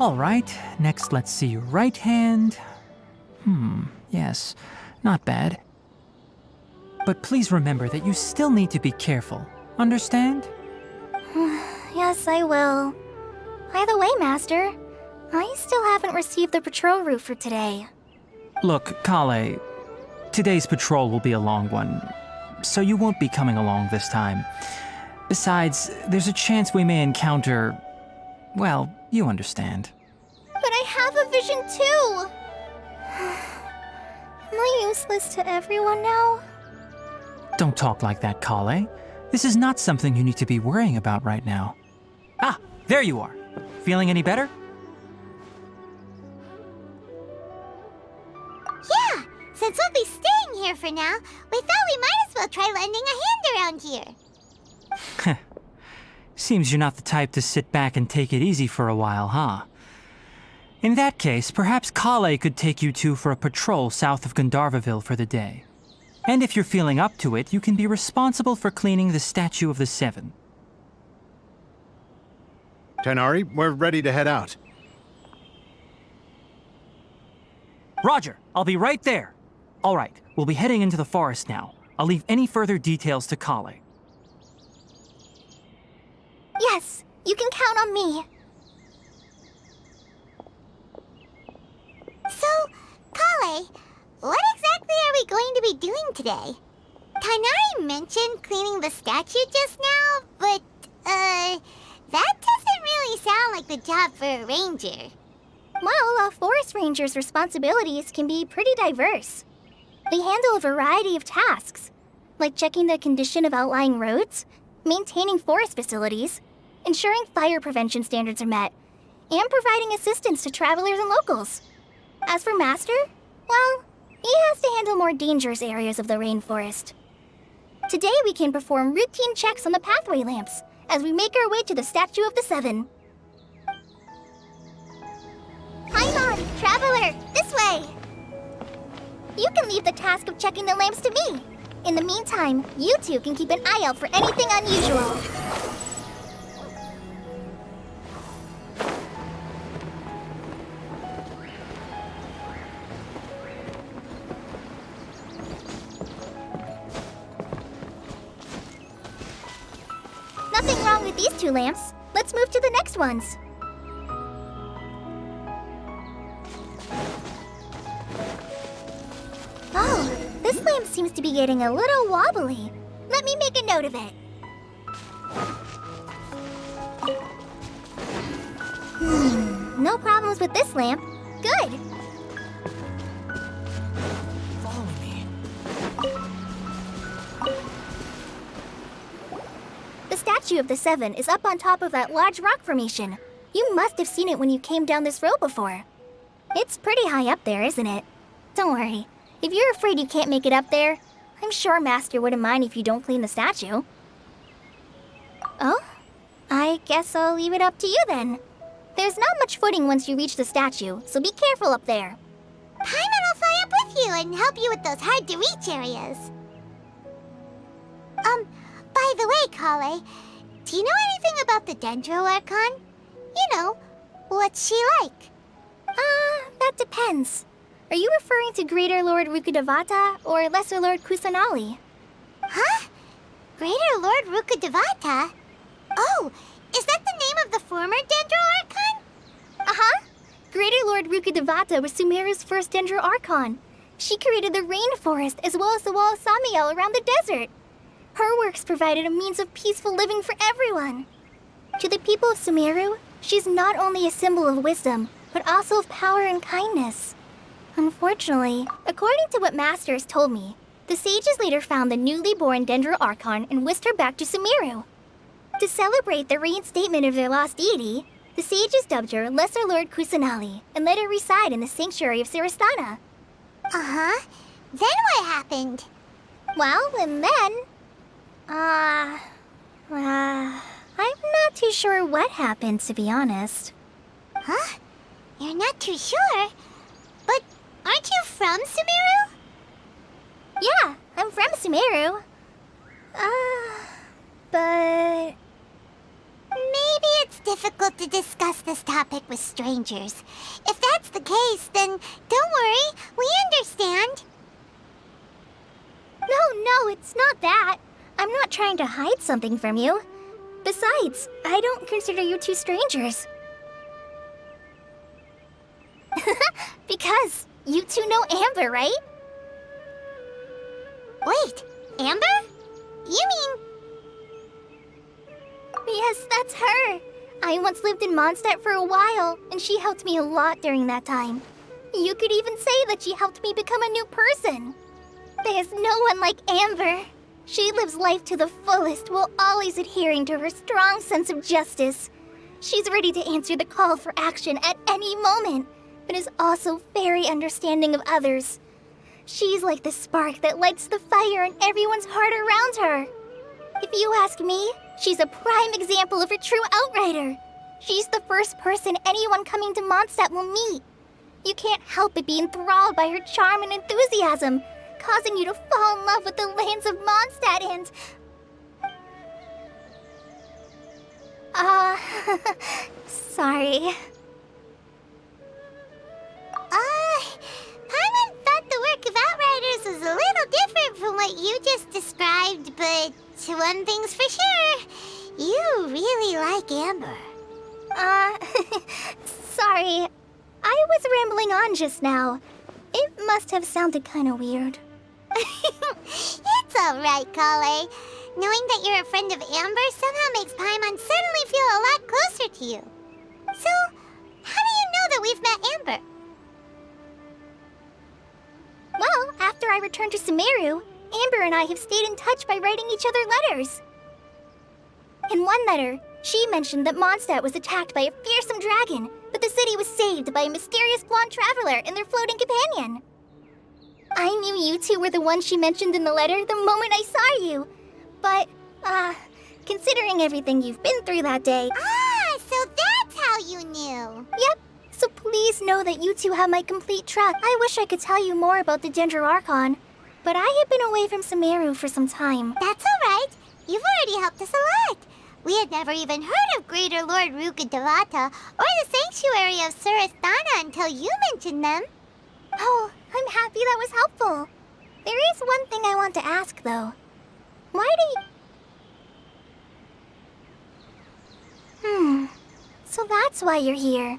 All right, next let's see your right hand. Yes, not bad. But please remember that you still need to be careful. Understand? Yes, I will. By the way, Master, I still haven't received the patrol route for today. Look, Kale, today's patrol will be a long one, so you won't be coming along this time. Besides, there's a chance we may encounter... well, you understand. But I have a vision too! Am I useless to everyone now? Don't talk like that, Kale. This is not something you need to be worrying about right now. Ah, there you are. Feeling any better? Yeah, since we'll be staying here for now, we thought we might as well try lending a hand around here. Seems you're not the type to sit back and take it easy for a while, huh? In that case, perhaps Kale could take you two for a patrol south of Gandharvaville for the day. And if you're feeling up to it, you can be responsible for cleaning the Statue of the Seven. Tighnari, we're ready to head out. Roger, I'll be right there. All right, we'll be heading into the forest now. I'll leave any further details to Kale. Yes, you can count on me. So, Kale, what exactly are we going to be doing today? Tighnari mentioned cleaning the statue just now, but, that doesn't really sound like the job for a ranger. Well, a forest ranger's responsibilities can be pretty diverse. They handle a variety of tasks, like checking the condition of outlying roads, maintaining forest facilities, ensuring fire prevention standards are met, and providing assistance to travelers and locals. As for Master, well, he has to handle more dangerous areas of the rainforest. Today we can perform routine checks on the pathway lamps as we make our way to the Statue of the Seven. Paimon, traveler, this way! You can leave the task of checking the lamps to me. In the meantime, you two can keep an eye out for anything unusual. Nothing wrong with these two lamps. Let's move to the next ones. Oh, this lamp seems to be getting a little wobbly. Let me make a note of it. No problems with this lamp. Good. Follow me. The Statue of the Seven is up on top of that large rock formation. You must have seen it when you came down this road before. It's pretty high up there, isn't it? Don't worry. If you're afraid you can't make it up there, I'm sure Master wouldn't mind if you don't clean the statue. Oh? I guess I'll leave it up to you then. There's not much footing once you reach the statue, so be careful up there. Paimon will fly up with you and help you with those hard-to-reach areas. By the way, Kale, do you know anything about the Dendro Archon? You know, what's she like? That depends. Are you referring to Greater Lord Rukkhadevata or Lesser Lord Kusanali? Huh? Greater Lord Rukkhadevata? Oh, is that the name of the former Dendro Archon? Uh-huh. Greater Lord Rukkhadevata was Sumeru's first Dendro Archon. She created the rainforest as well as the wall of Samiel around the desert. Her works provided a means of peaceful living for everyone. To the people of Sumeru, she's not only a symbol of wisdom, but also of power and kindness. Unfortunately, according to what Master has told me, the sages later found the newly born Dendro Archon and whisked her back to Sumeru. To celebrate the reinstatement of their lost deity, the sages dubbed her Lesser Lord Kusanali and let her reside in the sanctuary of Siristana. Uh-huh. Then what happened? Well, and then... I'm not too sure what happened, to be honest. Huh? You're not too sure? But aren't you from Sumeru? Yeah, I'm from Sumeru. but... Maybe it's difficult to discuss this topic with strangers. If that's the case, then don't worry, we understand. No, it's not that. I'm not trying to hide something from you. Besides, I don't consider you two strangers. Because you two know Amber, right? Wait, Amber? You mean... Yes, that's her. I once lived in Mondstadt for a while, and she helped me a lot during that time. You could even say that she helped me become a new person. There's no one like Amber. She lives life to the fullest while always adhering to her strong sense of justice. She's ready to answer the call for action at any moment, but is also very understanding of others. She's like the spark that lights the fire in everyone's heart around her. If you ask me, she's a prime example of a true outrider. She's the first person anyone coming to Mondstadt will meet. You can't help but be enthralled by her charm and enthusiasm, causing you to fall in love with the lands of Mondstadt and... sorry. Paimon thought the work of Outriders was a little different from what you just described, but one thing's for sure, you really like Amber. Sorry. I was rambling on just now. It must have sounded kind of weird. It's alright, Kale. Knowing that you're a friend of Amber somehow makes Paimon suddenly feel a lot closer to you. So, how do you know that we've met Amber? Well, after I returned to Sumeru, Amber and I have stayed in touch by writing each other letters. In one letter, she mentioned that Mondstadt was attacked by a fearsome dragon, but the city was saved by a mysterious blonde traveler and their floating companion. I knew you two were the ones she mentioned in the letter the moment I saw you. But, considering everything you've been through that day... Ah, so that's how you knew. Yep. So please know that you two have my complete trust. I wish I could tell you more about the Dendro Archon, but I have been away from Sumeru for some time. That's alright. You've already helped us a lot. We had never even heard of Greater Lord Ruka Devata or the Sanctuary of Surasthana until you mentioned them. Oh, I'm happy that was helpful. There is one thing I want to ask, though. Why do you... So that's why you're here.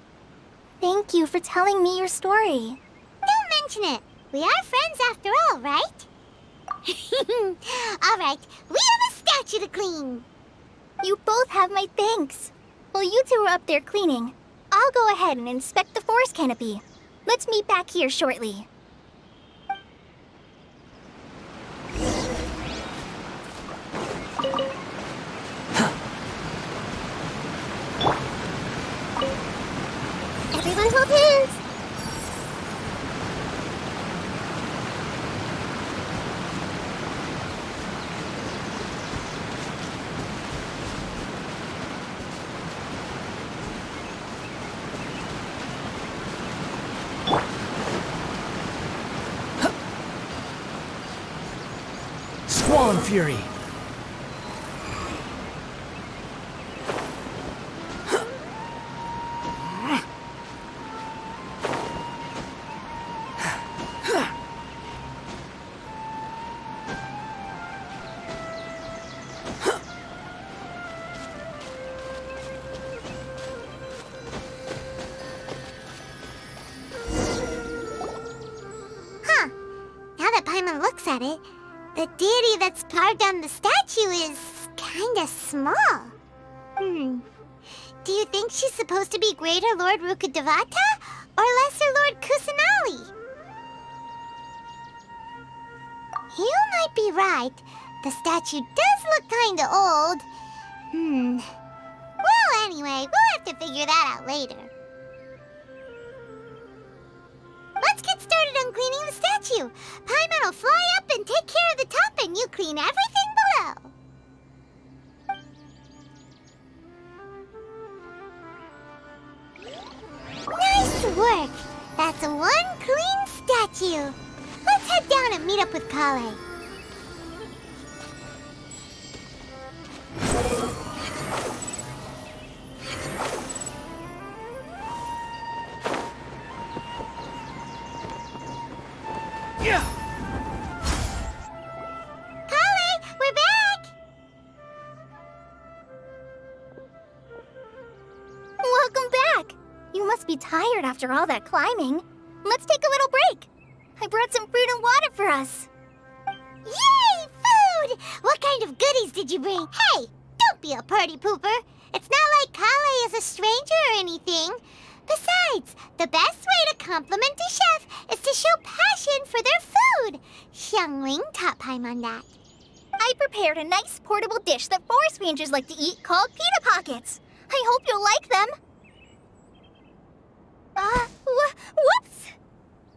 Thank you for telling me your story. Don't mention it. We are friends after all, right? Alright, we have a statue to clean. You both have my thanks. While you two are up there cleaning, I'll go ahead and inspect the forest canopy. Let's meet back here shortly. Everyone hold hands. Squall Fury! Huh. Now that Paimon looks at it, the deity that's carved on the statue is kinda small. Do you think she's supposed to be Greater Lord Ruka Devata or Lesser Lord Kusanali? You might be right. The statue does look kinda old. Well, anyway, we'll have to figure that out later. Let's get started on cleaning the statue. Paimon will fly up and take care of the top, and you clean everything below. Nice work! That's one clean statue. Let's head down and meet up with Kale. Kale, we're back! Welcome back! You must be tired after all that climbing. Let's take a little break. I brought some fruit and water for us. Yay, food! What kind of goodies did you bring? Hey, don't be a party pooper. It's not like Kale is a stranger or anything. Besides, the best way to compliment a chef is to show passion for their food. Xiangling taught Paimon that. I prepared a nice portable dish that forest rangers like to eat called pita pockets. I hope you'll like them. Whoops!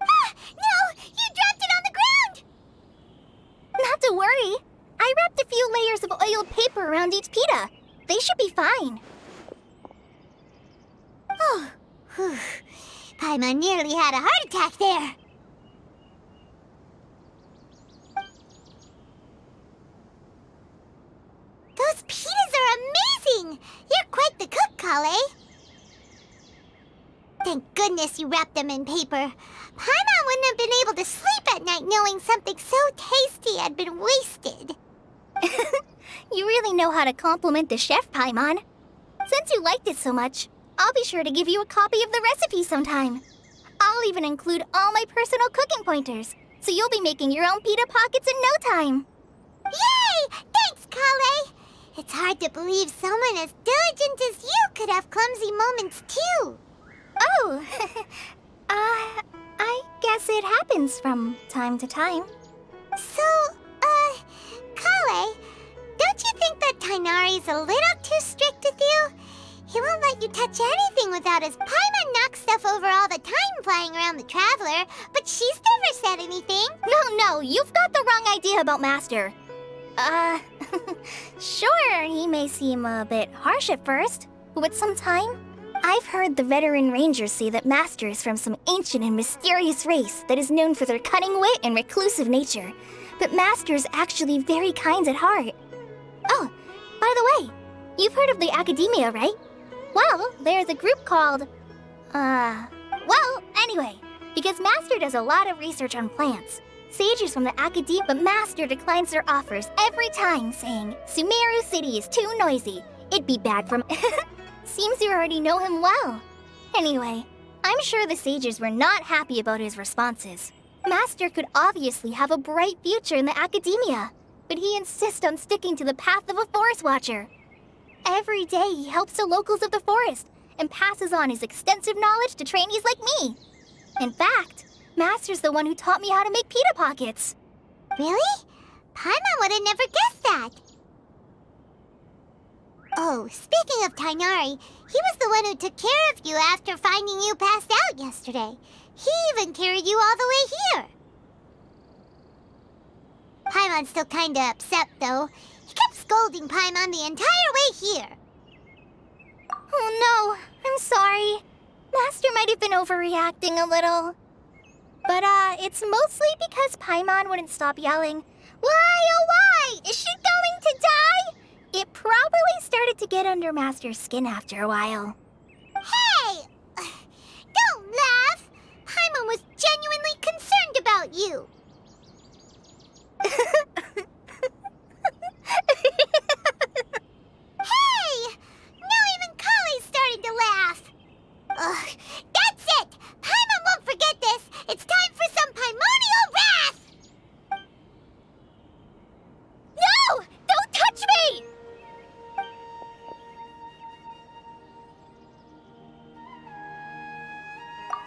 Ah, no! You dropped it on the ground! Not to worry. I wrapped a few layers of oiled paper around each pita. They should be fine. Oh, whew. Paimon nearly had a heart attack there. Those pitas are amazing! You're quite the cook, Kale. Thank goodness you wrapped them in paper. Paimon wouldn't have been able to sleep at night knowing something so tasty had been wasted. You really know how to compliment the chef, Paimon. Since you liked it so much, I'll be sure to give you a copy of the recipe sometime. I'll even include all my personal cooking pointers, so you'll be making your own pita pockets in no time. Yay! Thanks, Kale! It's hard to believe someone as diligent as you could have clumsy moments, too. Oh, I guess it happens from time to time. So, Kale, don't you think that Tainari's a little too strict with you? He won't let you touch anything without his Paimon knocks stuff over all the time flying around the Traveler, but she's never said anything. No, you've got the wrong idea about Master. Sure, he may seem a bit harsh at first, but with some time, I've heard the veteran rangers say that Master is from some ancient and mysterious race that is known for their cunning wit and reclusive nature. But Master is actually very kind at heart. Oh, by the way, you've heard of the Academia, right? Well, there's a group called... Well, anyway, because Master does a lot of research on plants. Sages from the Academia, but Master declines their offers every time, saying, Sumeru City is too noisy. It'd be bad from... Seems you already know him well. Anyway, I'm sure the sages were not happy about his responses. Master could obviously have a bright future in the Academia, but he insists on sticking to the path of a forest watcher. Every day he helps the locals of the forest and passes on his extensive knowledge to trainees like me. In fact, Master's the one who taught me how to make pita pockets. Really? Paimon would have never guessed that. Oh, speaking of Tainari, he was the one who took care of you after finding you passed out yesterday. He even carried you all the way here. Paimon's still kinda upset, though. He kept scolding Paimon the entire way here. Oh no, I'm sorry. Master might have been overreacting a little. But, it's mostly because Paimon wouldn't stop yelling, Why, oh why? Is she going to die? It probably started to get under Master's skin after a while. Hey! Don't laugh! Paimon was genuinely concerned about you. Hey! Now even Kale's starting to laugh. Ugh, that's it! Paimon won't forget this! It's time for some Paimonial wrath! No! Don't touch me!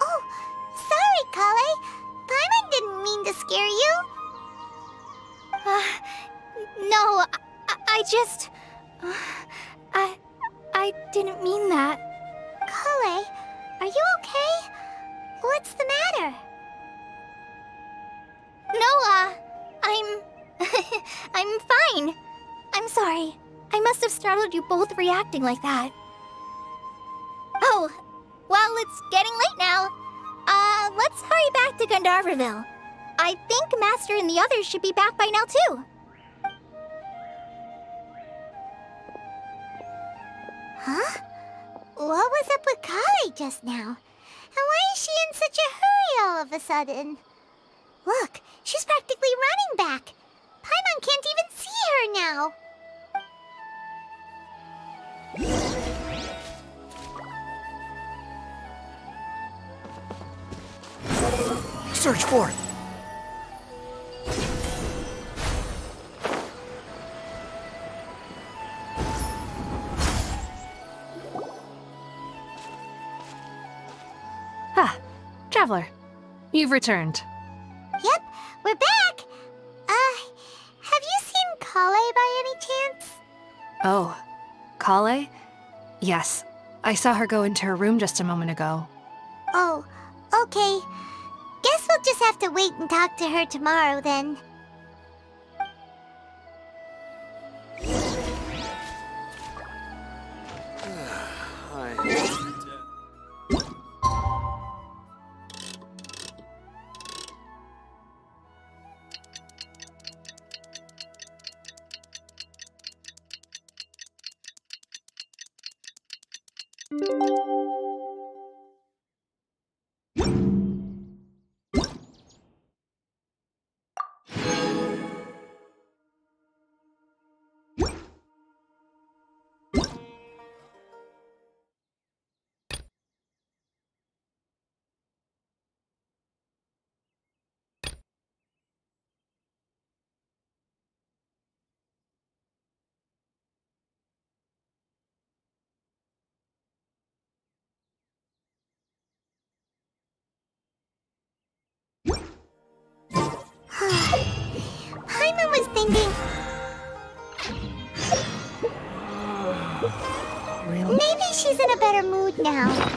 Oh, sorry, Kale. Paimon didn't mean to scare you. No, I just... I didn't mean that. Kale, are you okay? What's the matter? No, I'm fine. I'm sorry. I must have startled you both reacting like that. Oh, well, it's getting late now. Let's hurry back to Gandharvaville. I think Master and the others should be back by now, too. Huh? What was up with Kale just now? And why is she in such a hurry all of a sudden? Look, she's practically running back. Paimon can't even see her now. Search for it. Ah, Traveler. You've returned. Yep, we're back. Have you seen Kale by any chance? Oh, Kale? Yes, I saw her go into her room just a moment ago. Oh, okay. Guess we'll just have to wait and talk to her tomorrow then. Paimon was thinking Really? maybe she's in a better mood now.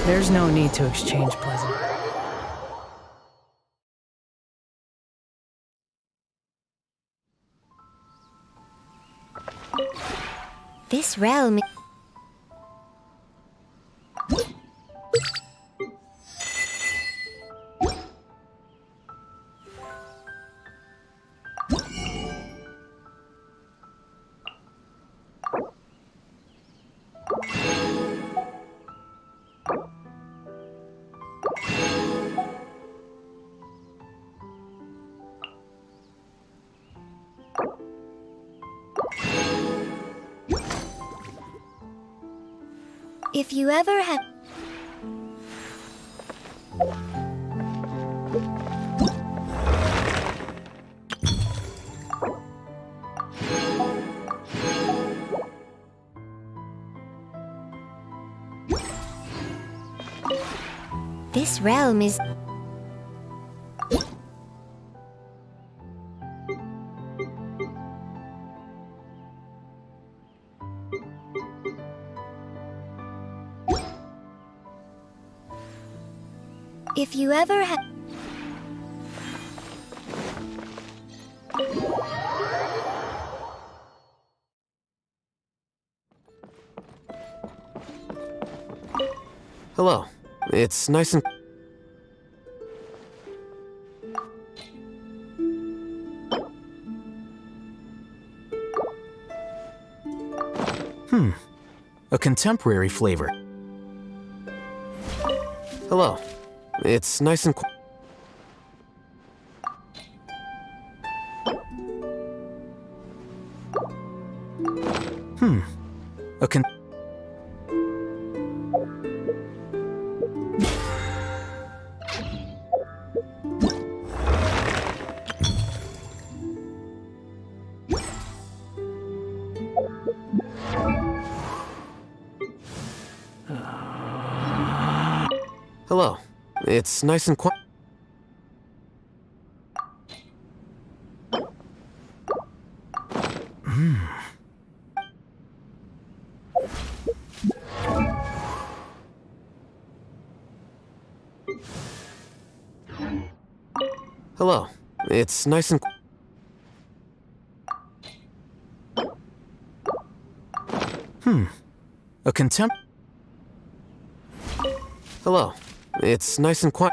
There's no need to exchange pleasant. This realm. If you ever have... This realm is... If you ever have... Hello. It's nice and... A contemporary flavor. Hello. It's nice and... A con... Hello. It's nice and quiet. Hello. It's nice and... A contempt... Hello. It's nice and quiet.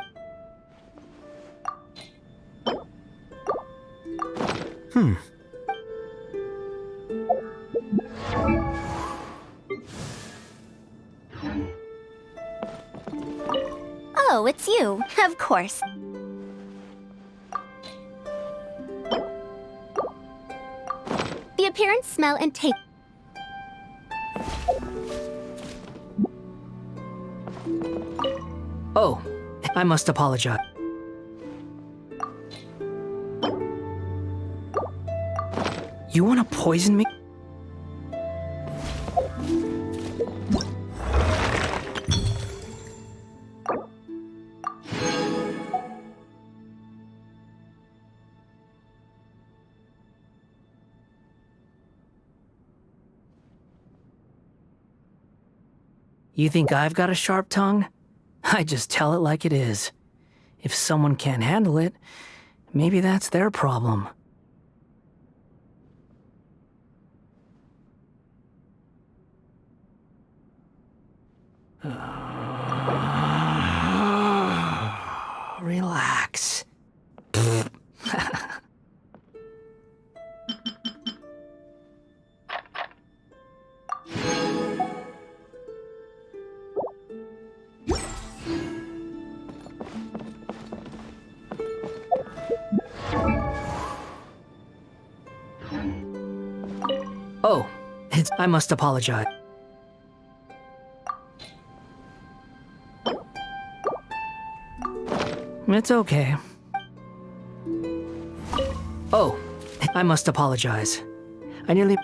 Oh, it's you. Of course. The appearance, smell, and taste. Oh, I must apologize. You want to poison me? You think I've got a sharp tongue? I just tell it like it is. If someone can't handle it, maybe that's their problem. Relax. Oh, I must apologize. It's okay. Oh, I must apologize. I nearly...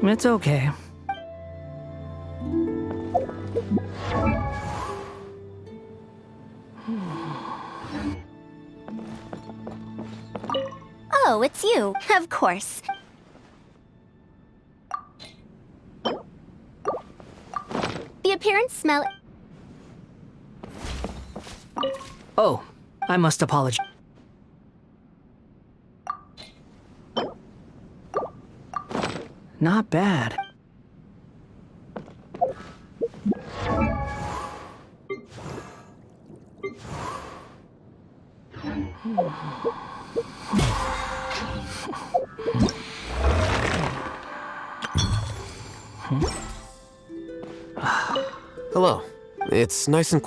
It's okay. Oh, it's you. Of course. The appearance, smell... Oh, I must apologize. Not bad. Hello. It's nice and...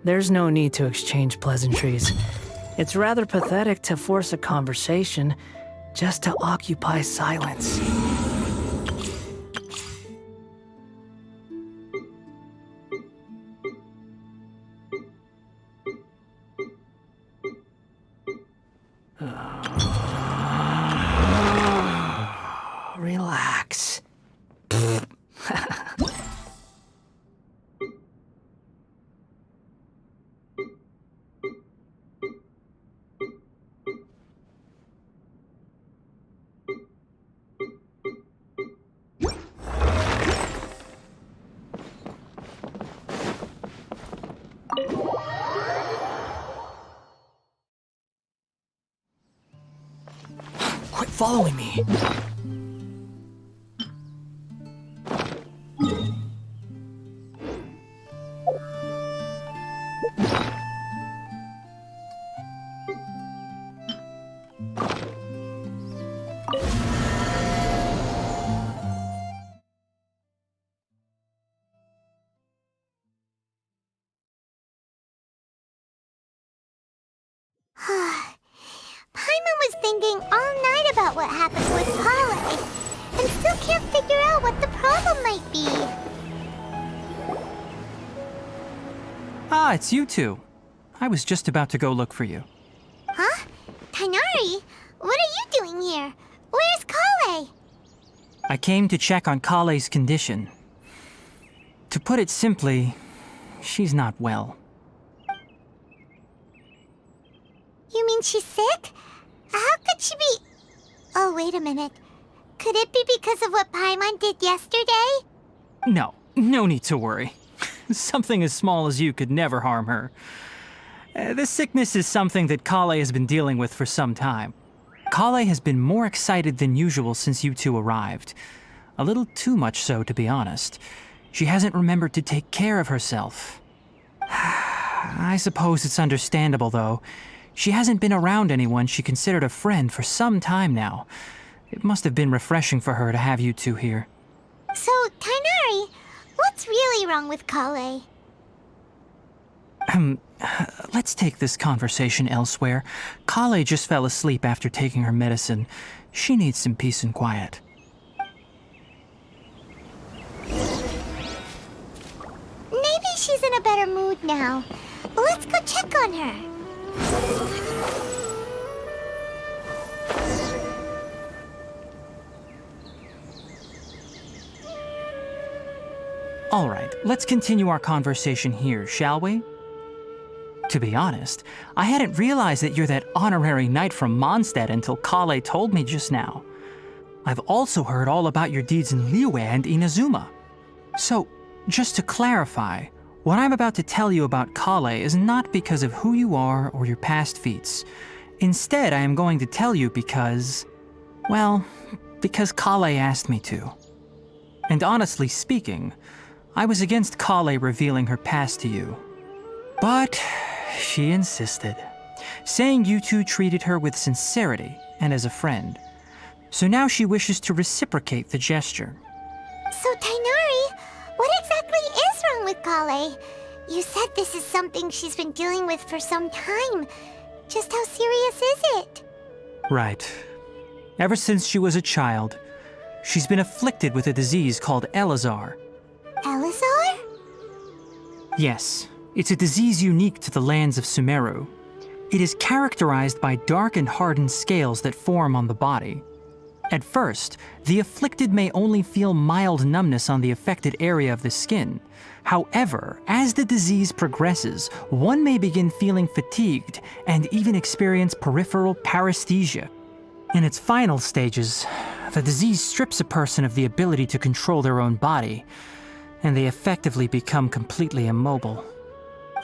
There's no need to exchange pleasantries. It's rather pathetic to force a conversation just to occupy silence. Relax. Quit following me. Paimon was thinking all night about what happened with Kale, and still can't figure out what the problem might be. Ah, it's you two. I was just about to go look for you. Huh? Tainari? What are you doing here? Where's Kale? I came to check on Kale's condition. To put it simply, she's not well. You mean she's sick? How could she be... Oh, wait a minute. Could it be because of what Paimon did yesterday? No need to worry. Something as small as you could never harm her. This sickness is something that Kale has been dealing with for some time. Kale has been more excited than usual since you two arrived. A little too much so, to be honest. She hasn't remembered to take care of herself. I suppose it's understandable, though. She hasn't been around anyone she considered a friend for some time now. It must have been refreshing for her to have you two here. So, Tainari, what's really wrong with Kale? Let's take this conversation elsewhere. Kale just fell asleep after taking her medicine. She needs some peace and quiet. Maybe she's in a better mood now. Let's go check on her. All right, let's continue our conversation here, shall we? To be honest, I hadn't realized that you're that honorary knight from Mondstadt until Kale told me just now. I've also heard all about your deeds in Liyue and Inazuma. So, just to clarify, what I'm about to tell you about Kale is not because of who you are or your past feats. Instead, I am going to tell you because... well, because Kale asked me to. And honestly speaking, I was against Kale revealing her past to you. But she insisted, saying you two treated her with sincerity and as a friend. So now she wishes to reciprocate the gesture. So, Tainari, what exactly is wrong with Kale? You said this is something she's been dealing with for some time. Just how serious is it? Right. Ever since she was a child, she's been afflicted with a disease called Elazar. Elazar? Yes, it's a disease unique to the lands of Sumeru. It is characterized by dark and hardened scales that form on the body. At first, the afflicted may only feel mild numbness on the affected area of the skin. However, as the disease progresses, one may begin feeling fatigued and even experience peripheral paresthesia. In its final stages, the disease strips a person of the ability to control their own body, and they effectively become completely immobile.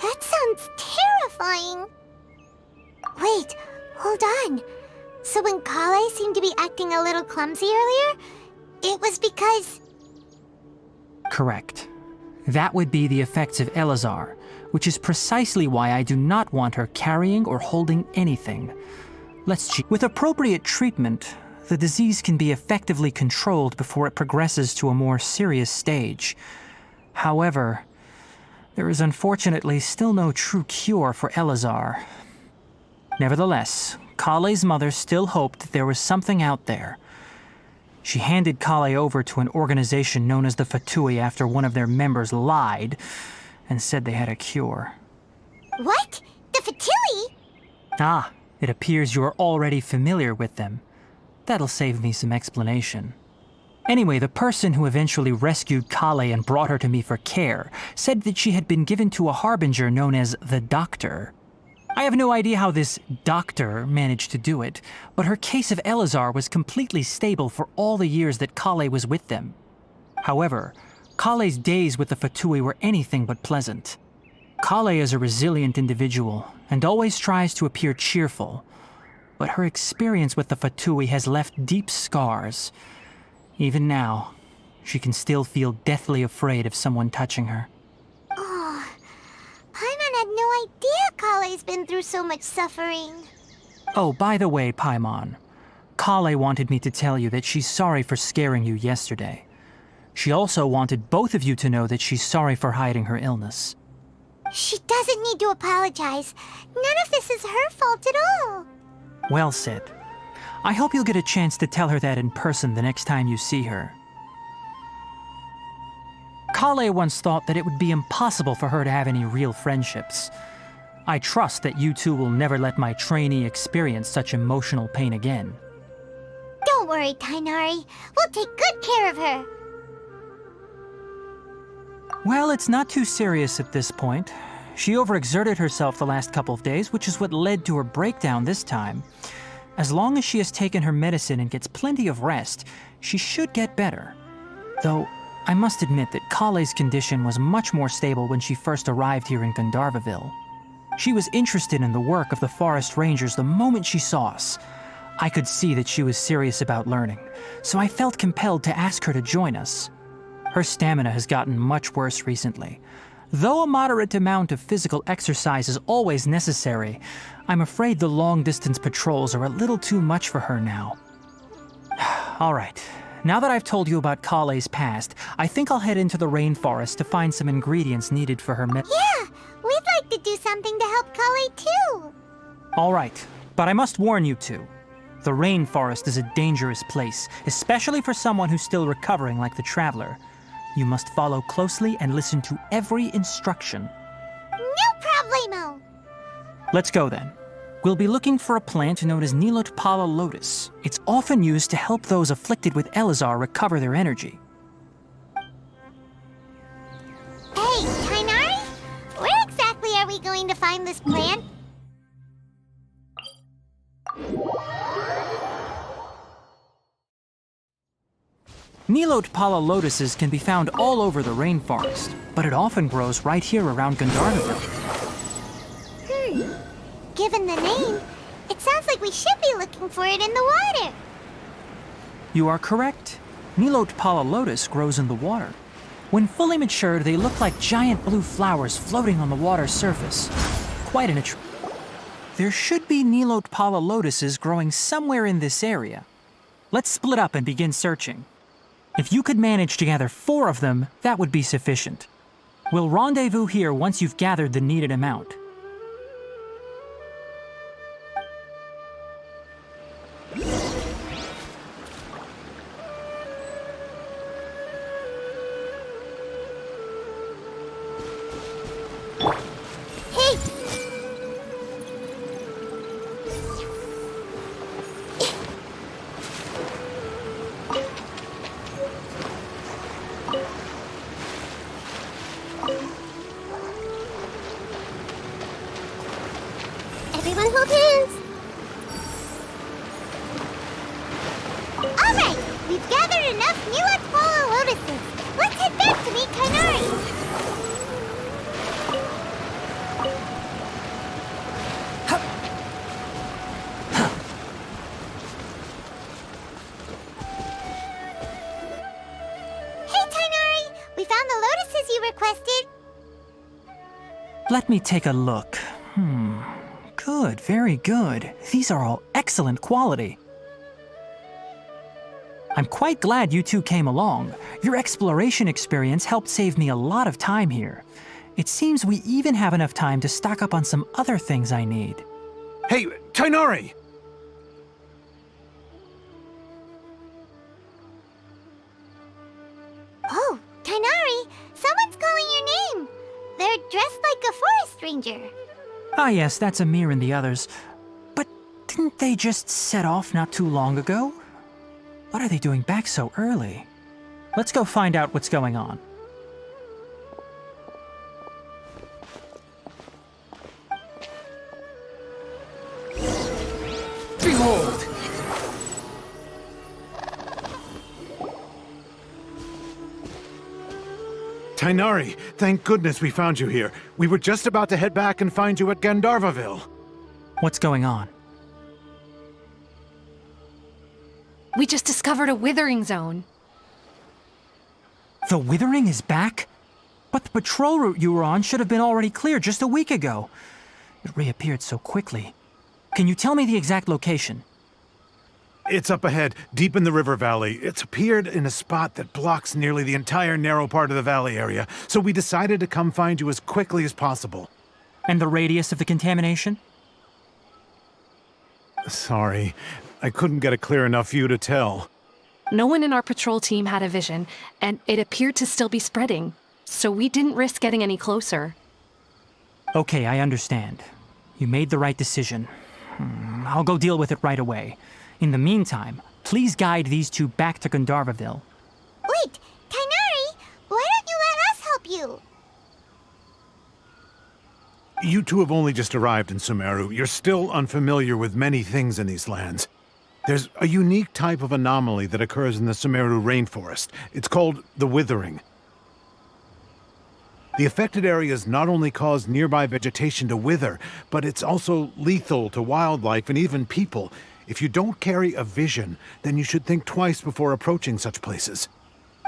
That sounds terrifying. Wait, hold on. So when Kale seemed to be acting a little clumsy earlier, it was because... Correct. That would be the effects of Elazar, which is precisely why I do not want her carrying or holding anything. With appropriate treatment, the disease can be effectively controlled before it progresses to a more serious stage. However, There is unfortunately still no true cure for Elazar. Nevertheless, Kale's mother still hoped that there was something out there. She handed Kale over to an organization known as the Fatui after one of their members lied and said they had a cure. What? The Fatui? Ah, it appears you are already familiar with them. That'll save me some explanation. Anyway, the person who eventually rescued Kale and brought her to me for care said that she had been given to a harbinger known as the Doctor. I have no idea how this doctor managed to do it, but her case of Elazar was completely stable for all the years that Kale was with them. However, Kale's days with the Fatui were anything but pleasant. Kale is a resilient individual and always tries to appear cheerful, but her experience with the Fatui has left deep scars. Even now, she can still feel deathly afraid of someone touching her. Oh, Paimon had no idea Kale's been through so much suffering. Oh, by the way, Paimon, Kale wanted me to tell you that she's sorry for scaring you yesterday. She also wanted both of you to know that she's sorry for hiding her illness. She doesn't need to apologize. None of this is her fault at all. Well said. I hope you'll get a chance to tell her that in person the next time you see her. Kale once thought that it would be impossible for her to have any real friendships. I trust that you two will never let my trainee experience such emotional pain again. Don't worry, Tainari. We'll take good care of her. Well, it's not too serious at this point. She overexerted herself the last couple of days, which is what led to her breakdown this time. As long as she has taken her medicine and gets plenty of rest, she should get better. Though, I must admit that Kale's condition was much more stable when she first arrived here in Gandharvaville. She was interested in the work of the forest rangers the moment she saw us. I could see that she was serious about learning, so I felt compelled to ask her to join us. Her stamina has gotten much worse recently. Though a moderate amount of physical exercise is always necessary, I'm afraid the long-distance patrols are a little too much for her now. All right, now that I've told you about Kale's past, I think I'll head into the rainforest to find some ingredients needed for her Yeah, we'd like to do something to help Kale too. All right, but I must warn you two. The rainforest is a dangerous place, especially for someone who's still recovering like the Traveler. You must follow closely and listen to every instruction. No problemo. Let's go then. We'll be looking for a plant known as Nilotpala lotus. It's often used to help those afflicted with Elazar recover their energy. Hey, Tainari? Where exactly are we going to find this plant? Nilotpala lotuses can be found all over the rainforest, but it often grows right here around Gandharvaville. Given the name, it sounds like we should be looking for it in the water. You are correct. Nilotpala lotus grows in the water. When fully matured, they look like giant blue flowers floating on the water's surface. Quite an attraction. There should be Nilotpala lotuses growing somewhere in this area. Let's split up and begin searching. If you could manage to gather 4 of them, that would be sufficient. We'll rendezvous here once you've gathered the needed amount. Hey! Everyone hold hands. All right, we've gathered enough Nilotpala lotuses. Let's head back to meet Kainari. Hey, Tainari! We found the lotuses you requested. Let me take a look. Good, very good. These are all excellent quality. I'm quite glad you two came along. Your exploration experience helped save me a lot of time here. It seems we even have enough time to stock up on some other things I need. Hey, Tainari! Oh, Tainari, someone's calling your name. They're dressed like a forest ranger. Ah yes, that's Amir and the others. But didn't they just set off not too long ago? What are they doing back so early? Let's go find out what's going on. Behold! Tainari, thank goodness we found you here. We were just about to head back and find you at Gandharvaville. What's going on? We just discovered a withering zone. The Withering is back? But the patrol route you were on should have been already clear just a week ago. It reappeared so quickly. Can you tell me the exact location? It's up ahead, deep in the river valley. It's appeared in a spot that blocks nearly the entire narrow part of the valley area, so we decided to come find you as quickly as possible. And the radius of the contamination? Sorry, I couldn't get a clear enough view to tell. No one in our patrol team had a vision, and it appeared to still be spreading. So we didn't risk getting any closer. Okay, I understand. You made the right decision. I'll go deal with it right away. In the meantime, please guide these two back to Gandharvaville. Wait, Tainari, why don't you let us help you? You two have only just arrived in Sumeru. You're still unfamiliar with many things in these lands. There's a unique type of anomaly that occurs in the Sumeru rainforest. It's called the Withering. The affected areas not only cause nearby vegetation to wither, but it's also lethal to wildlife and even people. If you don't carry a vision, then you should think twice before approaching such places.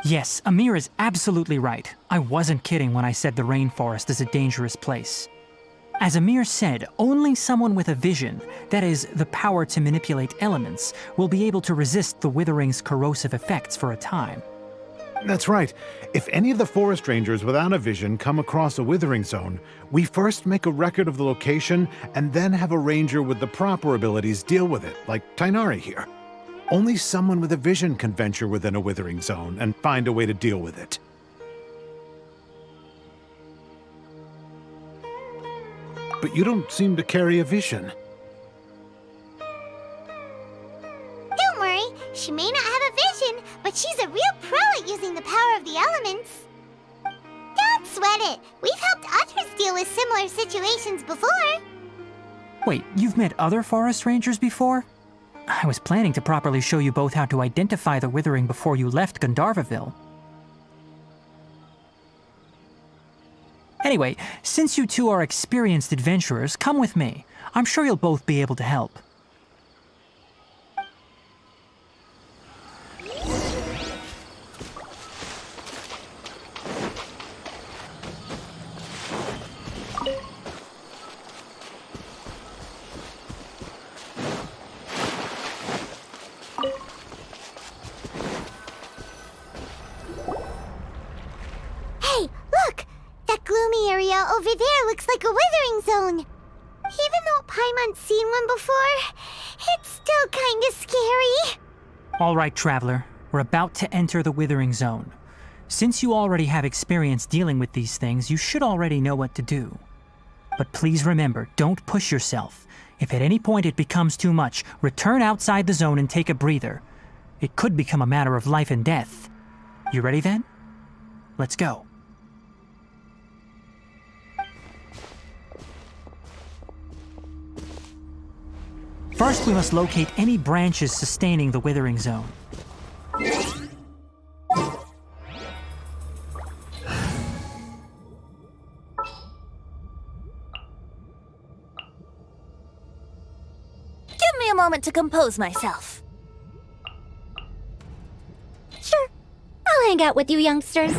Yes, Amir is absolutely right. I wasn't kidding when I said the rainforest is a dangerous place. As Amir said, only someone with a vision, that is, the power to manipulate elements, will be able to resist the Withering's corrosive effects for a time. That's right. If any of the forest rangers without a vision come across a withering zone, we first make a record of the location and then have a ranger with the proper abilities deal with it, like Tainari here. Only someone with a vision can venture within a withering zone and find a way to deal with it. But you don't seem to carry a vision. Don't worry, she may not have a vision, but she's a real pro at using the power of the elements. Don't sweat it. We've helped others deal with similar situations before. Wait, you've met other forest rangers before? I was planning to properly show you both how to identify the Withering before you left Gandharvaville. Anyway, since you two are experienced adventurers, come with me. I'm sure you'll both be able to help. Hey, look! That gloomy area over there looks like a withering zone. Even though Paimon's seen one before, it's still kinda scary. All right, Traveler. We're about to enter the Withering Zone. Since you already have experience dealing with these things, you should already know what to do. But please remember, don't push yourself. If at any point it becomes too much, return outside the zone and take a breather. It could become a matter of life and death. You ready then? Let's go. First, we must locate any branches sustaining the Withering Zone. Give me a moment to compose myself. Sure, I'll hang out with you youngsters.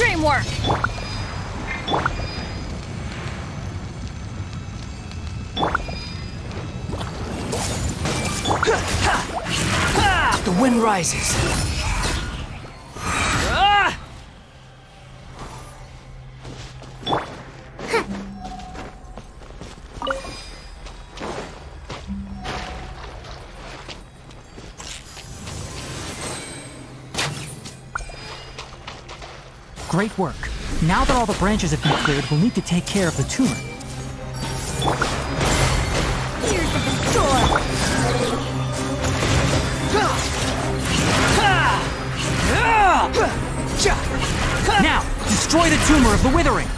Dream work! The wind rises. Great work. Now that all the branches have been cleared, we'll need to take care of the tumor. Here's the door. Now, destroy the tumor of the withering!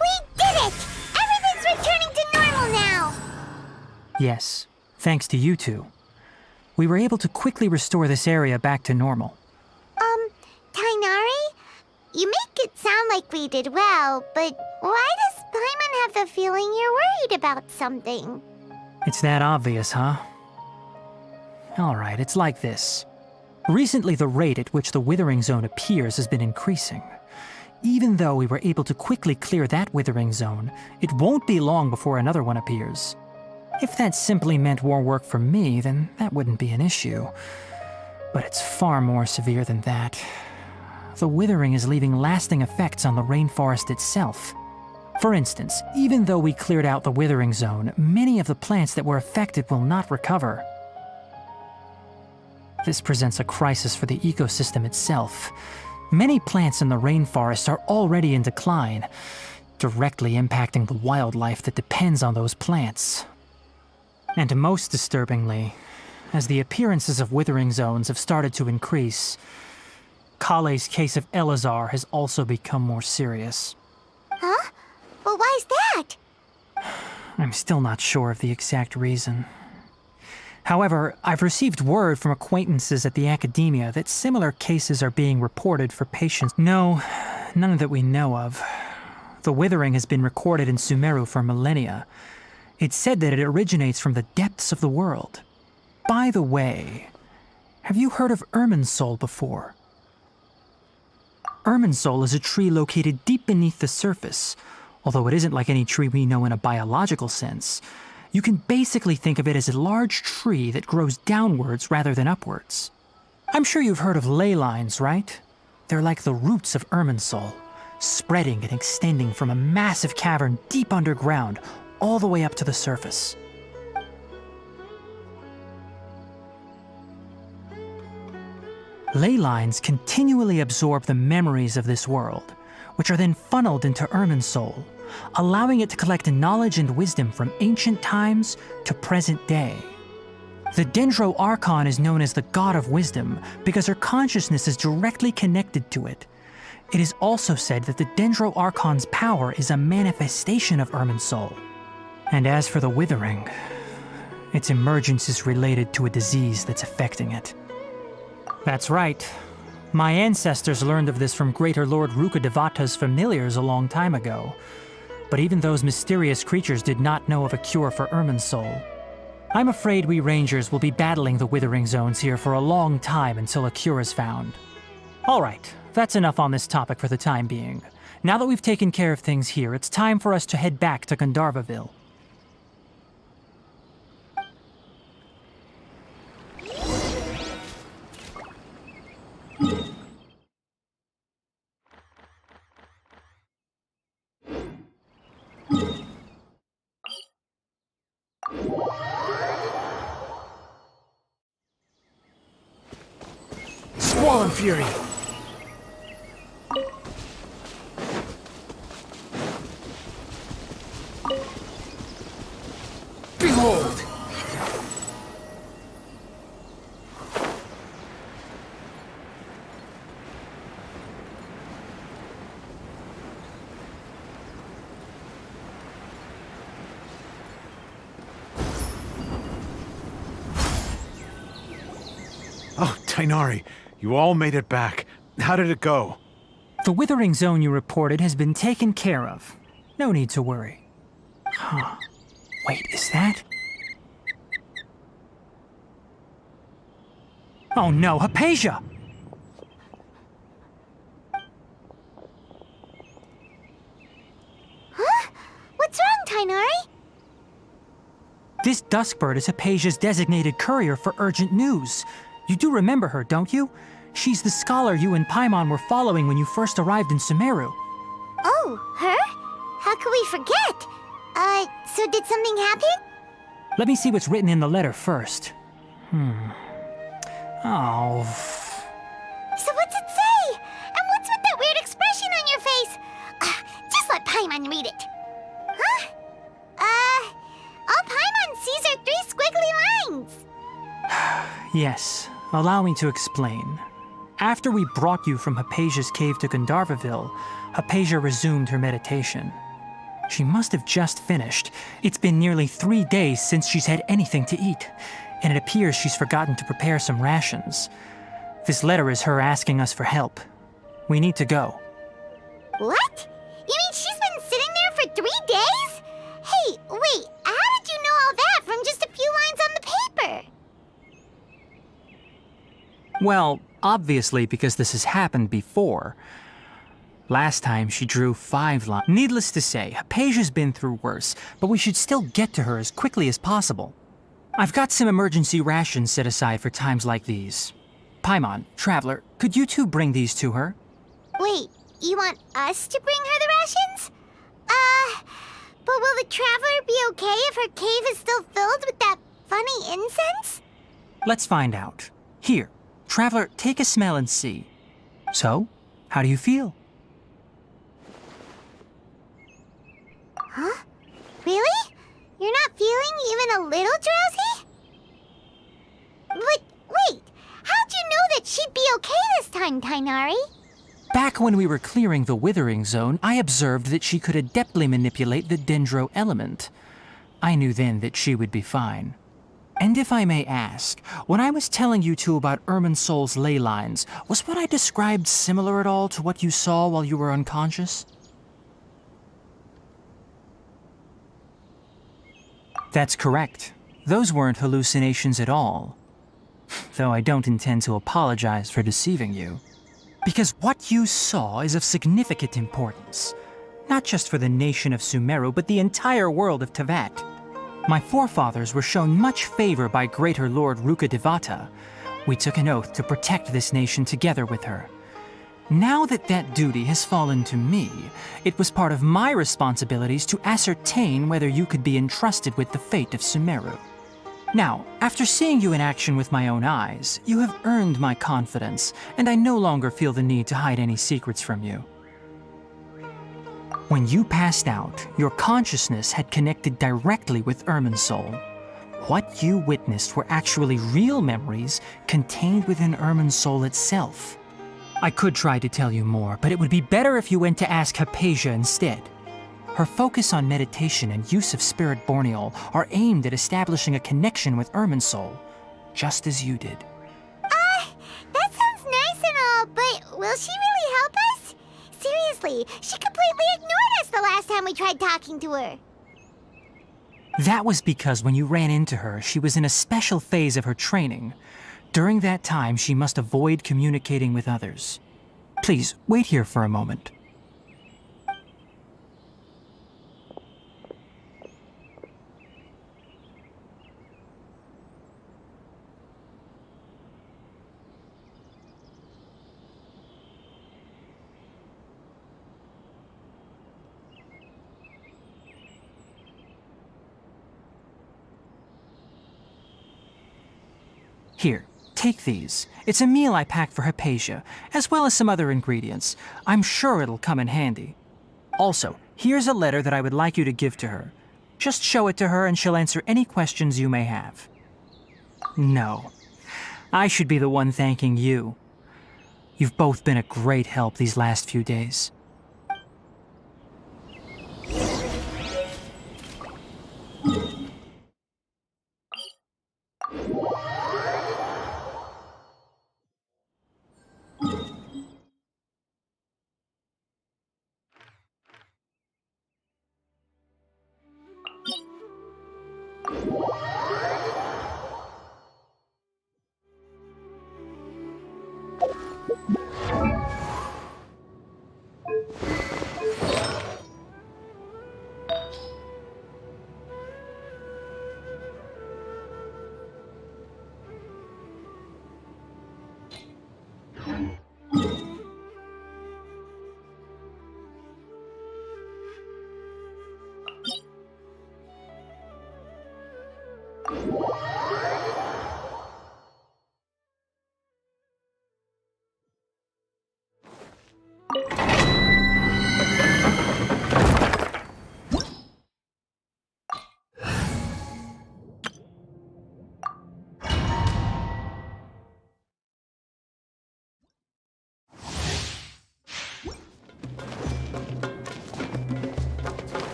We did it! Everything's returning to normal now! Yes, thanks to you two. We were able to quickly restore this area back to normal. Tainari? You make it sound like we did well, but why does Paimon have the feeling you're worried about something? It's that obvious, huh? Alright, it's like this. Recently, the rate at which the withering zone appears has been increasing. Even though we were able to quickly clear that withering zone, it won't be long before another one appears. If that simply meant more work for me, then that wouldn't be an issue. But it's far more severe than that. The withering is leaving lasting effects on the rainforest itself. For instance, even though we cleared out the withering zone, many of the plants that were affected will not recover. This presents a crisis for the ecosystem itself. Many plants in the rainforest are already in decline, directly impacting the wildlife that depends on those plants. And most disturbingly, as the appearances of withering zones have started to increase, Kale's case of Elazar has also become more serious. Huh? Well, why's that? I'm still not sure of the exact reason. However, I've received word from acquaintances at the academia that similar cases are being reported for patients. No, none that we know of. The withering has been recorded in Sumeru for millennia. It's said that it originates from the depths of the world. By the way, have you heard of Irminsul before? Irminsul is a tree located deep beneath the surface. Although it isn't like any tree we know in a biological sense, you can basically think of it as a large tree that grows downwards rather than upwards. I'm sure you've heard of ley lines, right? They're like the roots of Irminsul, spreading and extending from a massive cavern deep underground all the way up to the surface. Ley lines continually absorb the memories of this world, which are then funneled into Irminsul, allowing it to collect knowledge and wisdom from ancient times to present day. The Dendro Archon is known as the God of Wisdom because her consciousness is directly connected to it. It is also said that the Dendro Archon's power is a manifestation of Irminsul. And as for the Withering, its emergence is related to a disease that's affecting it. That's right. My ancestors learned of this from Greater Lord Rukkhadevata's familiars a long time ago. But even those mysterious creatures did not know of a cure for Irminsul. I'm afraid we rangers will be battling the withering zones here for a long time until a cure is found. Alright, that's enough on this topic for the time being. Now that we've taken care of things here, it's time for us to head back to Gandharvaville. Squall Fury! Behold! Oh, Tainari, you all made it back. How did it go? The withering zone you reported has been taken care of. No need to worry. Huh. Wait, is that? Oh no, Hypatia! Huh? What's wrong, Tainari? This Duskbird is Hypatia's designated courier for urgent news. You do remember her, don't you? She's the scholar you and Paimon were following when you first arrived in Sumeru. Oh, her? How could we forget? So did something happen? Let me see what's written in the letter first. Oh. So what's it say? And what's with that weird expression on your face? Just let Paimon read it. Huh? All Paimon sees are 3 squiggly lines. Yes, allow me to explain. After we brought you from Hypatia's cave to Gandharvaville, Hypatia resumed her meditation. She must have just finished. It's been nearly 3 days since she's had anything to eat, and it appears she's forgotten to prepare some rations. This letter is her asking us for help. We need to go. What? You mean she's been sitting there for 3 days? Hey, wait, how did you know all that from just a few lines on the paper? Well, obviously because this has happened before. Last time she drew 5 lines. Needless to say, Hypatia's been through worse, but we should still get to her as quickly as possible. I've got some emergency rations set aside for times like these. Paimon, Traveler, could you two bring these to her? Wait, you want us to bring her the rations? But will the Traveler be okay if her cave is still filled with that funny incense? Let's find out. Here, Traveler, take a smell and see. So, how do you feel? Huh? Really? You're not feeling even a little drowsy? But wait, how'd you know that she'd be okay this time, Tainari? Back when we were clearing the Withering Zone, I observed that she could adeptly manipulate the Dendro element. I knew then that she would be fine. And if I may ask, when I was telling you two about Irminsol's ley lines, was what I described similar at all to what you saw while you were unconscious? That's correct. Those weren't hallucinations at all. Though I don't intend to apologize for deceiving you. Because what you saw is of significant importance. Not just for the nation of Sumeru, but the entire world of Teyvat. My forefathers were shown much favor by Greater Lord Rukkhadevata. We took an oath to protect this nation together with her. Now that that duty has fallen to me, it was part of my responsibilities to ascertain whether you could be entrusted with the fate of Sumeru. Now, after seeing you in action with my own eyes, you have earned my confidence, and I no longer feel the need to hide any secrets from you. When you passed out, your consciousness had connected directly with Irminsol. What you witnessed were actually real memories contained within Irminsol itself. I could try to tell you more, but it would be better if you went to ask Hypatia instead. Her focus on meditation and use of Spirit Borneol are aimed at establishing a connection with Irminsol, just as you did. That sounds nice and all, but will she really help us? Seriously, she completely ignored us the last time we tried talking to her. That was because when you ran into her, she was in a special phase of her training. During that time, she must avoid communicating with others. Please, wait here for a moment. Here, take these. It's a meal I packed for Hypatia, as well as some other ingredients. I'm sure it'll come in handy. Also, here's a letter that I would like you to give to her. Just show it to her and she'll answer any questions you may have. No, I should be the one thanking you. You've both been a great help these last few days.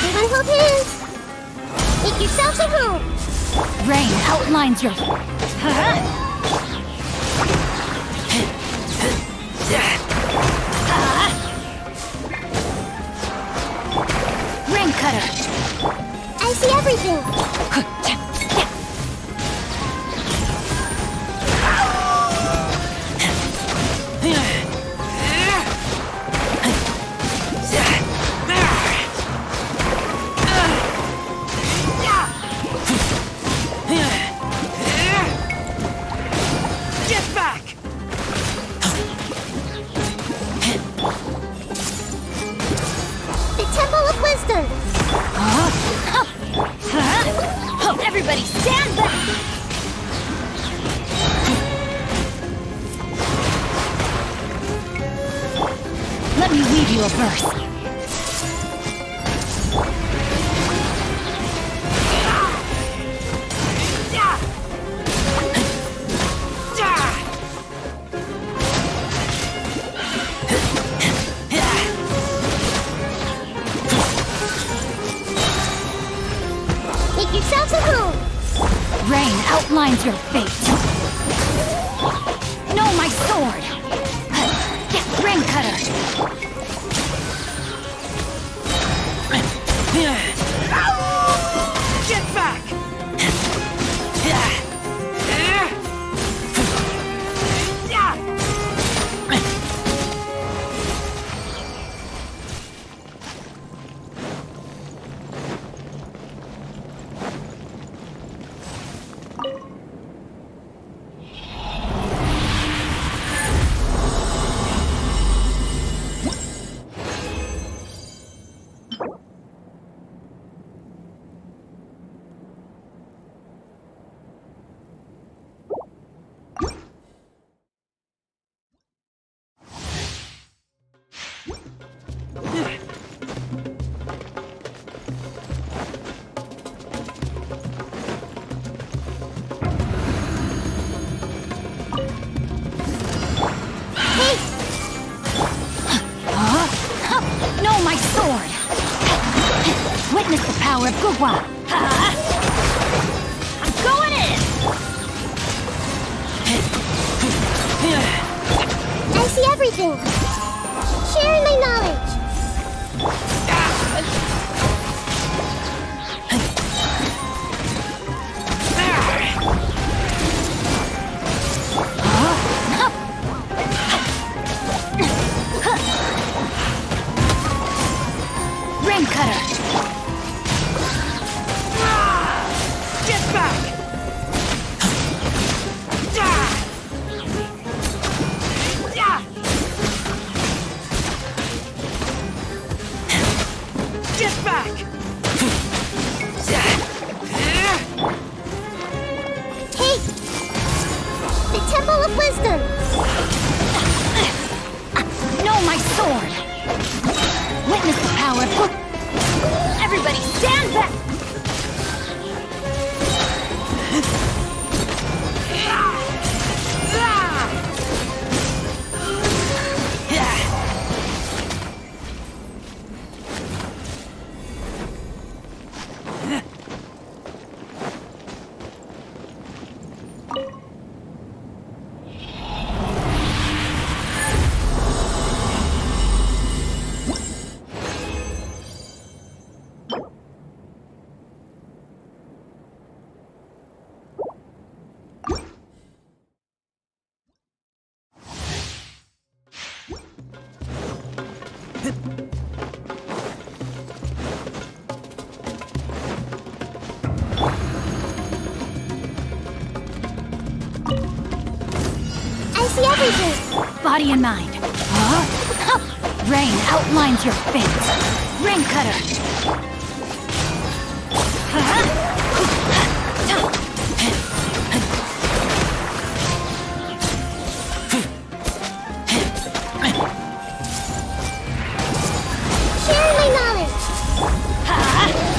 Everyone hold hands. Make yourselves at home. Rain outlines your... Rain cutter. I see everything. Get back! The Temple of Wisdom. Everybody stand back! Let me weave you a verse. Make yourselves at home. Rain outlines your fate. No, my sword! Rain cutter! Get back! No, my sword! Witness the power of Gugwa! I'm going in! I see everything. Sharing my knowledge. Rain cutter! Get back! Get back! Hey! The Temple of Wisdom. No, my sword! Witness the power of Gugwa! Everybody stand back! body and mind. Huh? Rain outlines your fate. Rain cutter. Share my knowledge.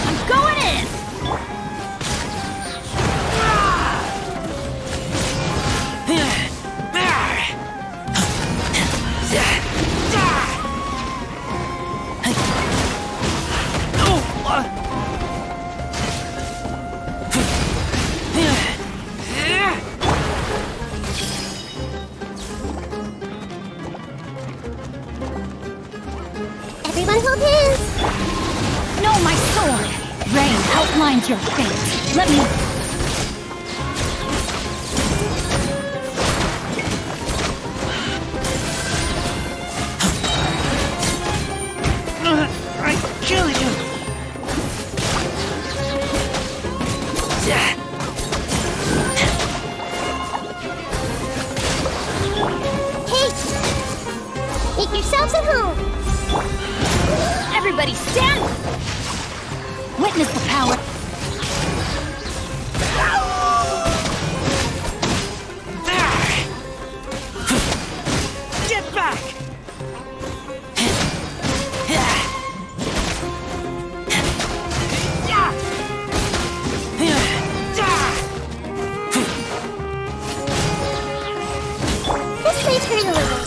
I'm going in. Everyone hold hands. No, my sword! Rain outlines your fate. Let me... I kill you! Hey! Make yourselves at home. Everybody stand! Witness the power. Get back! This might hurt a little.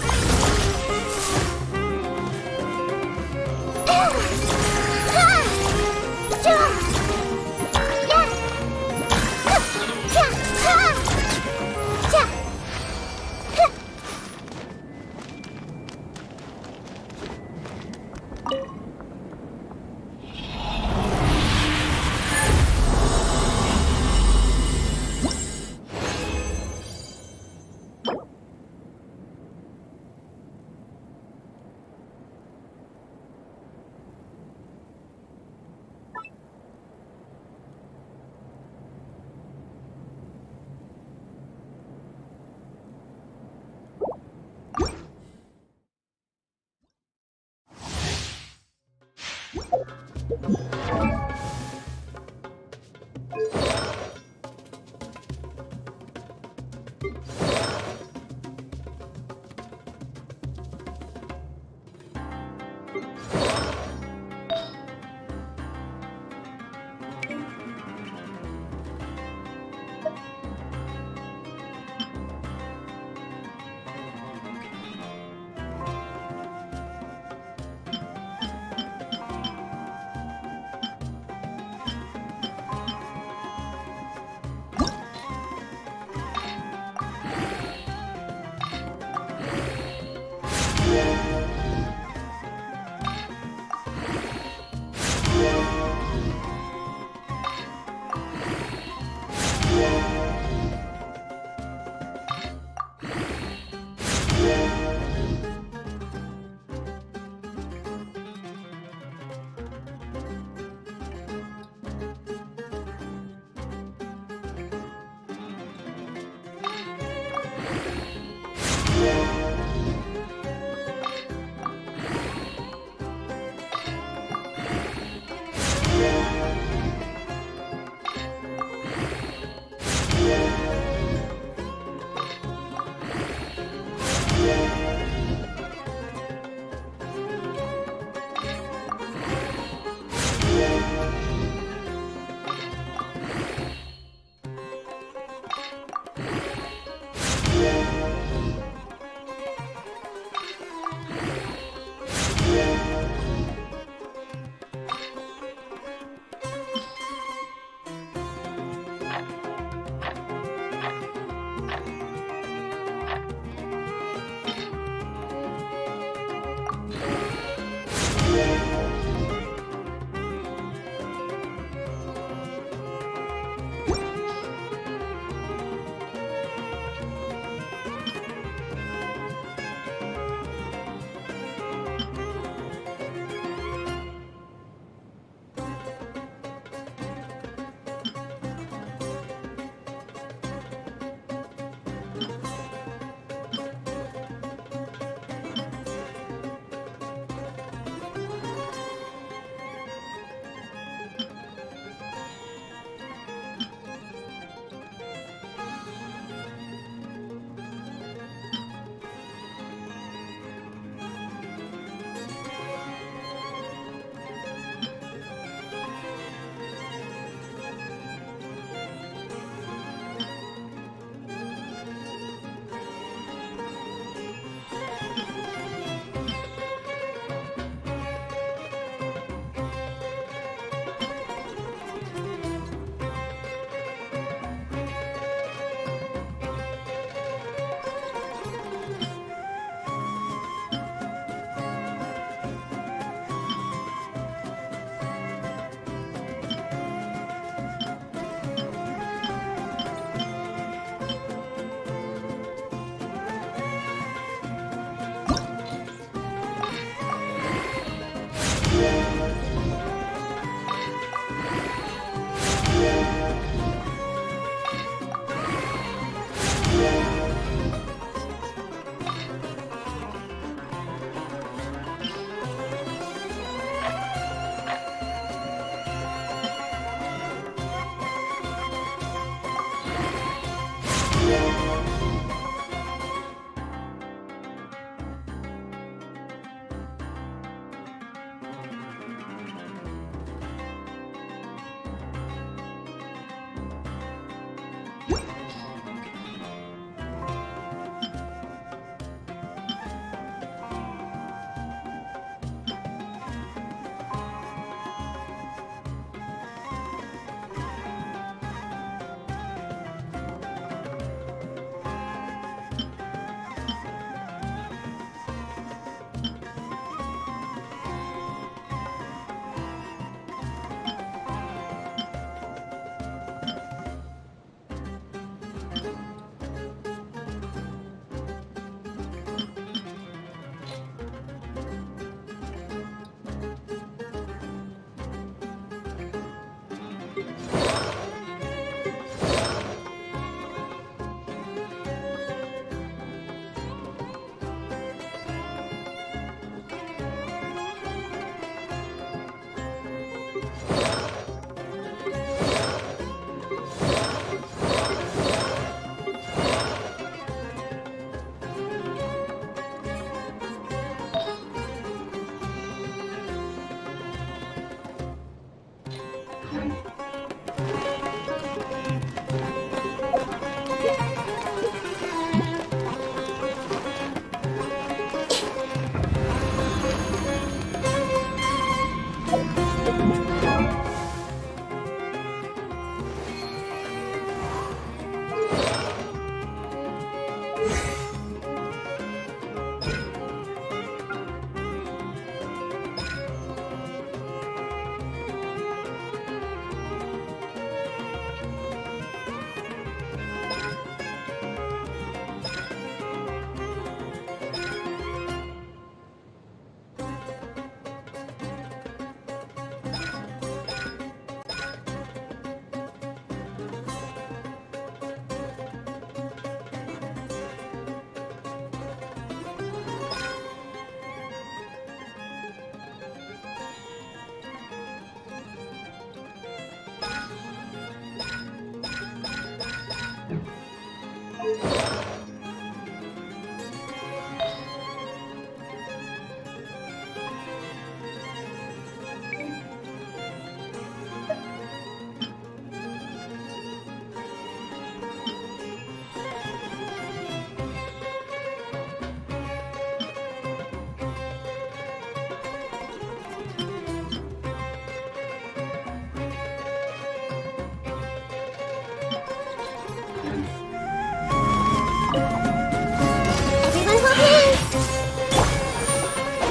Everyone hold hands!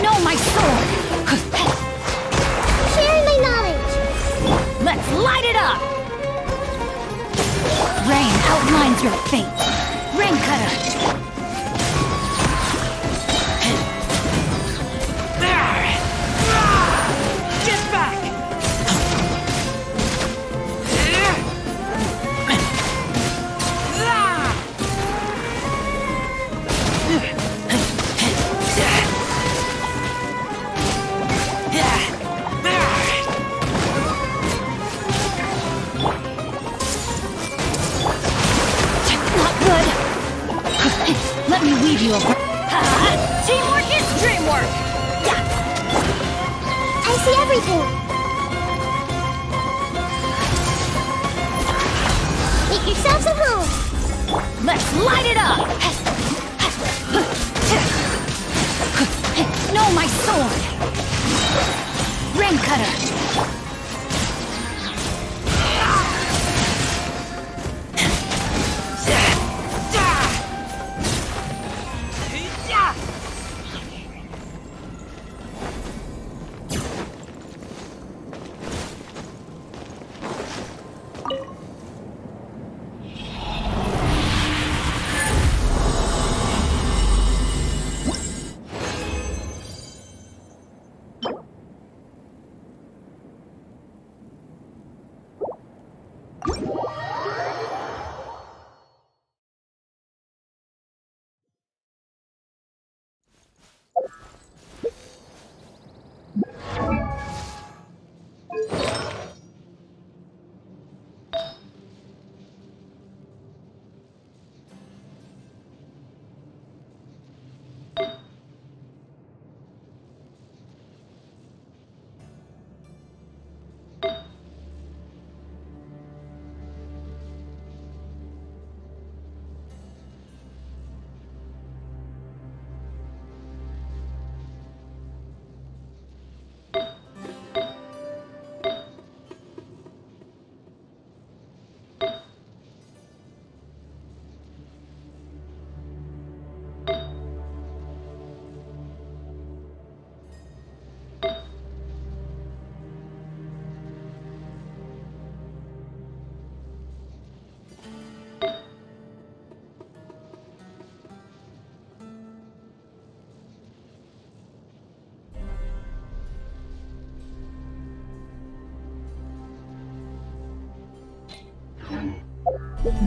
No, my sword! Sharing my knowledge! Let's light it up! Rain outlines your fate. Rain cutter! Get back! Not good! Let me weave you a... Teamwork is dreamwork! I see everything! Make yourselves at home! Let's light it up! No, my sword! Rain cutter!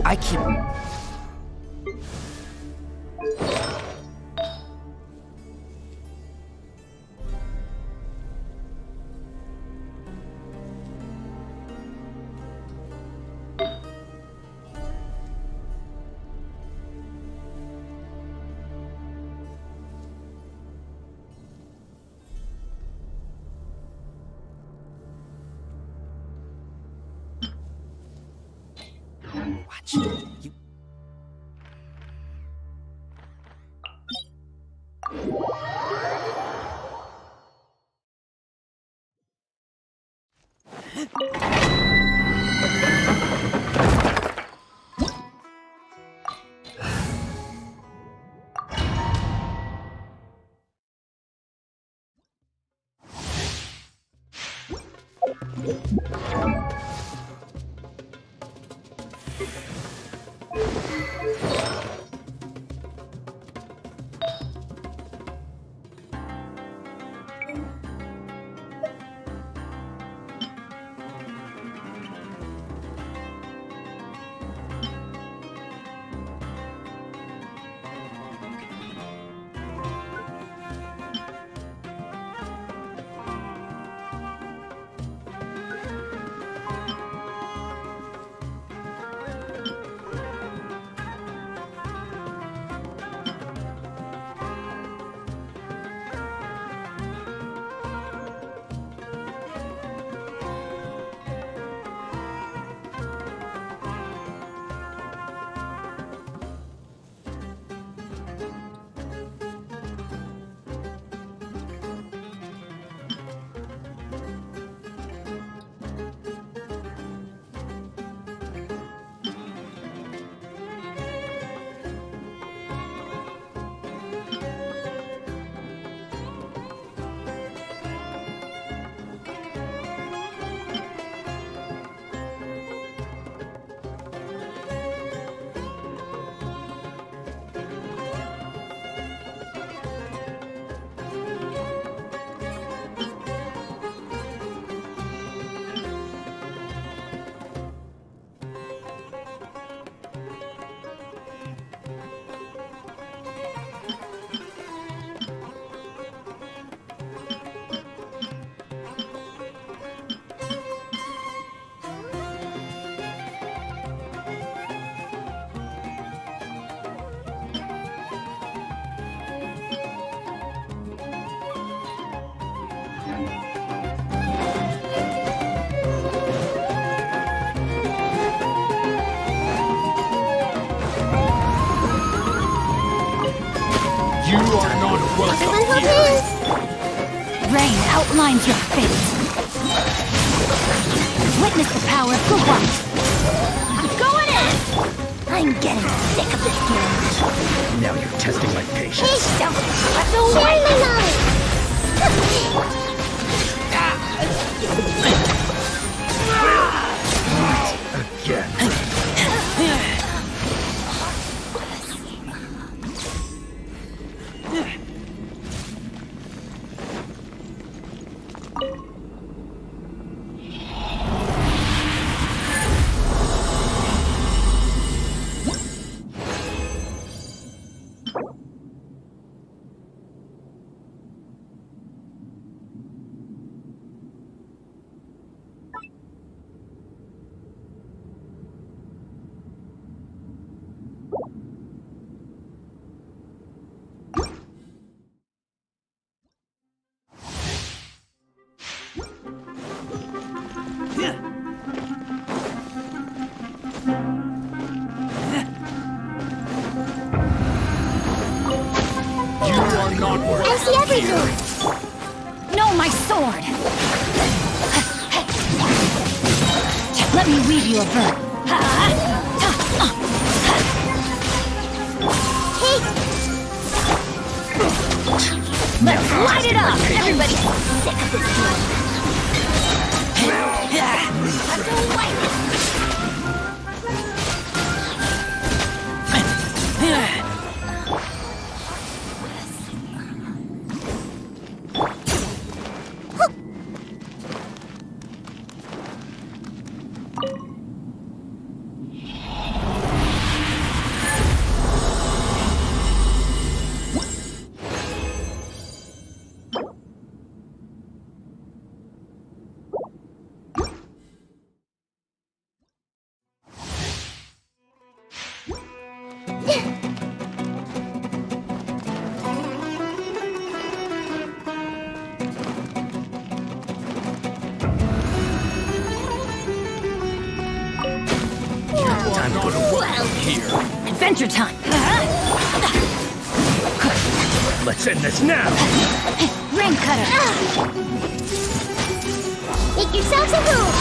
I keep... match. You... You are not welcome here. Rain outlines your fate. Witness the power of the white. I'm going in! I'm getting sick of this game. Now you're testing my patience. Please don't slip away! Again. I see everything! No, my sword! Let me weave you a verb. Let's light it up! Everybody's sick of this game. Time to go to work here. Adventure time! Let's end this now. Rain cutter! Make yourselves a move!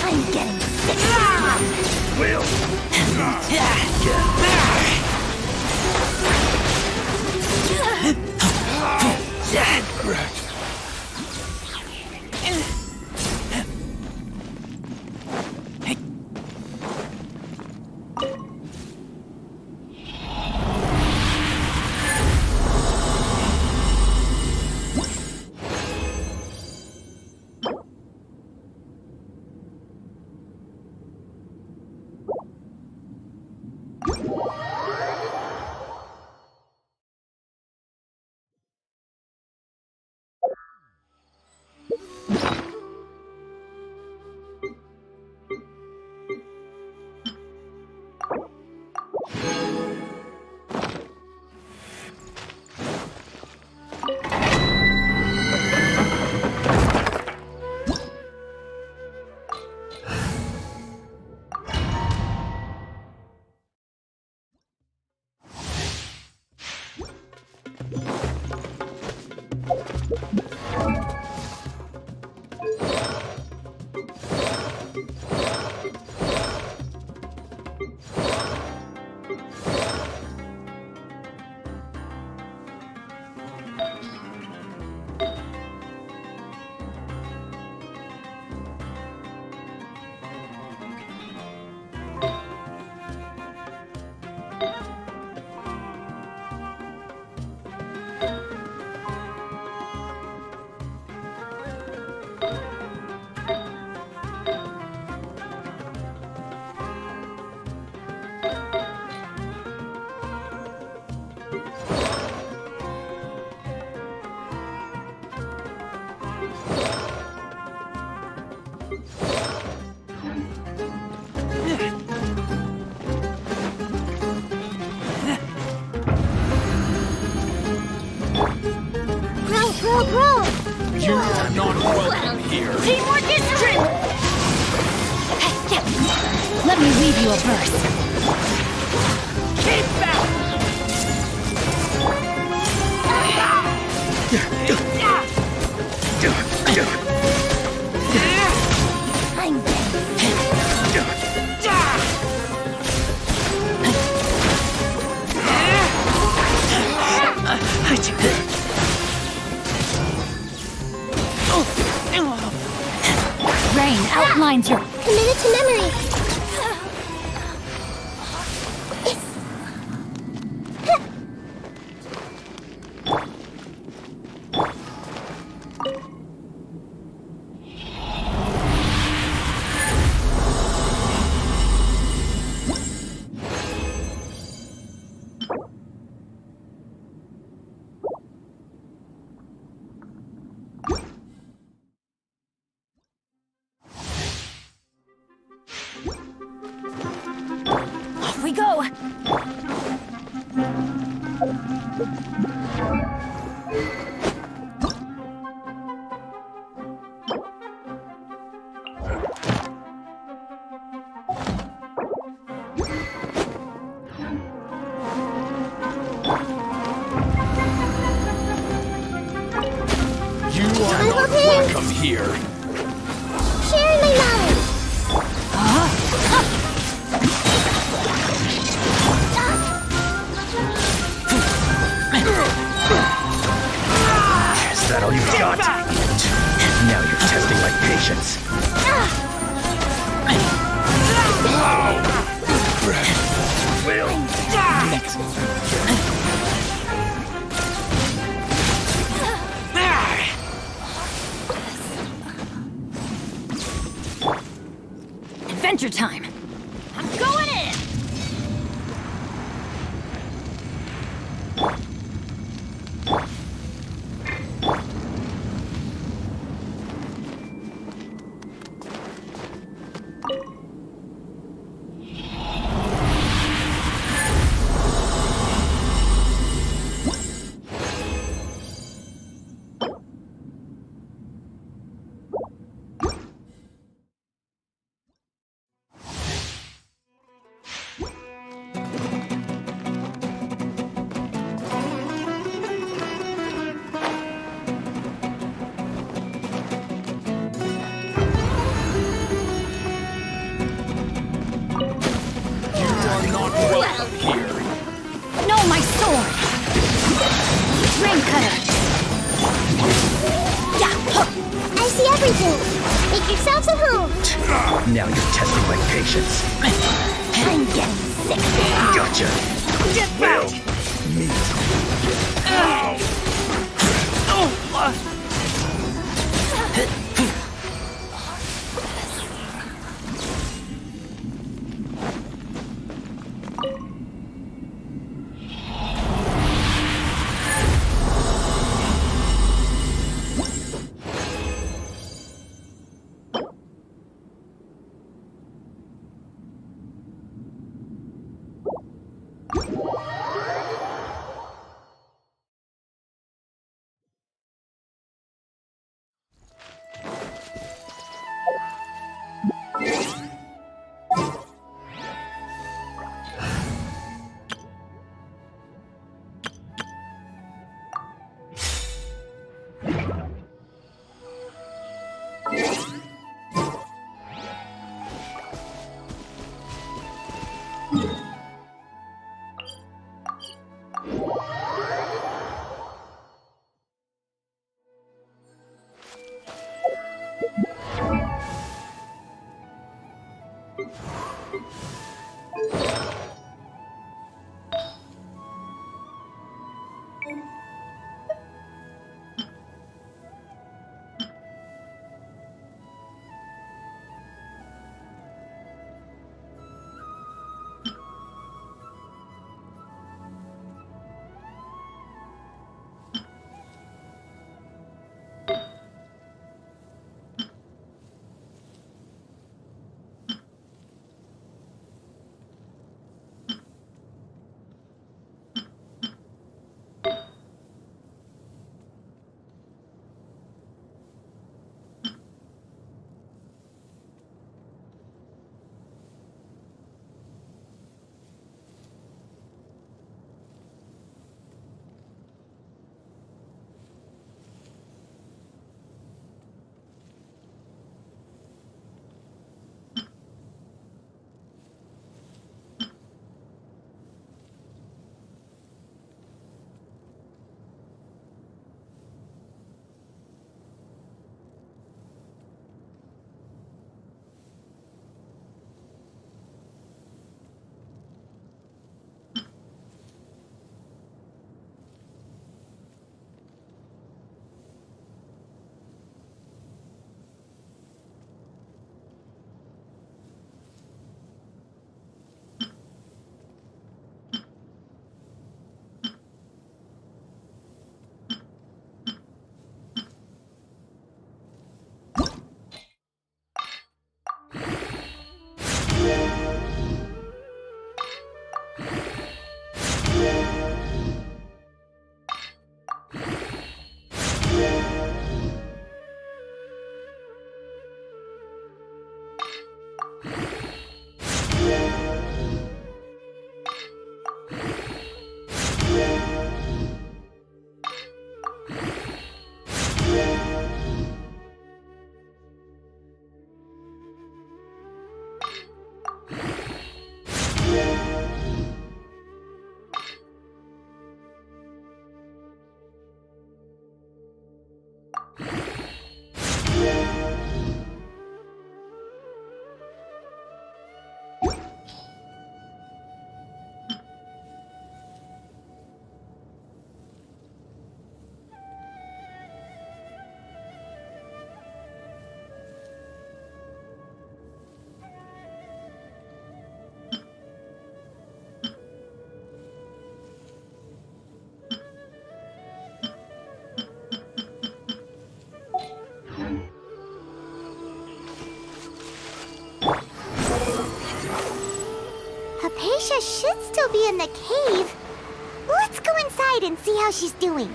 I'm getting sick. Will. You are not welcome here. Teamwork is strength! Let me leave you a verse. Keep back! I'm Rain outlines your... Commit it to memory! Off we go! You are not welcome here. Sharing my knowledge! Is that all you got? Now you're testing my patience. Will. Adventure time! I'm going in! Make yourselves at home. Now you're testing my patience. I'm getting sick. Gotcha. Get back! Me. Hypatia should still be in the cave. Let's go inside and see how she's doing.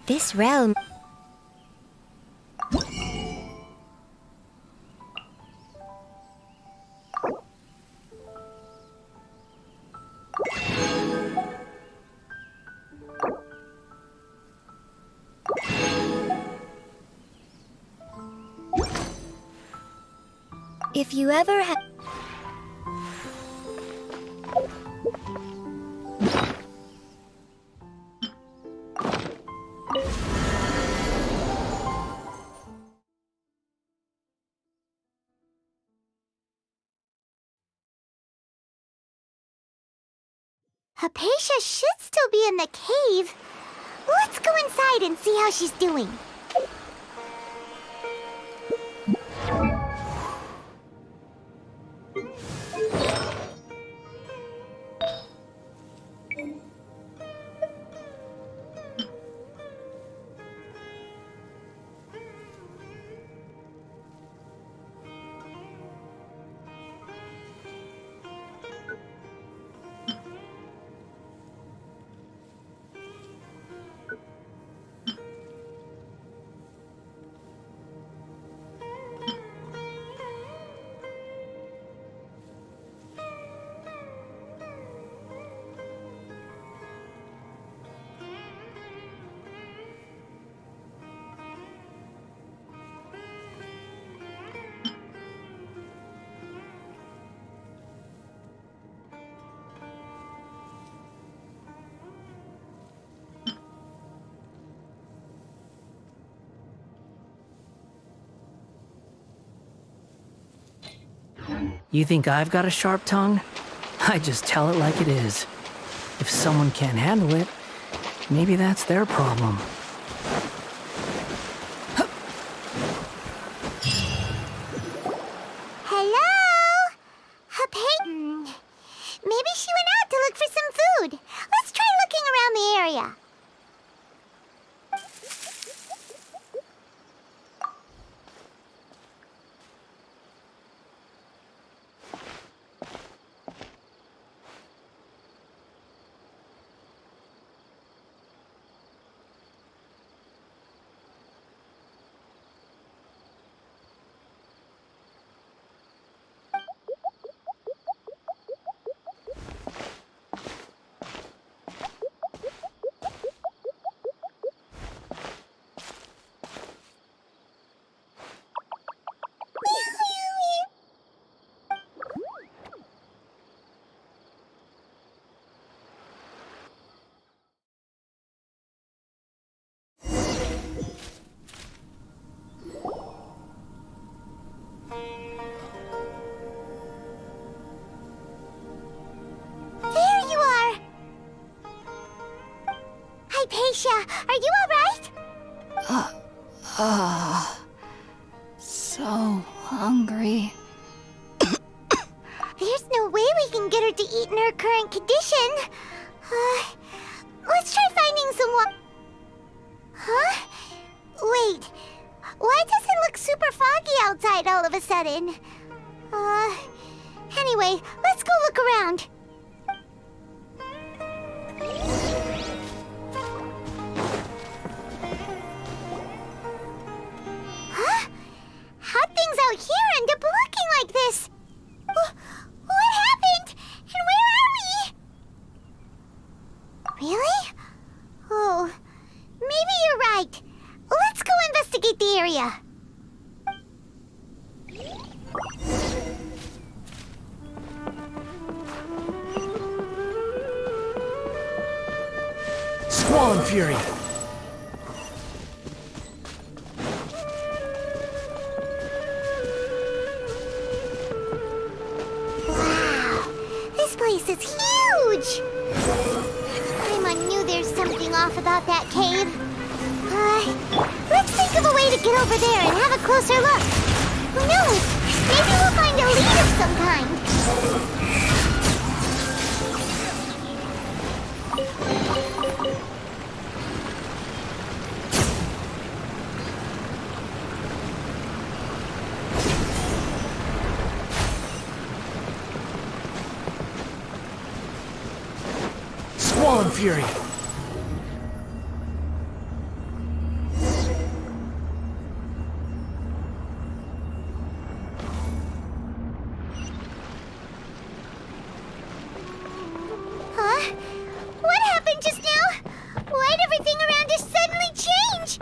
This realm... If you ever have... Hypatia should still be in the cave. Let's go inside and see how she's doing. You think I've got a sharp tongue? I just tell it like it is. If someone can't handle it, maybe that's their problem. Hello? Hypatia? Maybe she went out to look for some food. Let's try looking around the area. Hypatia, are you alright? So hungry. There's no way we can get her to eat in her current condition. Let's try finding some water. Huh? Wait, why does it look super foggy outside all of a sudden? Anyway, let's go look around. Huh? How'd things out here end up looking like this? What happened? And where are we? Really? Oh, maybe you're right. Let's go investigate the area. Squall and Fury! Wow, this place is huge! I knew there's something off about that cave. Let's think of a way to get over there and have a closer look. Who knows? Maybe we'll find a lead of some kind. Squall and Fury! Huh? What happened just now? Why'd everything around us suddenly change?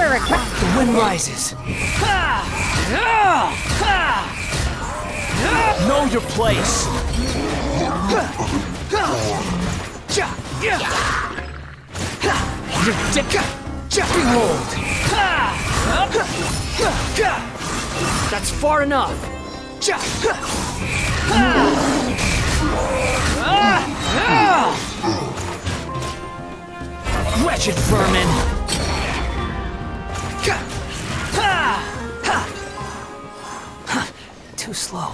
for regrets. The wind rises. Know your place. You're dead. Behold! That's far enough. Wretched vermin. Too slow.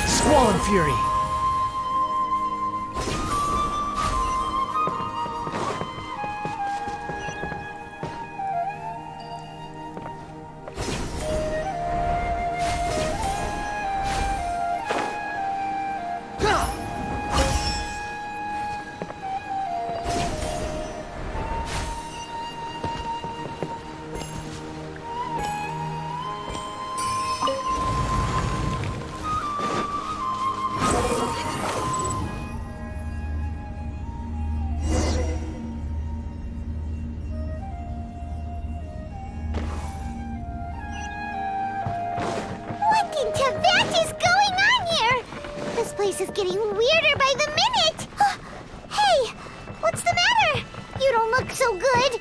Squall and fury. What in Tibet is going on here? This place is getting weirder by the minute. Hey, what's the matter? You don't look so good.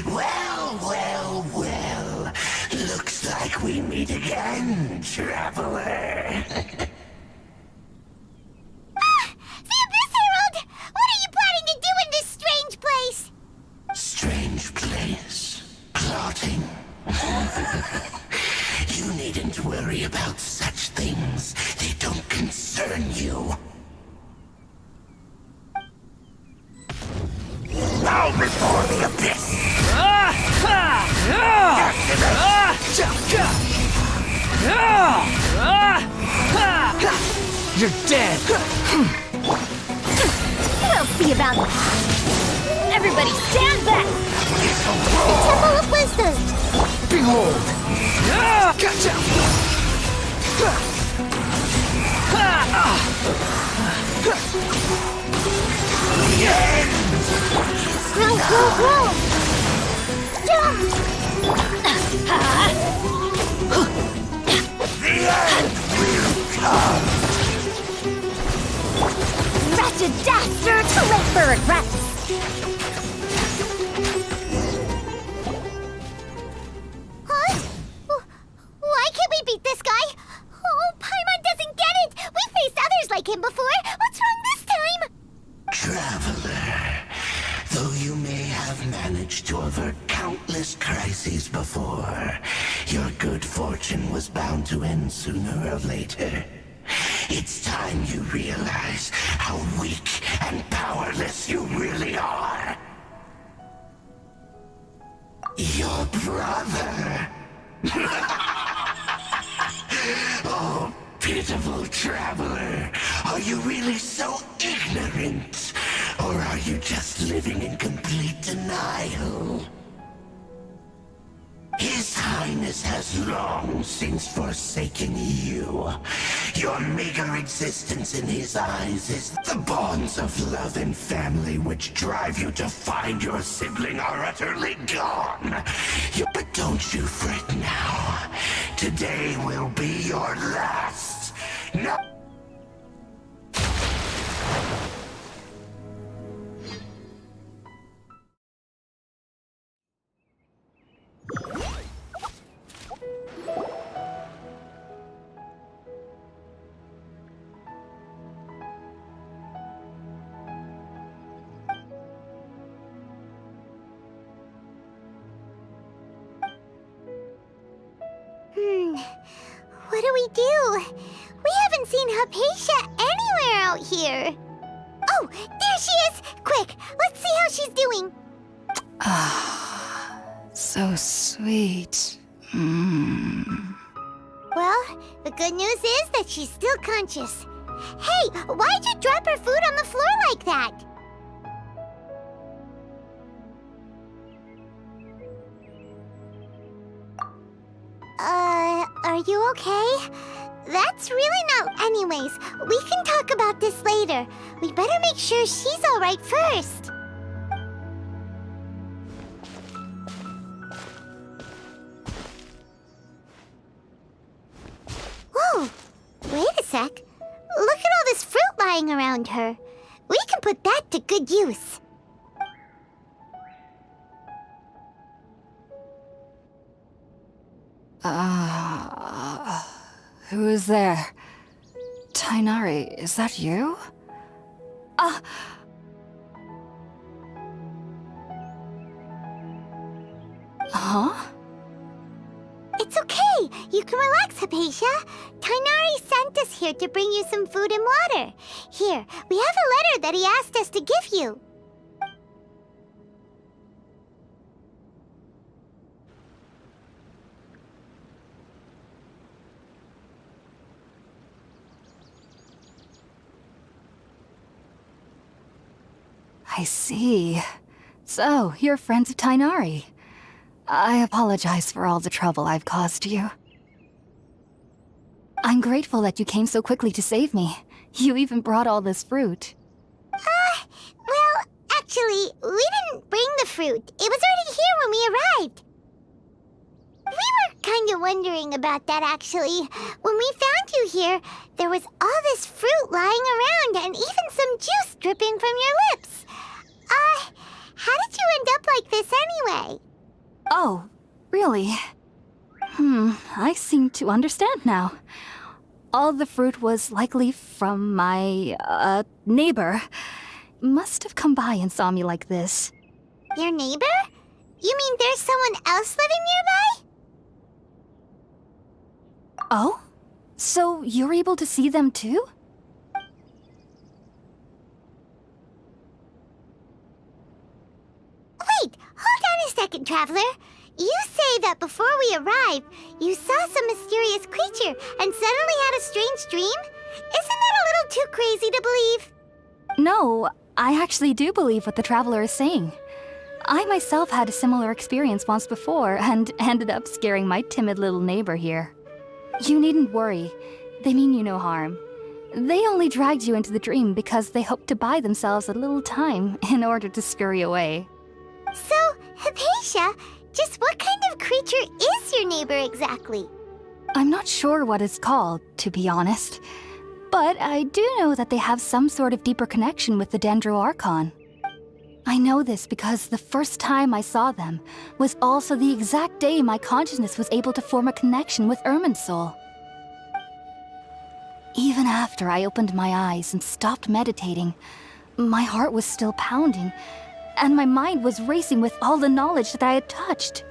Well. Looks like we meet again, traveler. The Abyss Herald! What are you planning to do in this strange place? Strange place. Plotting. You needn't worry about such things. They don't concern you. Bow before the abyss! You're dead. We'll see about that. Everybody stand back! Temple of Wisdom! Behold. Gotcha. Grow! Jump! The end will come! Wretched dastard! Too late for regrets! galaxies before. Your good fortune was bound to end sooner or later. It's time you realize how weak and powerless you really are. Your brother. Oh, pitiful traveler. Are you really so ignorant? Or are you just living in complete denial? His Highness has long since forsaken you. Your meager existence in his eyes is the bonds of love and family which drive you to find your sibling are utterly gone. But don't you fret now. Today will be your last. No. What do we do? We haven't seen Hypatia anywhere out here. Oh, there she is! Quick, let's see how she's doing. So sweet. Well, the good news is that she's still conscious. Hey, why'd you drop her food on the floor like that? Are you okay? That's really not... Anyways, we can talk about this later. We better make sure she's alright first. Whoa! Wait a sec. Look at all this fruit lying around her. We can put that to good use. Who is there? Tainari, is that you? Huh? It's okay. You can relax, Hypatia. Tainari sent us here to bring you some food and water. Here, we have a letter that he asked us to give you. I see. So, you're friends of Tainari. I apologize for all the trouble I've caused you. I'm grateful that you came so quickly to save me. You even brought all this fruit. Well, actually, we didn't bring the fruit. It was already here when we arrived. We were kind of wondering about that, actually. When we found you here, there was all this fruit lying around and even some juice dripping from your lips. How did you end up like this anyway? Oh, really? I seem to understand now. All the fruit was likely from my, neighbor. Must have come by and saw me like this. Your neighbor? You mean there's someone else living nearby? Oh? So you're able to see them too? Wait, hold on a second, Traveler. You say that before we arrived, you saw some mysterious creature and suddenly had a strange dream? Isn't that a little too crazy to believe? No, I actually do believe what the Traveler is saying. I myself had a similar experience once before and ended up scaring my timid little neighbor here. You needn't worry. They mean you no harm. They only dragged you into the dream because they hoped to buy themselves a little time in order to scurry away. So, Hypatia, just what kind of creature is your neighbor exactly? I'm not sure what it's called, to be honest. But I do know that they have some sort of deeper connection with the Dendro Archon. I know this because the first time I saw them was also the exact day my consciousness was able to form a connection with Irminsul. Even after I opened my eyes and stopped meditating, my heart was still pounding, and my mind was racing with all the knowledge that I had touched.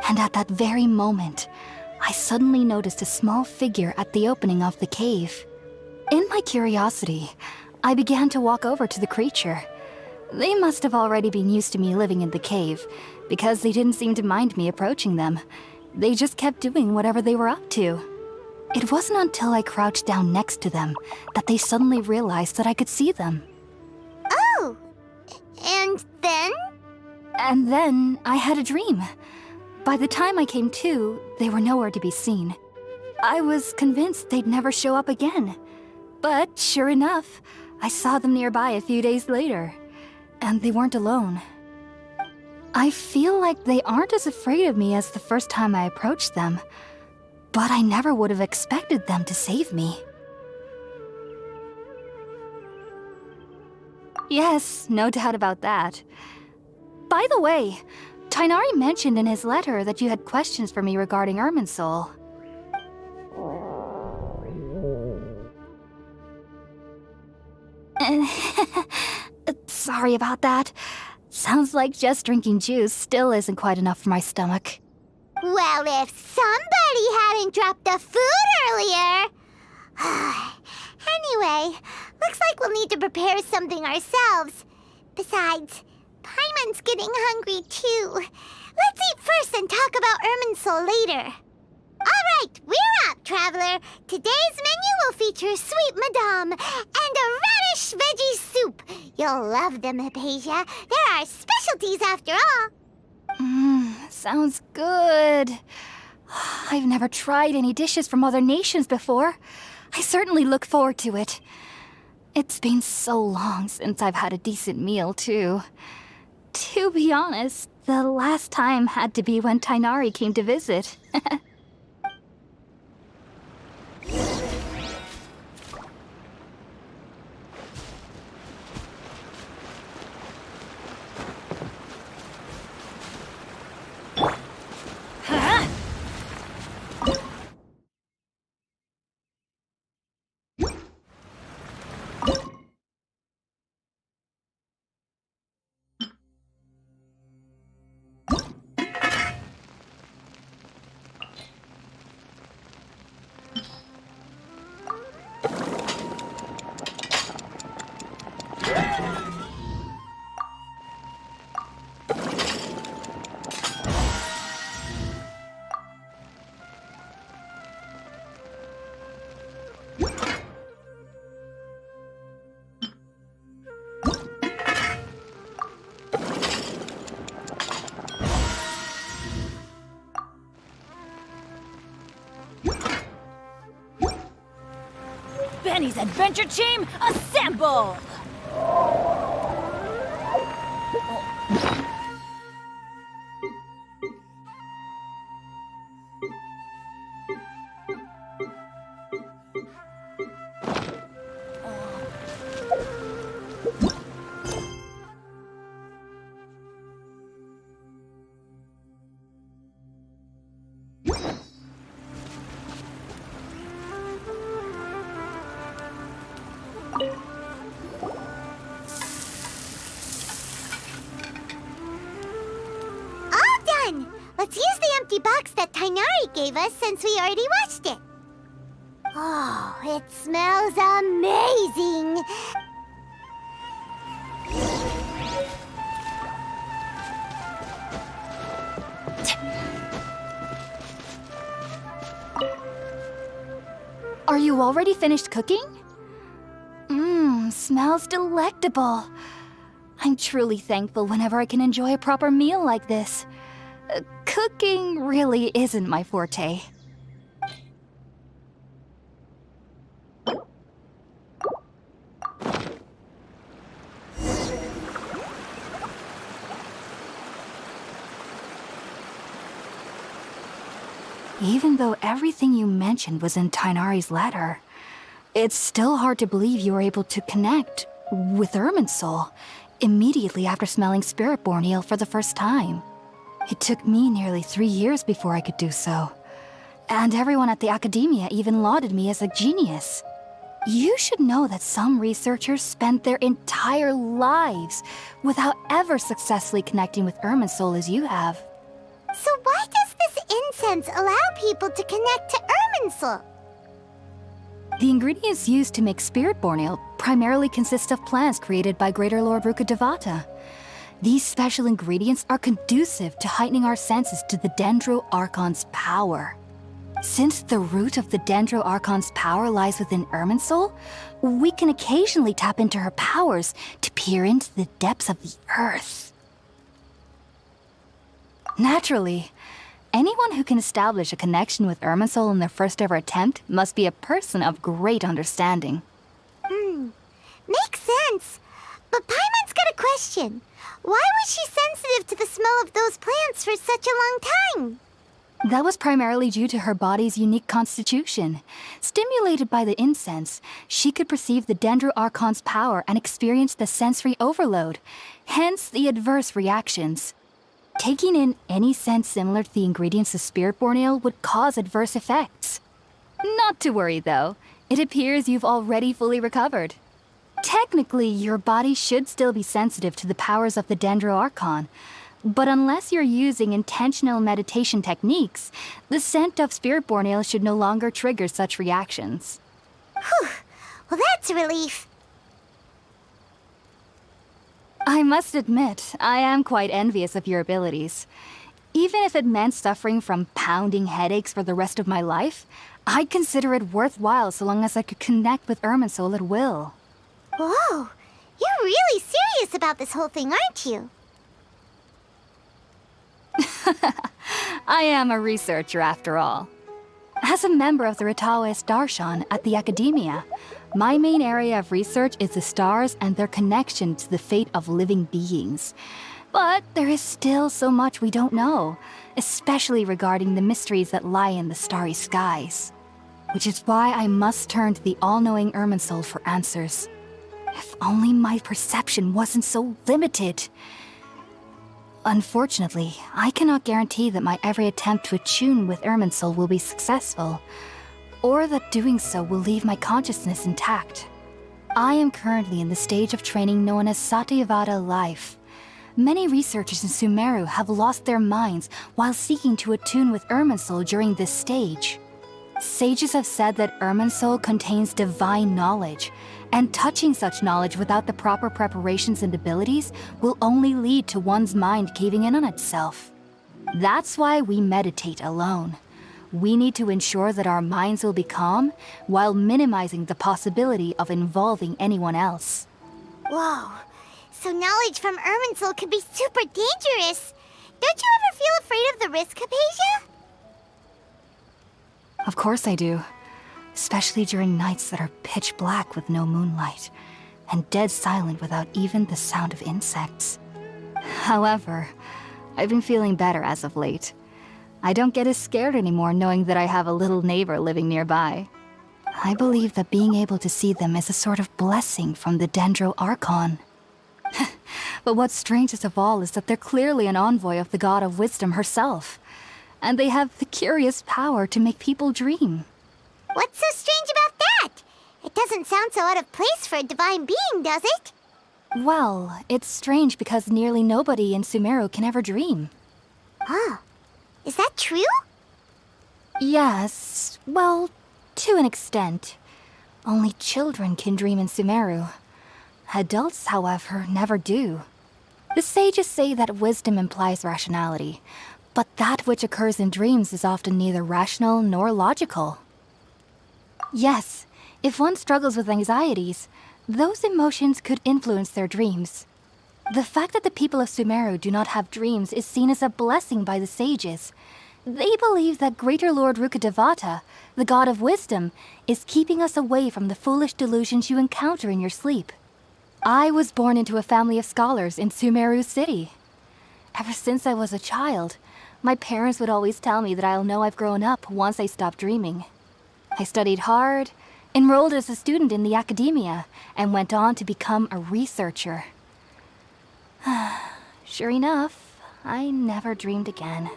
And at that very moment, I suddenly noticed a small figure at the opening of the cave. In my curiosity, I began to walk over to the creature. They must have already been used to me living in the cave, because they didn't seem to mind me approaching them. They just kept doing whatever they were up to. It wasn't until I crouched down next to them that they suddenly realized that I could see them. Oh! And then? And then I had a dream. By the time I came to, they were nowhere to be seen. I was convinced they'd never show up again. But sure enough, I saw them nearby a few days later. And they weren't alone. I feel like they aren't as afraid of me as the first time I approached them. But I never would have expected them to save me. Yes, no doubt about that. By the way, Tighnari mentioned in his letter that you had questions for me regarding Irminsul. Sorry about that. Sounds like just drinking juice still isn't quite enough for my stomach. Well, if somebody hadn't dropped the food earlier... Anyway, looks like we'll need to prepare something ourselves. Besides, Paimon's getting hungry too. Let's eat first and talk about Irminsul later. All right, we're up, Traveler. Today's menu will feature Sweet Madame and a radish veggie soup. You'll love them, Hypatia. They're our specialties after all. Sounds good. I've never tried any dishes from other nations before. I certainly look forward to it. It's been so long since I've had a decent meal, too. To be honest, the last time had to be when Tighnari came to visit. Benny's Adventure Team, assemble! Let's use the empty box that Tighnari gave us since we already watched it. Oh, it smells amazing! Are you already finished cooking? Smells delectable. I'm truly thankful whenever I can enjoy a proper meal like this. Cooking really isn't my forte. Even though everything you mentioned was in Tighnari's letter, it's still hard to believe you were able to connect with Irminsul immediately after smelling Spiritborn eel for the first time. It took me nearly 3 years before I could do so. And everyone at the academia even lauded me as a genius. You should know that some researchers spend their entire lives without ever successfully connecting with Irminsul as you have. So why does this incense allow people to connect to Irminsul? The ingredients used to make spirit-born ale primarily consist of plants created by Greater Lord Rukkhadevata. These special ingredients are conducive to heightening our senses to the Dendro Archon's power. Since the root of the Dendro Archon's power lies within Irminsul, we can occasionally tap into her powers to peer into the depths of the earth. Naturally, anyone who can establish a connection with Irminsul in their first ever attempt must be a person of great understanding. Makes sense. But Paimon's got a question. Why was she sensitive to the smell of those plants for such a long time? That was primarily due to her body's unique constitution. Stimulated by the incense, she could perceive the Dendro Archon's power and experience the sensory overload, hence the adverse reactions. Taking in any scent similar to the ingredients of Spirit-born Ale would cause adverse effects. Not to worry, though. It appears you've already fully recovered. Technically, your body should still be sensitive to the powers of the Dendro Archon, but unless you're using intentional meditation techniques, the scent of Spirit-born Ale should no longer trigger such reactions. Whew. Well, that's a relief. I must admit, I am quite envious of your abilities. Even if it meant suffering from pounding headaches for the rest of my life, I'd consider it worthwhile so long as I could connect with Irminsul at will. Whoa, you're really serious about this whole thing, aren't you? I am a researcher after all. As a member of the Ritawe Darshan at the Academia, my main area of research is the stars and their connection to the fate of living beings. But there is still so much we don't know, especially regarding the mysteries that lie in the starry skies. Which is why I must turn to the all-knowing Irminsul for answers. If only my perception wasn't so limited. Unfortunately, I cannot guarantee that my every attempt to attune with Irminsul will be successful, or that doing so will leave my consciousness intact. I am currently in the stage of training known as Satyavada life. Many researchers in Sumeru have lost their minds while seeking to attune with Irminsul during this stage. Sages have said that Irminsul contains divine knowledge, and touching such knowledge without the proper preparations and abilities will only lead to one's mind caving in on itself. That's why we meditate alone. We need to ensure that our minds will be calm while minimizing the possibility of involving anyone else. Whoa, so knowledge from Irminsul could be super dangerous. Don't you ever feel afraid of the risk, Hypatia? Of course I do. Especially during nights that are pitch black with no moonlight, and dead silent without even the sound of insects. However, I've been feeling better as of late. I don't get as scared anymore knowing that I have a little neighbor living nearby. I believe that being able to see them is a sort of blessing from the Dendro Archon. But what's strangest of all is that they're clearly an envoy of the God of Wisdom herself, and they have the curious power to make people dream. What's so strange about that? It doesn't sound so out of place for a divine being, does it? Well, it's strange because nearly nobody in Sumeru can ever dream. Huh. Is that true? Yes, well, to an extent. Only children can dream in Sumeru. Adults, however, never do. The sages say that wisdom implies rationality, but that which occurs in dreams is often neither rational nor logical. Yes, if one struggles with anxieties, those emotions could influence their dreams. The fact that the people of Sumeru do not have dreams is seen as a blessing by the sages. They believe that Greater Lord Rukkhadevata, the God of Wisdom, is keeping us away from the foolish delusions you encounter in your sleep. I was born into a family of scholars in Sumeru City. Ever since I was a child, my parents would always tell me that I'll know I've grown up once I stop dreaming. I studied hard, enrolled as a student in the Academia, and went on to become a researcher. Sure enough, I never dreamed again.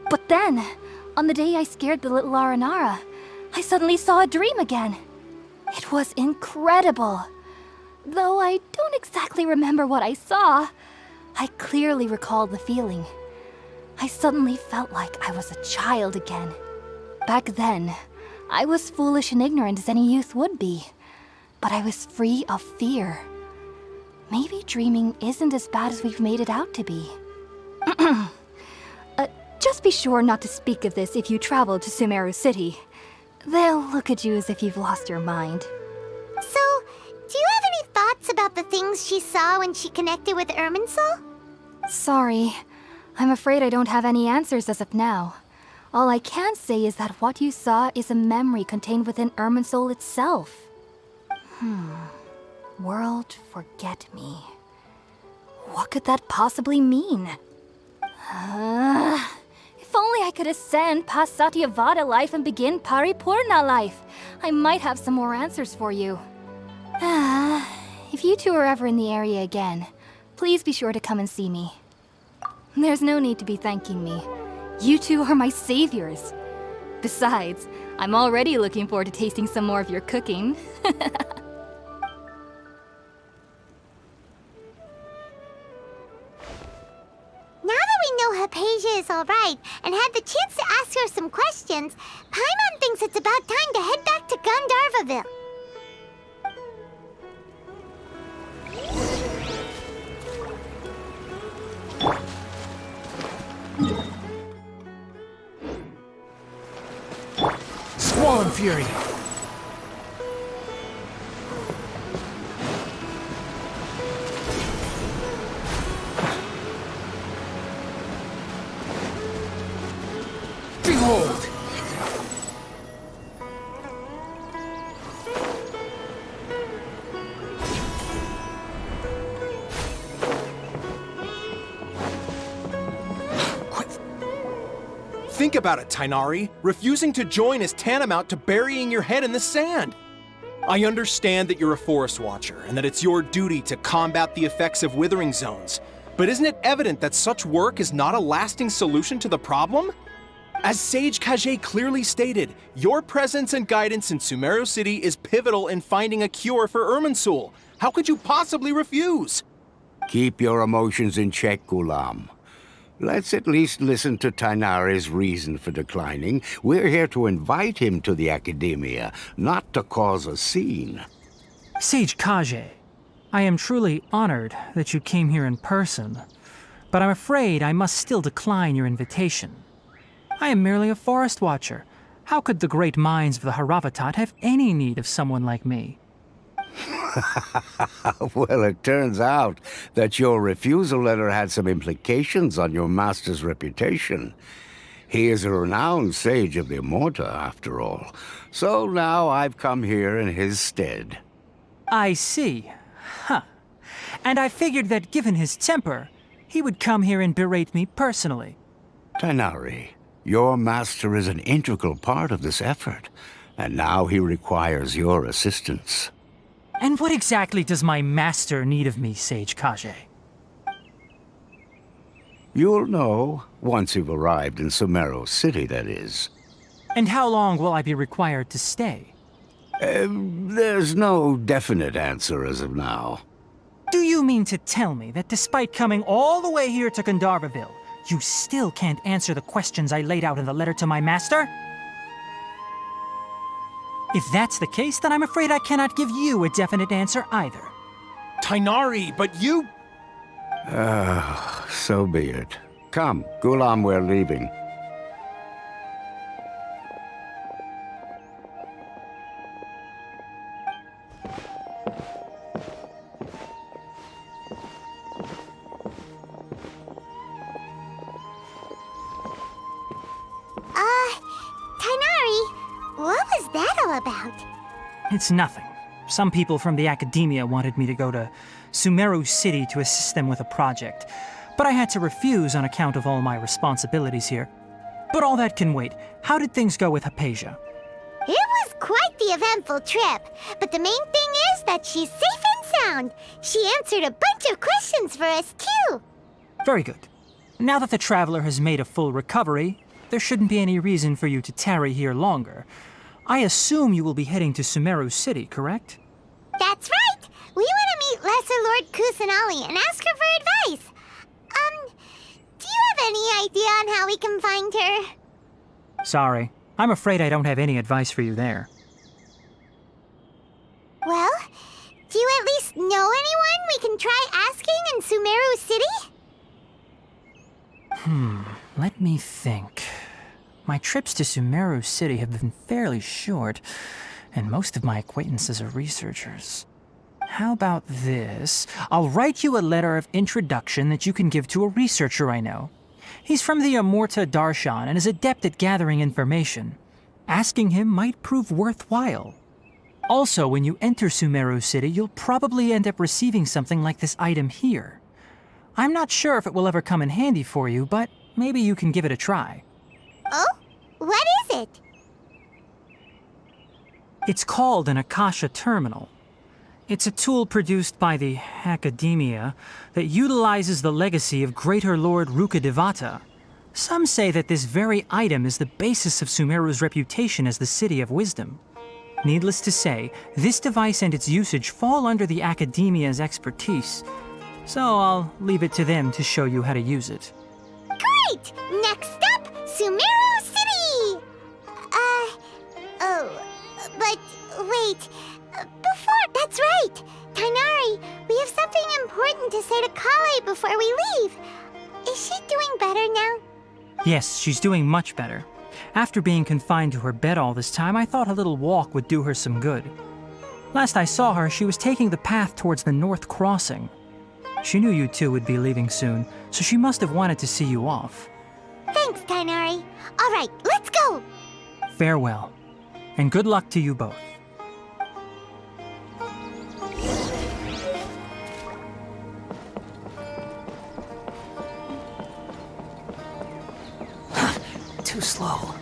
But then, on the day I scared the little Aranara, I suddenly saw a dream again. It was incredible. Though I don't exactly remember what I saw, I clearly recall the feeling. I suddenly felt like I was a child again. Back then, I was foolish and ignorant as any youth would be, but I was free of fear. Maybe dreaming isn't as bad as we've made it out to be. Just be sure not to speak of this if you travel to Sumeru City. They'll look at you as if you've lost your mind. So, do you have any thoughts about the things she saw when she connected with Irminsul? Sorry. I'm afraid I don't have any answers as of now. All I can say is that what you saw is a memory contained within Irminsul itself. World Forget Me. What could that possibly mean? If only I could ascend past Satyavada life and begin Paripurna life. I might have some more answers for you. If you two are ever in the area again, please be sure to come and see me. There's no need to be thanking me. You two are my saviors. Besides, I'm already looking forward to tasting some more of your cooking. Now that we know Hypatia is alright and had the chance to ask her some questions, Paimon thinks it's about time to head back to Gandharvaville. Squall and Fury! Behold! Think about it, Tainari. Refusing to join is tantamount to burying your head in the sand. I understand that you're a forest watcher and that it's your duty to combat the effects of withering zones. But isn't it evident that such work is not a lasting solution to the problem? As Sage Kage clearly stated, your presence and guidance in Sumeru City is pivotal in finding a cure for Irminsul. How could you possibly refuse? Keep your emotions in check, Gulam. Let's at least listen to Tainari's reason for declining. We're here to invite him to the Academia, not to cause a scene. Sage Kage, I am truly honored that you came here in person, but I'm afraid I must still decline your invitation. I am merely a forest watcher. How could the great minds of the Haravatat have any need of someone like me? Well, it turns out that your refusal letter had some implications on your master's reputation. He is a renowned sage of the Immorta, after all. So now I've come here in his stead. I see. Huh. And I figured that given his temper, he would come here and berate me personally. Tainari, your master is an integral part of this effort, and now he requires your assistance. And what exactly does my master need of me, Sage Kage? You'll know, once you've arrived in Sumeru City, that is. And how long will I be required to stay? There's no definite answer as of now. Do you mean to tell me that despite coming all the way here to Gandharvaville, you still can't answer the questions I laid out in the letter to my master? If that's the case, then I'm afraid I cannot give you a definite answer either. Tainari, but you... So be it. Come, Gulam, we're leaving. Tainari, what was that all about? It's nothing. Some people from the Academia wanted me to go to Sumeru City to assist them with a project, but I had to refuse on account of all my responsibilities here. But all that can wait. How did things go with Hypatia? It was quite the eventful trip, but the main thing is that she's safe and sound. She answered a bunch of questions for us, too. Very good. Now that the traveler has made a full recovery, there shouldn't be any reason for you to tarry here longer. I assume you will be heading to Sumeru City, correct? That's right! We want to meet Lesser Lord Kusanali and ask her for advice. Do you have any idea on how we can find her? Sorry, I'm afraid I don't have any advice for you there. Well, do you at least know anyone we can try asking in Sumeru City? Let me think. My trips to Sumeru City have been fairly short, and most of my acquaintances are researchers. How about this? I'll write you a letter of introduction that you can give to a researcher I know. He's from the Amorta Darshan and is adept at gathering information. Asking him might prove worthwhile. Also, when you enter Sumeru City, you'll probably end up receiving something like this item here. I'm not sure if it will ever come in handy for you, but maybe you can give it a try. Oh? What is it? It's called an Akasha Terminal. It's a tool produced by the Academia that utilizes the legacy of Greater Lord Rukkhadevata. Some say that this very item is the basis of Sumeru's reputation as the City of Wisdom. Needless to say, this device and its usage fall under the Academia's expertise, so I'll leave it to them to show you how to use it. Great! Next up, Sumeru City! But wait. That's right! Tainari, we have something important to say to Kale before we leave. Is she doing better now? Yes, she's doing much better. After being confined to her bed all this time, I thought a little walk would do her some good. Last I saw her, she was taking the path towards the North Crossing. She knew you two would be leaving soon, so she must have wanted to see you off. Thanks, Tainari. All right, let's go! Farewell, and good luck to you both. Too slow.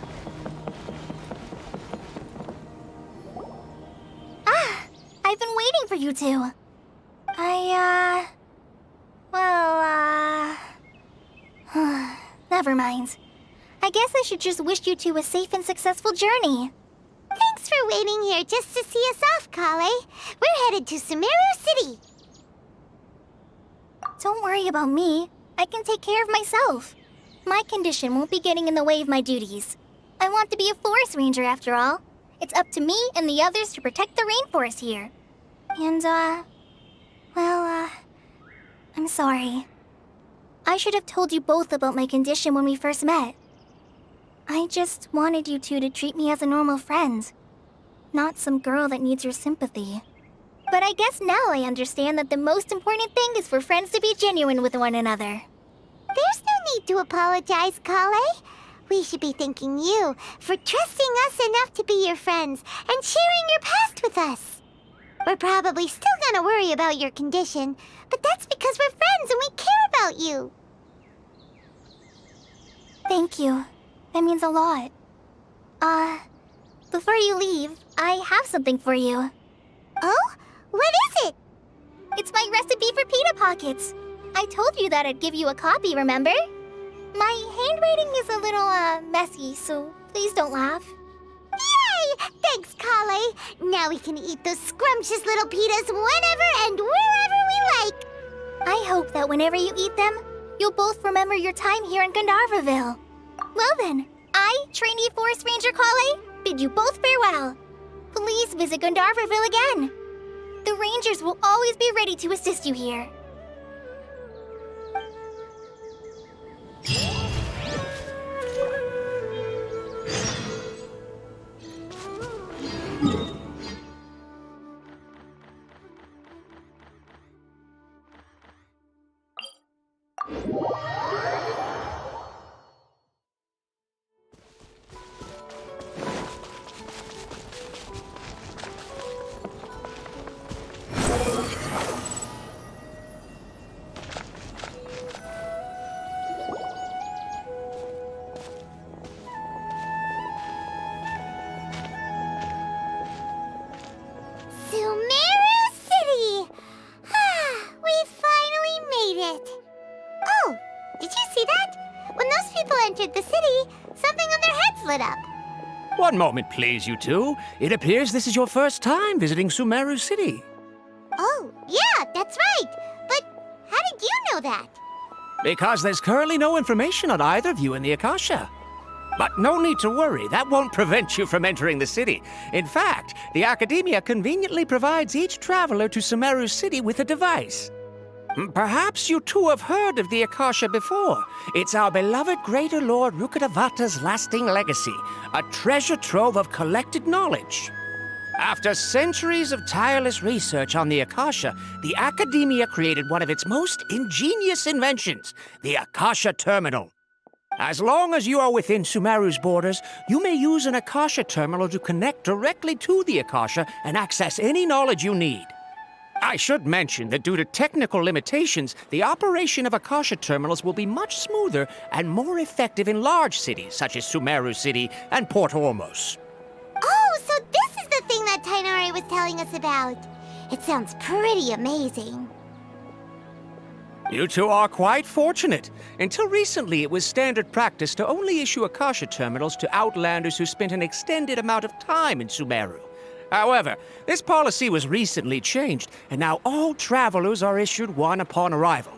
I've been waiting for you two. Never mind. I guess I should just wish you two a safe and successful journey. Thanks for waiting here just to see us off, Kale. We're headed to Sumeru City. Don't worry about me. I can take care of myself. My condition won't be getting in the way of my duties. I want to be a forest ranger after all. It's up to me and the others to protect the rainforest here. And, I'm sorry. I should have told you both about my condition when we first met. I just wanted you two to treat me as a normal friend, not some girl that needs your sympathy. But I guess now I understand that the most important thing is for friends to be genuine with one another. There's no need to apologize, Kale. We should be thanking you for trusting us enough to be your friends and sharing your past with us. We're probably still gonna worry about your condition, but that's because we're friends and we care about you. Thank you. That means a lot. Before you leave, I have something for you. Oh? What is it? It's my recipe for pita pockets. I told you that I'd give you a copy, remember? My handwriting is a little, messy, so please don't laugh. Yay! Thanks, Kale. Now we can eat those scrumptious little pitas whenever and wherever we like. I hope that whenever you eat them, you'll both remember your time here in Gandharvaville. Well then, I, trainee Forest Ranger Kale, bid you both farewell. Please visit Gandharvaville again. The Rangers will always be ready to assist you here. One moment, please, you two. It appears this is your first time visiting Sumeru City. Oh, yeah, that's right. But how did you know that? Because there's currently no information on either of you in the Akasha. But no need to worry, that won't prevent you from entering the city. In fact, the Academia conveniently provides each traveler to Sumeru City with a device. Perhaps you too have heard of the Akasha before. It's our beloved Greater Lord Rukkhadevata's lasting legacy, a treasure trove of collected knowledge. After centuries of tireless research on the Akasha, the Academia created one of its most ingenious inventions, the Akasha Terminal. As long as you are within Sumeru's borders, you may use an Akasha terminal to connect directly to the Akasha and access any knowledge you need. I should mention that due to technical limitations, the operation of Akasha terminals will be much smoother and more effective in large cities such as Sumeru City and Port Ormos. Oh, so this is the thing that Tainari was telling us about. It sounds pretty amazing. You two are quite fortunate. Until recently, it was standard practice to only issue Akasha terminals to outlanders who spent an extended amount of time in Sumeru. However, this policy was recently changed, and now all travelers are issued one upon arrival.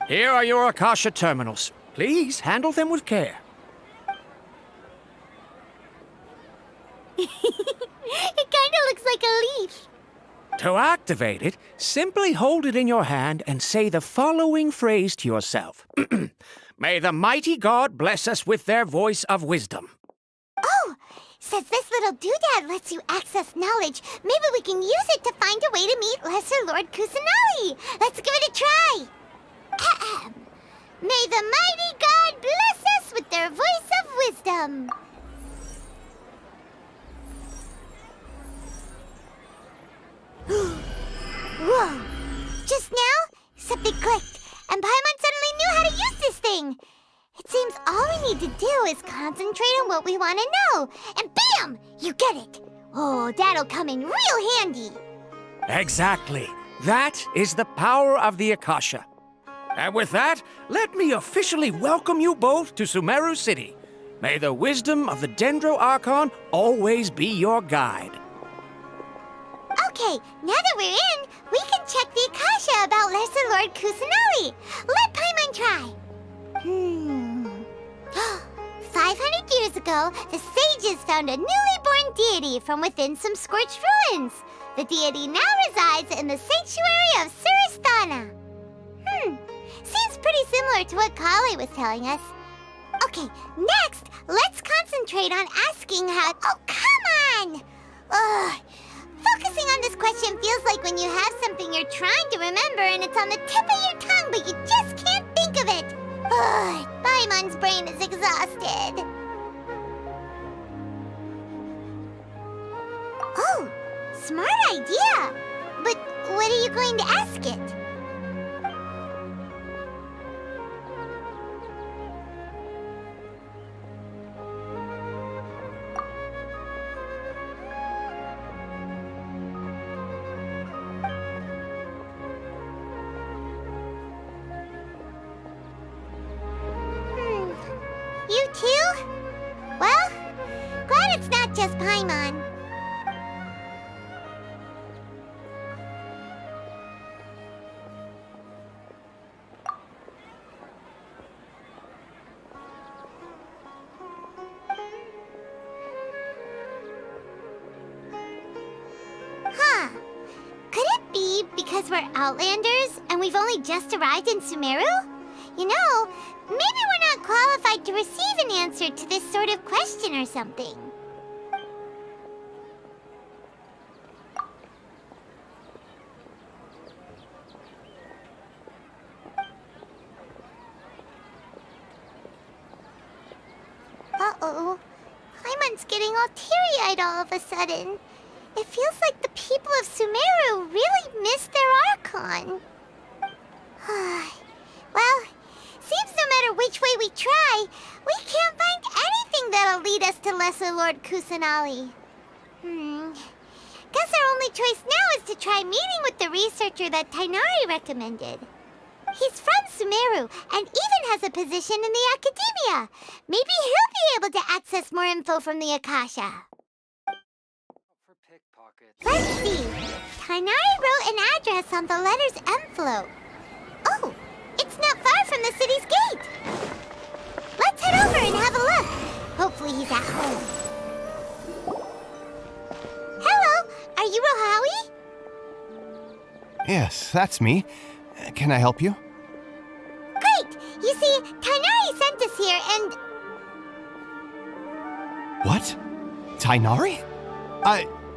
Here are your Akasha terminals. Please handle them with care. It kinda looks like a leaf. To activate it, simply hold it in your hand and say the following phrase to yourself. May the mighty God bless us with their voice of wisdom. Oh, says this little doodad lets you access knowledge. Maybe we can use it to find a way to meet Lesser Lord Kusanali. Let's give it a try. Ahem. May the mighty God bless us with their voice of wisdom. Whoa! Just now, something clicked, and Paimon suddenly knew how to use this thing. It seems all we need to do is concentrate on what we want to know, and bam! You get it! Oh, that'll come in real handy. Exactly. That is the power of the Akasha. And with that, let me officially welcome you both to Sumeru City. May the wisdom of the Dendro Archon always be your guide. Okay, now that we're in, we can check the Akasha about Lesser Lord Kusanali. Let Paimon try. 500 years ago, the sages found a newly born deity from within some scorched ruins. The deity now resides in the sanctuary of Surasthana. Seems pretty similar to what Kale was telling us. Okay, next, let's concentrate on asking how... Oh, come on! Ugh. Focusing on this question feels like when you have something you're trying to remember and it's on the tip of your tongue, but you just can't think of it. Ugh, Paimon's brain is exhausted. Oh, smart idea. But what are you going to ask it? You too? Well, glad it's not just Paimon. Huh. Could it be because we're Outlanders and we've only just arrived in Sumeru? You know, maybe we're not qualified to receive an answer to this sort of question or something. Uh-oh. Paimon's getting all teary-eyed all of a sudden. It feels like the people of Sumeru really miss their Archon. Well, seems no matter which way we try, we can't find anything that'll lead us to Lesser Lord Kusanali. Guess our only choice now is to try meeting with the researcher that Tainari recommended. He's from Sumeru and even has a position in the Academia. Maybe he'll be able to access more info from the Akasha. Let's see. Tainari wrote an address on the letter's envelope. Oh, it's not far from the city's gate. Let's head over and have a look. Hopefully he's at home. Hello, are you Rohawi? Yes, that's me. Can I help you? Great! You see, Tainari sent us here and... What? Tainari?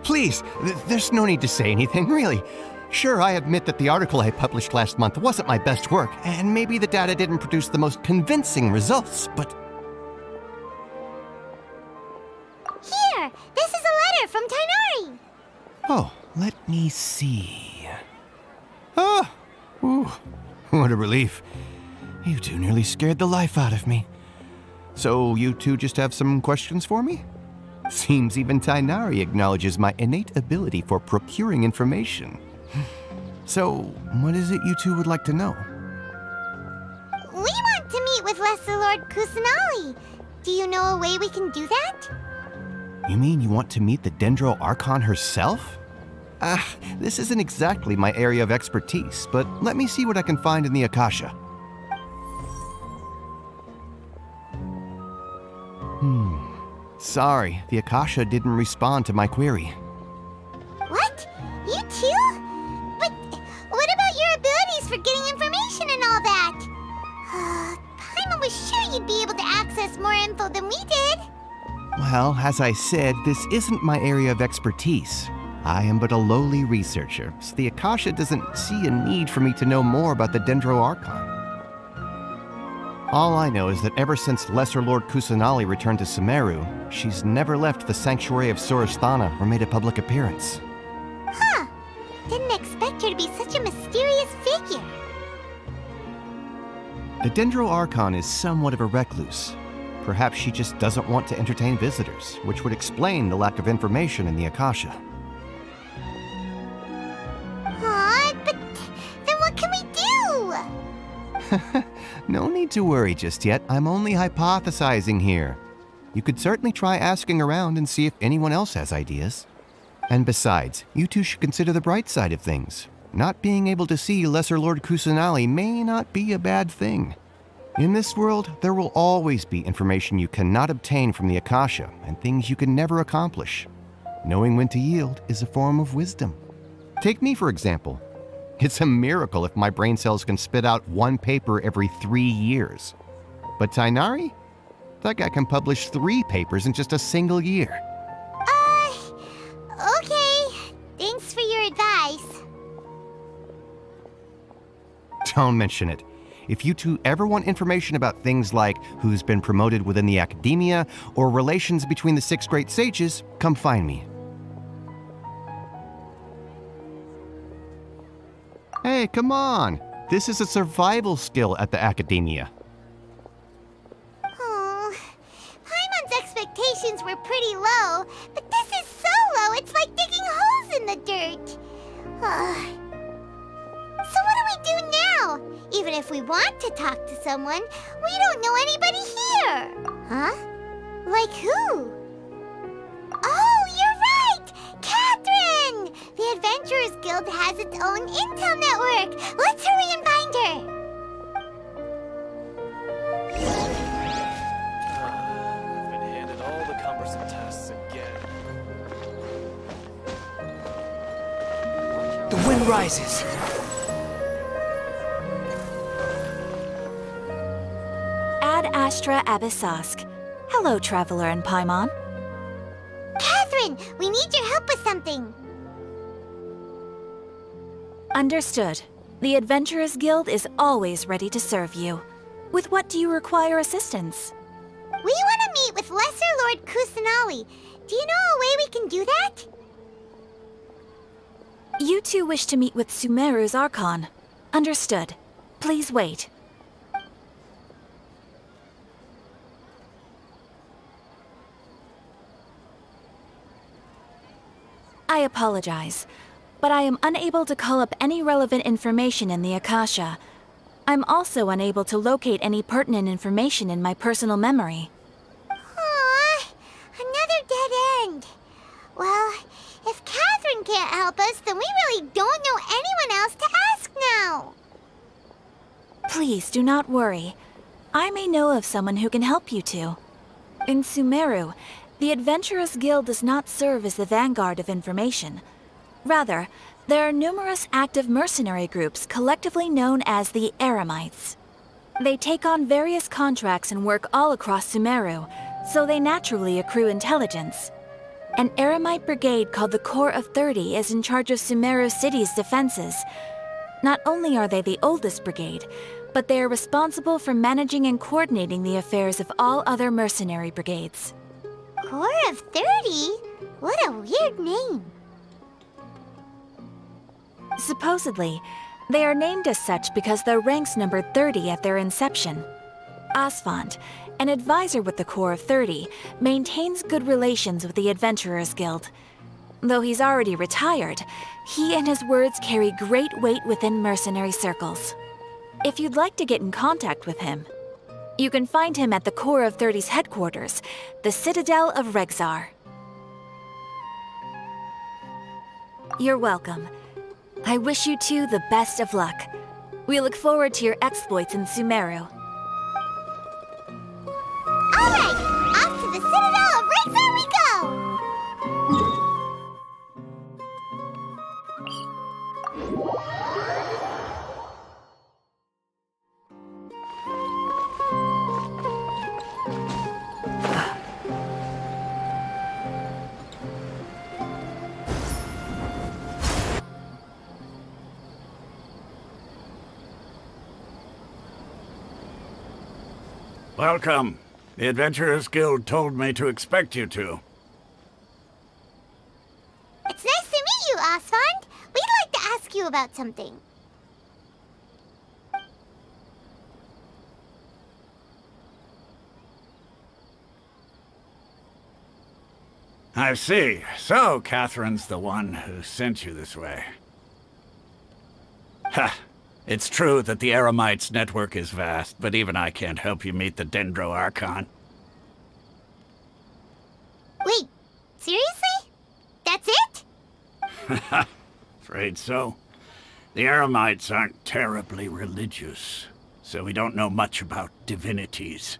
Please, there's no need to say anything, really. Sure, I admit that the article I published last month wasn't my best work, and maybe the data didn't produce the most convincing results, but... Here! This is a letter from Tainari! Oh, let me see... Ah! Ooh, what a relief. You two nearly scared the life out of me. So you two just have some questions for me? Seems even Tainari acknowledges my innate ability for procuring information. So, what is it you two would like to know? We want to meet with Lesser Lord Kusanali. Do you know a way we can do that? You mean you want to meet the Dendro Archon herself? This isn't exactly my area of expertise, but let me see what I can find in the Akasha. Sorry, the Akasha didn't respond to my query. What? You too? But what about your abilities for getting information and all that? Paimon was sure you'd be able to access more info than we did. Well, as I said, this isn't my area of expertise. I am but a lowly researcher, so the Akasha doesn't see a need for me to know more about the Dendro Archon. All I know is that ever since Lesser Lord Kusanali returned to Sumeru, she's never left the Sanctuary of Sorasthana or made a public appearance. Huh. Didn't expect her to be such a mysterious figure. The Dendro Archon is somewhat of a recluse. Perhaps she just doesn't want to entertain visitors, which would explain the lack of information in the Akasha. But then what can we do? No need to worry just yet. I'm only hypothesizing here. You could certainly try asking around and see if anyone else has ideas. And besides, you two should consider the bright side of things. Not being able to see Lesser Lord Kusanali may not be a bad thing. In this world, there will always be information you cannot obtain from the Akasha and things you can never accomplish. Knowing when to yield is a form of wisdom. Take me, for example. It's a miracle if my brain cells can spit out one paper every 3 years. But Tainari? That guy can publish 3 papers in just a single year. Okay. Thanks for your advice. Don't mention it. If you two ever want information about things like who's been promoted within the academia or relations between the 6 great sages, come find me. Hey, come on! This is a survival skill at the academia. Oh, Paimon's expectations were pretty low, but this is so low it's like digging holes in the dirt. So what do we do now? Even if we want to talk to someone, we don't know anybody here. Huh? Like who? Oh, you're right! Catherine! The Adventurers Guild has its own intel network. Let's hurry and find her. I've been handed all the cumbersome tasks again. The wind rises. Ad Astra Abyssask. Hello, Traveler and Paimon. Catherine, we need your help with something. Understood. The Adventurers Guild is always ready to serve you. With what do you require assistance? We want to meet with Lesser Lord Kusanali. Do you know a way we can do that? You two wish to meet with Sumeru's Archon. Understood. Please wait. I apologize, but I am unable to call up any relevant information in the Akasha. I'm also unable to locate any pertinent information in my personal memory. Aww, another dead end. Well, if Catherine can't help us, then we really don't know anyone else to ask now. Please do not worry. I may know of someone who can help you two. In Sumeru, the Adventurers Guild does not serve as the vanguard of information. Rather, there are numerous active mercenary groups collectively known as the Eremites. They take on various contracts and work all across Sumeru, so they naturally accrue intelligence. An Eremite brigade called the Corps of 30 is in charge of Sumeru City's defenses. Not only are they the oldest brigade, but they are responsible for managing and coordinating the affairs of all other mercenary brigades. Corps of 30? What a weird name. Supposedly, they are named as such because their ranks numbered 30 at their inception. Asfand, an advisor with the Corps of 30, maintains good relations with the Adventurers Guild. Though he's already retired, he and his words carry great weight within mercenary circles. If you'd like to get in contact with him, you can find him at the Corps of 30's headquarters, the Citadel of Rexar. You're welcome. I wish you two the best of luck. We look forward to your exploits in Sumeru. Alright, off to the Citadel of Rexar we go! Welcome. The Adventurers Guild told me to expect you two. It's nice to meet you, Asfand. We'd like to ask you about something. I see. So, Catherine's the one who sent you this way. Ha! It's true that the Eremites' network is vast, but even I can't help you meet the Dendro Archon. Wait, seriously? That's it? Afraid so. The Eremites aren't terribly religious, so we don't know much about divinities.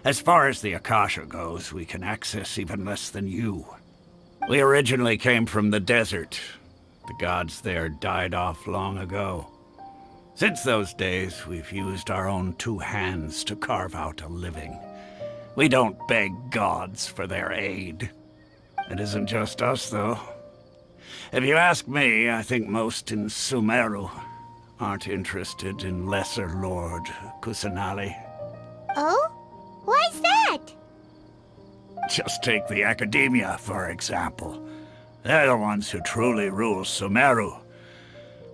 As far as the Akasha goes, we can access even less than you. We originally came from the desert. The gods there died off long ago. Since those days, we've used our own two hands to carve out a living. We don't beg gods for their aid. It isn't just us, though. If you ask me, I think most in Sumeru aren't interested in Lesser Lord Kusanali. Oh? Why's that? Just take the Academia, for example. They're the ones who truly rule Sumeru.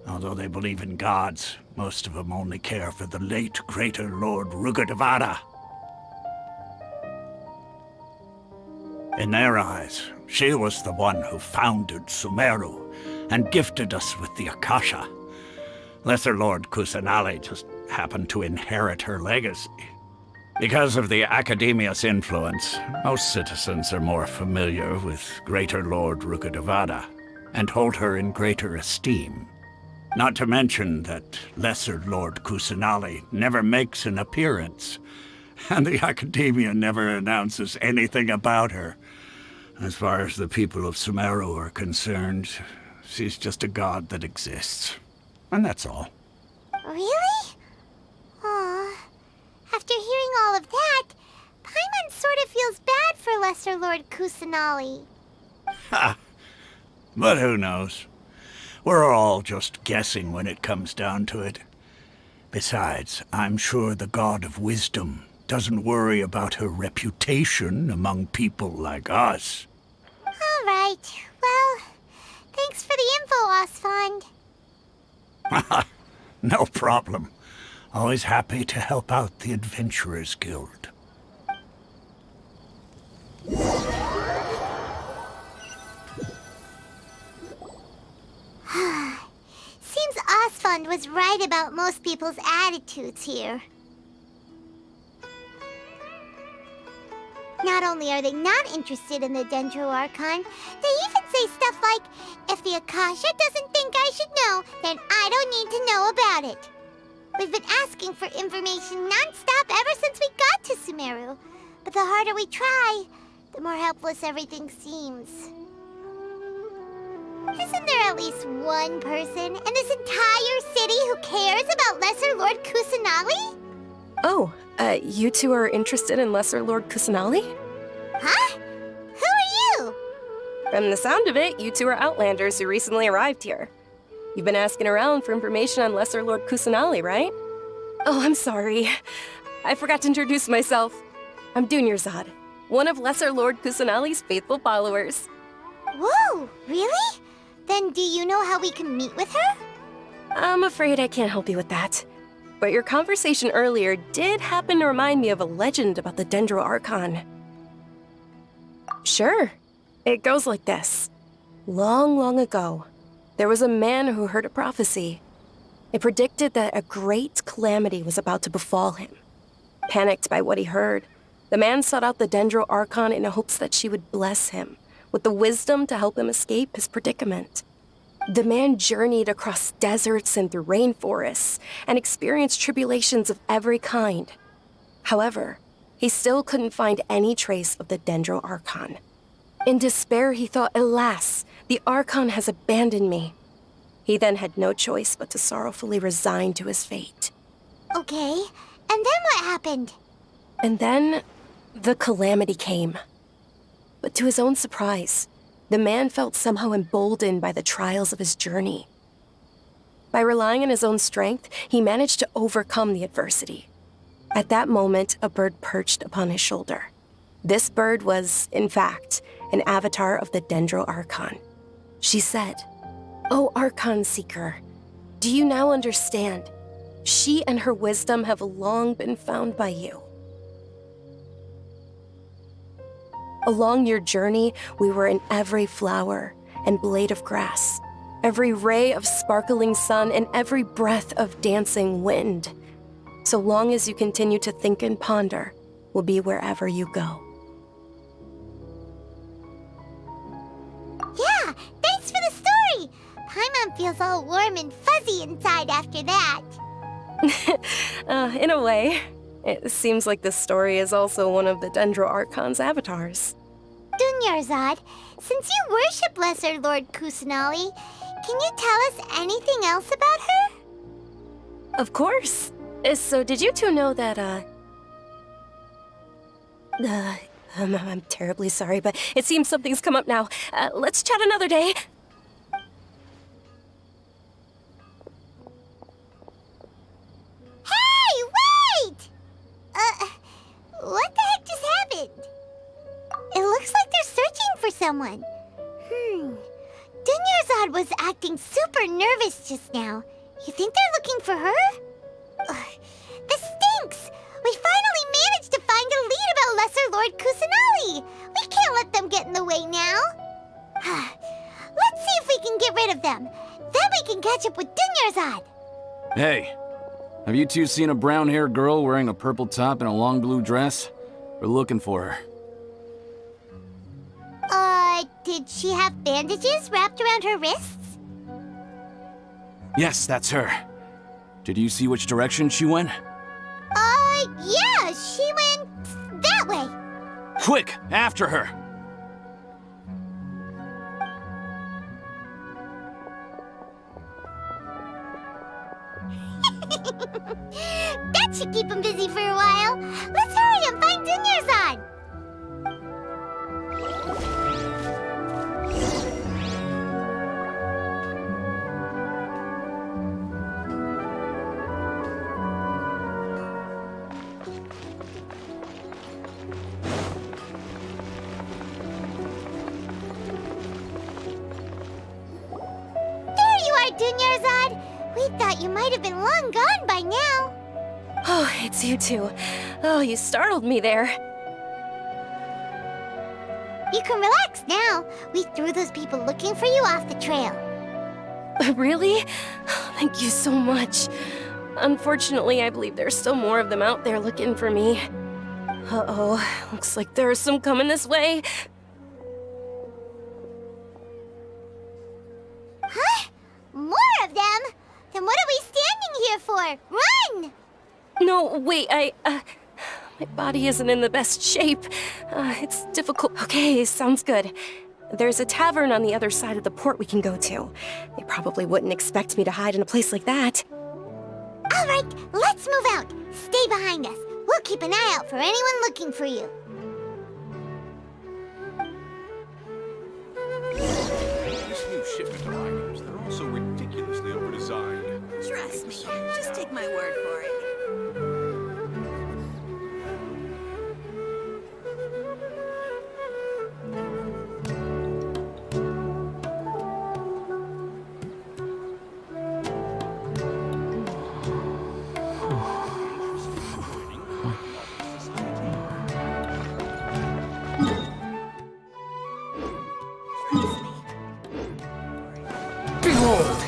Although they believe in gods, most of them only care for the late Greater Lord Rugadavada. In their eyes, she was the one who founded Sumeru and gifted us with the Akasha. Lesser Lord Kusanali just happened to inherit her legacy. Because of the Academia's influence, most citizens are more familiar with Greater Lord Rugadavada and hold her in greater esteem. Not to mention that Lesser Lord Kusanali never makes an appearance, and the Academia never announces anything about her. As far as the people of Sumeru are concerned, she's just a god that exists. And that's all. Really? Aw. After hearing all of that, Paimon sort of feels bad for Lesser Lord Kusanali. Ha! But who knows? We're all just guessing when it comes down to it. Besides, I'm sure the God of Wisdom doesn't worry about her reputation among people like us. All right. Well, thanks for the info, Asfand. No problem. Always happy to help out the Adventurers Guild. Seems Asfand was right about most people's attitudes here. Not only are they not interested in the Dendro Archon, they even say stuff like, if the Akasha doesn't think I should know, then I don't need to know about it. We've been asking for information non-stop ever since we got to Sumeru. But the harder we try, the more helpless everything seems. Isn't there at least one person in this entire city who cares about Lesser Lord Kusanali? Oh, you two are interested in Lesser Lord Kusanali? Huh? Who are you? From the sound of it, you two are Outlanders who recently arrived here. You've been asking around for information on Lesser Lord Kusanali, right? Oh, I'm sorry. I forgot to introduce myself. I'm Dunyarzad, one of Lesser Lord Kusanali's faithful followers. Whoa, really? Then do you know how we can meet with her? I'm afraid I can't help you with that. But your conversation earlier did happen to remind me of a legend about the Dendro Archon. Sure. It goes like this. Long, long ago, there was a man who heard a prophecy. It predicted that a great calamity was about to befall him. Panicked by what he heard, the man sought out the Dendro Archon in hopes that she would bless him with the wisdom to help him escape his predicament. The man journeyed across deserts and through rainforests and experienced tribulations of every kind. However, he still couldn't find any trace of the Dendro Archon. In despair, he thought, alas, the Archon has abandoned me. He then had no choice but to sorrowfully resign to his fate. Okay, and then what happened? And then, the calamity came. But to his own surprise, the man felt somehow emboldened by the trials of his journey. By relying on his own strength, he managed to overcome the adversity. At that moment, a bird perched upon his shoulder. This bird was, in fact, an avatar of the Dendro Archon. She said, "O Archon Seeker, do you now understand? She and her wisdom have long been found by you. Along your journey, we were in every flower and blade of grass, every ray of sparkling sun, and every breath of dancing wind. So long as you continue to think and ponder, we'll be wherever you go." Yeah, thanks for the story! Paimon feels all warm and fuzzy inside after that. In a way. It seems like this story is also one of the Dendro Archon's avatars. Dunyarzad, since you worship Lesser Lord Kusanali, can you tell us anything else about her? Of course. So did you two know that, I'm terribly sorry, but it seems something's come up now. Let's chat another day. Hey, wait! What the heck just happened? It looks like they're searching for someone. Dunyarzad was acting super nervous just now. You think they're looking for her? This stinks! We finally managed to find a lead about Lesser Lord Kusanali! We can't let them get in the way now! Let's see if we can get rid of them. Then we can catch up with Dunyarzad! Hey, have you two seen a brown-haired girl wearing a purple top and a long blue dress? We're looking for her. Did she have bandages wrapped around her wrists? Yes, that's her. Did you see which direction she went? Yeah, she went that way. Quick, after her! That should keep him busy for a while. Let's hurry and find Dunyarzad. There you are, Dunyarzad. We thought you might have been long gone by now. Oh, it's you two. Oh, you startled me there. You can relax now. We threw those people looking for you off the trail. Really? Thank you so much. Unfortunately, I believe there's still more of them out there looking for me. Uh-oh, looks like there are some coming this way. Huh? More of them? Then what are we standing here for? more! Run! No, wait, my body isn't in the best shape. It's difficult. Okay, sounds good. There's a tavern on the other side of the port we can go to. They probably wouldn't expect me to hide in a place like that. All right, let's move out. Stay behind us. We'll keep an eye out for anyone looking for you. These new shipment of items, they're all so ridiculously overdesigned. Trust me, just take my word for it. Behold!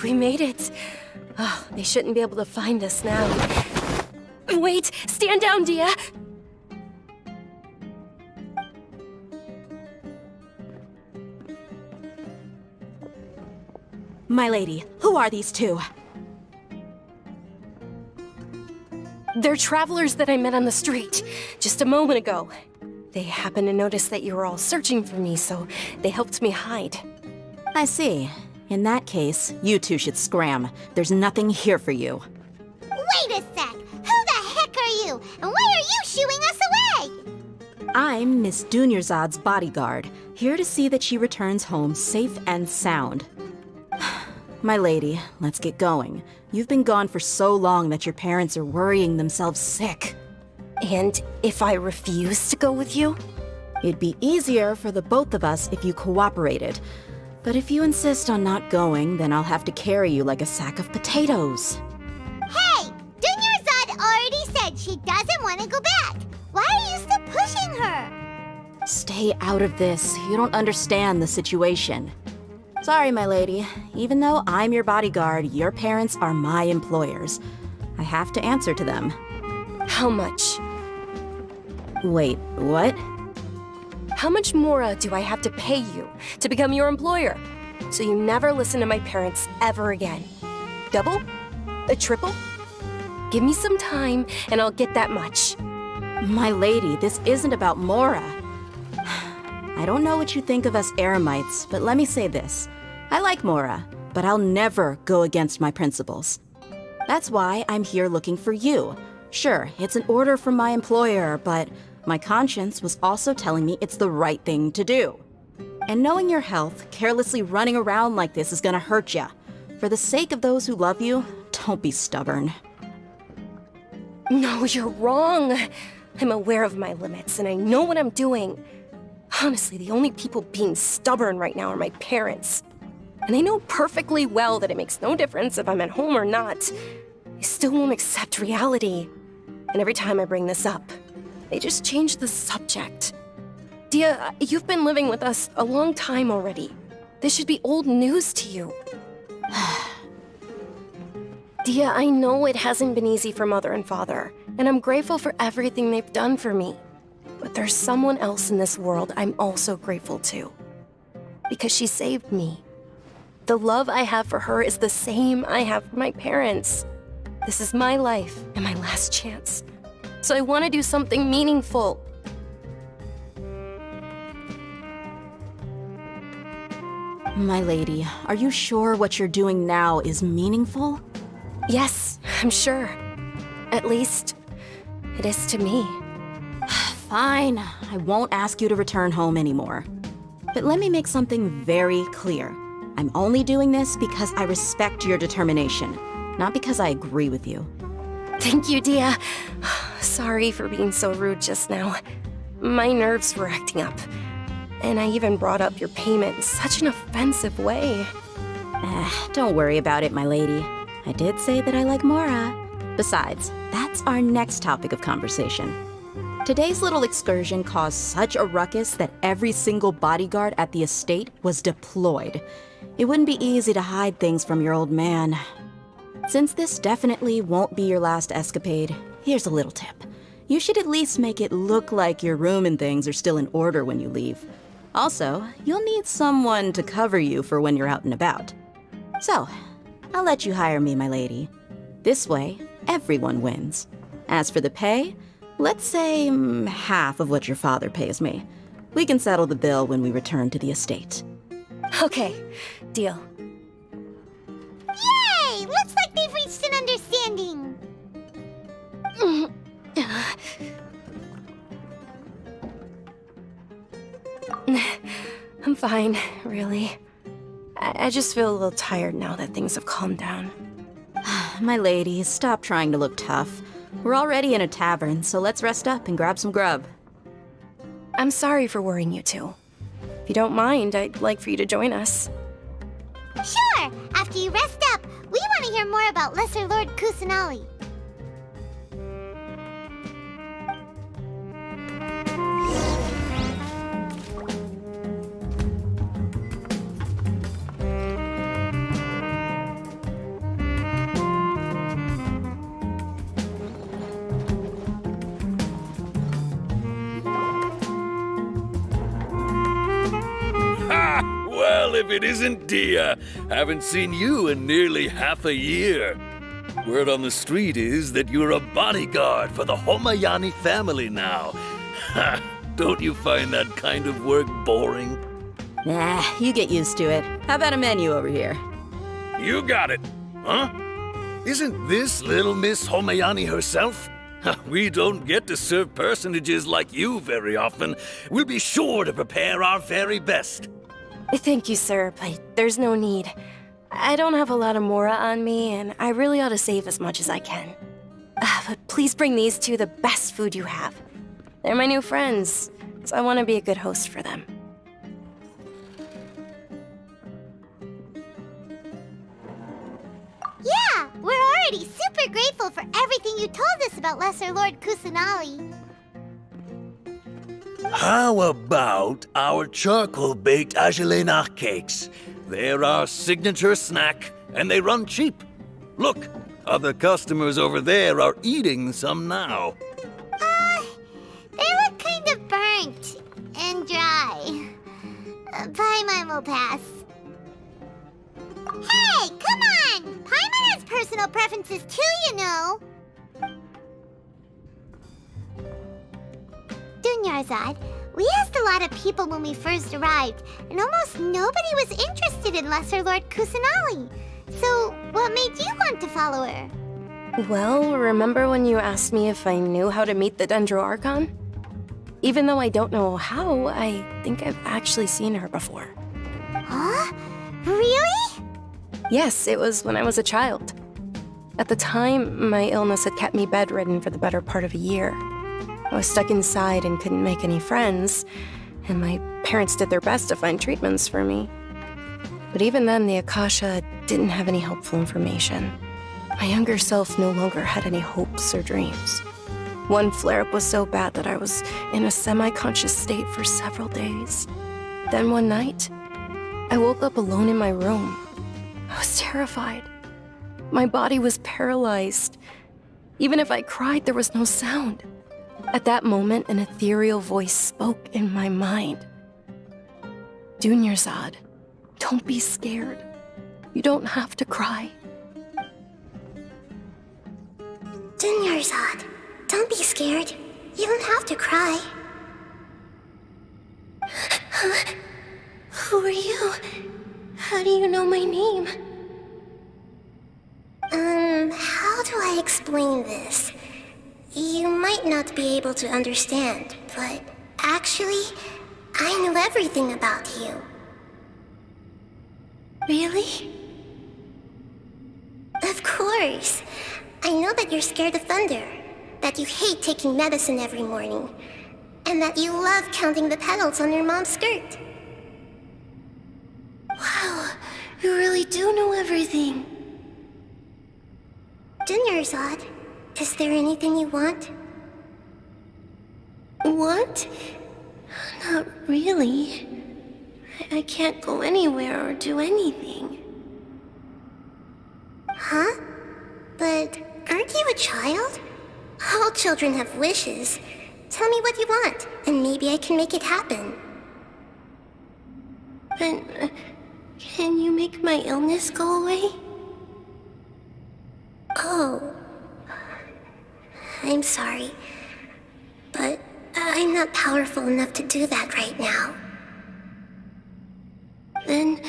We made it. Oh, they shouldn't be able to find us now. Wait, stand down, Dia. My lady, who are these two? They're travelers that I met on the street just a moment ago. They happened to notice that you were all searching for me, so they helped me hide. I see. In that case, you two should scram. There's nothing here for you. Wait a sec! Who the heck are you? And why are you shooing us away? I'm Miss Dunyarzad's bodyguard, here to see that she returns home safe and sound. My lady, let's get going. You've been gone for so long that your parents are worrying themselves sick. And if I refuse to go with you? It'd be easier for the both of us if you cooperated. But if you insist on not going, then I'll have to carry you like a sack of potatoes. Hey! Dunyarzad already said she doesn't want to go back. Why are you still pushing her? Stay out of this. You don't understand the situation. Sorry, my lady. Even though I'm your bodyguard, your parents are my employers. I have to answer to them. How much? Wait, what? How much more do I have to pay you to become your employer? So you never listen to my parents ever again. Double? A triple? Give me some time and I'll get that much. My lady, this isn't about Mora. I don't know what you think of us Eremites, but let me say this. I like Mora, but I'll never go against my principles. That's why I'm here looking for you. Sure, it's an order from my employer, but my conscience was also telling me it's the right thing to do. And knowing your health, carelessly running around like this is gonna hurt ya. For the sake of those who love you, don't be stubborn. No, you're wrong. I'm aware of my limits and I know what I'm doing. Honestly, the only people being stubborn right now are my parents. And they know perfectly well that it makes no difference if I'm at home or not. They still won't accept reality. And every time I bring this up, they just change the subject. Dia, you've been living with us a long time already. This should be old news to you. Dia, I know it hasn't been easy for Mother and Father, and I'm grateful for everything they've done for me. But there's someone else in this world I'm also grateful to. Because she saved me. The love I have for her is the same I have for my parents. This is my life and my last chance. So I want to do something meaningful. My lady, are you sure what you're doing now is meaningful? Yes, I'm sure. At least, it is to me. Fine, I won't ask you to return home anymore. But let me make something very clear. I'm only doing this because I respect your determination, not because I agree with you. Thank you, Dia. Sorry for being so rude just now. My nerves were acting up. And I even brought up your payment in such an offensive way. Don't worry about it, my lady. I did say that I like Mora. Besides, that's our next topic of conversation. Today's little excursion caused such a ruckus that every single bodyguard at the estate was deployed. It wouldn't be easy to hide things from your old man. Since this definitely won't be your last escapade, here's a little tip. You should at least make it look like your room and things are still in order when you leave. Also, you'll need someone to cover you for when you're out and about. So, I'll let you hire me, my lady. This way, everyone wins. As for the pay, let's say half of what your father pays me. We can settle the bill when we return to the estate. Okay, deal. Yay! Looks like they've reached an understanding. I'm fine, really. I just feel a little tired now that things have calmed down. My lady, stop trying to look tough. We're already in a tavern, so let's rest up and grab some grub. I'm sorry for worrying you two. If you don't mind, I'd like for you to join us. Sure! After you rest up, we want to hear more about Lesser Lord Kusanali. Well, if it isn't Dia, haven't seen you in nearly half a year. Word on the street is that you're a bodyguard for the Homayani family now. Ha! Don't you find that kind of work boring? Nah, you get used to it. How about a menu over here? You got it, huh? Isn't this little Miss Homayani herself? We don't get to serve personages like you very often. We'll be sure to prepare our very best. Thank you, sir, but there's no need. I don't have a lot of Mora on me, and I really ought to save as much as I can. But please bring these two the best food you have. They're my new friends, so I want to be a good host for them. Yeah, we're already super grateful for everything you told us about Lesser Lord Kusanali. How about our charcoal-baked agelenach cakes? They're our signature snack, and they run cheap. Look, other customers over there are eating some now. They look kind of burnt and dry. Paimon will pass. Hey, come on! Paimon has personal preferences too, you know. Dunyarzad, we asked a lot of people when we first arrived, and almost nobody was interested in Lesser Lord Kusanali. So, what made you want to follow her? Well, remember when you asked me if I knew how to meet the Dendro Archon? Even though I don't know how, I think I've actually seen her before. Huh? Really? Yes, it was when I was a child. At the time, my illness had kept me bedridden for the better part of a year. I was stuck inside and couldn't make any friends, and my parents did their best to find treatments for me. But even then, the Akasha didn't have any helpful information. My younger self no longer had any hopes or dreams. One flare-up was so bad that I was in a semi-conscious state for several days. Then one night, I woke up alone in my room. I was terrified. My body was paralyzed. Even if I cried, there was no sound. At that moment, an ethereal voice spoke in my mind. Dunyarzad, don't be scared. You don't have to cry. Dunyarzad, don't be scared. You don't have to cry. Who are you? How do you know my name? How do I explain this? You might not be able to understand, but actually, I know everything about you. Really? Of course. I know that you're scared of thunder, that you hate taking medicine every morning, and that you love counting the petals on your mom's skirt. Wow, you really do know everything. Dunyarzad, is there anything you want? What? Not really. I can't go anywhere or do anything. Huh? But aren't you a child? All children have wishes. Tell me what you want, and maybe I can make it happen. But can you make my illness go away? Oh. I'm sorry. But I'm not powerful enough to do that right now. Then,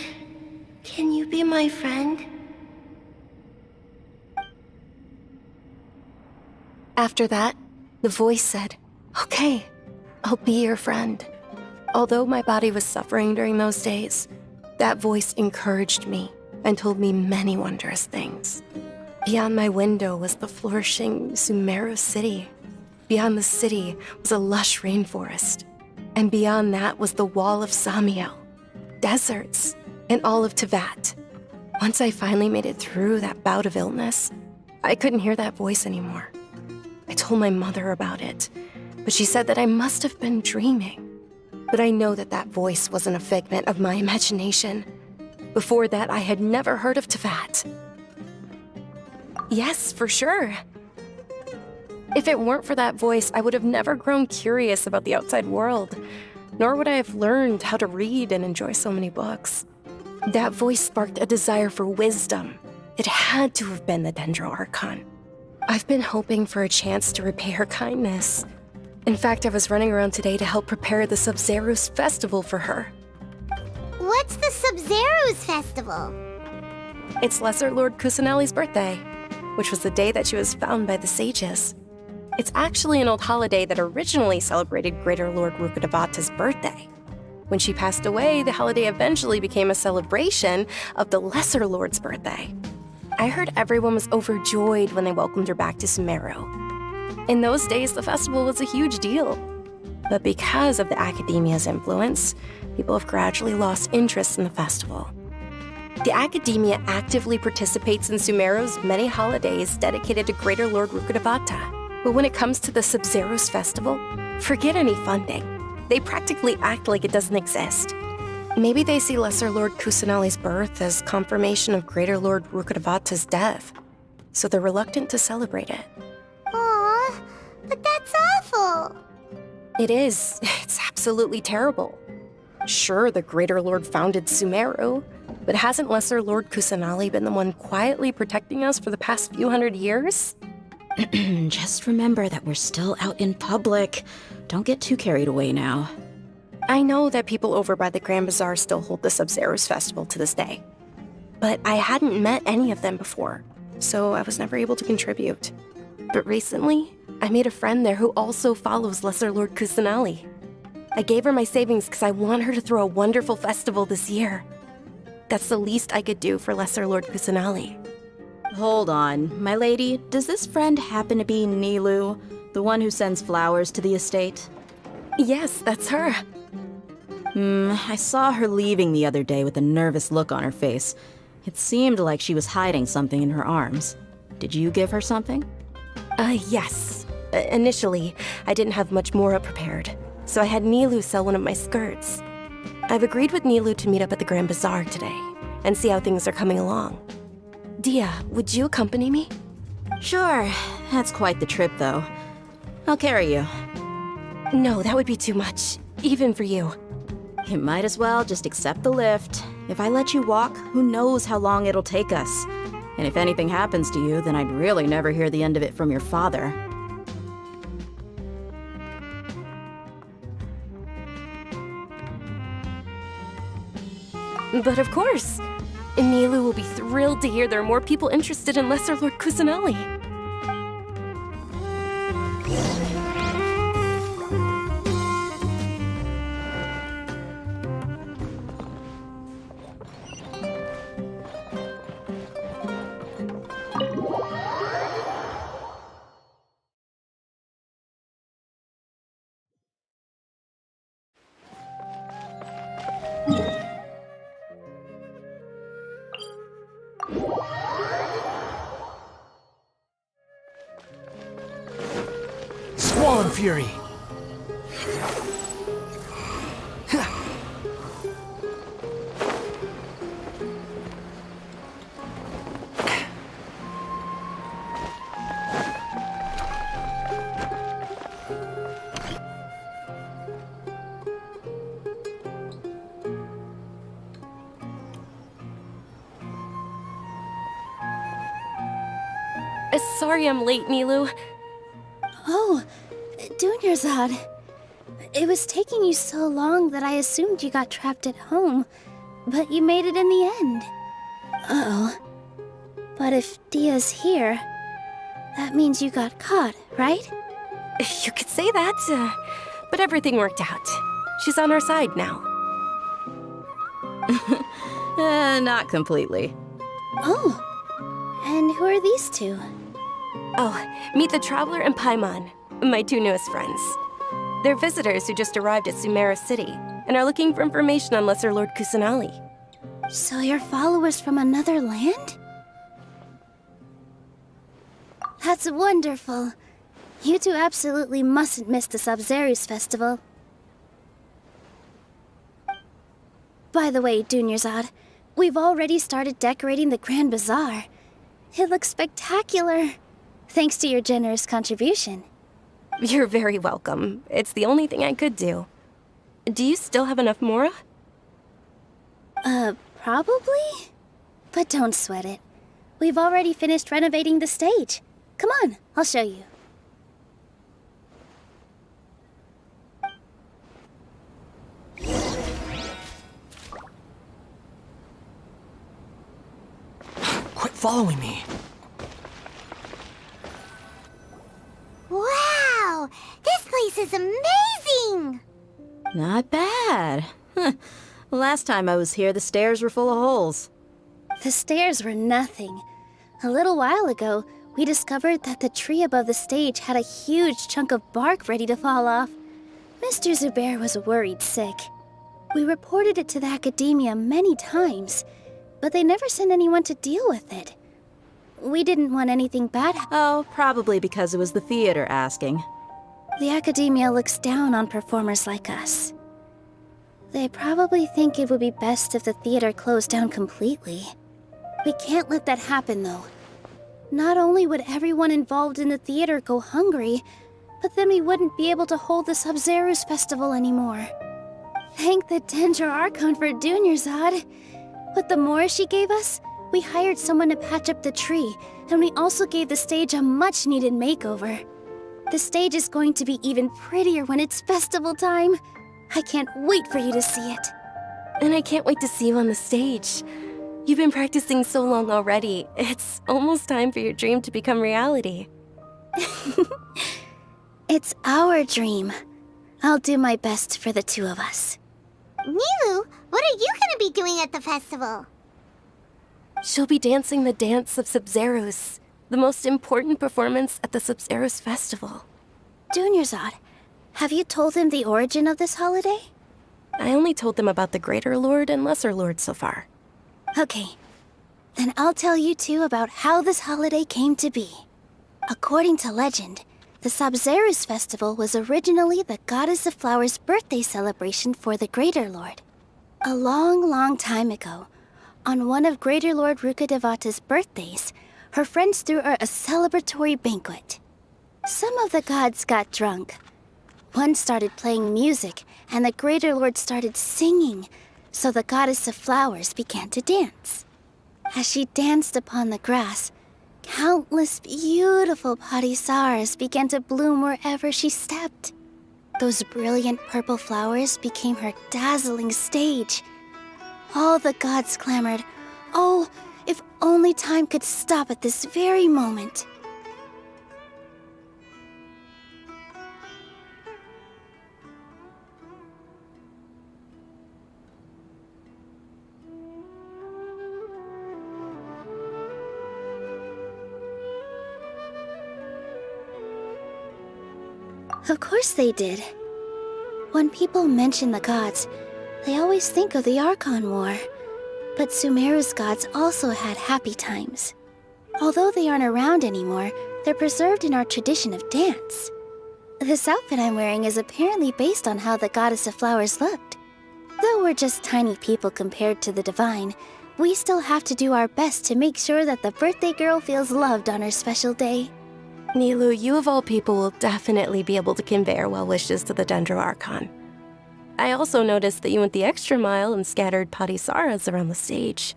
can you be my friend? After that, the voice said, "Okay, I'll be your friend." Although my body was suffering during those days, that voice encouraged me and told me many wondrous things. Beyond my window was the flourishing Sumeru city. Beyond the city was a lush rainforest. And beyond that was the wall of Samiel, deserts, and all of Tevat. Once I finally made it through that bout of illness, I couldn't hear that voice anymore. I told my mother about it, but she said that I must have been dreaming. But I know that that voice wasn't a figment of my imagination. Before that, I had never heard of Tevat. Yes, for sure. If it weren't for that voice, I would have never grown curious about the outside world, nor would I have learned how to read and enjoy so many books. That voice sparked a desire for wisdom. It had to have been the Dendro Archon. I've been hoping for a chance to repay her kindness. In fact, I was running around today to help prepare the Sub-Zerus festival for her. What's the Sub-Zerus festival? It's Lesser Lord Kusanali's birthday, which was the day that she was found by the sages. It's actually an old holiday that originally celebrated Greater Lord Rukkhadevata's birthday. When she passed away, the holiday eventually became a celebration of the Lesser Lord's birthday. I heard everyone was overjoyed when they welcomed her back to Sumeru. In those days, the festival was a huge deal. But because of the Academia's influence, people have gradually lost interest in the festival. The Academia actively participates in Sumeru's many holidays dedicated to Greater Lord Rukkhadevata. But when it comes to the Sub-Zerus festival, forget any funding. They practically act like it doesn't exist. Maybe they see Lesser Lord Kusanali's birth as confirmation of Greater Lord Rukkhadevata's death, so they're reluctant to celebrate it. Aw, but that's awful. It is. It's absolutely terrible. Sure, the Greater Lord founded Sumeru, but hasn't Lesser Lord Kusanali been the one quietly protecting us for the past few hundred years? Just remember that we're still out in public. Don't get too carried away now. I know that people over by the Grand Bazaar still hold the Sub-Zerus festival to this day. But I hadn't met any of them before, so I was never able to contribute. But recently, I made a friend there who also follows Lesser Lord Kusanali. I gave her my savings because I want her to throw a wonderful festival this year. That's the least I could do for Lesser Lord Kusanali. Hold on, my lady. Does this friend happen to be Nilu, the one who sends flowers to the estate? Yes, that's her. I saw her leaving the other day with a nervous look on her face. It seemed like she was hiding something in her arms. Did you give her something? Yes. Initially, I didn't have much more prepared, so I had Nilu sell one of my skirts. I've agreed with Nilu to meet up at the Grand Bazaar today and see how things are coming along. Dia, would you accompany me? Sure. That's quite the trip, though. I'll carry you. No, that would be too much, even for you. You might as well just accept the lift. If I let you walk, who knows how long it'll take us. And if anything happens to you, then I'd really never hear the end of it from your father. But of course! Nilu will be thrilled to hear there are more people interested in Lesser Lord Kusanali. Squall and Fury! Sorry I'm late, Nilu. Oh, Dunyarzad. It was taking you so long that I assumed you got trapped at home, but you made it in the end. Uh-oh. But if Dia's here, that means you got caught, right? You could say that, but everything worked out. She's on our side now. Not completely. Oh, and who are these two? Oh, meet the Traveler and Paimon, my two newest friends. They're visitors who just arrived at Sumeru City and are looking for information on Lesser Lord Kusanali. So you're followers from another land? That's wonderful. You two absolutely mustn't miss the Sabzeruz festival. By the way, Dunyarzad, we've already started decorating the Grand Bazaar. It looks spectacular, thanks to your generous contribution. You're very welcome. It's the only thing I could do. Do you still have enough Mora? Probably? But don't sweat it. We've already finished renovating the stage. Come on, I'll show you. Quit following me. Wow! This place is amazing! Not bad. Last time I was here, the stairs were full of holes. The stairs were nothing. A little while ago, we discovered that the tree above the stage had a huge chunk of bark ready to fall off. Mr. Zubair was worried sick. We reported it to the academia many times, but they never sent anyone to deal with it. We didn't want anything bad. Oh, probably because it was the theater asking. The academia looks down on performers like us. They probably think it would be best if the theater closed down completely. We can't let that happen, though. Not only would everyone involved in the theater go hungry, but then we wouldn't be able to hold the Sabzeruz festival anymore. Thank the Dendro Archon for Dunyarzad. With the Mora she gave us, we hired someone to patch up the tree, and we also gave the stage a much-needed makeover. The stage is going to be even prettier when it's festival time. I can't wait for you to see it. And I can't wait to see you on the stage. You've been practicing so long already. It's almost time for your dream to become reality. It's our dream. I'll do my best for the two of us. Nilu, what are you gonna be doing at the festival? She'll be dancing the dance of Sabzeruz, the most important performance at the Sabzeruz festival. Dunyarzad, have you told him the origin of this holiday? I only told them about the Greater Lord and Lesser Lord so far. Okay, then I'll tell you two about how this holiday came to be. According to legend, the Sabzeruz festival was originally the Goddess of Flowers' birthday celebration for the Greater Lord. A long, long time ago, on one of Greater Lord Rukkhadevata's birthdays, her friends threw her a celebratory banquet. Some of the gods got drunk. One started playing music, and the Greater Lord started singing, so the Goddess of Flowers began to dance. As she danced upon the grass, countless beautiful parisaras began to bloom wherever she stepped. Those brilliant purple flowers became her dazzling stage. All the gods clamored, "Oh, if only time could stop at this very moment." Of course they did. When people mention the gods, they always think of the Archon War. But Sumeru's gods also had happy times. Although they aren't around anymore, they're preserved in our tradition of dance. This outfit I'm wearing is apparently based on how the Goddess of Flowers looked. Though we're just tiny people compared to the Divine, we still have to do our best to make sure that the birthday girl feels loved on her special day. Nilu, you of all people will definitely be able to convey our well wishes to the Dendro Archon. I also noticed that you went the extra mile and scattered parisaras around the stage.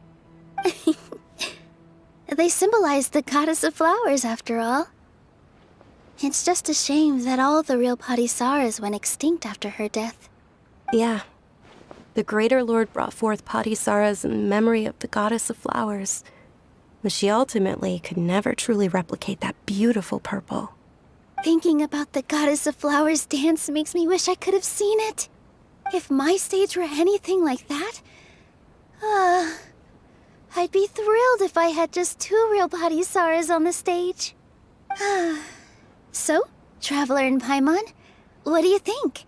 They symbolize the goddess of flowers, after all. It's just a shame that all the real Patisaras went extinct after her death. Yeah. The Greater Lord brought forth Patisaras in memory of the goddess of flowers, but she ultimately could never truly replicate that beautiful purple. Thinking about the goddess of flowers dance makes me wish I could have seen it. If my stage were anything like that, I'd be thrilled if I had just 2 real Patisaras on the stage. So, Traveler and Paimon, what do you think?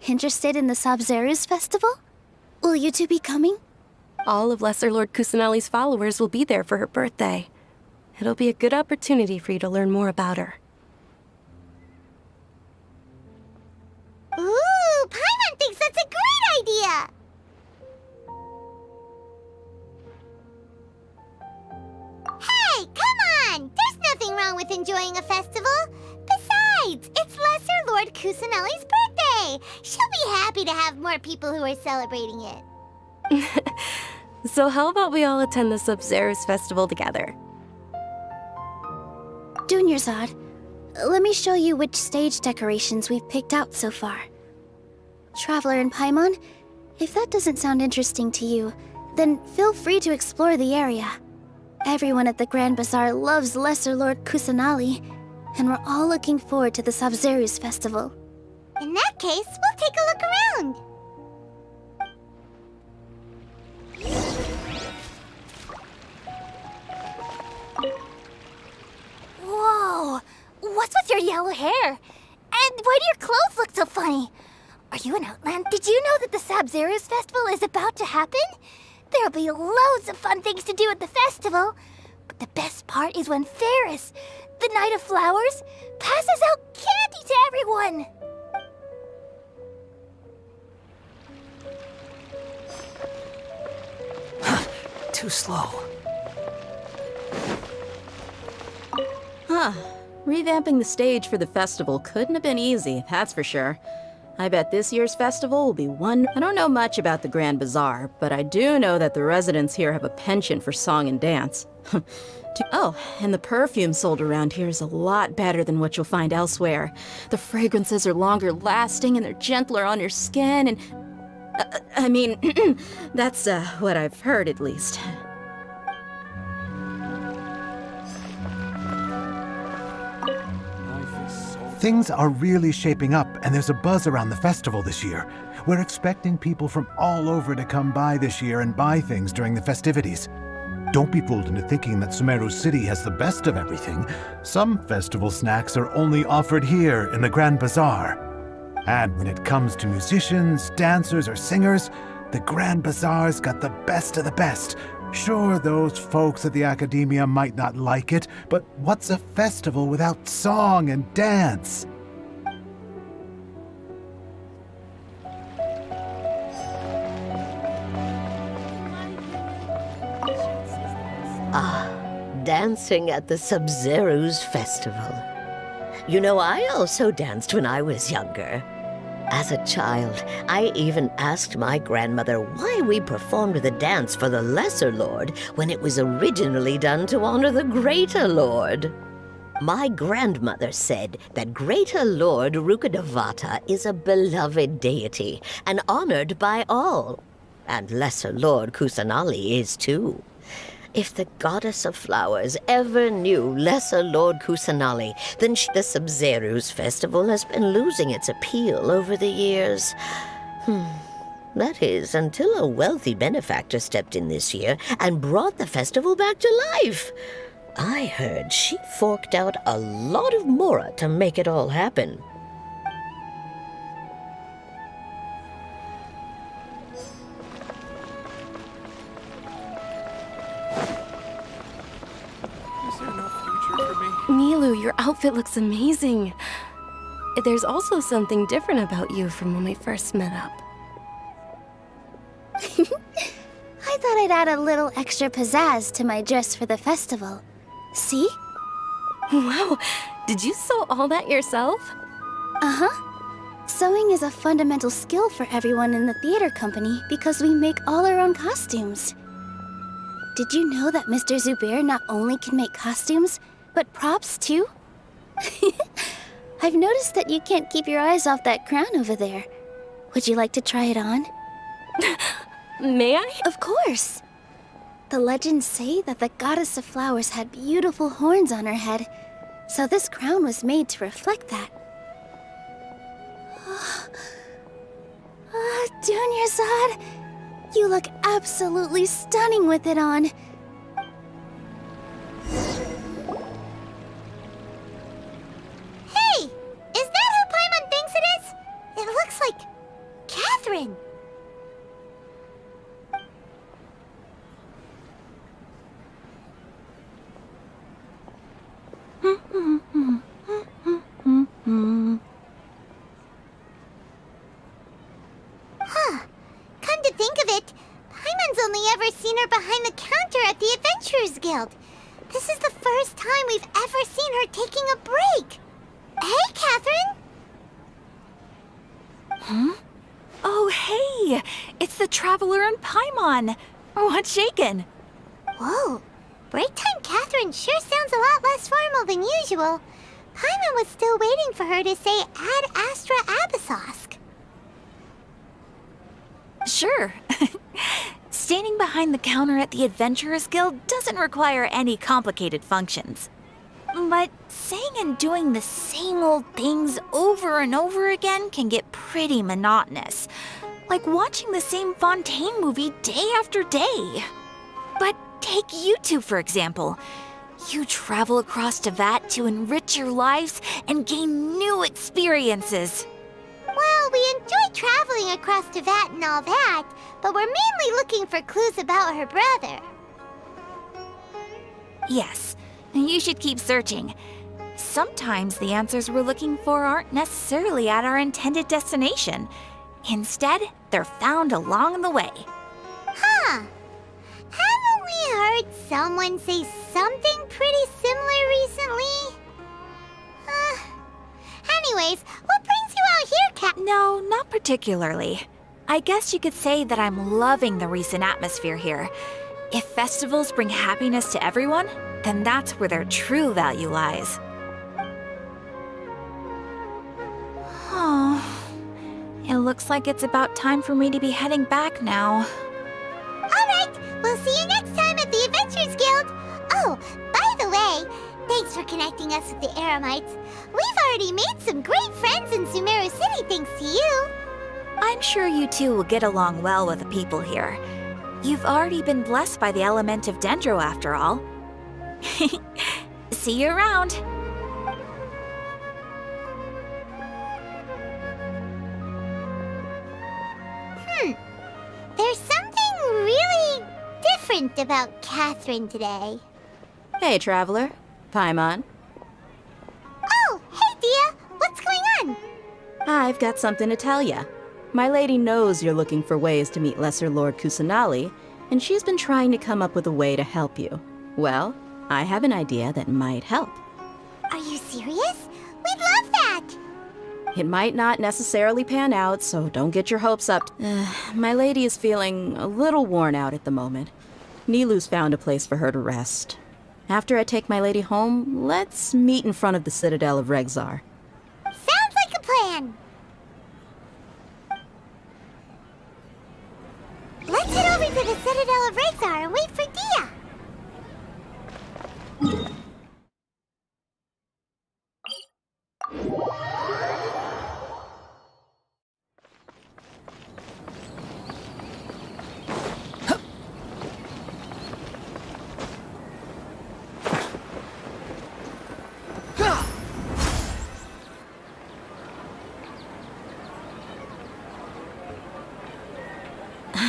Interested in the Sabzeruz festival? Will you two be coming? All of Lesser Lord Kusanali's followers will be there for her birthday. It'll be a good opportunity for you to learn more about her. Ooh, Paimon thinks that's a great idea! Hey, come on! There's nothing wrong with enjoying a festival. Besides, it's Lesser Lord Kusanali's birthday. She'll be happy to have more people who are celebrating it. So how about we all attend the Sabzeruz festival together? Dunyarzad, let me show you which stage decorations we've picked out so far. Traveler and Paimon, if that doesn't sound interesting to you, then feel free to explore the area. Everyone at the Grand Bazaar loves Lesser Lord Kusanali, and we're all looking forward to the Sabzeruz festival. In that case, we'll take a look around. Whoa! What's with your yellow hair? And why do your clothes look so funny? Are you an Outland? Did you know that the Sabzeruz festival is about to happen? There'll be loads of fun things to do at the festival. But the best part is when Ferris, the Knight of Flowers, passes out candy to everyone. Too slow. Huh. Revamping the stage for the festival couldn't have been easy, that's for sure. I bet this year's festival will be one... I don't know much about the Grand Bazaar, but I do know that the residents here have a penchant for song and dance. Oh, and the perfume sold around here is a lot better than what you'll find elsewhere. The fragrances are longer lasting and they're gentler on your skin and... I mean, that's what I've heard at least. Things are really shaping up, and there's a buzz around the festival this year. We're expecting people from all over to come by this year and buy things during the festivities. Don't be fooled into thinking that Sumeru City has the best of everything. Some festival snacks are only offered here in the Grand Bazaar. And when it comes to musicians, dancers, or singers, the Grand Bazaar's got the best of the best. Sure, those folks at the Academia might not like it, but what's a festival without song and dance? Dancing at the Sabzeruz festival. You know, I also danced when I was younger. As a child, I even asked my grandmother why we performed the dance for the Lesser Lord when it was originally done to honor the Greater Lord. My grandmother said that Greater Lord Rukkhadevata is a beloved deity and honored by all. And Lesser Lord Kusanali is too. If the goddess of flowers ever knew Lesser Lord Kusanali, then the Sabzeruz festival has been losing its appeal over the years. That is, until a wealthy benefactor stepped in this year and brought the festival back to life. I heard she forked out a lot of mora to make it all happen. Milu, your outfit looks amazing. There's also something different about you from when we first met up. I thought I'd add a little extra pizzazz to my dress for the festival. See? Wow, did you sew all that yourself? Uh-huh. Sewing is a fundamental skill for everyone in the theater company because we make all our own costumes. did you know that Mr. Zubair not only can make costumes, but props too? I've noticed that you can't keep your eyes off that crown over there. Would you like to try it on? May I? Of course! The legends say that the goddess of flowers had beautiful horns on her head, so this crown was made to reflect that. Dunyarzad, you look absolutely stunning with it on. Hey! Is that who Paimon thinks it is? It looks like Catherine. Huh. Come to think of it, Paimon's only ever seen her behind the counter at the Adventurers Guild. This is the first time we've ever seen her taking a break. Hey, Catherine! Huh? Oh, hey! It's the Traveler and Paimon! What's shaken? Whoa! Break time Catherine sure sounds a lot less formal than usual. Paimon was still waiting for her to say Ad Astra Abyssosk. Sure. Standing behind the counter at the Adventurers Guild doesn't require any complicated functions. But saying and doing the same old things over and over again can get pretty monotonous. Like watching the same Fontaine movie day after day. But take you two, for example. You travel across Tevat to enrich your lives and gain new experiences. Well, we enjoy traveling across Tevat and all that, but we're mainly looking for clues about her brother. Yes, you should keep searching. Sometimes the answers we're looking for aren't necessarily at our intended destination. Instead, they're found along the way. Huh. Haven't we heard someone say something pretty similar recently? Anyways, what brings you out here, Cat? No, not particularly. I guess you could say that I'm loving the recent atmosphere here. If festivals bring happiness to everyone, then that's where their true value lies. Oh, it looks like it's about time for me to be heading back now. Alright, we'll see you next time at the Adventurers Guild. Oh, by the way, thanks for connecting us with the Eremites. We've already made some great friends in Sumeru City thanks to you. I'm sure you two will get along well with the people here. You've already been blessed by the element of Dendro after all. See you around. There's something really different about Catherine today. Hey, Traveler. Paimon. Oh, hey, Dia. What's going on? I've got something to tell ya. My lady knows you're looking for ways to meet Lesser Lord Kusanali, and she's been trying to come up with a way to help you. Well, I have an idea that might help. Are you serious? We'd love that! It might not necessarily pan out, so don't get your hopes up. My lady is feeling a little worn out at the moment. Nilu's found a place for her to rest. After I take my lady home, let's meet in front of the Citadel of Regzar. Sounds like a plan! Let's head over to the Citadel of Regzar and wait for Dia!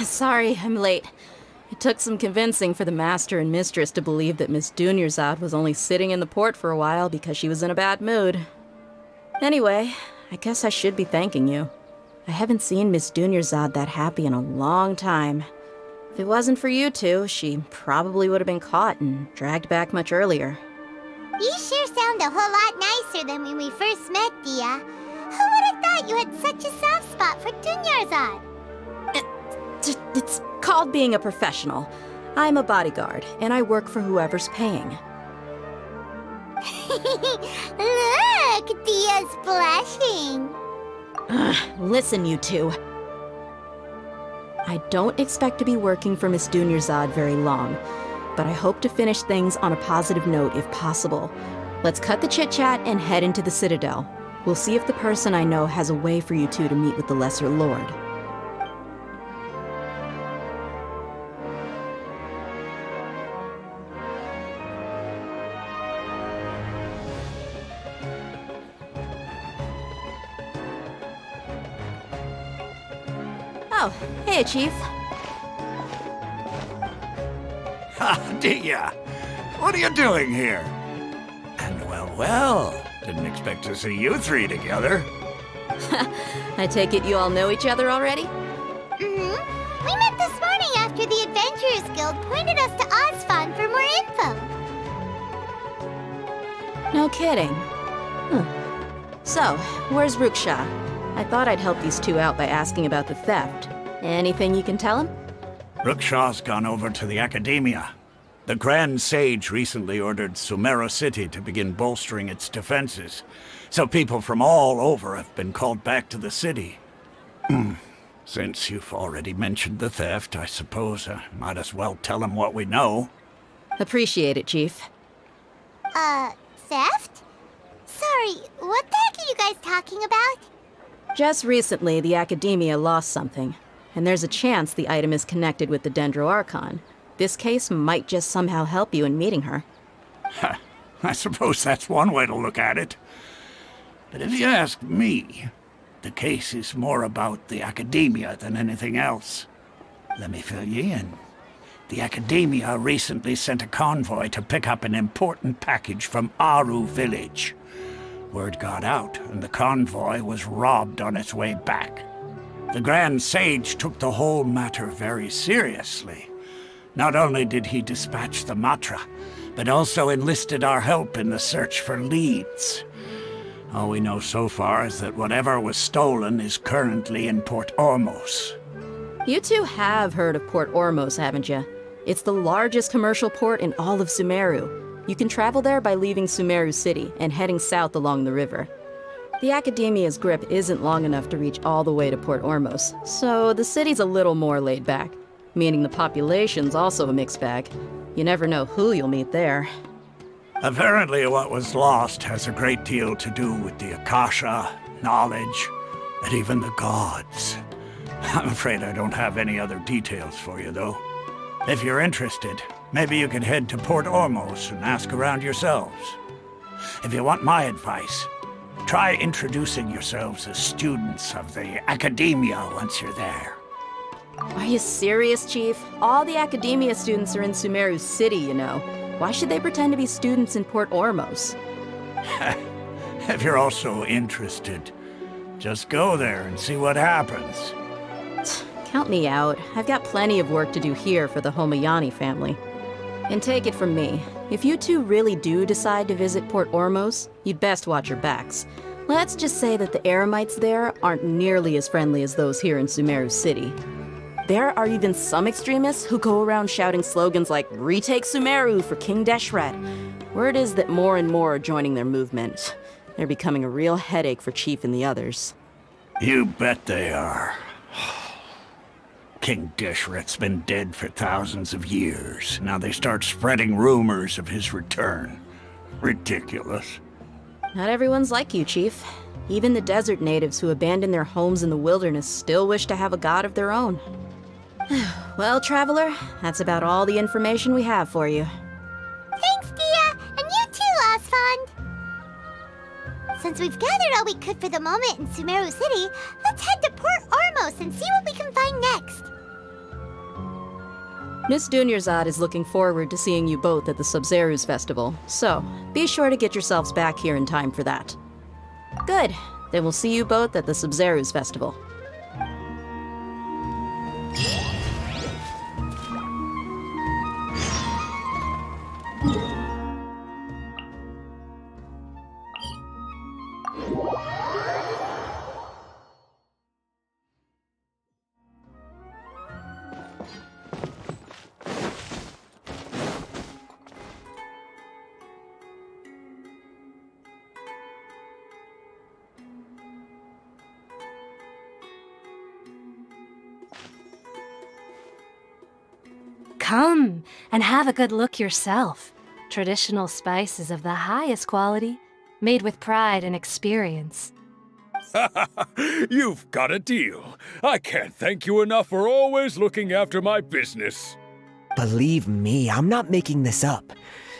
Sorry, I'm late. It took some convincing for the master and mistress to believe that Miss Dunyarzad was only sitting in the port for a while because she was in a bad mood. Anyway, I guess I should be thanking you. I haven't seen Miss Dunyarzad that happy in a long time. If it wasn't for you two, she probably would have been caught and dragged back much earlier. You sure sound a whole lot nicer than when we first met, Dia. Who would have thought you had such a soft spot for Dunyarzad? It's called being a professional. I'm a bodyguard, and I work for whoever's paying. Look, Dia's blushing. Listen, you two. I don't expect to be working for Miss Dunyarzad very long, but I hope to finish things on a positive note if possible. Let's cut the chit-chat and head into the Citadel. We'll see if the person I know has a way for you two to meet with the Lesser Lord. Oh, hey, Chief. Ha, Dia! What are you doing here? And well, didn't expect to see you three together. I take it you all know each other already? Mm-hmm. We met this morning after the Adventurers Guild pointed us to Ozfon for more info. No kidding. So, where's Ruksha? I thought I'd help these two out by asking about the theft. Anything you can tell him? Rukshaw's gone over to the Academia. The Grand Sage recently ordered Sumeru City to begin bolstering its defenses, so people from all over have been called back to the city. Since you've already mentioned the theft, I suppose I might as well tell him what we know. Appreciate it, Chief. Theft? Sorry, what the heck are you guys talking about? Just recently, the Academia lost something, and there's a chance the item is connected with the Dendro Archon. This case might just somehow help you in meeting her. I suppose that's one way to look at it. But if you ask me, the case is more about the Academia than anything else. Let me fill you in. The Academia recently sent a convoy to pick up an important package from Aru village. Word got out, and the convoy was robbed on its way back. The Grand Sage took the whole matter very seriously. Not only did he dispatch the Matra, but also enlisted our help in the search for leads. All we know so far is that whatever was stolen is currently in Port Ormos. You two have heard of Port Ormos, haven't you? It's the largest commercial port in all of Sumeru. You can travel there by leaving Sumeru City and heading south along the river. The Academia's grip isn't long enough to reach all the way to Port Ormos, so the city's a little more laid back, meaning the population's also a mixed bag. You never know who you'll meet there. Apparently what was lost has a great deal to do with the Akasha, knowledge, and even the gods. I'm afraid I don't have any other details for you, though. If you're interested, maybe you can head to Port Ormos and ask around yourselves. If you want my advice, try introducing yourselves as students of the Academia once you're there. Are you serious, Chief? All the Academia students are in Sumeru City, you know. Why should they pretend to be students in Port Ormos? If you're also interested, just go there and see what happens. Count me out. I've got plenty of work to do here for the Homayani family. And take it from me, if you two really do decide to visit Port Ormos, you'd best watch your backs. Let's just say that the Eremites there aren't nearly as friendly as those here in Sumeru City. There are even some extremists who go around shouting slogans like, "Retake Sumeru for King Deshret." Word is that more and more are joining their movement. They're becoming a real headache for Chief and the others. You bet they are. King Deshret's been dead for thousands of years. Now they start spreading rumors of his return. Ridiculous. Not everyone's like you, Chief. Even the desert natives who abandoned their homes in the wilderness still wish to have a god of their own. Well, Traveler, that's about all the information we have for you. Thanks, Dia! And you too, Osfond! Since we've gathered all we could for the moment in Sumeru City, let's head to Port Ormos and see what we can find next. Miss Dunyarzad is looking forward to seeing you both at the Sub-Zerus Festival, so be sure to get yourselves back here in time for that. Good. Then we'll see you both at the Sub-Zerus Festival. Come and have a good look yourself. Traditional spices of the highest quality, made with pride and experience. You've got a deal. I can't thank you enough for always looking after my business. Believe me, I'm not making this up.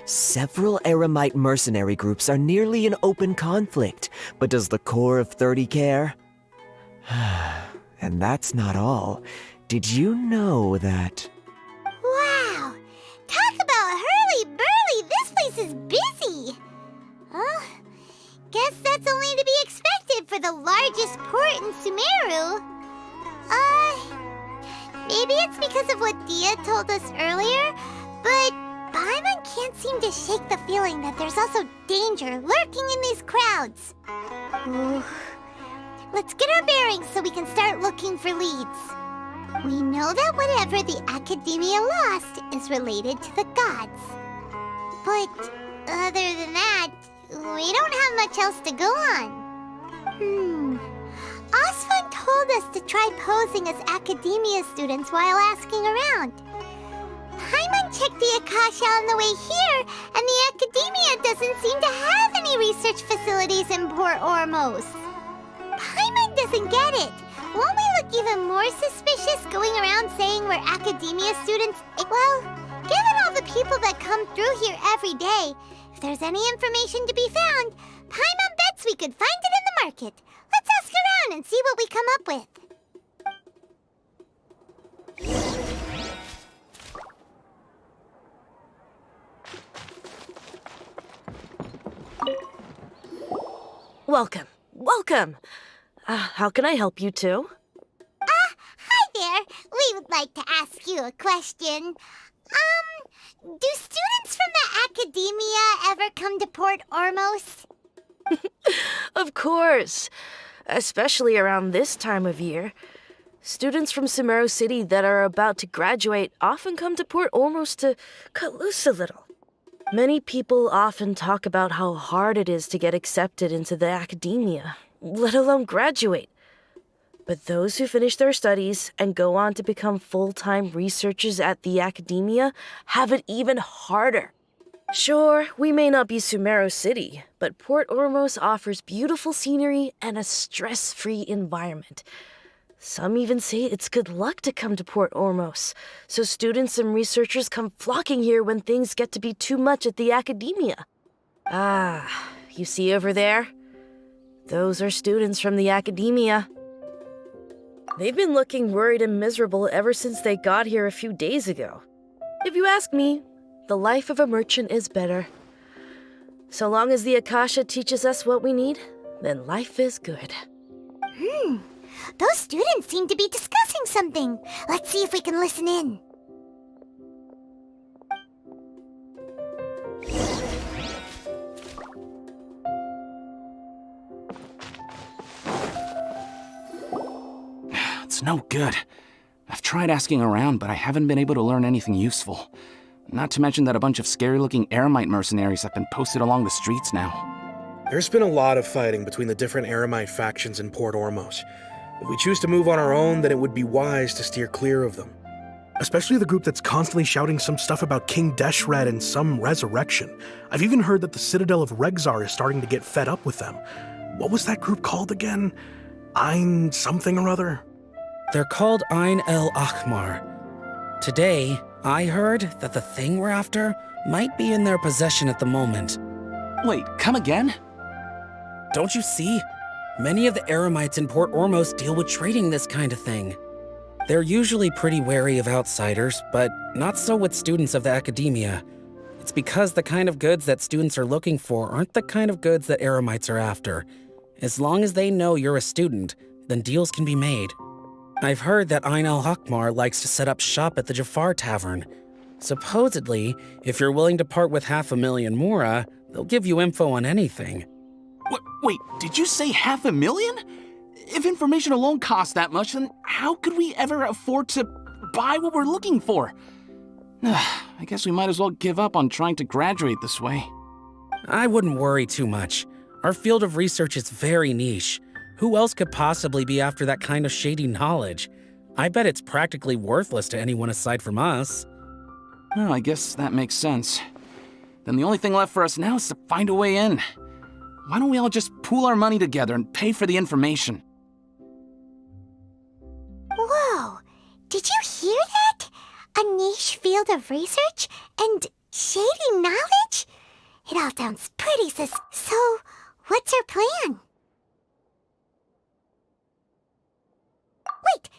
Several Eremite mercenary groups are nearly in open conflict, but does the core of 30 care? And that's not all. Did you know that... Wow! Talk about hurly-burly! This place is busy! Guess that's only to be expected for the largest port in Sumeru. Maybe it's because of what Dia told us earlier, but Paimon can't seem to shake the feeling that there's also danger lurking in these crowds. Ooh. Let's get our bearings so we can start looking for leads. We know that whatever the Academia lost is related to the gods. But other than that, we don't have much else to go on. Osfun told us to try posing as Academia students while asking around. Paimon checked the Akasha on the way here, and the Academia doesn't seem to have any research facilities in Port Ormos. Paimon doesn't get it. Won't we look even more suspicious going around saying we're Academia students? Well, given all the people that come through here every day, if there's any information to be found, Paimon bets we could find it in the market. Let's ask around and see what we come up with. Welcome. Welcome. How can I help you two? Hi there. We would like to ask you a question. Do students from the Academia ever come to Port Ormos? Of course. Especially around this time of year. Students from Sumeru City that are about to graduate often come to Port Ormos to cut loose a little. Many people often talk about how hard it is to get accepted into the Academia, let alone graduate. But those who finish their studies and go on to become full-time researchers at the Academia have it even harder. Sure, we may not be Sumeru City, but Port Ormos offers beautiful scenery and a stress-free environment. Some even say it's good luck to come to Port Ormos, so students and researchers come flocking here when things get to be too much at the Academia. You see over there? Those are students from the Academia. They've been looking worried and miserable ever since they got here a few days ago. If you ask me, the life of a merchant is better. So long as the Akasha teaches us what we need, then life is good. Those students seem to be discussing something. Let's see if we can listen in. It's no good. I've tried asking around, but I haven't been able to learn anything useful. Not to mention that a bunch of scary-looking Eremite mercenaries have been posted along the streets now. There's been a lot of fighting between the different Eremite factions in Port Ormos. If we choose to move on our own, then it would be wise to steer clear of them. Especially the group that's constantly shouting some stuff about King Deshret and some resurrection. I've even heard that the Citadel of Regzar is starting to get fed up with them. What was that group called again? Ein something or other? They're called Ein El Akhmar. Today, I heard that the thing we're after might be in their possession at the moment. Wait, come again? Don't you see? Many of the Eremites in Port Ormos deal with trading this kind of thing. They're usually pretty wary of outsiders, but not so with students of the Academia. It's because the kind of goods that students are looking for aren't the kind of goods that Eremites are after. As long as they know you're a student, then deals can be made. I've heard that Ein al-Hakmar likes to set up shop at the Jafar Tavern. Supposedly, if you're willing to part with 500,000 Mora, they'll give you info on anything. Wait, did you say 500,000? If information alone costs that much, then how could we ever afford to buy what we're looking for? I guess we might as well give up on trying to graduate this way. I wouldn't worry too much. Our field of research is very niche. Who else could possibly be after that kind of shady knowledge? I bet it's practically worthless to anyone aside from us. Oh, I guess that makes sense. Then the only thing left for us now is to find a way in. Why don't we all just pool our money together and pay for the information? Whoa! Did you hear that? A niche field of research and shady knowledge? It all sounds pretty So, what's our plan? Wait,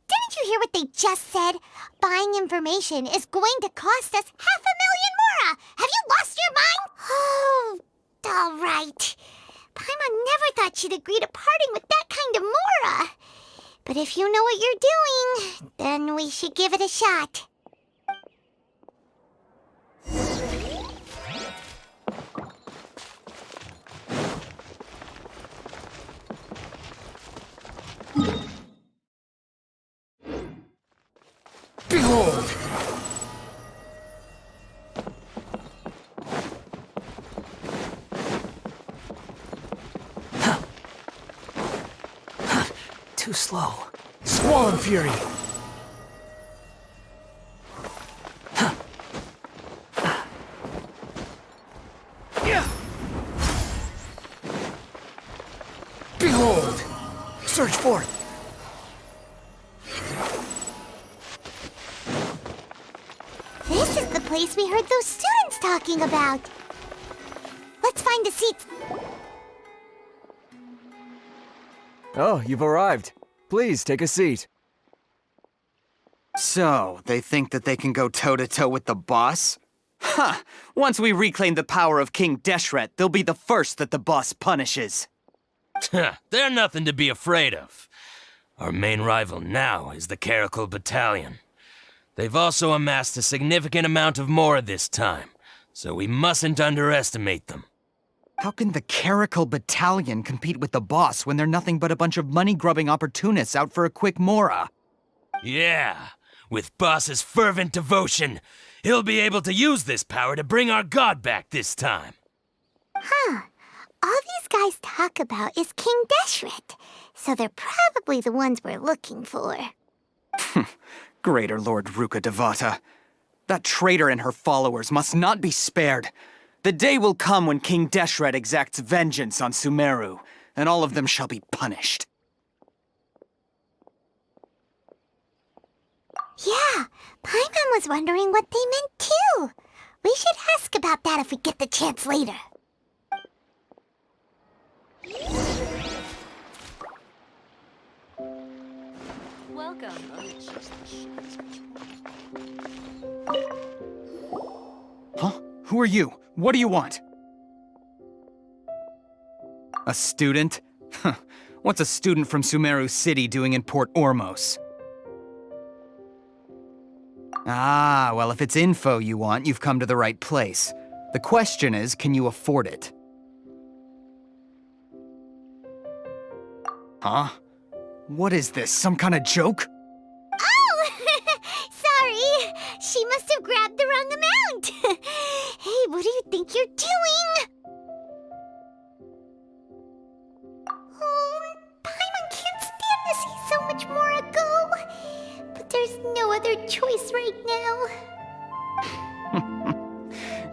didn't you hear what they just said? Buying information is going to cost us 500,000 mora! Have you lost your mind? Oh, all right. Paimon never thought she'd agree to parting with that kind of mora. But if you know what you're doing, then we should give it a shot. Behold! Too slow. Squall and Fury! Behold! Search forth! This is the place we heard those students talking about. Let's find a seat. Oh, you've arrived. Please take a seat. So, they think that they can go toe-to-toe with the boss? Ha! Once we reclaim the power of King Deshret, they'll be the first that the boss punishes. They're nothing to be afraid of. Our main rival now is the Caracal Battalion. They've also amassed a significant amount of mora this time, so we mustn't underestimate them. How can the Caracal Battalion compete with the boss when they're nothing but a bunch of money-grubbing opportunists out for a quick mora? Yeah, with boss's fervent devotion, he'll be able to use this power to bring our god back this time. Huh. All these guys talk about is King Deshret, so they're probably the ones we're looking for. Greater Lord Ruka Devata. That traitor and her followers must not be spared. The day will come when King Deshret exacts vengeance on Sumeru, and all of them shall be punished. Yeah, Paimon was wondering what they meant too. We should ask about that if we get the chance later. Welcome. Huh? Who are you? What do you want? A student? Huh. What's a student from Sumeru City doing in Port Ormos? Ah, well, if it's info you want, you've come to the right place. The question is, can you afford it? Huh? What is this, some kind of joke? Oh! Sorry! She must have grabbed the wrong amount! Hey, what do you think you're doing? Oh, Paimon can't stand to see so much more ago. But there's no other choice right now.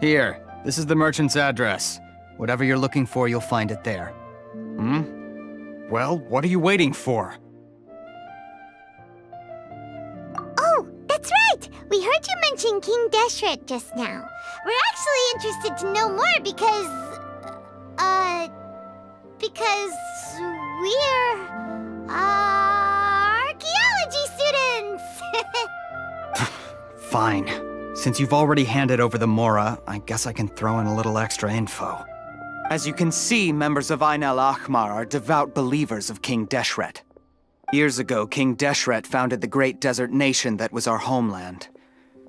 Here, this is the merchant's address. Whatever you're looking for, you'll find it there. Hmm? Well, what are you waiting for? Oh, that's right! We heard you mention King Deshret just now. We're actually interested to know more because we're, archaeology students! Fine. Since you've already handed over the mora, I guess I can throw in a little extra info. As you can see, members of Ain al-Ahmar are devout believers of King Deshret. Years ago, King Deshret founded the great desert nation that was our homeland.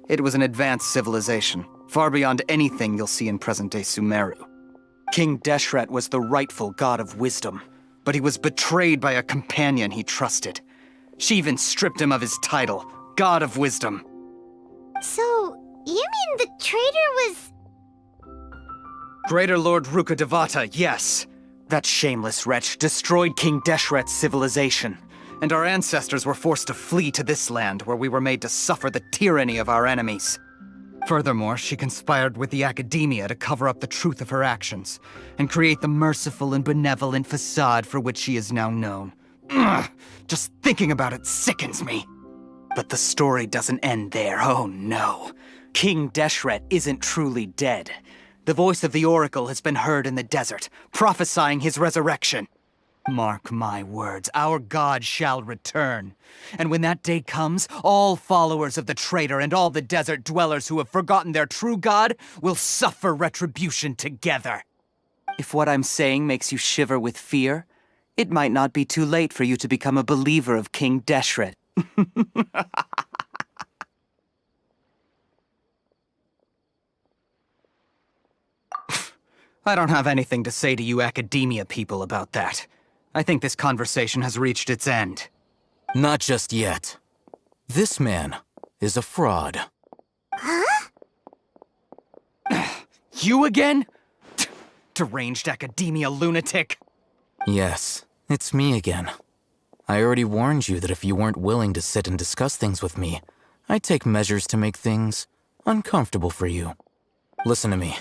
It was an advanced civilization, far beyond anything you'll see in present-day Sumeru. King Deshret was the rightful god of wisdom, but he was betrayed by a companion he trusted. She even stripped him of his title, God of Wisdom. So, you mean the traitor was... Greater Lord Ruka Devata, yes. That shameless wretch destroyed King Deshret's civilization, and our ancestors were forced to flee to this land where we were made to suffer the tyranny of our enemies. Furthermore, she conspired with the Academia to cover up the truth of her actions, and create the merciful and benevolent facade for which she is now known. Ugh, just thinking about it sickens me. But the story doesn't end there, oh no. King Deshret isn't truly dead. The voice of the Oracle has been heard in the desert, prophesying his resurrection. Mark my words, our god shall return. And when that day comes, all followers of the traitor and all the desert dwellers who have forgotten their true god will suffer retribution together. If what I'm saying makes you shiver with fear, it might not be too late for you to become a believer of King Deshret. I don't have anything to say to you Academia people about that. I think this conversation has reached its end. Not just yet. This man is a fraud. Huh? You again? Deranged Academia lunatic. Yes, it's me again. I already warned you that if you weren't willing to sit and discuss things with me, I'd take measures to make things uncomfortable for you. Listen to me.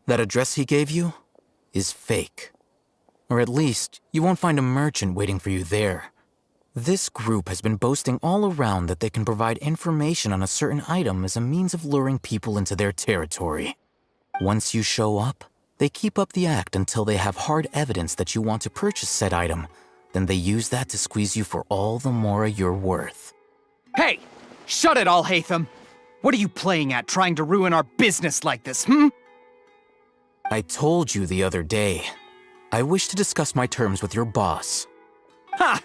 That address he gave you is fake. Or at least, you won't find a merchant waiting for you there. This group has been boasting all around that they can provide information on a certain item as a means of luring people into their territory. Once you show up, they keep up the act until they have hard evidence that you want to purchase said item. Then they use that to squeeze you for all the more you're worth. Hey! Shut it all, Hatham! What are you playing at, trying to ruin our business like this, hmm? I told you the other day. I wish to discuss my terms with your boss. Ha!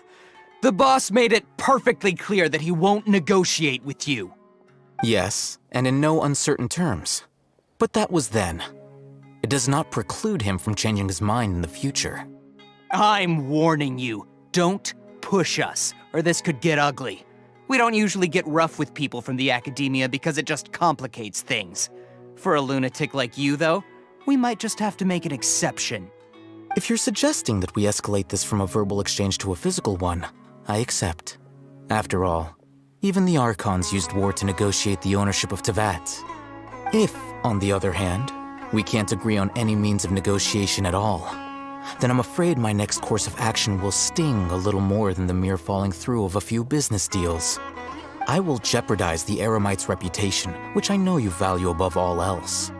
The boss made it perfectly clear that he won't negotiate with you. Yes, and in no uncertain terms. But that was then. It does not preclude him from changing his mind in the future. I'm warning you, don't push us, or this could get ugly. We don't usually get rough with people from the Academia because it just complicates things. For a lunatic like you, though, we might just have to make an exception. If you're suggesting that we escalate this from a verbal exchange to a physical one, I accept. After all, even the Archons used war to negotiate the ownership of Teyvat. If, on the other hand, we can't agree on any means of negotiation at all, then I'm afraid my next course of action will sting a little more than the mere falling through of a few business deals. I will jeopardize the Eremite's reputation, which I know you value above all else.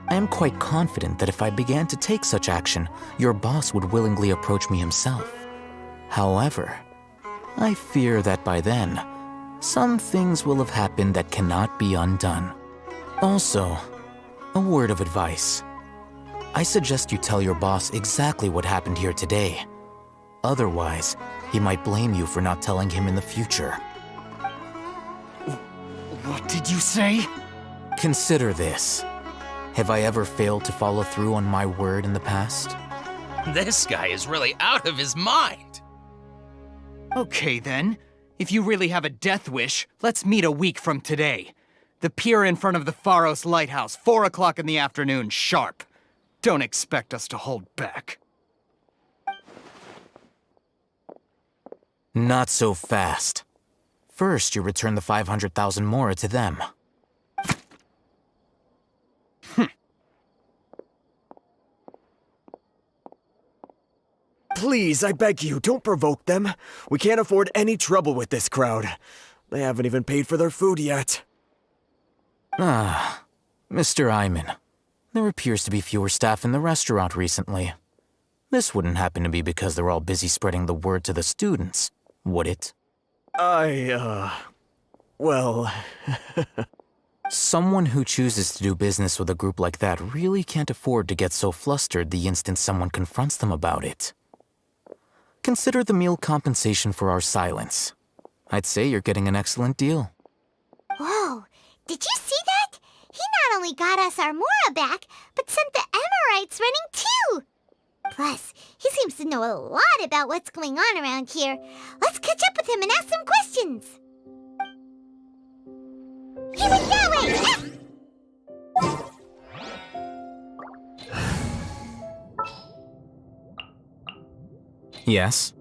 I am quite confident that if I began to take such action, your boss would willingly approach me himself. However, I fear that by then, some things will have happened that cannot be undone. Also, a word of advice. I suggest you tell your boss exactly what happened here today. Otherwise, he might blame you for not telling him in the future. What did you say? Consider this. Have I ever failed to follow through on my word in the past? This guy is really out of his mind. Okay then, if you really have a death wish, let's meet a week from today. The pier in front of the Pharos Lighthouse, 4 o'clock in the afternoon, sharp. Don't expect us to hold back. Not so fast. First, you return the 500,000 mora to them. Please, I beg you, don't provoke them. We can't afford any trouble with this crowd. They haven't even paid for their food yet. Ah, Mr. Iman. There appears to be fewer staff in the restaurant recently. This wouldn't happen to be because they're all busy spreading the word to the students, would it? Well... Someone who chooses to do business with a group like that really can't afford to get so flustered the instant someone confronts them about it. Consider the meal compensation for our silence. I'd say you're getting an excellent deal. Whoa, did you see that? He not only got us our Mora back, but sent the Emirites running too! Plus, he seems to know a lot about what's going on around here. Let's catch up with him and ask some questions! He went that way! Yes?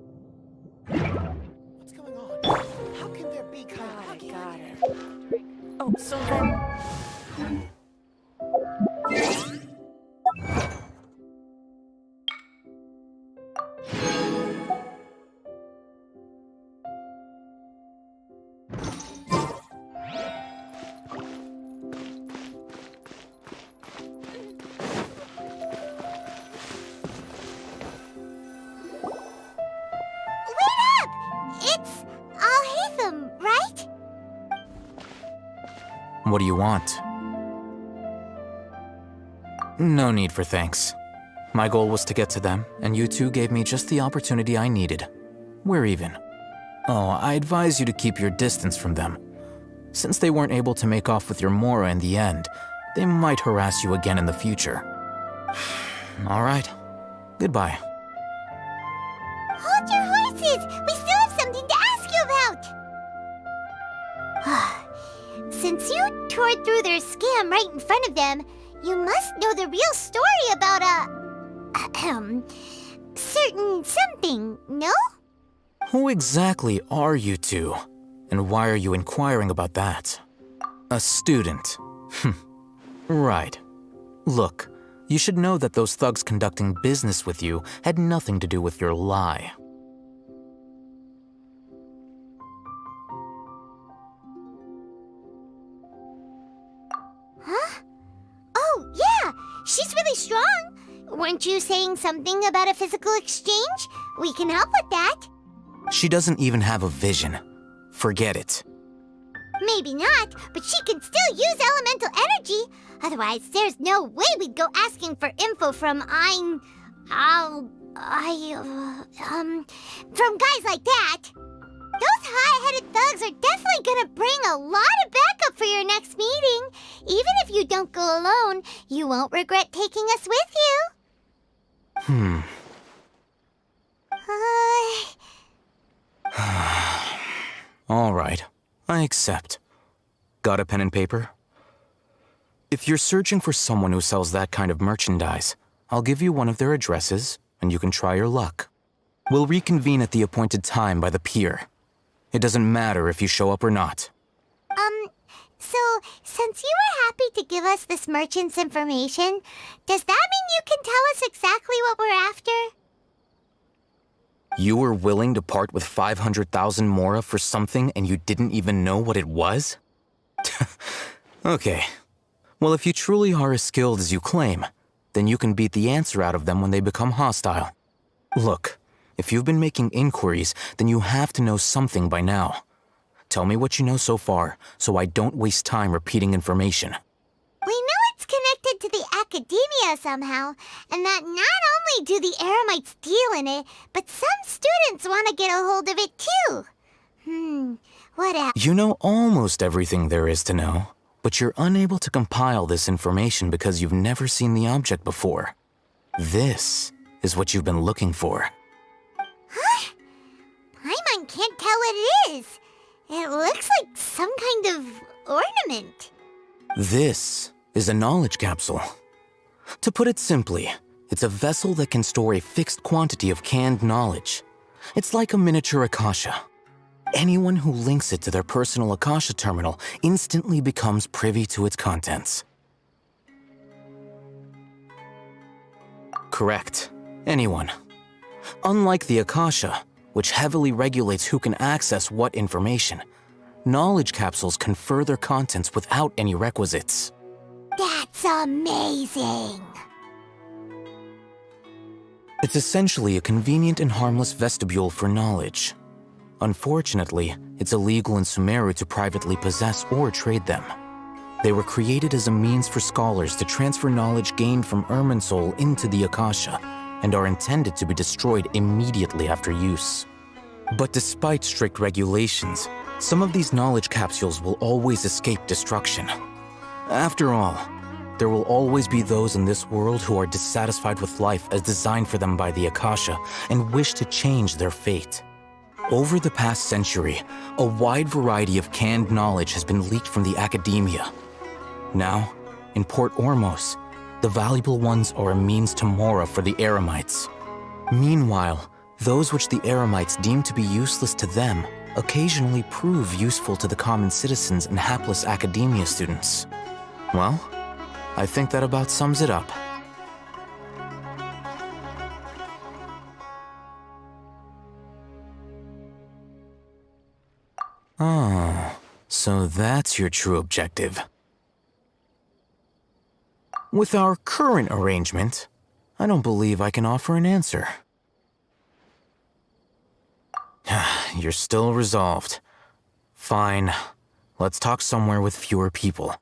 What's going on? How can there be kind of... Got it. Oh, so then... It's Alhaitham, right? What do you want? No need for thanks. My goal was to get to them, and you two gave me just the opportunity I needed. We're even. Oh, I advise you to keep your distance from them. Since they weren't able to make off with your Mora in the end, they might harass you again in the future. All right. Goodbye. Hold your horses! We still have something to ask you about! Since you tore through their scam right in front of them, you must know the real story about certain something, no? Who exactly are you two? And why are you inquiring about that? A student. Right. Look, you should know that those thugs conducting business with you had nothing to do with your lie. Huh? Oh, yeah! She's really strong! Weren't you saying something about a physical exchange? We can help with that. She doesn't even have a vision. Forget it. Maybe not, but she can still use elemental energy. Otherwise, there's no way we'd go asking for info from from guys like that. Those high-headed thugs are definitely gonna bring a lot of backup for your next meeting. Even if you don't go alone, you won't regret taking us with you. All right, I accept. Got a pen and paper? If you're searching for someone who sells that kind of merchandise, I'll give you one of their addresses, and you can try your luck. We'll reconvene at the appointed time by the pier. It doesn't matter if you show up or not. So, since you were happy to give us this merchant's information, does that mean you can tell us exactly what we're after? You were willing to part with 500,000 Mora for something and you didn't even know what it was? Okay. Well, if you truly are as skilled as you claim, then you can beat the answer out of them when they become hostile. Look, if you've been making inquiries, then you have to know something by now. Tell me what you know so far, so I don't waste time repeating information. We know it's connected to the academia somehow, and that not only do the Eremites deal in it, but some students want to get a hold of it too. What else? You know almost everything there is to know, but you're unable to compile this information because you've never seen the object before. This is what you've been looking for. Huh? Paimon can't tell what it is. It looks like some kind of ornament. This is a knowledge capsule. To put it simply, it's a vessel that can store a fixed quantity of canned knowledge. It's like a miniature Akasha. Anyone who links it to their personal Akasha terminal instantly becomes privy to its contents. Correct. Anyone. Unlike the Akasha, which heavily regulates who can access what information, knowledge capsules confer their contents without any requisites. That's amazing! It's essentially a convenient and harmless vestibule for knowledge. Unfortunately, it's illegal in Sumeru to privately possess or trade them. They were created as a means for scholars to transfer knowledge gained from Irminsul into the Akasha, and are intended to be destroyed immediately after use. But despite strict regulations, some of these knowledge capsules will always escape destruction. After all, there will always be those in this world who are dissatisfied with life as designed for them by the Akasha and wish to change their fate. Over the past century, a wide variety of canned knowledge has been leaked from the academia. Now, in Port Ormos, the valuable ones are a means to Mora for the Eremites. Meanwhile, those which the Eremites deem to be useless to them occasionally prove useful to the common citizens and hapless academia students. Well, I think that about sums it up. Oh, so that's your true objective. With our current arrangement, I don't believe I can offer an answer. You're still resolved. Fine. Let's talk somewhere with fewer people.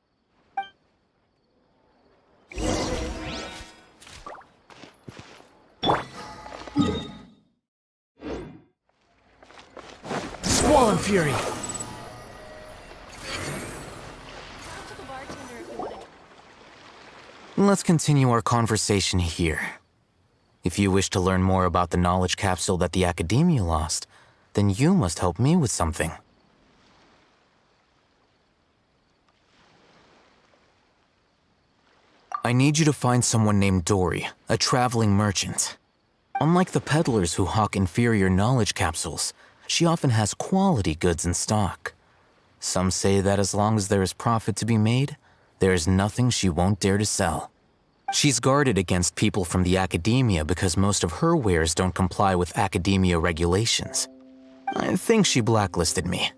Squall Fury! Let's continue our conversation here. If you wish to learn more about the knowledge capsule that the Academia lost, then you must help me with something. I need you to find someone named Dory, a traveling merchant. Unlike the peddlers who hawk inferior knowledge capsules, she often has quality goods in stock. Some say that as long as there is profit to be made, there is nothing she won't dare to sell. She's guarded against people from the Academia because most of her wares don't comply with Academia regulations. I think she blacklisted me.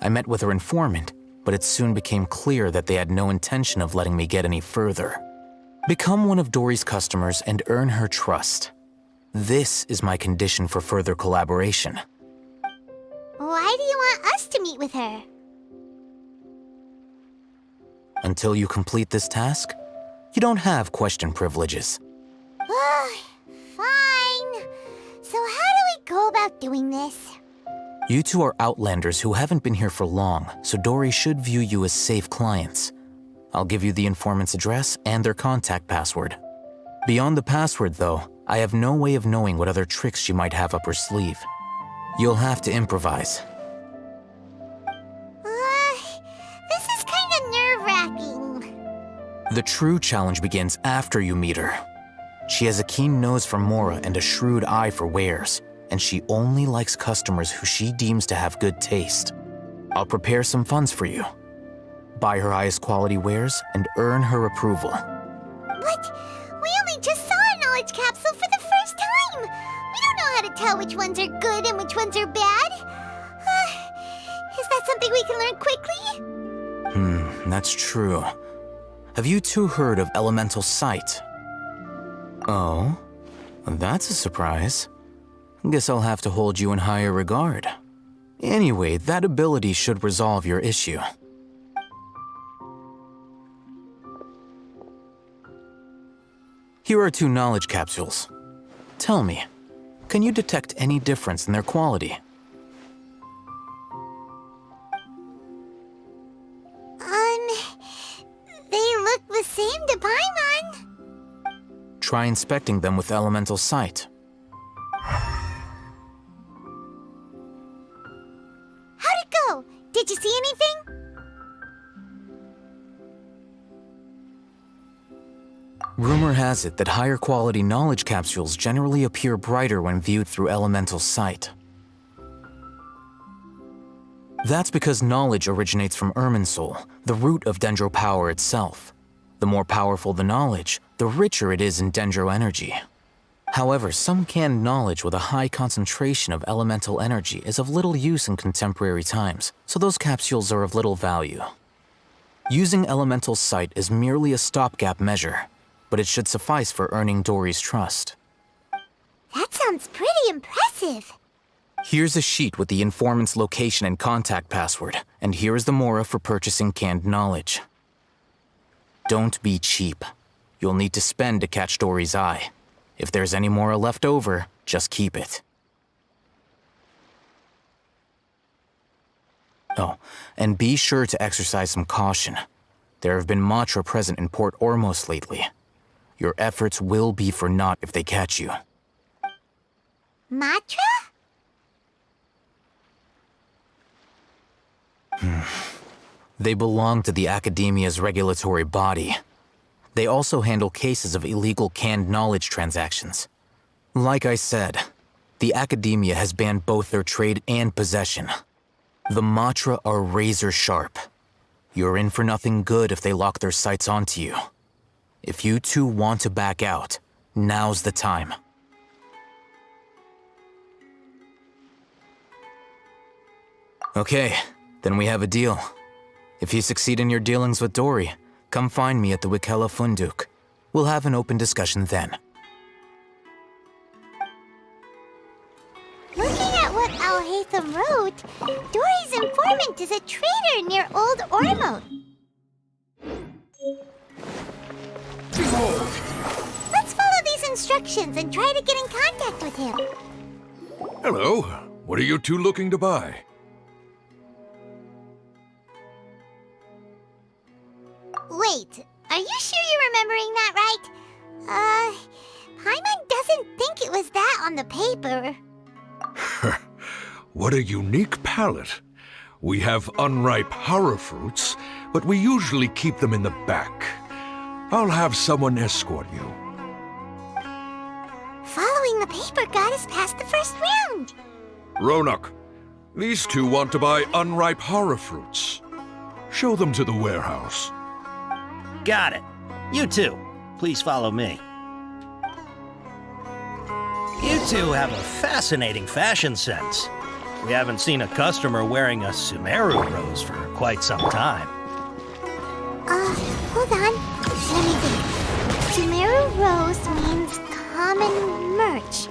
I met with her informant, but it soon became clear that they had no intention of letting me get any further. Become one of Dory's customers and earn her trust. This is my condition for further collaboration. Why do you want us to meet with her? Until you complete this task, you don't have question privileges. Fine. So how do we go about doing this? You two are outlanders who haven't been here for long, so Dory should view you as safe clients. I'll give you the informant's address and their contact password. Beyond the password, though, I have no way of knowing what other tricks she might have up her sleeve. You'll have to improvise. This is kind of nerve-wracking. The true challenge begins after you meet her. She has a keen nose for Mora and a shrewd eye for wares, and she only likes customers who she deems to have good taste. I'll prepare some funds for you. Buy her highest quality wares and earn her approval. But we only just saw a knowledge capsule for the first time. We don't know how to tell which ones are good and which ones are bad. Is that something we can learn quickly? That's true. Have you two heard of elemental sight? Oh, that's a surprise. Guess I'll have to hold you in higher regard. Anyway, that ability should resolve your issue. Here are 2 knowledge capsules. Tell me, can you detect any difference in their quality? They look the same to Paimon. Try inspecting them with elemental sight. How'd it go? Did you see anything? Rumor has it that higher quality knowledge capsules generally appear brighter when viewed through elemental sight. That's because knowledge originates from Irminsul, the root of Dendro power itself. The more powerful the knowledge, the richer it is in Dendro energy. However, some canned knowledge with a high concentration of elemental energy is of little use in contemporary times, so those capsules are of little value. Using elemental sight is merely a stopgap measure, but it should suffice for earning Dory's trust. That sounds pretty impressive. Here's a sheet with the informant's location and contact password, and here is the Mora for purchasing canned knowledge. Don't be cheap. You'll need to spend to catch Dory's eye. If there's any Mora left over, just keep it. Oh, and be sure to exercise some caution. There have been Matra present in Port Ormos lately. Your efforts will be for naught if they catch you. Matra? They belong to the Academia's regulatory body. They also handle cases of illegal canned knowledge transactions. Like I said, the Academia has banned both their trade and possession. The Matra are razor sharp. You're in for nothing good if they lock their sights onto you. If you two want to back out, now's the time. Okay, then we have a deal. If you succeed in your dealings with Dory, come find me at the Wikella Funduk. We'll have an open discussion then. Looking at what Al-Haytham wrote, Dory's informant is a traitor near Old Ormot. Let's follow these instructions and try to get in contact with him. Hello. What are you two looking to buy? Wait, are you sure you're remembering that right? Paimon doesn't think it was that on the paper. What a unique palate. We have unripe hara fruits, but we usually keep them in the back. I'll have someone escort you. Following the paper got us past the first round. Ronak, these two want to buy unripe hara fruits. Show them to the warehouse. Got it. You two, please follow me. You two have a fascinating fashion sense. We haven't seen a customer wearing a Sumeru rose for quite some time. Hold on. Let me think. Sumeru rose means common merch.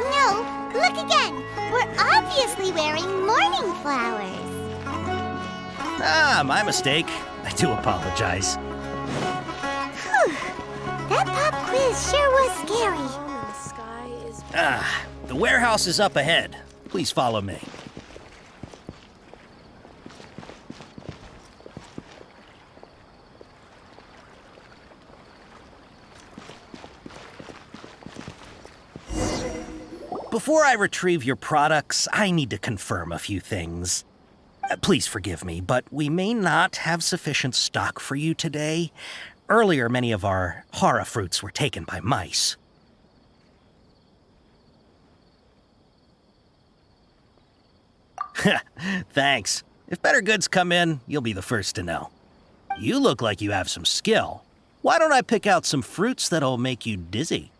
No, look again. We're obviously wearing morning flowers. Ah, my mistake. I do apologize. Whew. That pop quiz sure was scary. Ah, the warehouse is up ahead. Please follow me. Before I retrieve your products, I need to confirm a few things. Please forgive me, but we may not have sufficient stock for you today. Earlier, many of our hara fruits were taken by mice. Thanks. If better goods come in, you'll be the first to know. You look like you have some skill. Why don't I pick out some fruits that'll make you dizzy?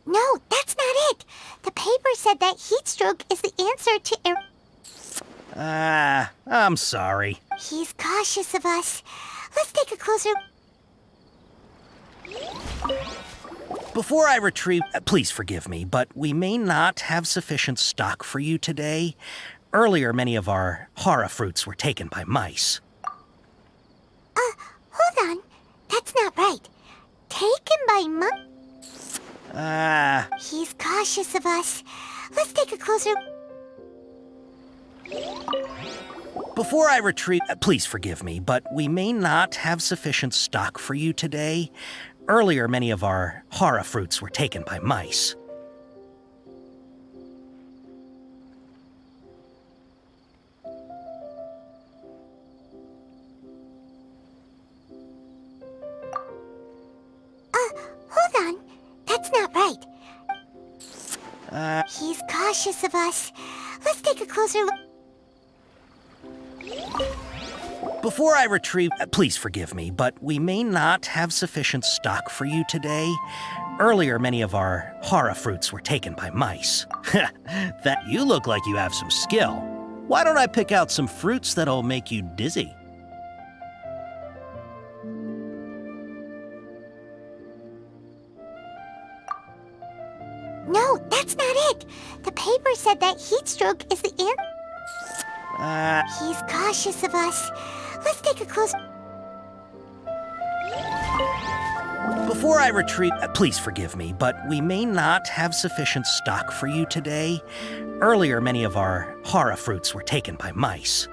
No, that's not it. The paper said that heat stroke is the answer to I'm sorry. He's cautious of us. Let's take a closer... Before I retrieve... please forgive me, but we may not have sufficient stock for you today. Earlier, many of our hara fruits were taken by mice. Hold on. That's not right. Taken by He's cautious of us. Let's take a closer... Before I retrieve... please forgive me, but we may not have sufficient stock for you today. Earlier, many of our hara fruits were taken by mice. Hold on. That's not right. He's cautious of us. Let's take a closer look. Before I retrieve... please forgive me, but we may not have sufficient stock for you today. Earlier, many of our hara fruits were taken by mice. That you look like you have some skill. Why don't I pick out some fruits that'll make you dizzy? No, that's not it. The paper said that heat stroke is the answer. He's cautious of us. Let's take a close... Before I retrieve... please forgive me, but we may not have sufficient stock for you today. Earlier, many of our hara fruits were taken by mice.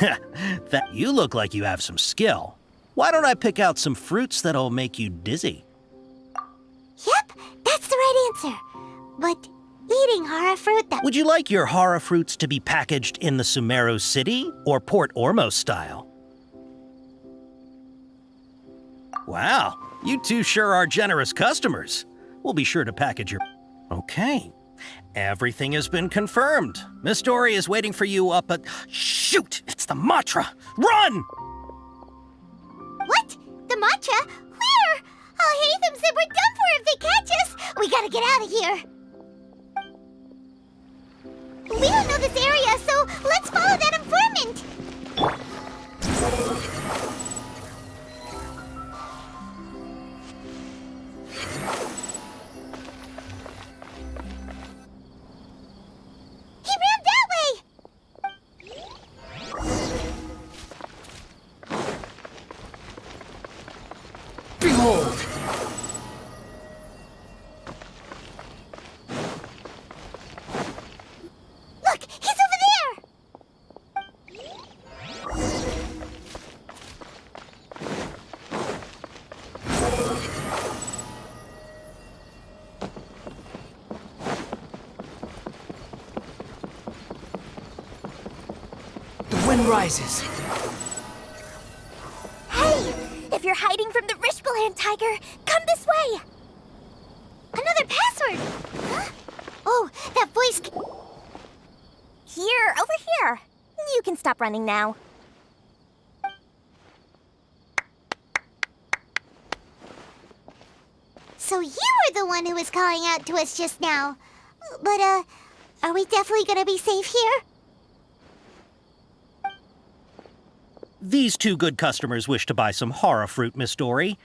That you look like you have some skill. Why don't I pick out some fruits that'll make you dizzy? Yep, that's the right answer. But eating hara fruit that... Would you like your hara fruits to be packaged in the Sumeru City or Port Ormos style? Wow, you two sure are generous customers. We'll be sure to package your... Okay. Everything has been confirmed. Miss Dory is waiting for you up at... Shoot! It's the Matra! Run! What? The Matcha? Where? Oh, Hatham said we're done for if they catch us. We gotta get out of here. We don't know this area, so let's follow that informant. He ran that way! Behold! Look, he's over there! The wind rises. Hey! If you're hiding from the Rishbaland tiger, come this way! Another password! Huh? Oh, that voice... Here, over here. You can stop running now. So you were the one who was calling out to us just now. But, are we definitely gonna be safe here? These two good customers wish to buy some horror fruit, Miss Dory.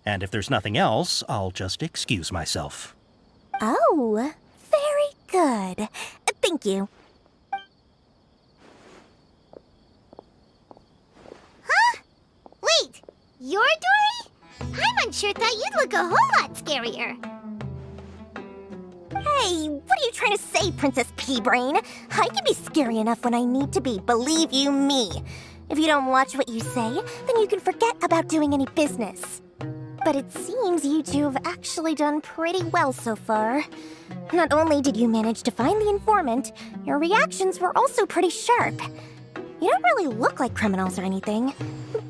And if there's nothing else, I'll just excuse myself. Oh, very good. Thank you. Huh? Wait, you're Dory? I'm unsure thought you'd look a whole lot scarier. Hey, what are you trying to say, Princess Pea-Brain? I can be scary enough when I need to be, believe you me. If you don't watch what you say, then you can forget about doing any business. But it seems you two have actually done pretty well so far. Not only did you manage to find the informant, your reactions were also pretty sharp. You don't really look like criminals or anything,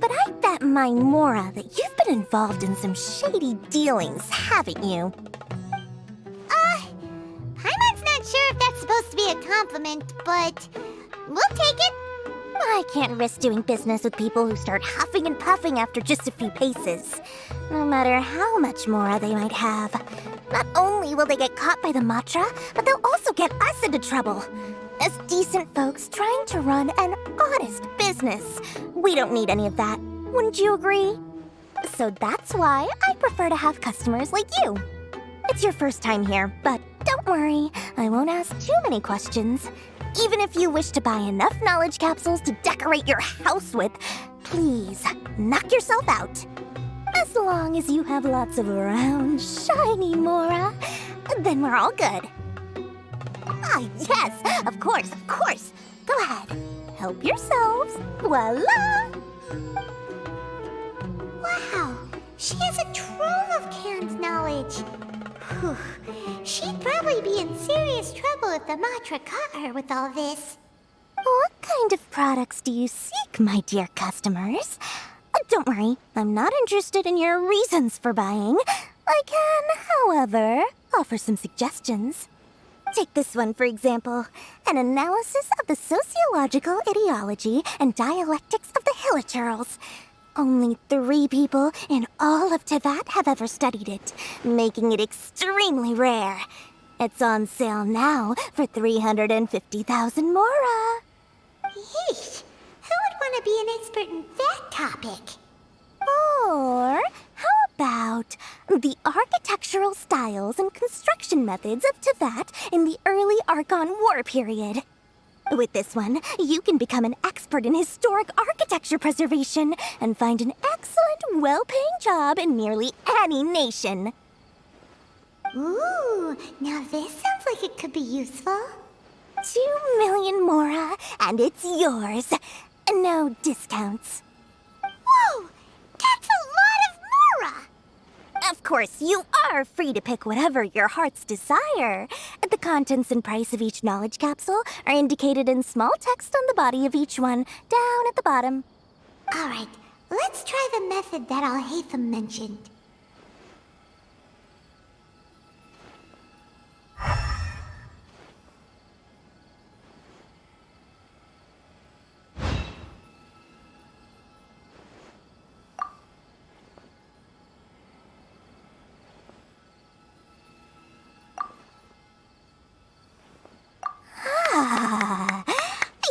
but I bet my Mora that you've been involved in some shady dealings, haven't you? Paimon's not sure if that's supposed to be a compliment, but we'll take it. I can't risk doing business with people who start huffing and puffing after just a few paces. No matter how much Mora they might have. Not only will they get caught by the Matra, but they'll also get us into trouble. As decent folks trying to run an honest business, we don't need any of that. Wouldn't you agree? So that's why I prefer to have customers like you. It's your first time here, but don't worry, I won't ask too many questions. Even if you wish to buy enough knowledge capsules to decorate your house with, please knock yourself out. As long as you have lots of round, shiny Mora, then we're all good. Ah, yes, of course, of course. Go ahead, help yourselves. Voila! Wow, she has a trove of canned knowledge. Whew. She'd probably be in serious trouble if the Matra caught her with all this. What kind of products do you seek, my dear customers? Don't worry, I'm not interested in your reasons for buying. I can, however, offer some suggestions. Take this one, for example. An analysis of the sociological ideology and dialectics of the Hilichurls. Only 3 people in all of Tevat have ever studied it, making it extremely rare. It's on sale now for 350,000 Mora. Yeesh, who would want to be an expert in that topic? Or how about the architectural styles and construction methods of Tevat in the early Archon War period? With this one, you can become an expert in historic architecture preservation and find an excellent, well-paying job in nearly any nation. Ooh, now this sounds like it could be useful. 2 million Mora, and it's yours. No discounts. Whoa, that's a lot of Mora! Of course, you are free to pick whatever your heart's desire. The contents and price of each knowledge capsule are indicated in small text on the body of each one, down at the bottom. All right, let's try the method that Al-Haytham mentioned.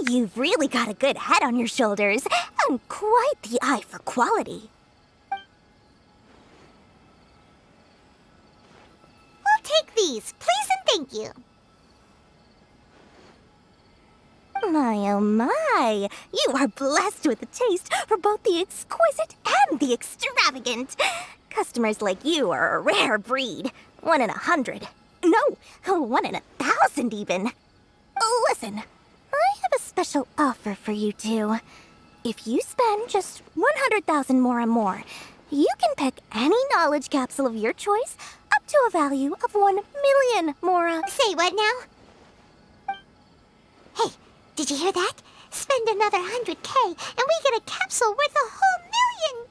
You've really got a good head on your shoulders, and quite the eye for quality. We'll take these, please and thank you. My, oh my, you are blessed with a taste for both the exquisite and the extravagant. Customers like you are a rare breed. 1 in 100. No, 1 in 1,000 even. Listen, I have a special offer for you two. If you spend just 100,000 more, you can pick any knowledge capsule of your choice up to a value of 1 million mora. Say what now? Hey, did you hear that? Spend another 100K and we get a capsule worth a whole million!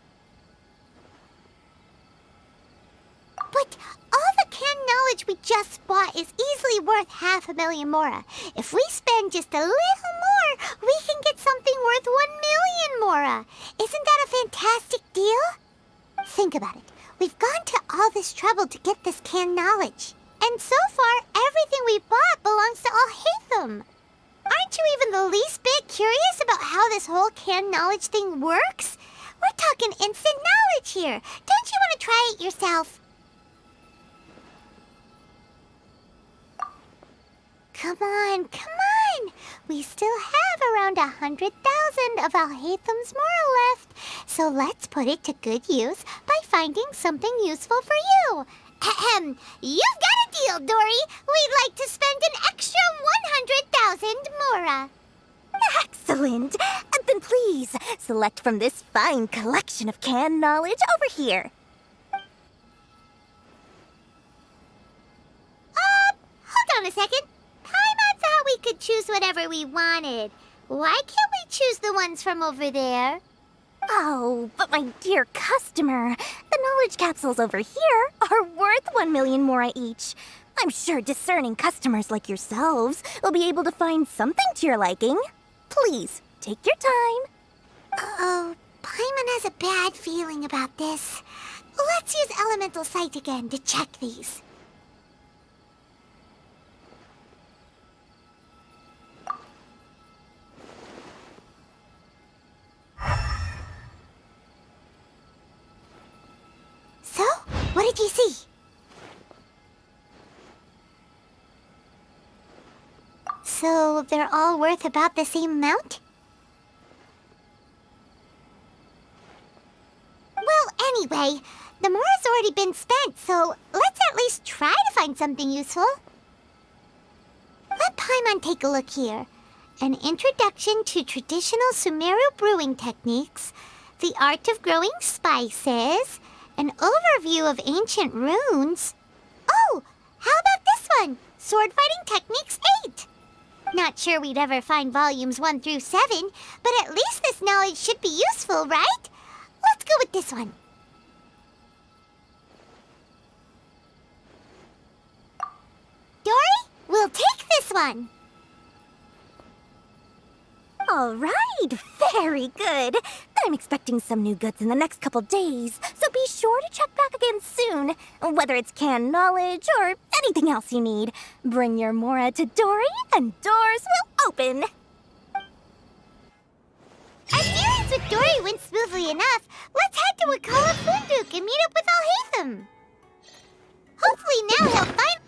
But all the canned knowledge we just bought is easily worth 500,000 mora. If we spend just a little more, we can get something worth 1 million mora. Isn't that a fantastic deal? Think about it. We've gone to all this trouble to get this canned knowledge. And so far, everything we bought belongs to Alhaitham. Aren't you even the least bit curious about how this whole canned knowledge thing works? We're talking instant knowledge here. Don't you want to try it yourself? Come on, come on! We still have around 100,000 of Alhaitham's mora left, so let's put it to good use by finding something useful for you. Ahem, you've got a deal, Dory. We'd like to spend an extra 100,000 mora. Excellent. Then please, select from this fine collection of canned knowledge over here. Hold on a second. Paimon thought we could choose whatever we wanted. Why can't we choose the ones from over there? Oh, but my dear customer, the knowledge capsules over here are worth 1 million mora each. I'm sure discerning customers like yourselves will be able to find something to your liking. Please, take your time. Uh-oh, Paimon has a bad feeling about this. Let's use Elemental Sight again to check these. So, what did you see? So, they're all worth about the same amount? Well, anyway, the mora's already been spent, so let's at least try to find something useful. Let Paimon take a look here. An introduction to traditional Sumeru brewing techniques, the art of growing spices, an overview of ancient runes. Oh, how about this one? Sword Fighting Techniques 8. Not sure we'd ever find volumes 1 through 7, but at least this knowledge should be useful, right? Let's go with this one. Dory, we'll take this one. All right, very good. I'm expecting some new goods in the next couple days, so be sure to check back again soon. Whether it's canned knowledge or anything else you need, bring your mora to Dory and doors will open. Our dealings with Dory went smoothly enough. Let's head to Wakala Funduk and meet up with Alhaitham. Hopefully now he'll find...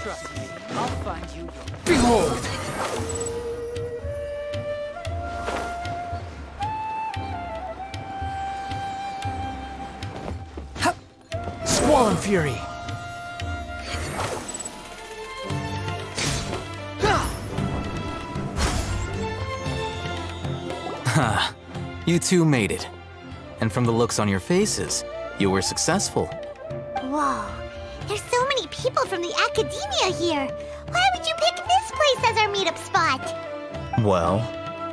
Trust me, I'll find you. Behold! Squall Fury! Ha! You two made it. And from the looks on your faces, you were successful. Whoa, there's so many people from the academia here. Why would you pick this place as our meetup spot? Well,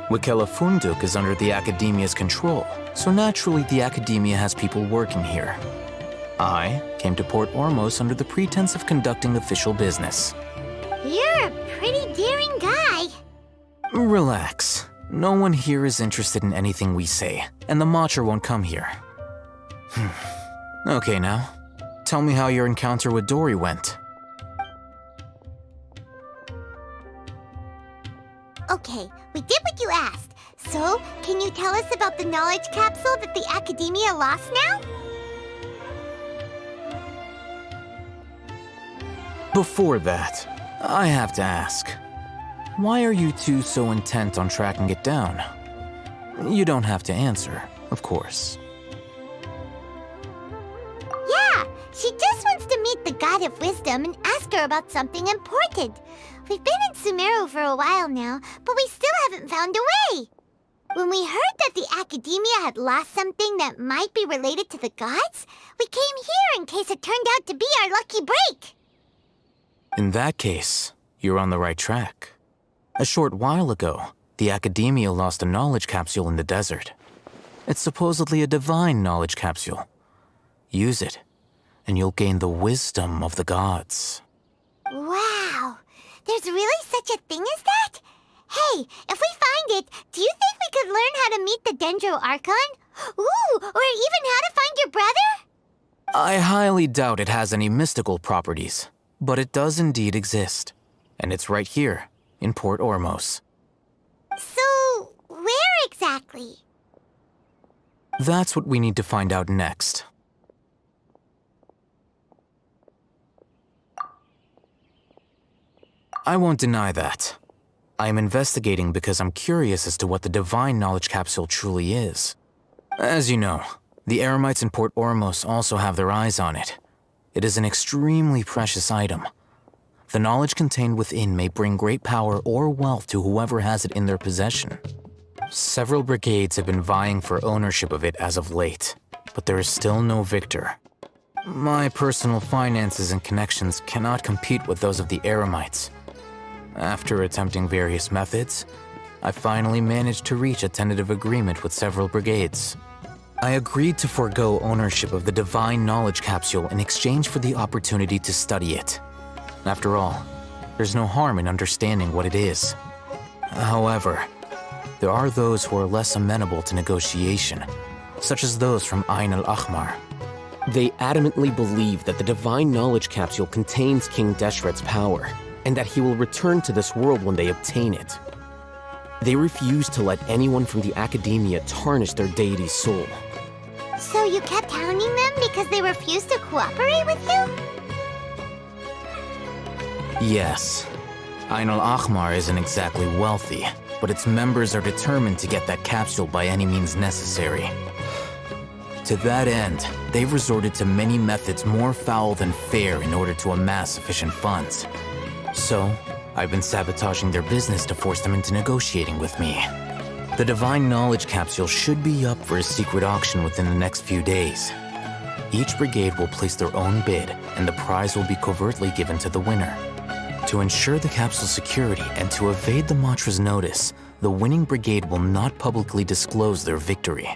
Wikela Funduk is under the Academia's control, so naturally the Academia has people working here. I came to Port Ormos under the pretense of conducting official business. You're a pretty daring guy. Relax. No one here is interested in anything we say, and the Matcher won't come here. Okay now, tell me how your encounter with Dory went. Okay, we did what you asked. So, can you tell us about the knowledge capsule that the Academia lost now? Before that, I have to ask, why are you two so intent on tracking it down? You don't have to answer, of course. Yeah, she just wants to meet the God of Wisdom and ask her about something important. We've been in Sumeru for a while now, but we still haven't found a way. When we heard that the Academia had lost something that might be related to the gods, we came here in case it turned out to be our lucky break. In that case, you're on the right track. A short while ago, the Academia lost a knowledge capsule in the desert. It's supposedly a divine knowledge capsule. Use it, and you'll gain the wisdom of the gods. Wow, there's really such a thing as that? Hey, if we find it, do you think we could learn how to meet the Dendro Archon? Ooh, or even how to find your brother? I highly doubt it has any mystical properties, but it does indeed exist. And it's right here, in Port Ormos. So, where exactly? That's what we need to find out next. I won't deny that. I am investigating because I'm curious as to what the divine knowledge capsule truly is. As you know, the Eremites in Port Ormos also have their eyes on it. It is an extremely precious item. The knowledge contained within may bring great power or wealth to whoever has it in their possession. Several brigades have been vying for ownership of it as of late, but there is still no victor. My personal finances and connections cannot compete with those of the Eremites. After attempting various methods, I finally managed to reach a tentative agreement with several brigades. I agreed to forego ownership of the divine knowledge capsule in exchange for the opportunity to study it. After all, there's no harm in understanding what it is. However, there are those who are less amenable to negotiation, such as those from Ain al-Ahmar. They adamantly believe that the divine knowledge capsule contains King Deshret's power, and that he will return to this world when they obtain it. They refuse to let anyone from the Academia tarnish their deity's soul. So you kept hounding them because they refused to cooperate with you? Yes. Ain al-Ahmar isn't exactly wealthy, but its members are determined to get that capsule by any means necessary. To that end, they've resorted to many methods more foul than fair in order to amass sufficient funds. So, I've been sabotaging their business to force them into negotiating with me. The divine knowledge capsule should be up for a secret auction within the next few days. Each brigade will place their own bid, and the prize will be covertly given to the winner. To ensure the capsule's security and to evade the Matra's notice, the winning brigade will not publicly disclose their victory.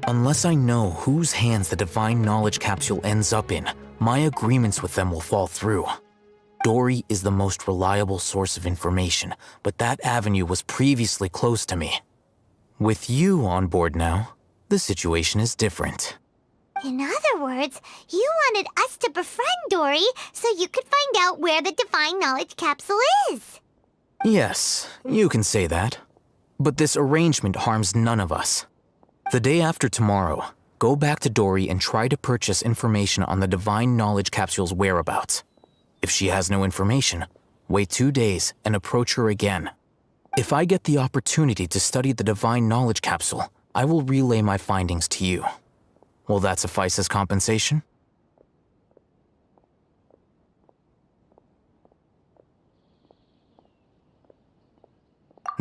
Unless I know whose hands the divine knowledge capsule ends up in, my agreements with them will fall through. Dory is the most reliable source of information, but that avenue was previously closed to me. With you on board now, the situation is different. In other words, you wanted us to befriend Dory so you could find out where the divine knowledge capsule is. Yes, you can say that. But this arrangement harms none of us. The day after tomorrow, go back to Dory and try to purchase information on the divine knowledge capsule's whereabouts. If she has no information, wait 2 days and approach her again. If I get the opportunity to study the divine knowledge capsule, I will relay my findings to you. Will that suffice as compensation?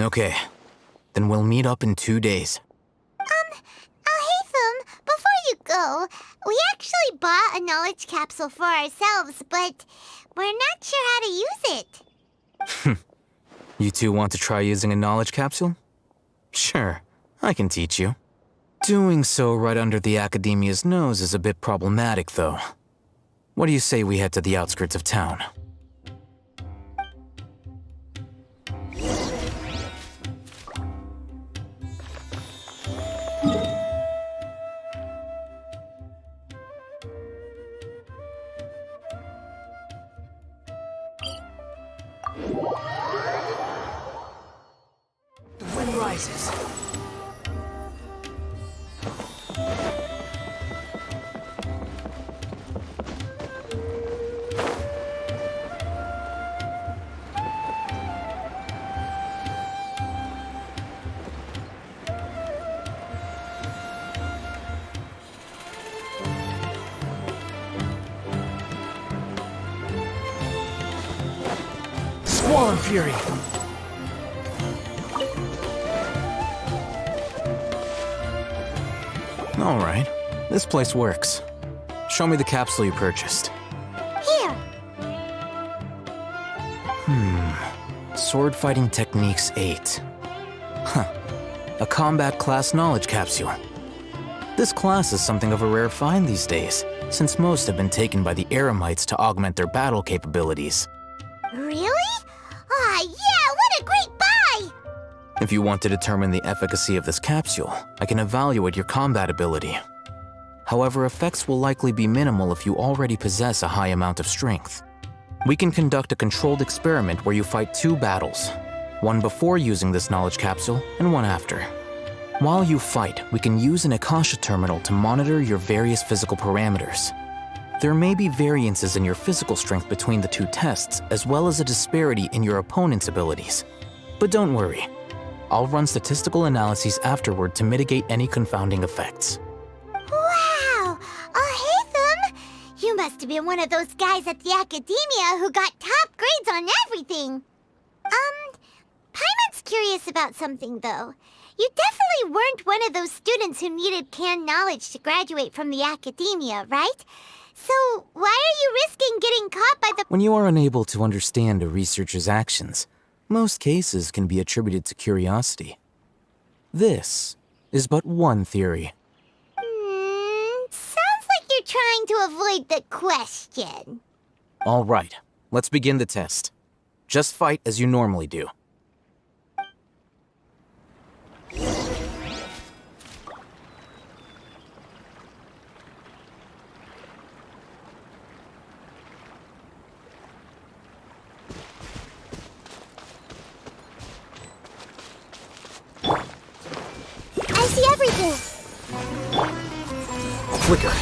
Okay, then we'll meet up in 2 days. Alhaitham, before you go, we actually bought a knowledge capsule for ourselves, but we're not sure how to use it. You two want to try using a knowledge capsule? Sure, I can teach you. Doing so right under the Academia's nose is a bit problematic, though. What do you say we head to the outskirts of town? The wind rises. Squall Fury! Alright, this place works. Show me the capsule you purchased. Here. Sword Fighting Techniques 8. Huh. A combat class knowledge capsule. This class is something of a rare find these days, since most have been taken by the Eremites to augment their battle capabilities. Really? Ah, yeah, what a great buy! If you want to determine the efficacy of this capsule, I can evaluate your combat ability. However, effects will likely be minimal if you already possess a high amount of strength. We can conduct a controlled experiment where you fight 2 battles, one before using this knowledge capsule and one after. While you fight, we can use an Akasha terminal to monitor your various physical parameters. There may be variances in your physical strength between the 2 tests, as well as a disparity in your opponent's abilities. But don't worry, I'll run statistical analyses afterward to mitigate any confounding effects. Wow! Haytham! You must have been one of those guys at the Academia who got top grades on everything. Paimon's curious about something, though. You definitely weren't one of those students who needed canned knowledge to graduate from the Academia, right? So why are you risking getting caught by the— When you are unable to understand a researcher's actions, most cases can be attributed to curiosity. This is but one theory. Sounds like you're trying to avoid the question. All right, let's begin the test. Just fight as you normally do. I see everything. Flicker.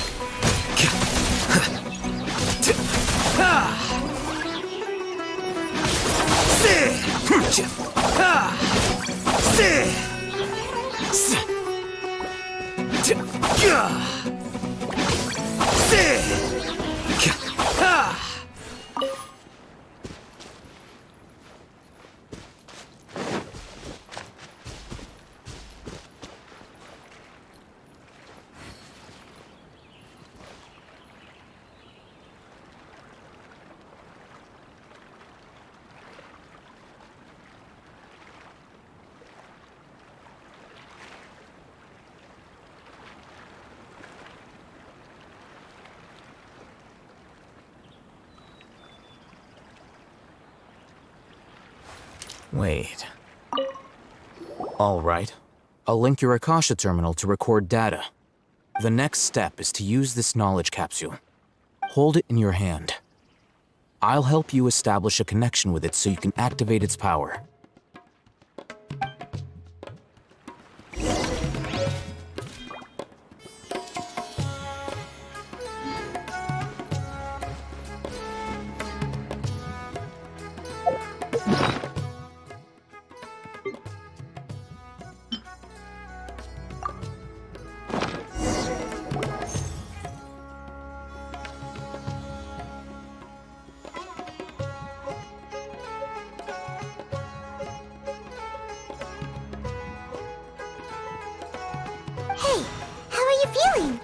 Wait. All right. I'll link your Akasha terminal to record data. The next step is to use this knowledge capsule. Hold it in your hand. I'll help you establish a connection with it so you can activate its power. Hey, how are you feeling?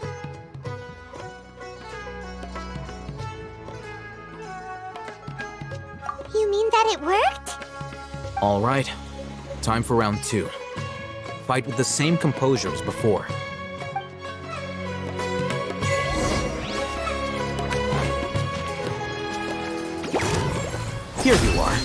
You mean that it worked? All right, time for round 2. Fight with the same composure as before. Here you are.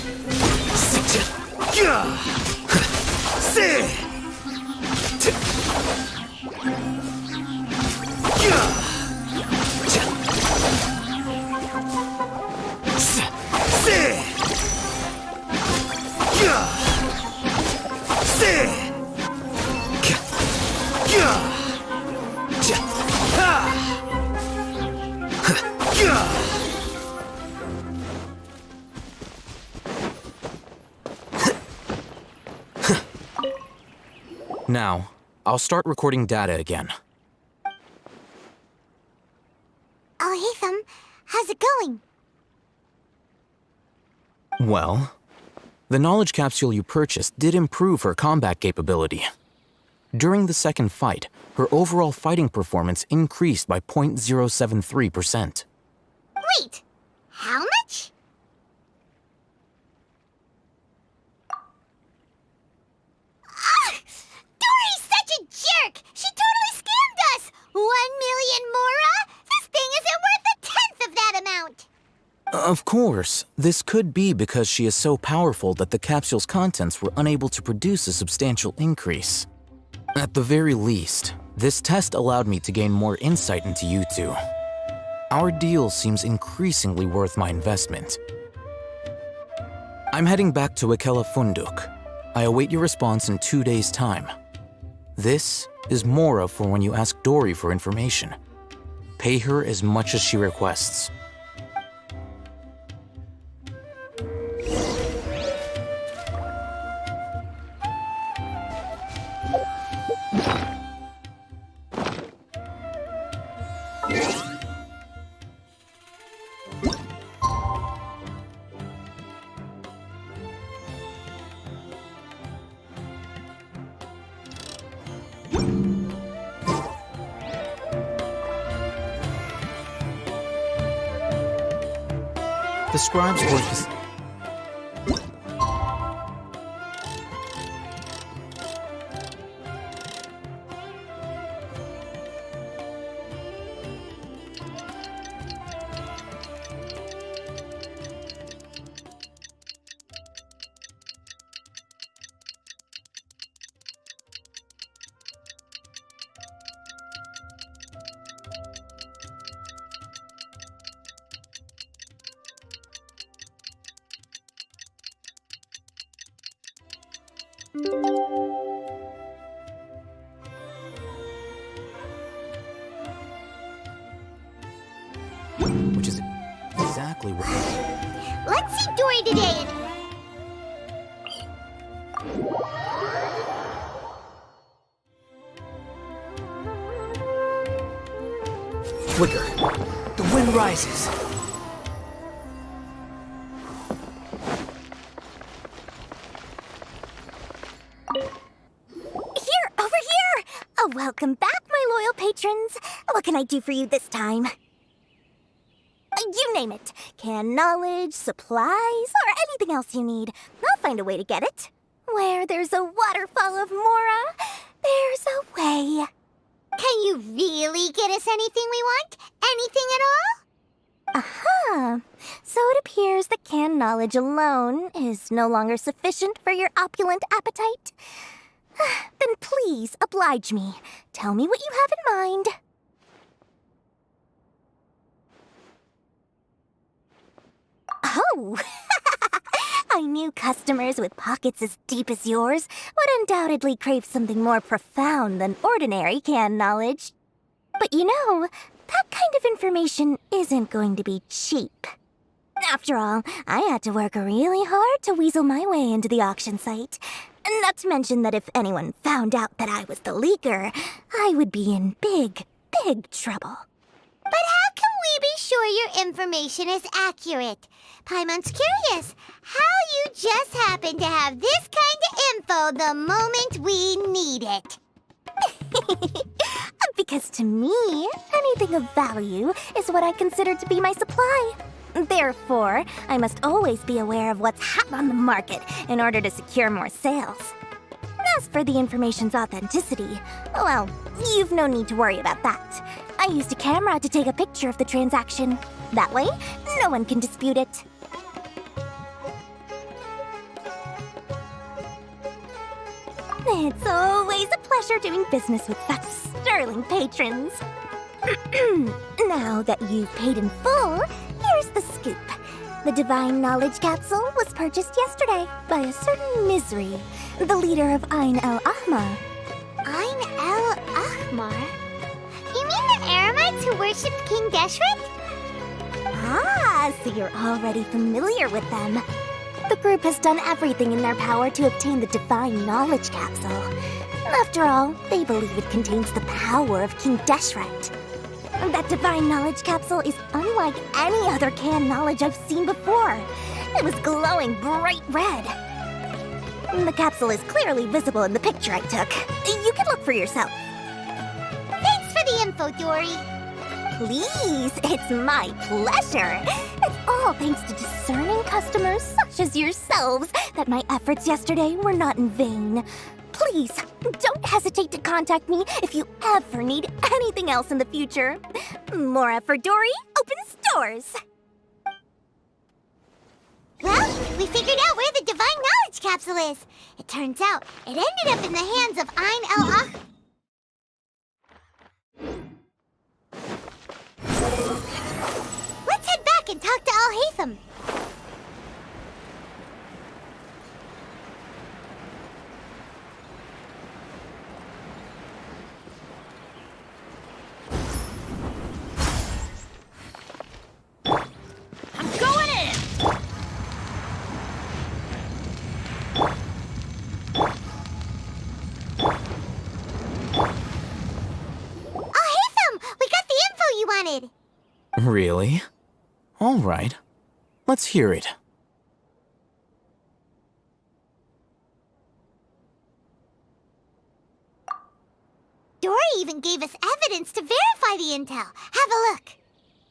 Now, I'll start recording data again. Oh, Hatham, how's it going? Well, the knowledge capsule you purchased did improve her combat capability. During the second fight, her overall fighting performance increased by 0.073%. Wait, how much? Dory's such a jerk! She totally scammed us! 1 million mora? This thing isn't worth a tenth of that amount! Of course, this could be because she is so powerful that the capsule's contents were unable to produce a substantial increase. At the very least, this test allowed me to gain more insight into you two. Our deal seems increasingly worth my investment. I'm heading back to Ikela Funduk. I await your response in 2 days' time. This is Mora for when you ask Dory for information. Pay her as much as she requests. The scribe's work is... Which is exactly right. Let's see Dory today. Quicker. The wind rises. Here, over here! Oh, welcome back, my loyal patrons. What can I do for you this time? You name it. Canned knowledge, supplies, or anything else you need. I'll find a way to get it. Where there's a waterfall of Mora, there's a way. Can you really get us anything we want? Anything at all? Aha! So it appears that canned knowledge alone is no longer sufficient for your opulent appetite. Then please oblige me. Tell me what you have in mind. Oh! I knew customers with pockets as deep as yours would undoubtedly crave something more profound than ordinary canned knowledge. But you know, that kind of information isn't going to be cheap. After all, I had to work really hard to weasel my way into the auction site. Not to mention that if anyone found out that I was the leaker, I would be in big, big trouble. But how can we be sure your information is accurate? Paimon's curious how you just happen to have this kind of info the moment we need it. Because to me, anything of value is what I consider to be my supply. Therefore, I must always be aware of what's hot on the market in order to secure more sales. As for the information's authenticity, well, you've no need to worry about that. I used a camera to take a picture of the transaction. That way, no one can dispute it. It's always a pleasure doing business with such sterling patrons. Now that you've paid in full, here's the scoop. The Divine Knowledge Capsule was purchased yesterday by a certain Misery, the leader of Ain el-Ahmar. Ain el-Ahmar? You mean the Eremites who worshipped King Deshret? Ah, so you're already familiar with them. The group has done everything in their power to obtain the Divine Knowledge Capsule. After all, they believe it contains the power of King Deshret. That Divine Knowledge Capsule is unlike any other canned knowledge I've seen before. It was glowing bright red. The capsule is clearly visible in the picture I took. You can look for yourself. Thanks for the info, Dory. Please, it's my pleasure. It's all thanks to discerning customers such as yourselves that my efforts yesterday were not in vain. Please, don't hesitate to contact me if you ever need anything else in the future. Mora for Dory opens doors. Well, we figured out where the Divine Knowledge Capsule is. It turns out it ended up in the hands of Ain el-Ahmar. Let's head back and talk to Al-Haytham. Really? All right. Let's hear it. Dory even gave us evidence to verify the intel. Have a look.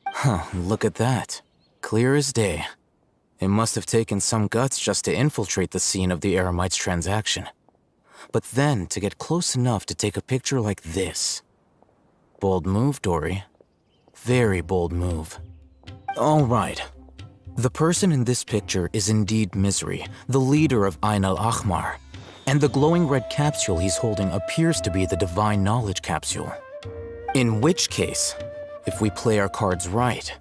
Huh, look at that. Clear as day. It must have taken some guts just to infiltrate the scene of the Eremites' transaction. But then to get close enough to take a picture like this. Bold move, Dory. Very bold move. All right. The person in this picture is indeed Misery, the leader of Ain el-Ahmar. And the glowing red capsule he's holding appears to be the Divine Knowledge Capsule. In which case, if we play our cards right,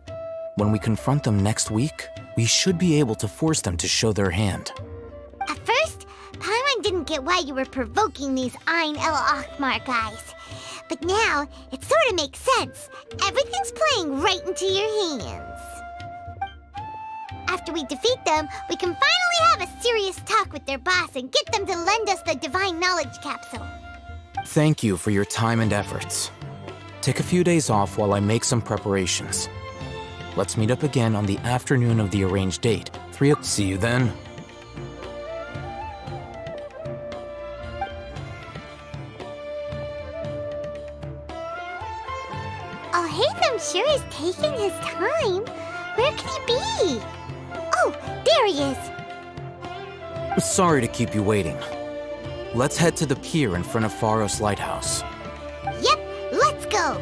when we confront them next week, we should be able to force them to show their hand. At first, Paimon didn't get why you were provoking these Ain el-Ahmar guys. But now, it sort of makes sense. Everything's playing right into your hands. After we defeat them, we can finally have a serious talk with their boss and get them to lend us the Divine Knowledge Capsule. Thank you for your time and efforts. Take a few days off while I make some preparations. Let's meet up again on the afternoon of the arranged date. See you then. Al-Haytham sure is taking his time. Where could he be? Oh, there he is. Sorry to keep you waiting. Let's head to the pier in front of Pharos Lighthouse. Yep, let's go.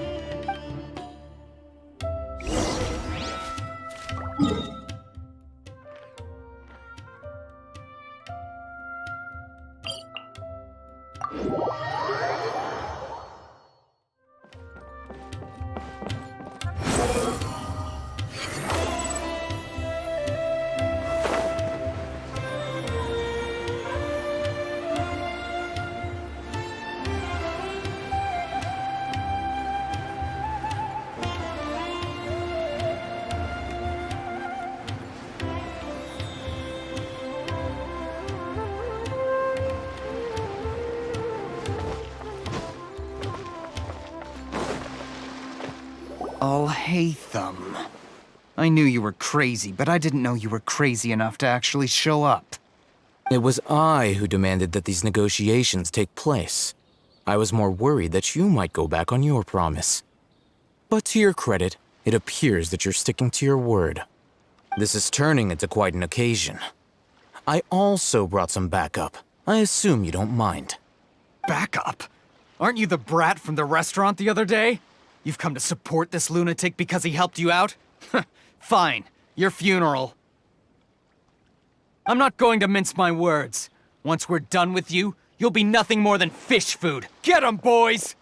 Al-Haytham. I knew you were crazy, but I didn't know you were crazy enough to actually show up. It was I who demanded that these negotiations take place. I was more worried that you might go back on your promise. But to your credit, it appears that you're sticking to your word. This is turning into quite an occasion. I also brought some backup. I assume you don't mind. Backup? Aren't you the brat from the restaurant the other day? You've come to support this lunatic because he helped you out? Fine, your funeral. I'm not going to mince my words. Once we're done with you, you'll be nothing more than fish food. Get 'em, boys!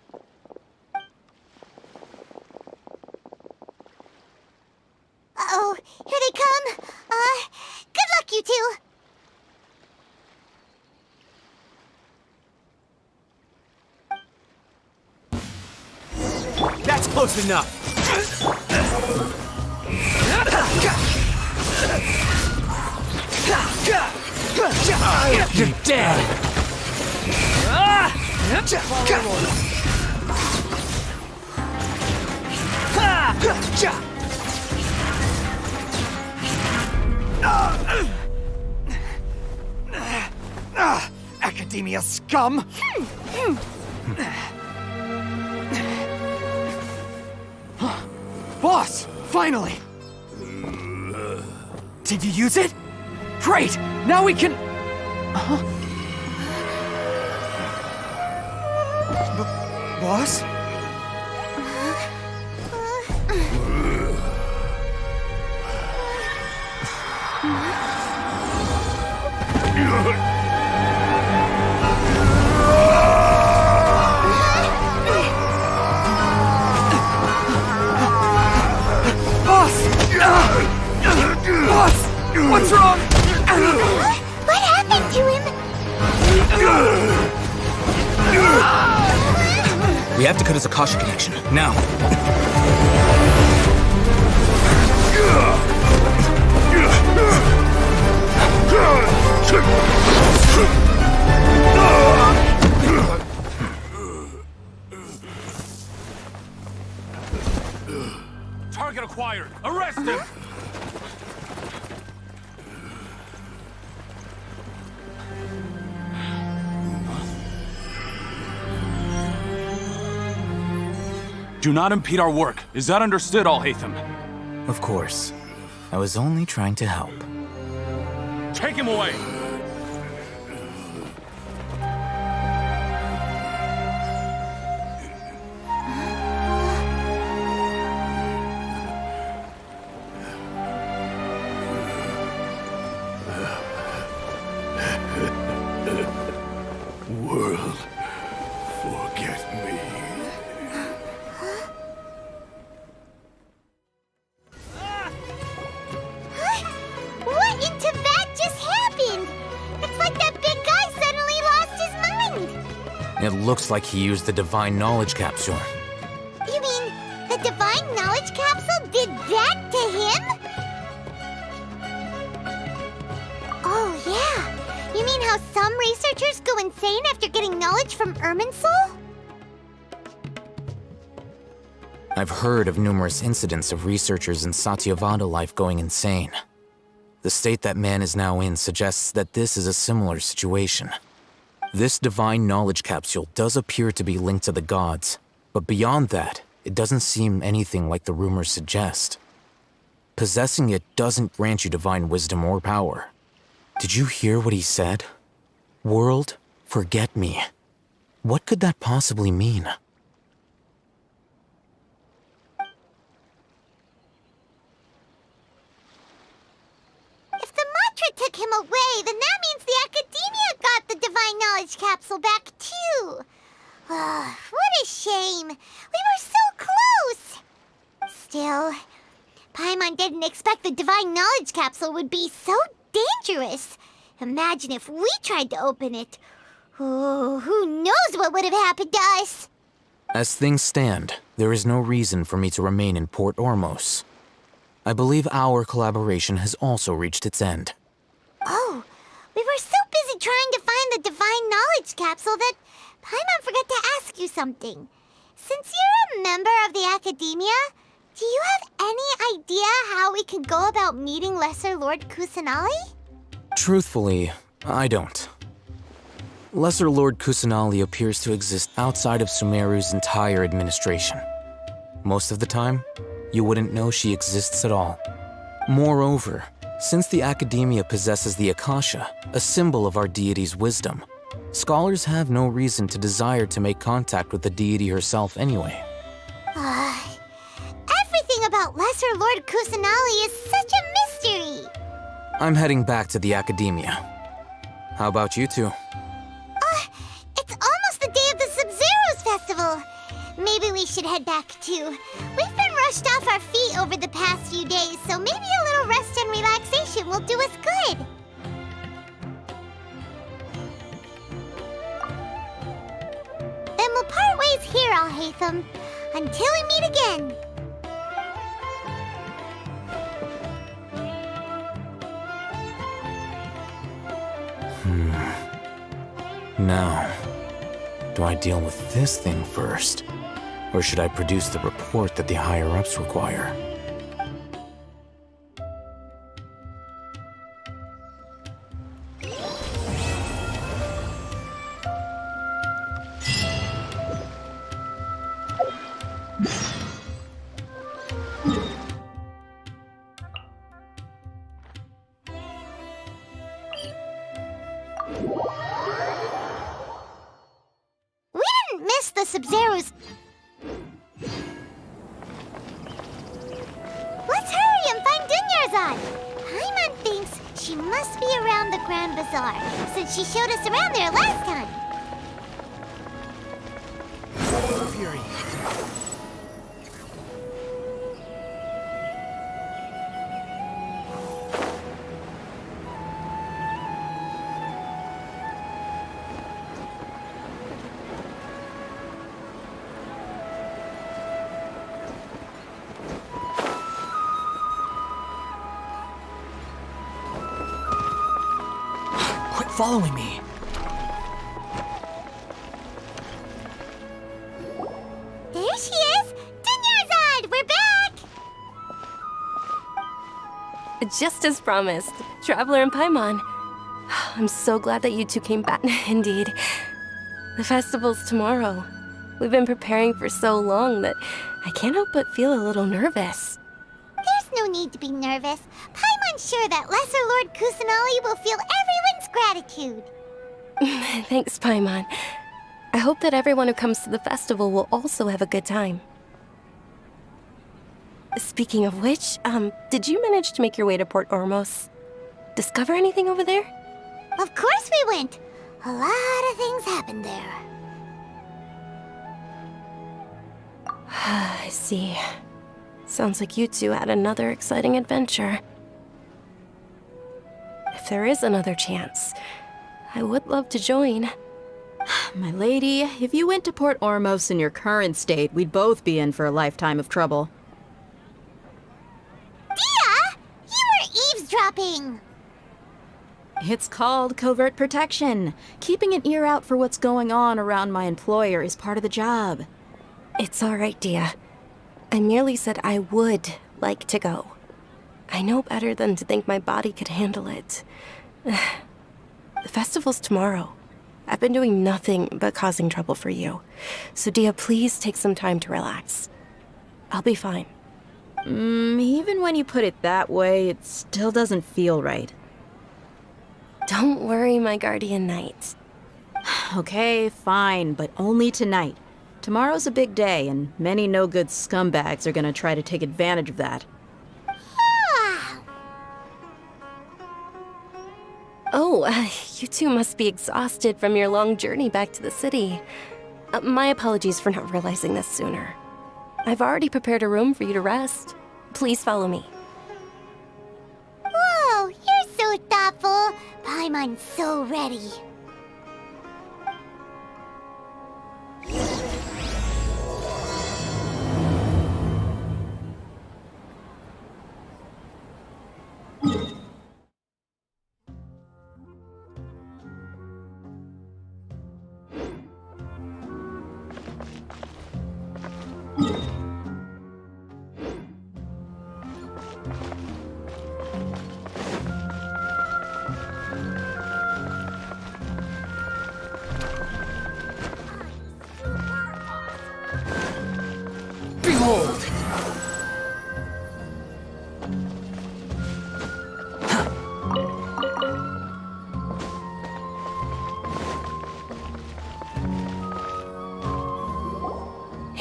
Uh-oh, here they come. Good luck, you two. That's close enough. You're dead. Academia scum! Boss! Finally! Did you use it? Great! Now we can... Boss? Boss! What's wrong? What happened to him? We have to cut his Akasha connection, now. Target acquired! Arrest him! Do not impede our work. Is that understood, Al-Haytham? Of course. I was only trying to help. Take him away! World, forget me. What in Tibet just happened? It's like that big guy suddenly lost his mind. It looks like he used the Divine Knowledge Capsule. You mean the Divine Knowledge Capsule did that to him? Oh, yeah. You mean how some researchers go insane after getting knowledge from Irminsul? I've heard of numerous incidents of researchers in Satyavada life going insane. The state that man is now in suggests that this is a similar situation. This Divine Knowledge Capsule does appear to be linked to the gods, but beyond that, it doesn't seem anything like the rumors suggest. Possessing it doesn't grant you divine wisdom or power. Did you hear what he said? World, forget me. What could that possibly mean? If the mantra took him away, then that means the Academia got the Divine Knowledge Capsule back, too. What a shame. We were so close. Still, Paimon didn't expect the Divine Knowledge Capsule would be so dangerous. Imagine if we tried to open it. Oh, who knows what would have happened to us? As things stand, there is no reason for me to remain in Port Ormos. I believe our collaboration has also reached its end. Oh, we were so busy trying to find the Divine Knowledge Capsule that Paimon forgot to ask you something. Since you're a member of the Academia, do you have any idea how we can go about meeting Lesser Lord Kusanali? Truthfully, I don't. Lesser Lord Kusanali appears to exist outside of Sumeru's entire administration. Most of the time, you wouldn't know she exists at all. Moreover, since the Academia possesses the Akasha, a symbol of our deity's wisdom, scholars have no reason to desire to make contact with the deity herself anyway. Everything about Lesser Lord Kusanali is such a mystery! I'm heading back to the Academia. How about you two? It's almost the day of the Sub-Zero's festival. Maybe we should head back too. We've been rushed off our feet over the past few days, so maybe a little rest and relaxation will do us good. Then we'll part ways here, Al-Haytham, until we meet again. Now, do I deal with this thing first? Or should I produce the report that the higher-ups require? We didn't miss the Sub-Zero's... Let's hurry and find Dunyarzad! Paimon thinks she must be around the Grand Bazaar, since she showed us around there last time. Fury. Quit following me. There she is! Dunyarzad, we're back! Just as promised, Traveler and Paimon. I'm so glad that you two came back. Indeed. The festival's tomorrow. We've been preparing for so long that I can't help but feel a little nervous. There's no need to be nervous. Paimon's sure that Lesser Lord Kusanali will feel everyone's gratitude. Thanks, Paimon. I hope that everyone who comes to the festival will also have a good time. Speaking of which, did you manage to make your way to Port Ormos? Discover anything over there? Of course we went! A lot of things happened there. I see. Sounds like you two had another exciting adventure. If there is another chance, I would love to join. My lady, if you went to Port Ormos in your current state, we'd both be in for a lifetime of trouble. Dia! You were eavesdropping! It's called covert protection. Keeping an ear out for what's going on around my employer is part of the job. It's all right, Dia. I merely said I would like to go. I know better than to think my body could handle it. The festival's tomorrow. I've been doing nothing but causing trouble for you. So, Dia, please take some time to relax. I'll be fine. Even when you put it that way, it still doesn't feel right. Don't worry, my guardian knight. Okay, fine, but only tonight. Tomorrow's a big day, and many no-good scumbags are gonna try to take advantage of that. Oh, you two must be exhausted from your long journey back to the city. My apologies for not realizing this sooner. I've already prepared a room for you to rest. Please follow me. Whoa, you're so thoughtful. Paimon's so ready.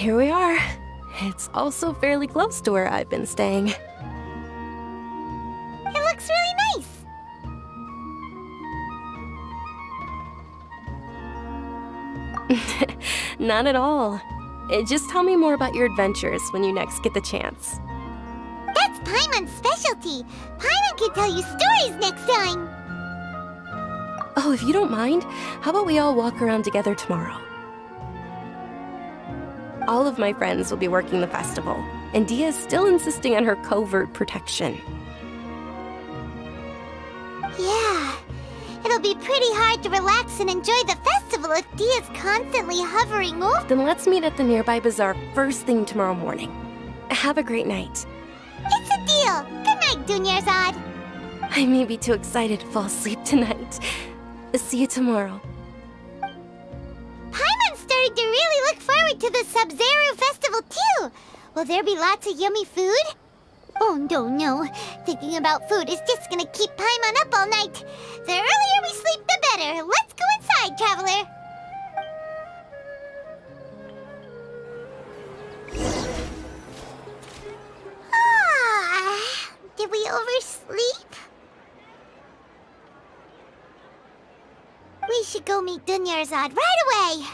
here we are. It's also fairly close to where I've been staying. It looks really nice. Not at all. Just tell me more about your adventures when you next get the chance. That's Paimon's specialty. Paimon can tell you stories next time. Oh, if you don't mind, how about we all walk around together tomorrow? All of my friends will be working the festival, and Dia is still insisting on her covert protection. Yeah, it'll be pretty hard to relax and enjoy the festival if Dia's constantly hovering over. Then let's meet at the nearby bazaar first thing tomorrow morning. Have a great night. It's a deal. Good night, Dunyarzad. I may be too excited to fall asleep tonight. See you tomorrow. Paimon's starting to really look forward to the Sub-Zero festival too. Will there be lots of yummy food? Oh no. Thinking about food is just gonna keep Paimon up all night. The earlier we sleep, the better. Let's go inside, traveler. Did we oversleep? We should go meet Dunyarzad right away.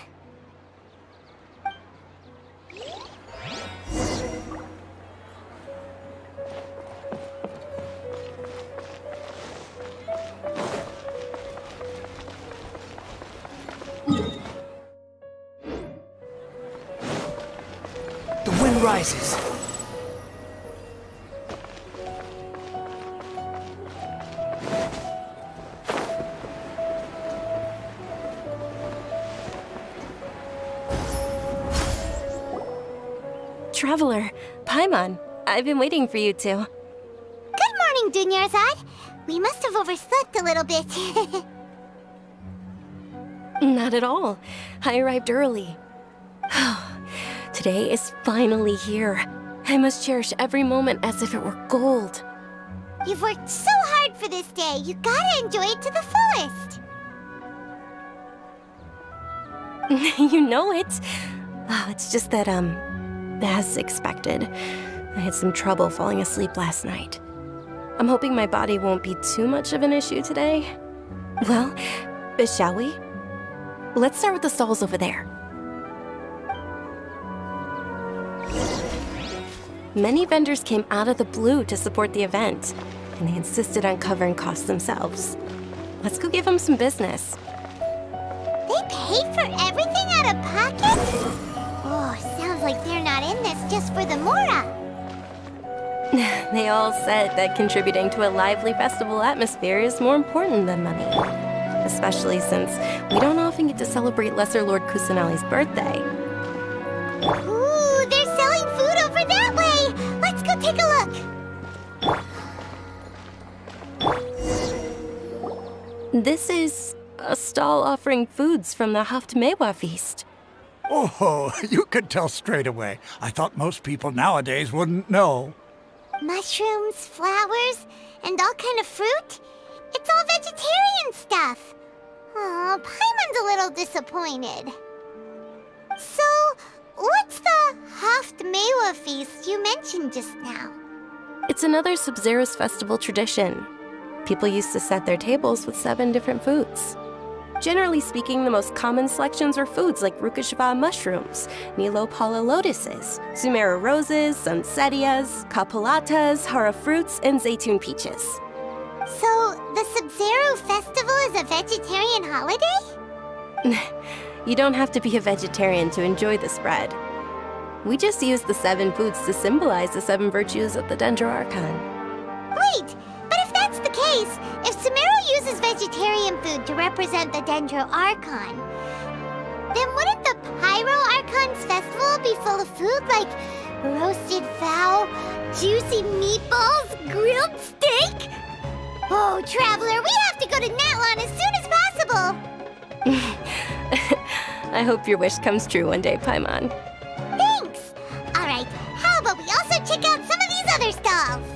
The wind rises. Traveler, Paimon, I've been waiting for you two. Good morning, Dunyarzad. We must have overslept a little bit. Not at all. I arrived early. Today is finally here. I must cherish every moment as if it were gold. You've worked so hard for this day. You gotta enjoy it to the fullest. You know it. Oh, it's just that, as expected, I had some trouble falling asleep last night. I'm hoping my body won't be too much of an issue today. Well, shall we? Let's start with the stalls over there. Many vendors came out of the blue to support the event, and they insisted on covering costs themselves. Let's go give them some business. They paid for everything out of pocket? Oh, sounds like they're not in this just for the Mora. They all said that contributing to a lively festival atmosphere is more important than money. Especially since we don't often get to celebrate Lesser Lord Kusanali's birthday. Ooh, they're selling food over that way! Let's go take a look! This is a stall offering foods from the Haftmewa feast. Oh, you could tell straight away. I thought most people nowadays wouldn't know. Mushrooms, flowers, and all kind of fruit? It's all vegetarian stuff. Oh, Paimon's a little disappointed. So, what's the Haftmewa feast you mentioned just now? It's another Sub-Zero's festival tradition. People used to set their tables with 7 different foods. Generally speaking, the most common selections are foods like Rukashava mushrooms, Nilopala lotuses, Sumeru roses, Sunsetias, Kapalatas, Hara fruits, and Zaytun peaches. So, the Sub-Zero festival is a vegetarian holiday? You don't have to be a vegetarian to enjoy the spread. We just use the 7 foods to symbolize the 7 virtues of the Dendro Archon. Wait, but if that's the case, if Sumeru uses vegetarian food to represent the Dendro Archon, then wouldn't the Pyro Archon's festival be full of food like roasted fowl, juicy meatballs, grilled steak? Oh, Traveler, we have to go to Natlan as soon as possible! I hope your wish comes true one day, Paimon. Thanks! Alright, how about we also check out some of these other stalls?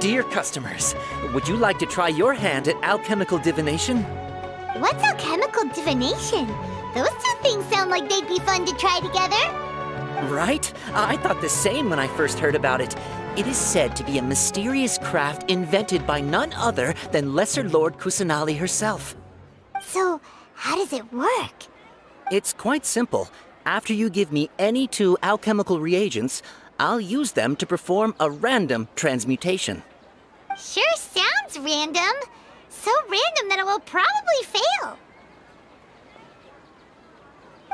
Dear customers, would you like to try your hand at alchemical divination? What's alchemical divination? Those two things sound like they'd be fun to try together. Right? I thought the same when I first heard about it. It is said to be a mysterious craft invented by none other than Lesser Lord Kusanali herself. So, how does it work? It's quite simple. After you give me any 2 alchemical reagents, I'll use them to perform a random transmutation. Sure sounds random. So random that it will probably fail.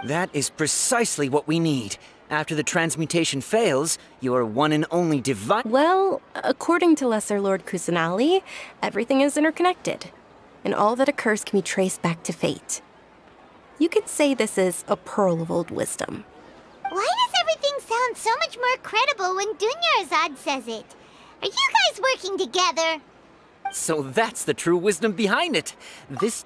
That is precisely what we need. After the transmutation fails, your one and only divine— Well, according to Lesser Lord Kusanali, everything is interconnected, and all that occurs can be traced back to fate. You could say this is a pearl of old wisdom. Why does everything sound so much more credible when Dunyarzad says it? Are you guys working together? So that's the true wisdom behind it. This—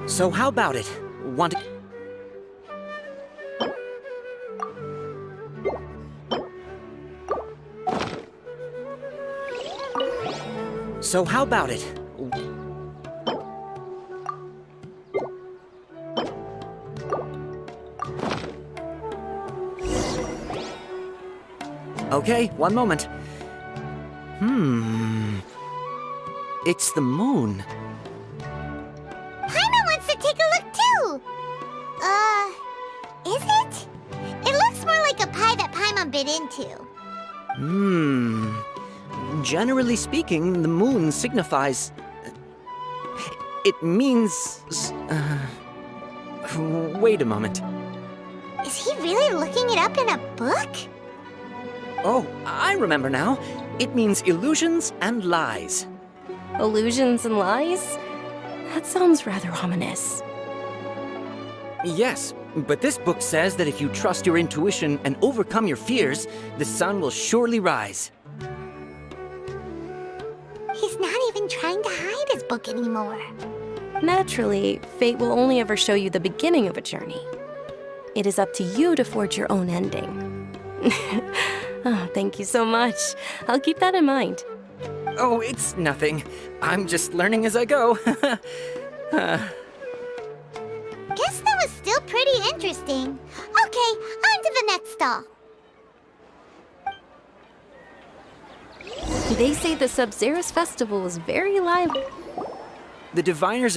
So how about it? Want to— So how about it? Okay, one moment. It's the moon. Paimon wants to take a look too! Is it? It looks more like a pie that Paimon bit into. Generally speaking, the moon signifies— it means— wait a moment. Is he really looking it up in a book? Oh, I remember now. It means illusions and lies. Illusions and lies? That sounds rather ominous. Yes, but this book says that if you trust your intuition and overcome your fears, the sun will surely rise. He's not even trying to hide his book anymore. Naturally, fate will only ever show you the beginning of a journey. It is up to you to forge your own ending. Oh, thank you so much. I'll keep that in mind. Oh, it's nothing. I'm just learning as I go. Guess that was still pretty interesting. Okay, on to the next stall. They say the Sub-Zerus festival is very lively. The diviners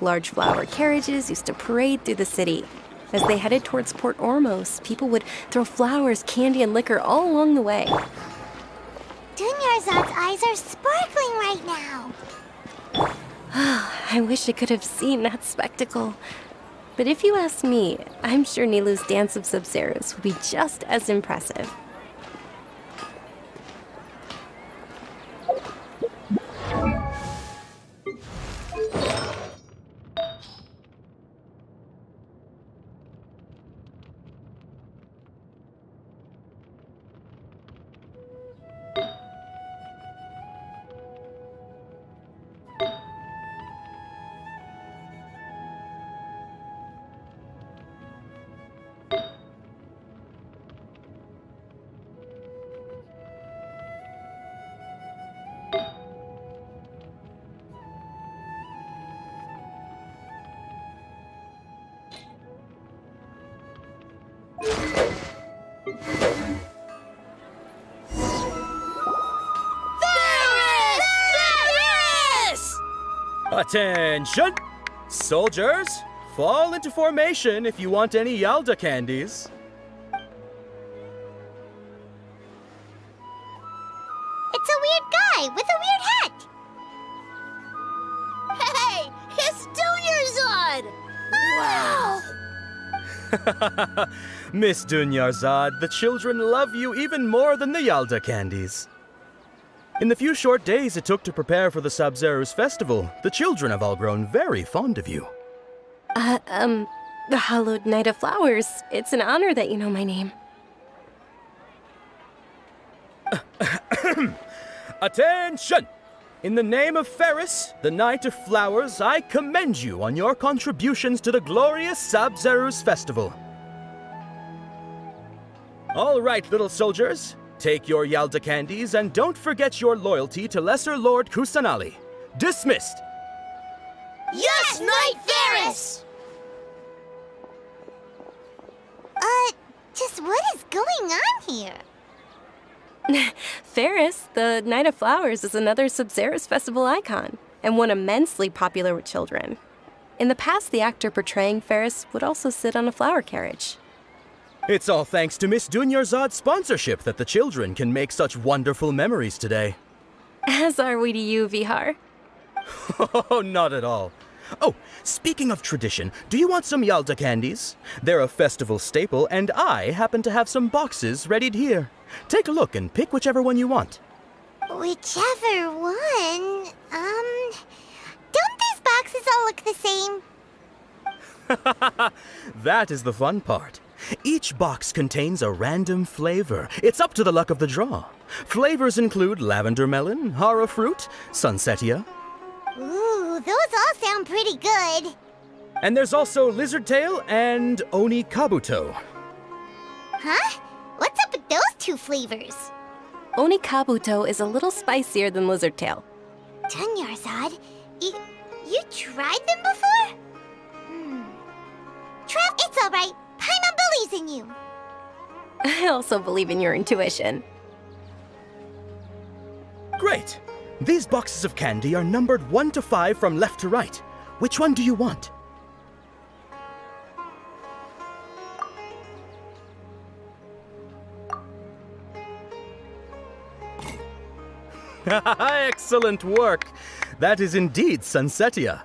Large flower carriages used to parade through the city. As they headed towards Port Ormos, people would throw flowers, candy, and liquor all along the way. Dunyarzad's eyes are sparkling right now. I wish I could have seen that spectacle. But if you ask me, I'm sure Nilu's Dance of Sub-Zerus would be just as impressive. Attention! Soldiers, fall into formation if you want any Yalda candies. It's a weird guy with a weird hat. Hey, it's Dunyarzad! Wow! Miss Dunyarzad, the children love you even more than the Yalda candies. In the few short days it took to prepare for the Sabzeruz festival, the children have all grown very fond of you. The Hallowed Knight of Flowers. It's an honor that you know my name. Attention! In the name of Ferris, the Knight of Flowers, I commend you on your contributions to the glorious Sabzeruz festival. All right, little soldiers. Take your Yalda candies and don't forget your loyalty to Lesser Lord Kusanali. Dismissed! Yes, Knight Ferris! Just what is going on here? Ferris, the Knight of Flowers, is another Sabzeruz festival icon, and one immensely popular with children. In the past, the actor portraying Ferris would also sit on a flower carriage. It's all thanks to Miss Dunyarzad's sponsorship that the children can make such wonderful memories today. As are we to you, Vihar. Oh, not at all. Oh, speaking of tradition, do you want some Yalda candies? They're a festival staple, and I happen to have some boxes readied here. Take a look and pick whichever one you want. Whichever one? Don't these boxes all look the same? That is the fun part. Each box contains a random flavor. It's up to the luck of the draw. Flavors include lavender melon, hara fruit, sunsetia. Ooh, those all sound pretty good. And there's also lizard tail and oni kabuto. Huh? What's up with those two flavors? Oni Kabuto is a little spicier than Lizard Tail. Dunyarzad, you tried them before? Trev, it's all right. Paimon believes in you. I also believe in your intuition. Great. These boxes of candy are numbered 1 to 5 from left to right. Which one do you want? Excellent work. That is indeed Sunsetia.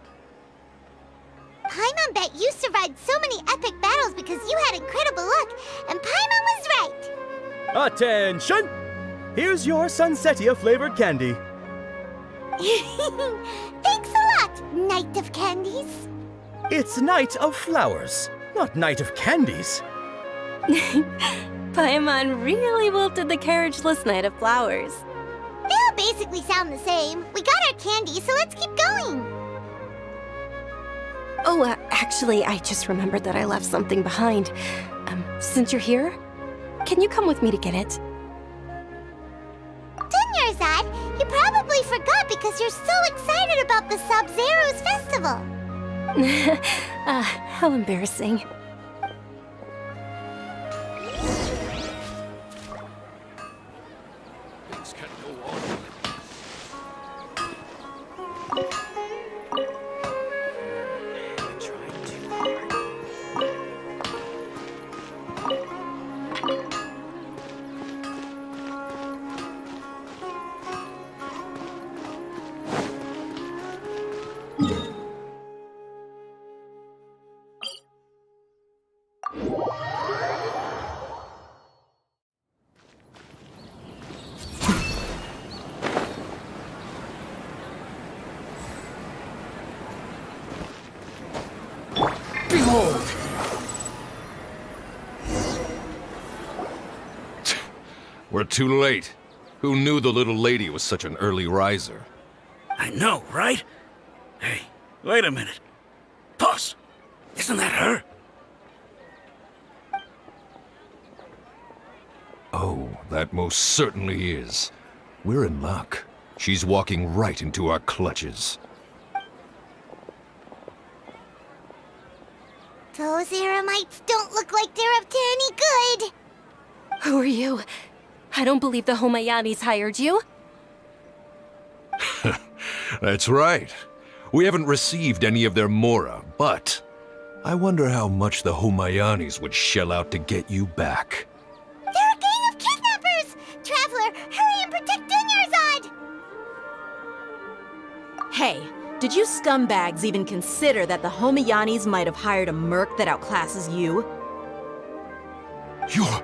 Paimon bet you survived so many epic battles because you had incredible luck, and Paimon was right. Attention! Here's your Sunsetia flavored candy. Thanks a lot, Knight of Candies. It's Knight of Flowers, not Knight of Candies. Paimon really wilted the carriageless Knight of Flowers. They all basically sound the same. We got our candy, so let's keep going. Oh, actually, I just remembered that I left something behind. Since you're here, can you come with me to get it? Dunyarzad, you probably forgot because you're so excited about the Sabzeruz festival. How embarrassing. Behold! We're too late. Who knew the little lady was such an early riser? I know, right? Hey, wait a minute. Pause! Isn't that her? Oh, that most certainly is. We're in luck. She's walking right into our clutches. Those Eremites don't look like they're up to any good. Who are you? I don't believe the Homayanis hired you. That's right. We haven't received any of their mora, but I wonder how much the Homayanis would shell out to get you back. They're a gang of kidnappers! Traveler, hurry and protect Dunyarzad! Hey, did you scumbags even consider that the Homayanis might have hired a merc that outclasses you? You're...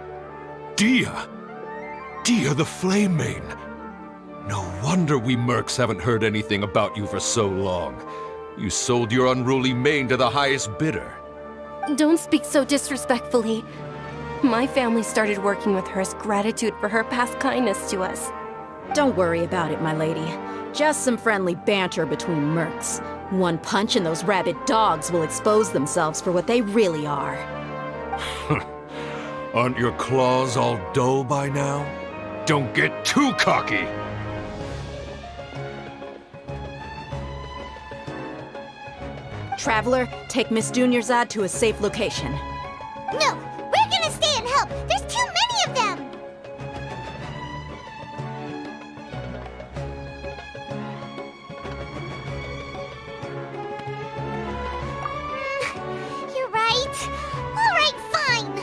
Dia the Flame Main. No wonder we mercs haven't heard anything about you for so long. You sold your unruly mane to the highest bidder. Don't speak so disrespectfully. My family started working with her as gratitude for her past kindness to us. Don't worry about it, my lady. Just some friendly banter between mercs. One punch and those rabid dogs will expose themselves for what they really are. Aren't your claws all dull by now? Don't get too cocky! Traveler, take Miss Dunyarzad to a safe location. No! We're gonna stay and help! There's too many of them! You're right. Alright, fine!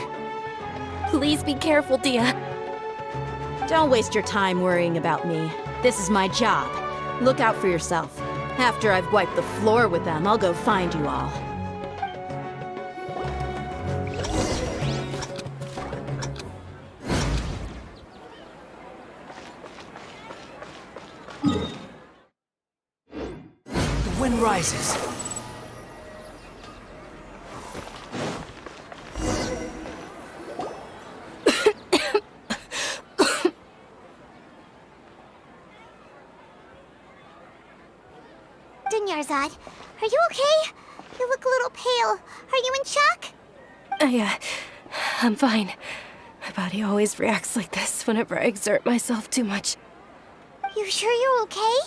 Please be careful, Dia. Don't waste your time worrying about me. This is my job. Look out for yourself. After I've wiped the floor with them, I'll go find you all. The wind rises. Dunyarzad, are you okay? You look a little pale. Are you in shock? I'm fine. My body always reacts like this whenever I exert myself too much. You sure you're okay?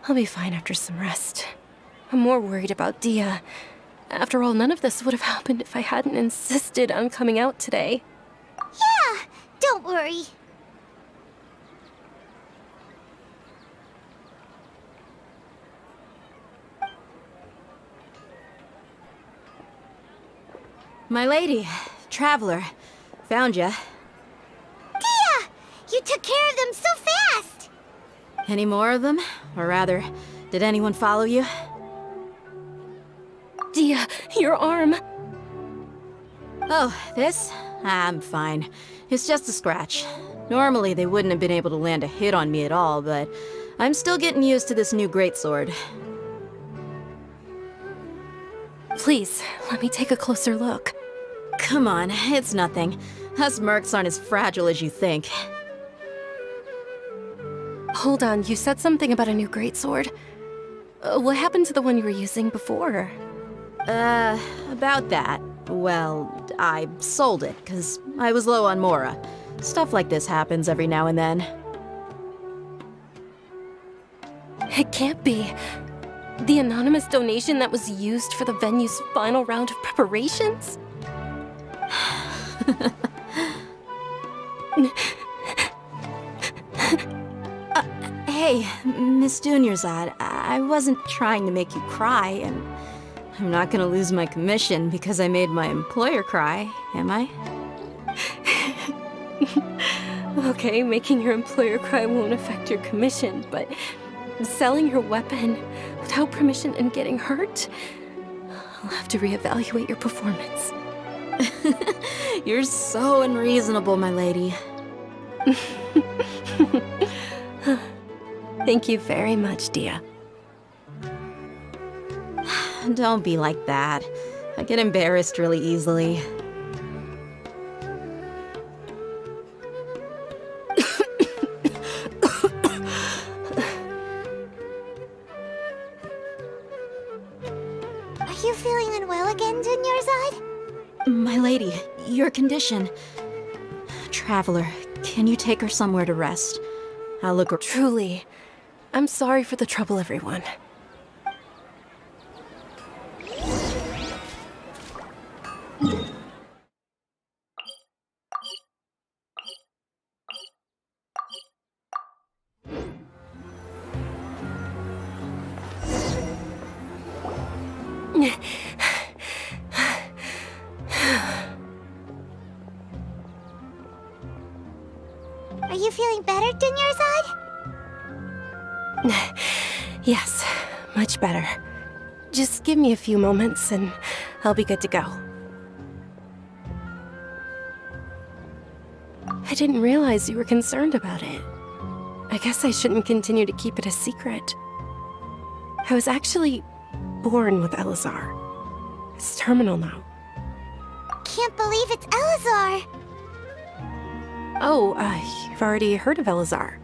I'll be fine after some rest. I'm more worried about Dia. After all, none of this would have happened if I hadn't insisted on coming out today. Yeah, don't worry. My lady, Traveler, found ya. Dia! You took care of them so fast! Any more of them? Or rather, did anyone follow you? Dia, your arm! Oh, this? I'm fine. It's just a scratch. Normally, they wouldn't have been able to land a hit on me at all, but I'm still getting used to this new greatsword. Please, let me take a closer look. Come on, it's nothing. Us mercs aren't as fragile as you think. Hold on, you said something about a new greatsword. What happened to the one you were using before? About that. Well, I sold it, because I was low on Mora. Stuff like this happens every now and then. It can't be. The anonymous donation that was used for the venue's final round of preparations? Hey, Miss Dunyarzad, I wasn't trying to make you cry, and I'm not gonna lose my commission because I made my employer cry, am I? Okay, making your employer cry won't affect your commission, but selling your weapon without permission and getting hurt? I'll have to reevaluate your performance. You're so unreasonable, my lady. Thank you very much, Dia. Don't be like that. I get embarrassed really easily. Are you feeling unwell again, Dunyarzad? My lady, your condition. Traveler, can you take her somewhere to rest? I'll look. Truly, I'm sorry for the trouble, everyone. Are you feeling better, Dunyarzad? Yes, much better. Just give me a few moments and I'll be good to go. I didn't realize you were concerned about it. I guess I shouldn't continue to keep it a secret. I was actually born with Elazar. It's terminal now. Can't believe it's Elazar! Oh, you've already heard of Elazar.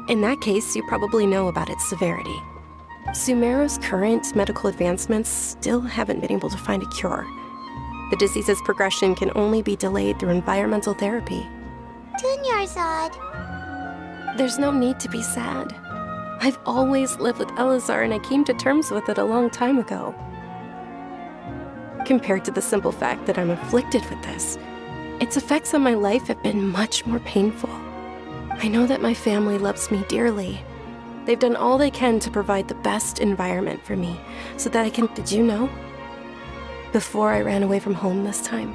In that case, you probably know about its severity. Sumeru's current medical advancements still haven't been able to find a cure. The disease's progression can only be delayed through environmental therapy. Dunyarzad. There's no need to be sad. I've always lived with Elazar and I came to terms with it a long time ago. Compared to the simple fact that I'm afflicted with this, its effects on my life have been much more painful. I know that my family loves me dearly. They've done all they can to provide the best environment for me so that I can... Did you know? Before I ran away from home this time,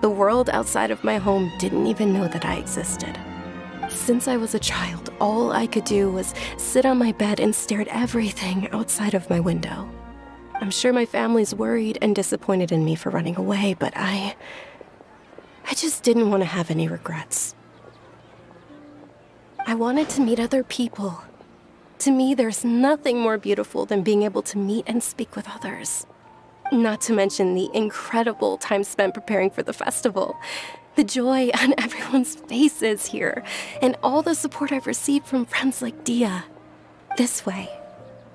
the world outside of my home didn't even know that I existed. Since I was a child, all I could do was sit on my bed and stare at everything outside of my window. I'm sure my family's worried and disappointed in me for running away, but I just didn't want to have any regrets. I wanted to meet other people. To me, there's nothing more beautiful than being able to meet and speak with others. Not to mention the incredible time spent preparing for the festival. The joy on everyone's faces here, and all the support I've received from friends like Dia. This way,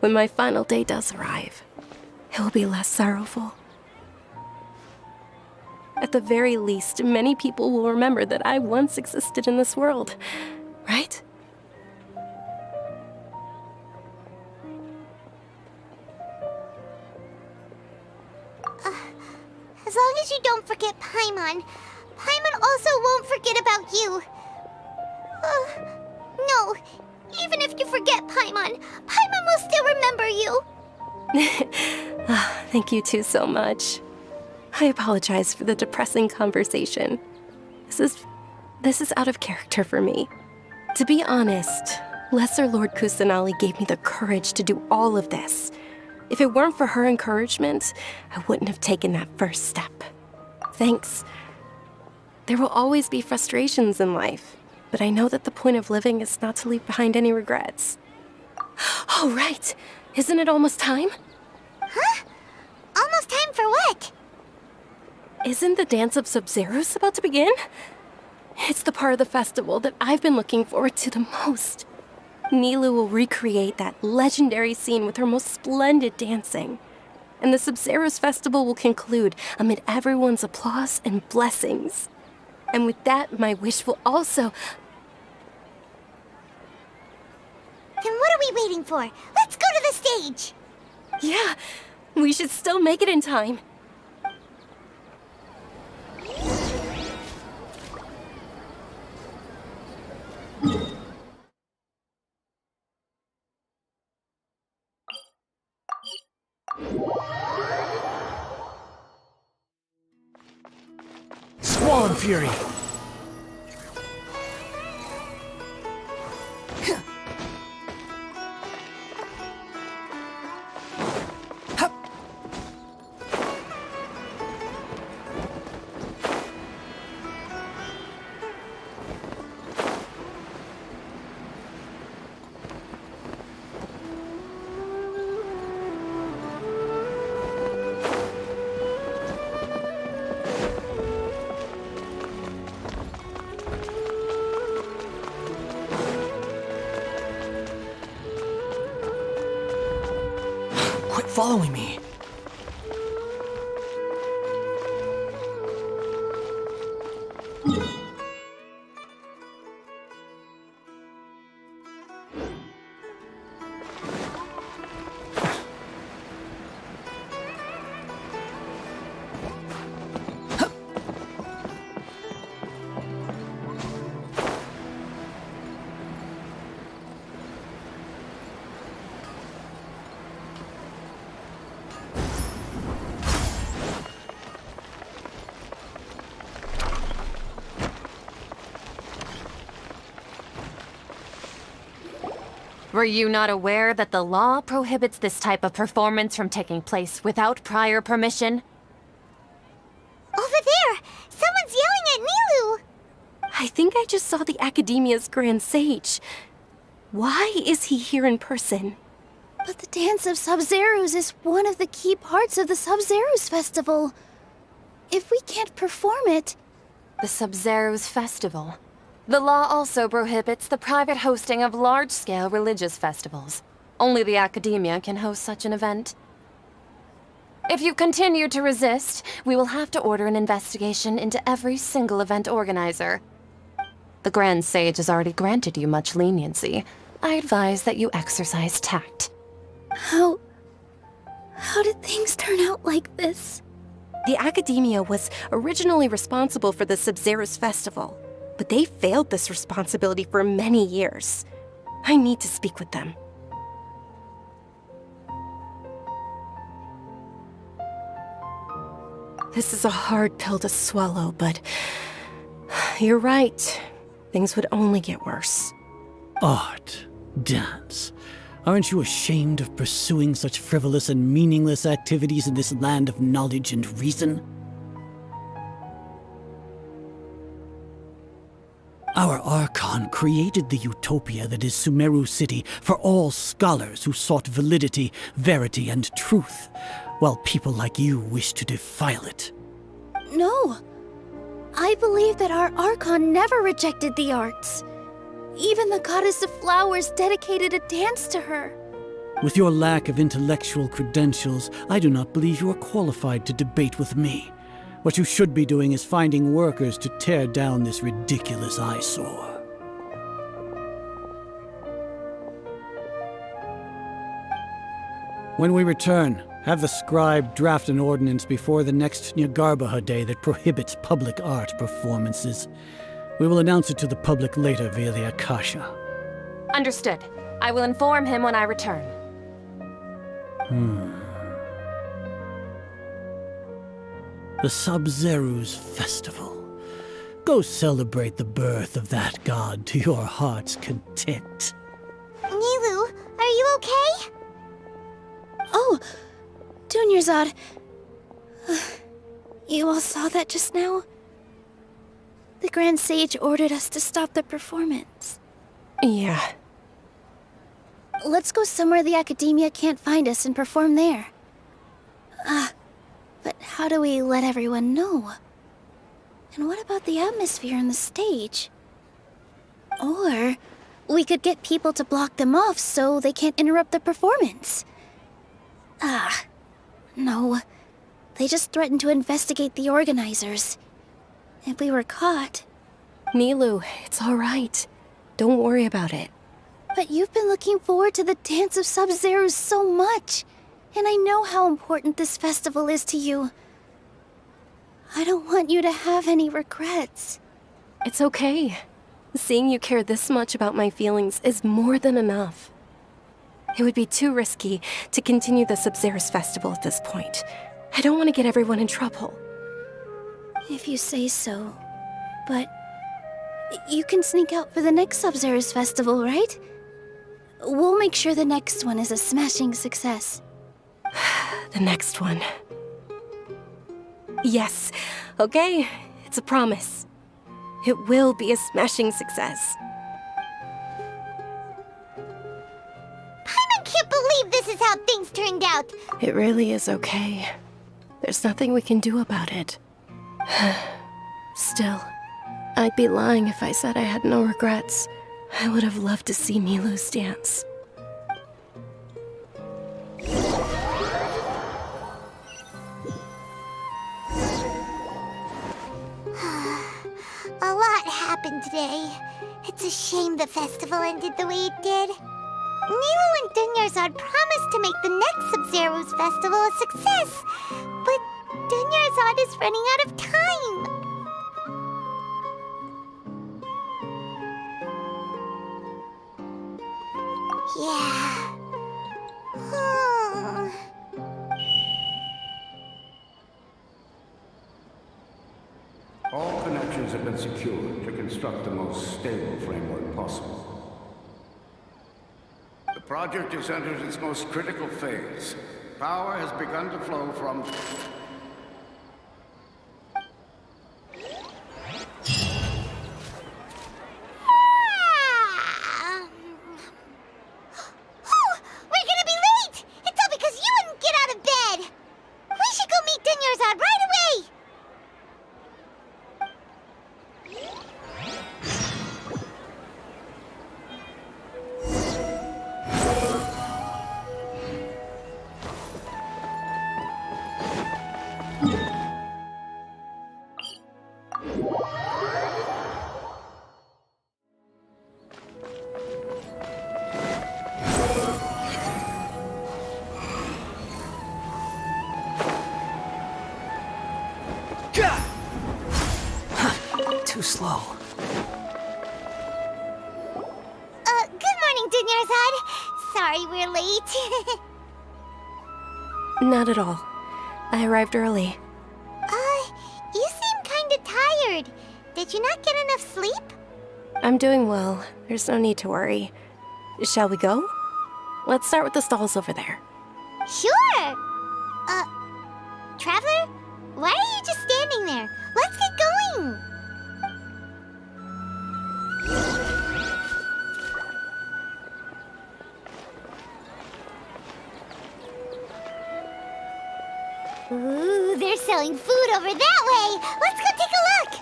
when my final day does arrive, it will be less sorrowful. At the very least, many people will remember that I once existed in this world, right? As long as you don't forget Paimon. Paimon also won't forget about you. No, even if you forget Paimon, Paimon will still remember you. Thank you two so much. I apologize for the depressing conversation. This is out of character for me. To be honest, Lesser Lord Kusanali gave me the courage to do all of this. If it weren't for her encouragement, I wouldn't have taken that first step. Thanks. There will always be frustrations in life, but I know that the point of living is not to leave behind any regrets. Oh, right. Isn't it almost time? Huh? Almost time for what? Isn't the Dance of Sub-Zeros about to begin? It's the part of the festival that I've been looking forward to the most. Nilu will recreate that legendary scene with her most splendid dancing. And the Sub-Zeros festival will conclude amid everyone's applause and blessings. And with that, my wish will also... Then what are we waiting for? Let's go to the stage! Yeah, we should still make it in time. Squall and Fury! Quit following me. Were you not aware that the law prohibits this type of performance from taking place without prior permission? Over there! Someone's yelling at Nilu! I I think I just saw the Academia's Grand Sage. Why is he here in person? But the Dance of Sub-Zerus is one of the key parts of the Sub-Zerus Festival. If we can't perform it... The Sub-Zerus Festival. The law also prohibits the private hosting of large-scale religious festivals. Only the Academia can host such an event. If you continue to resist, we will have to order an investigation into every single event organizer. The Grand Sage has already granted you much leniency. I advise that you exercise tact. How did things turn out like this? The Academia was originally responsible for the Sub-Zerus Festival, but they failed this responsibility for many years. I need to speak with them. This is a hard pill to swallow, but you're right. Things would only get worse. Art, dance. Aren't you ashamed of pursuing such frivolous and meaningless activities in this land of knowledge and reason? Our Archon created the utopia that is Sumeru City for all scholars who sought validity, verity, and truth, while people like you wish to defile it. No. I believe that our Archon never rejected the arts. Even the goddess of flowers dedicated a dance to her. With your lack of intellectual credentials, I do not believe you are qualified to debate with me. What you should be doing is finding workers to tear down this ridiculous eyesore. When we return, have the scribe draft an ordinance before the next Nyagarbha Day that prohibits public art performances. We will announce it to the public later via the Akasha. Understood. I will inform him when I return. The Sub-Zerus Festival. Go celebrate the birth of that god to your heart's content. Nilou, are you okay? Oh, Dunyarzad. You all saw that just now? The Grand Sage ordered us to stop the performance. Yeah. Let's go somewhere the Academia can't find us and perform there. But how do we let everyone know? And what about the atmosphere and the stage? Or we could get people to block them off so they can't interrupt the performance. No. They just threatened to investigate the organizers. If we were caught... Nilou, it's all right. Don't worry about it. But you've been looking forward to the Dance of Sub-Zerus so much. And I know how important this festival is to you. I don't want you to have any regrets. It's okay. Seeing you care this much about my feelings is more than enough. It would be too risky to continue the Sub-Zerus Festival at this point. I don't want to get everyone in trouble. If you say so. But you can sneak out for the next Sub-Zerus Festival, right? We'll make sure the next one is a smashing success. The next one. Yes. Okay. It's a promise. It will be a smashing success. I can't believe this is how things turned out. It really is okay. There's nothing we can do about it. Still, I'd be lying if I said I had no regrets. I would have loved to see Nilou's dance. A lot happened today. It's a shame the festival ended the way it did. Nilou and Dunyarzad promised to make the next Sub-Zerus festival a success, but Dunyarzad is running out of time. Yeah. All connections have been secured to construct the most stable framework possible. The project has entered its most critical phase. Power has begun to flow from... too slow. Good morning, Dunyarzad. Sorry we're late. Not at all. I arrived early. You seem kinda tired. Did you not get enough sleep? I'm doing well. There's no need to worry. Shall we go? Let's start with the stalls over there. Sure! Traveler? Why are you just standing there? Let's get going! Ooh, they're selling food over that way! Let's go take a look!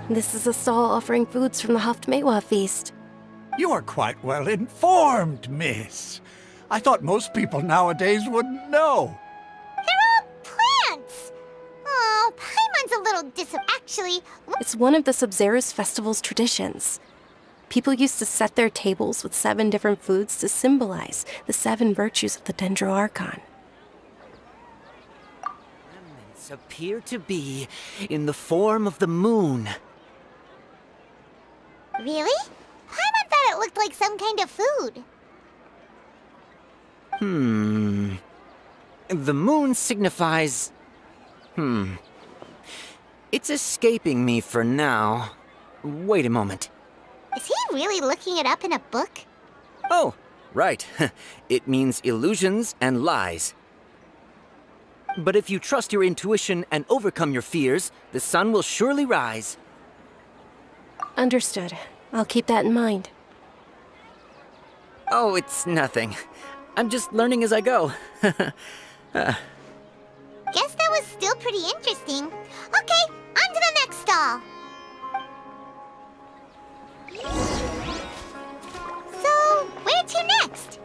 This is a stall offering foods from the Haftmewa feast. You are quite well informed, miss. I thought most people nowadays wouldn't know. They're all plants! Oh, Paimon's a little actually. It's one of the Sabzeruz festival's traditions. People used to set their tables with 7 different foods to symbolize the 7 virtues of the Dendro Archon. Remnants appear to be in the form of the moon. Really? Paimon thought it looked like some kind of food. The moon signifies... It's escaping me for now. Wait a moment. Is he really looking it up in a book? Oh, right. It means illusions and lies. But if you trust your intuition and overcome your fears, the sun will surely rise. Understood. I'll keep that in mind. Oh, it's nothing. I'm just learning as I go. Guess that was still pretty interesting. Okay, on to the next stall. So, where to next?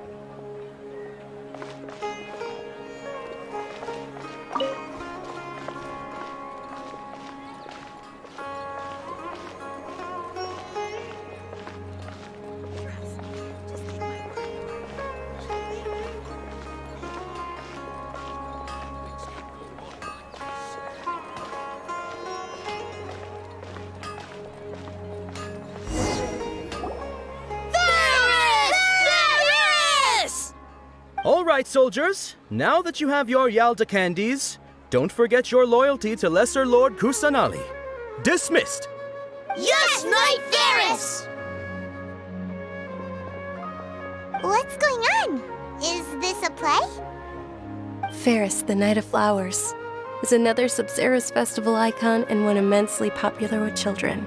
All right, soldiers. Now that you have your Yalda candies, don't forget your loyalty to Lesser Lord Kusanali. Dismissed! Yes, Knight Varys! What's going on? Is this a play? Ferris, the Night of Flowers, is another Sabzeruz festival icon and one immensely popular with children.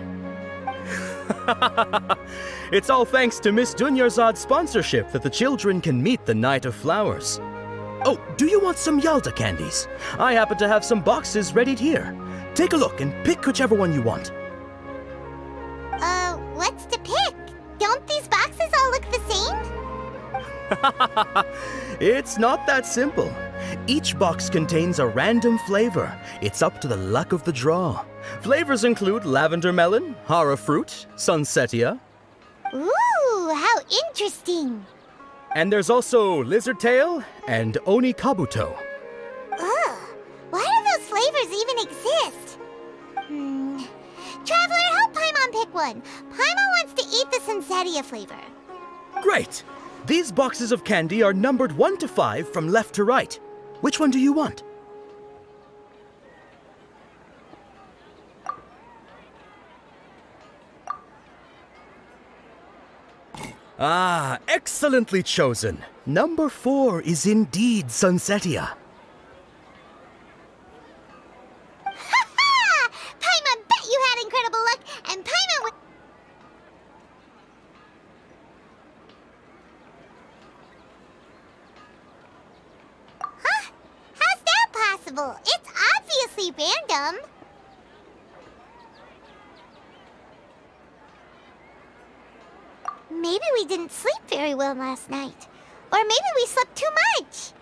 It's all thanks to Miss Dunyarzad's sponsorship that the children can meet the Night of Flowers. Oh, do you want some Yalda candies? I happen to have some boxes readied here. Take a look and pick whichever one you want. What's to pick? Don't these boxes all look the same? It's not that simple. Each box contains a random flavor. It's up to the luck of the draw. Flavors include lavender melon, hara fruit, sunsetia. Ooh, how interesting. And there's also lizard tail and oni kabuto. Ugh, why do those flavors even exist? Traveler, help Paimon pick one. Paimon wants to eat the sunsetia flavor. Great! These boxes of candy are numbered 1 to 5 from left to right. Which one do you want? Ah, excellently chosen. Number 4 is indeed sunsetia. Ha-ha! Paimon bet you had incredible luck, and Paimon would... Huh? How's that possible? It's obviously random. Maybe we didn't sleep very well last night. Or maybe we slept too much.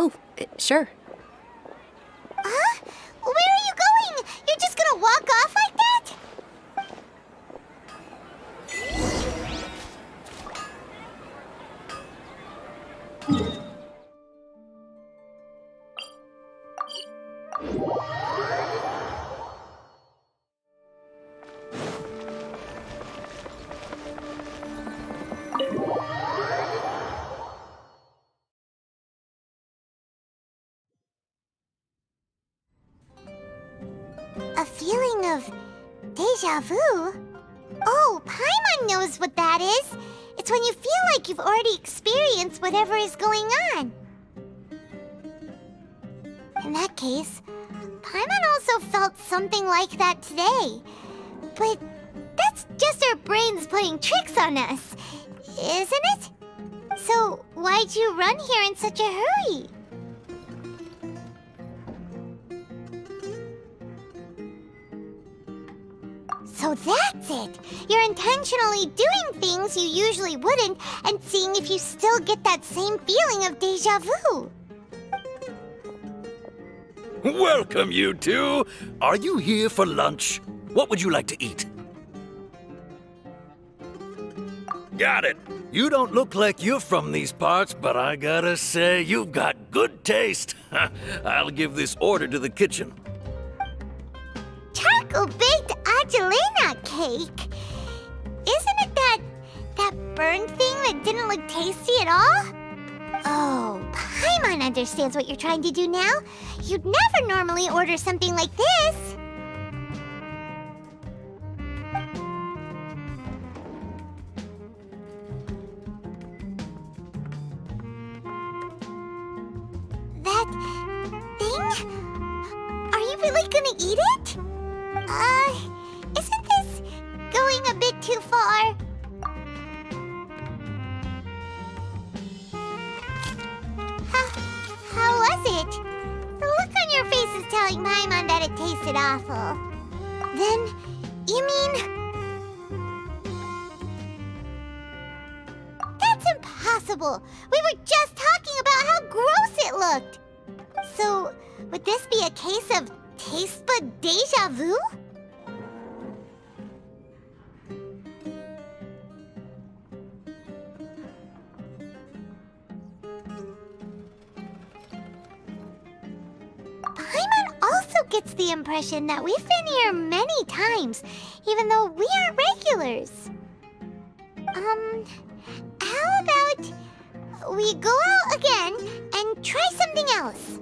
Oh, sure. Huh? Where are you going? You're just gonna walk off like that? A feeling of deja vu? Oh, Paimon knows what that is. It's when you feel like you've already experienced whatever is going on. In that case, Paimon also felt something like that today. But that's just our brains playing tricks on us, isn't it? So why'd you run here in such a hurry? So that's it! You're intentionally doing things you usually wouldn't and seeing if you still get that same feeling of deja vu. Welcome, you two! Are you here for lunch? What would you like to eat? Got it! You don't look like you're from these parts, but I gotta say, you've got good taste. I'll give this order to the kitchen. Charcoal-baked Angelina cake? Isn't it that burned thing that didn't look tasty at all? Oh, Paimon understands what you're trying to do now. You'd never normally order something like this. That thing? Are you really gonna eat it? Isn't this going a bit too far? How was it? The look on your face is telling Paimon that it tasted awful. Then, you mean... That's impossible! We were just talking about how gross it looked! So, would this be a case of taste bud deja vu? Paimon also gets the impression that we've been here many times, even though we aren't regulars. How about we go out again and try something else?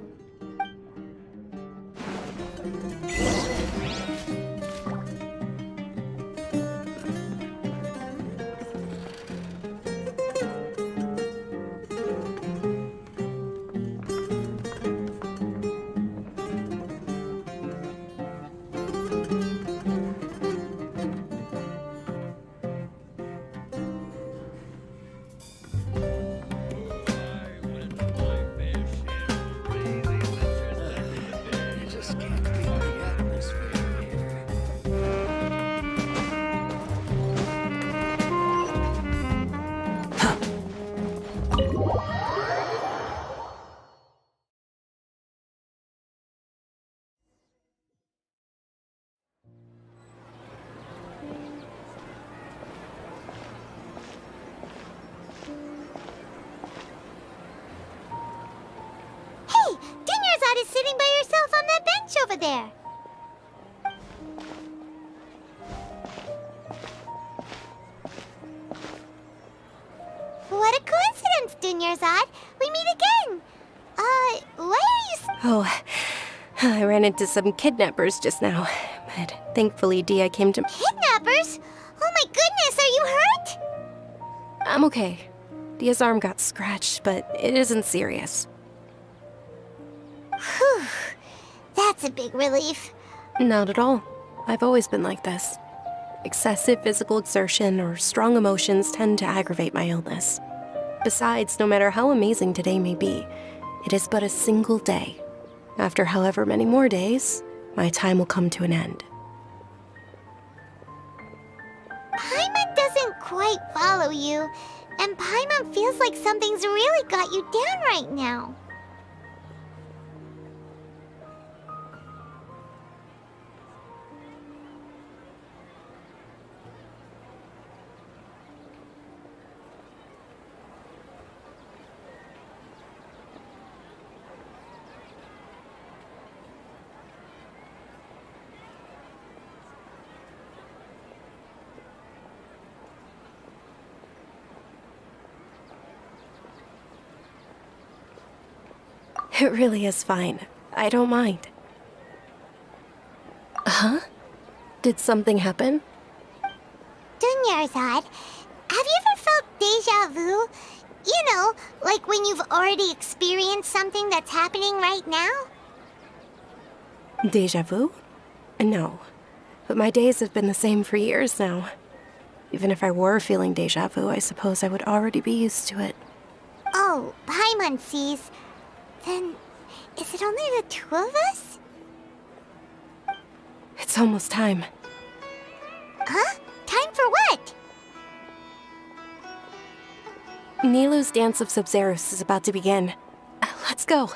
Is sitting by yourself on that bench over there. What a coincidence, Dunyarzad. We meet again. Why are you... Oh, I ran into some kidnappers just now, but thankfully Dia came to... Kidnappers? Oh my goodness, are you hurt? I'm okay. Dia's arm got scratched, but it isn't serious. Whew. That's a big relief. Not at all. I've always been like this. Excessive physical exertion or strong emotions tend to aggravate my illness. Besides, no matter how amazing today may be, it is but a single day. After however many more days, my time will come to an end. Paimon doesn't quite follow you, and Paimon feels like something's really got you down right now. It really is fine. I don't mind. Huh? Did something happen? Dunyarzad, have you ever felt deja vu? You know, like when you've already experienced something that's happening right now? Deja vu? No. But my days have been the same for years now. Even if I were feeling deja vu, I suppose I would already be used to it. Oh, Paimon sees. Then, is it only the two of us? It's almost time. Huh? Time for what? Nilou's Dance of Sub-Zerus is about to begin. Let's go.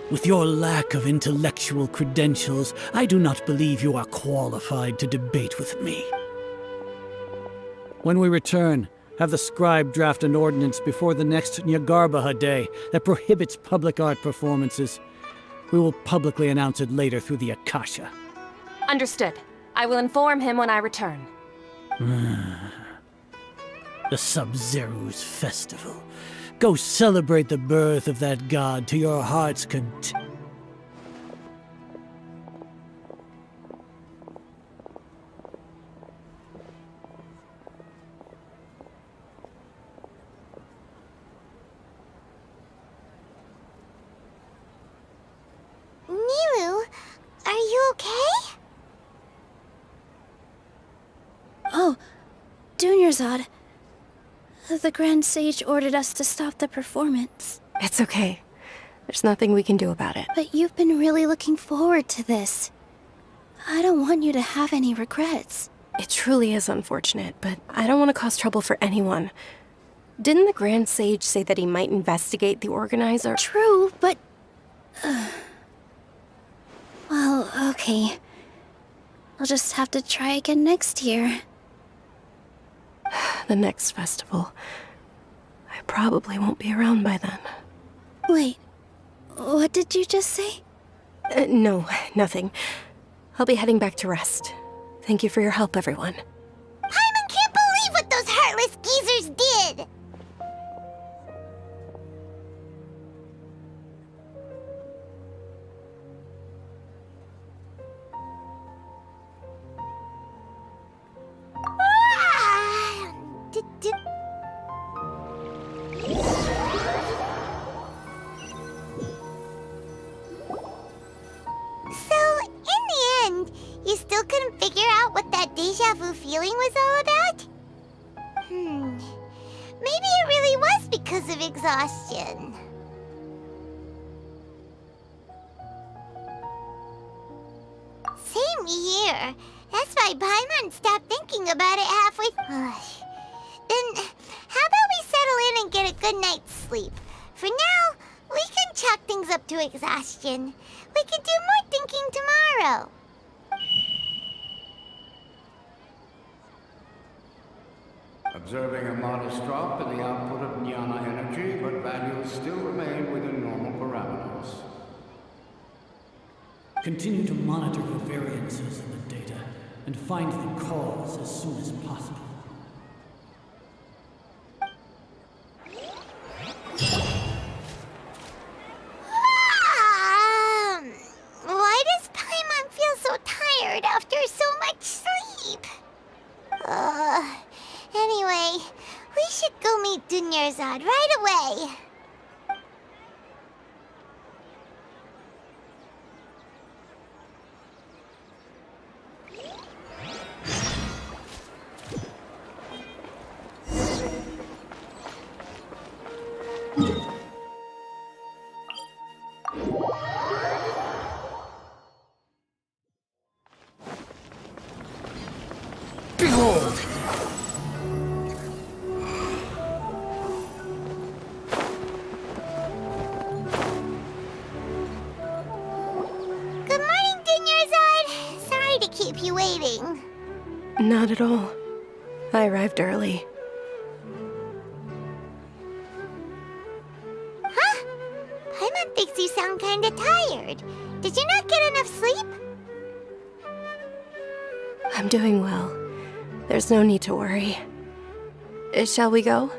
With your lack of intellectual credentials, I do not believe you are qualified to debate with me. When we return, have the scribe draft an ordinance before the next Nyagarbaha Day that prohibits public art performances. We will publicly announce it later through the Akasha. Understood. I will inform him when I return. The Sub-Zerus Festival. Go celebrate the birth of that god to your heart's content. Nilou, are you okay? Oh, Dunyarzad. The Grand Sage ordered us to stop the performance. It's okay. There's nothing we can do about it. But you've been really looking forward to this. I don't want you to have any regrets. It truly is unfortunate, but I don't want to cause trouble for anyone. Didn't the Grand Sage say that he might investigate the organizer? True, but... Well, okay. I'll just have to try again next year. The next festival. I probably won't be around by then. Wait, what did you just say? No, nothing. I'll be heading back to rest. Thank you for your help, everyone. Paimon can't believe what those heartless geezers did! So, in the end, you still couldn't figure out what that deja vu feeling was all about? Maybe it really was because of exhaustion. Same here. That's why Paimon stopped thinking about it halfway. Then, how about we settle in and get a good night's sleep? For now, we can chalk things up to exhaustion. We can do more thinking tomorrow. Observing a modest drop in the output of jnana energy, but values still remain within normal parameters. Continue to monitor for variances in the data and find the cause as soon as possible. Why does Paimon feel so tired after so much sleep? Anyway, we should go meet Dunyarzad right away. Behold! Good morning, Dunyarzad. Sorry to keep you waiting. Not at all. I arrived early. makes you sound kinda tired. Did you not get enough sleep? I'm doing well. There's no need to worry. Shall we go?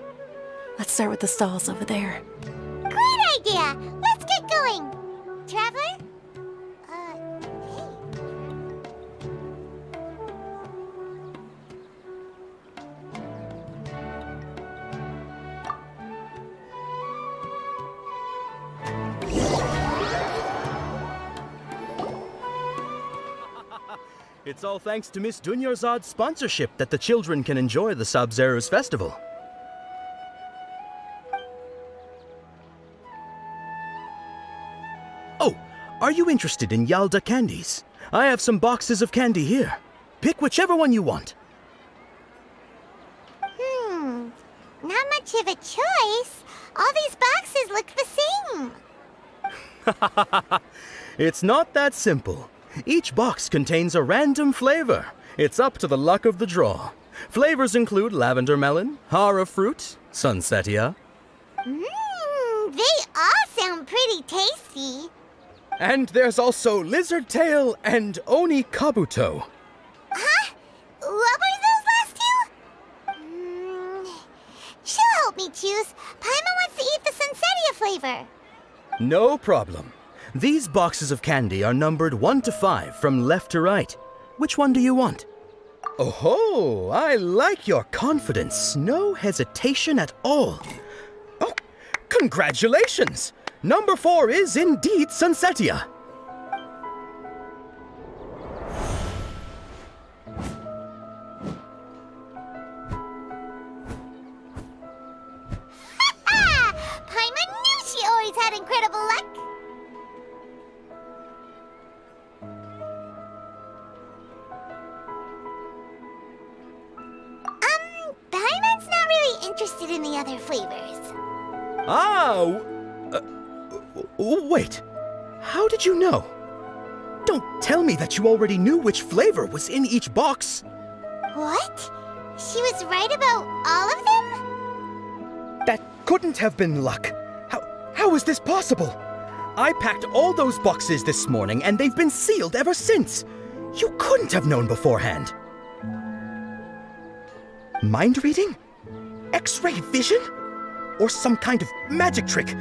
Let's start with the stalls over there. Great idea! Let's get going! Traveler? It's all thanks to Miss Dunyarzad's sponsorship that the children can enjoy the Sub-Zero's festival. Oh, are you interested in Yalda candies? I have some boxes of candy here. Pick whichever one you want. Not much of a choice. All these boxes look the same. It's not that simple. Each box contains a random flavor. It's up to the luck of the draw. Flavors include lavender melon, hara fruit, sunsetia. They all sound pretty tasty. And there's also lizard tail and oni kabuto. Huh? What were those last two? She'll help me choose. Paimon wants to eat the sunsetia flavor. No problem. These boxes of candy are numbered 1 to 5 from left to right. Which one do you want? Oh, I like your confidence. No hesitation at all. Oh, congratulations! Number 4 is indeed sunsetia. Paimon knew she always had incredible luck. Paimon's not really interested in the other flavors. Wait. How did you know? Don't tell me that you already knew which flavor was in each box. What? She was right about all of them? That couldn't have been luck. How is this possible? I packed all those boxes this morning and they've been sealed ever since. You couldn't have known beforehand. Mind reading? X-ray vision? Or some kind of magic trick?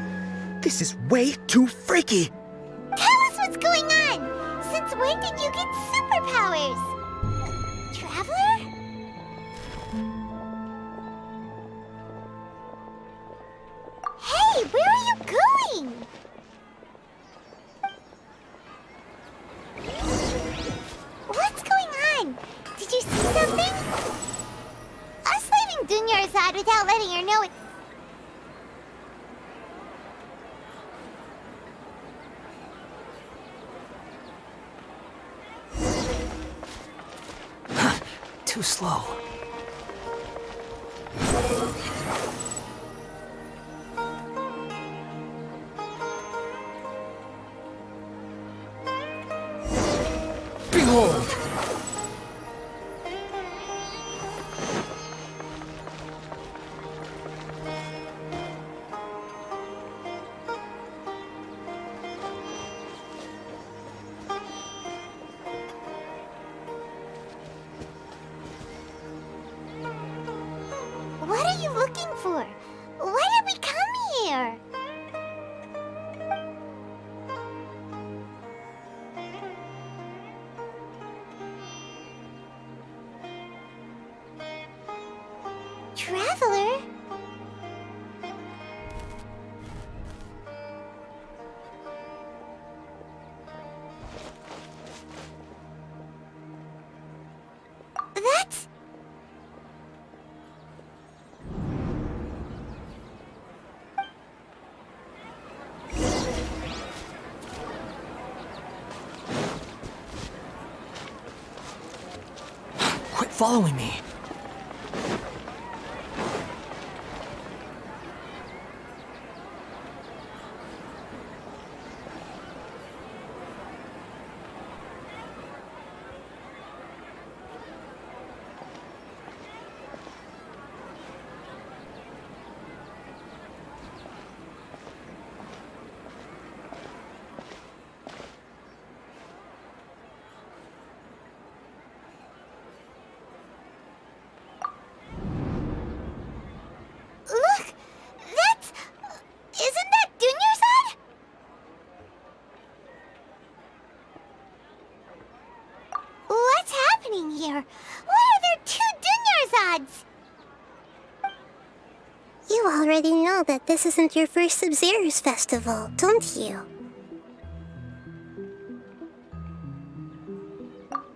This is way too freaky. Tell us what's going on! Since when did you get superpowers? Traveler? Hey, where are you going? What's going on? Did you see something? Us leaving Dunyarzad without letting her know it. Too slow. Behold! What are you looking for? Why did we come here? Traveler? That's... Quit following me. Dunyarods! You already know that this isn't your first Sub-Zero's festival, don't you?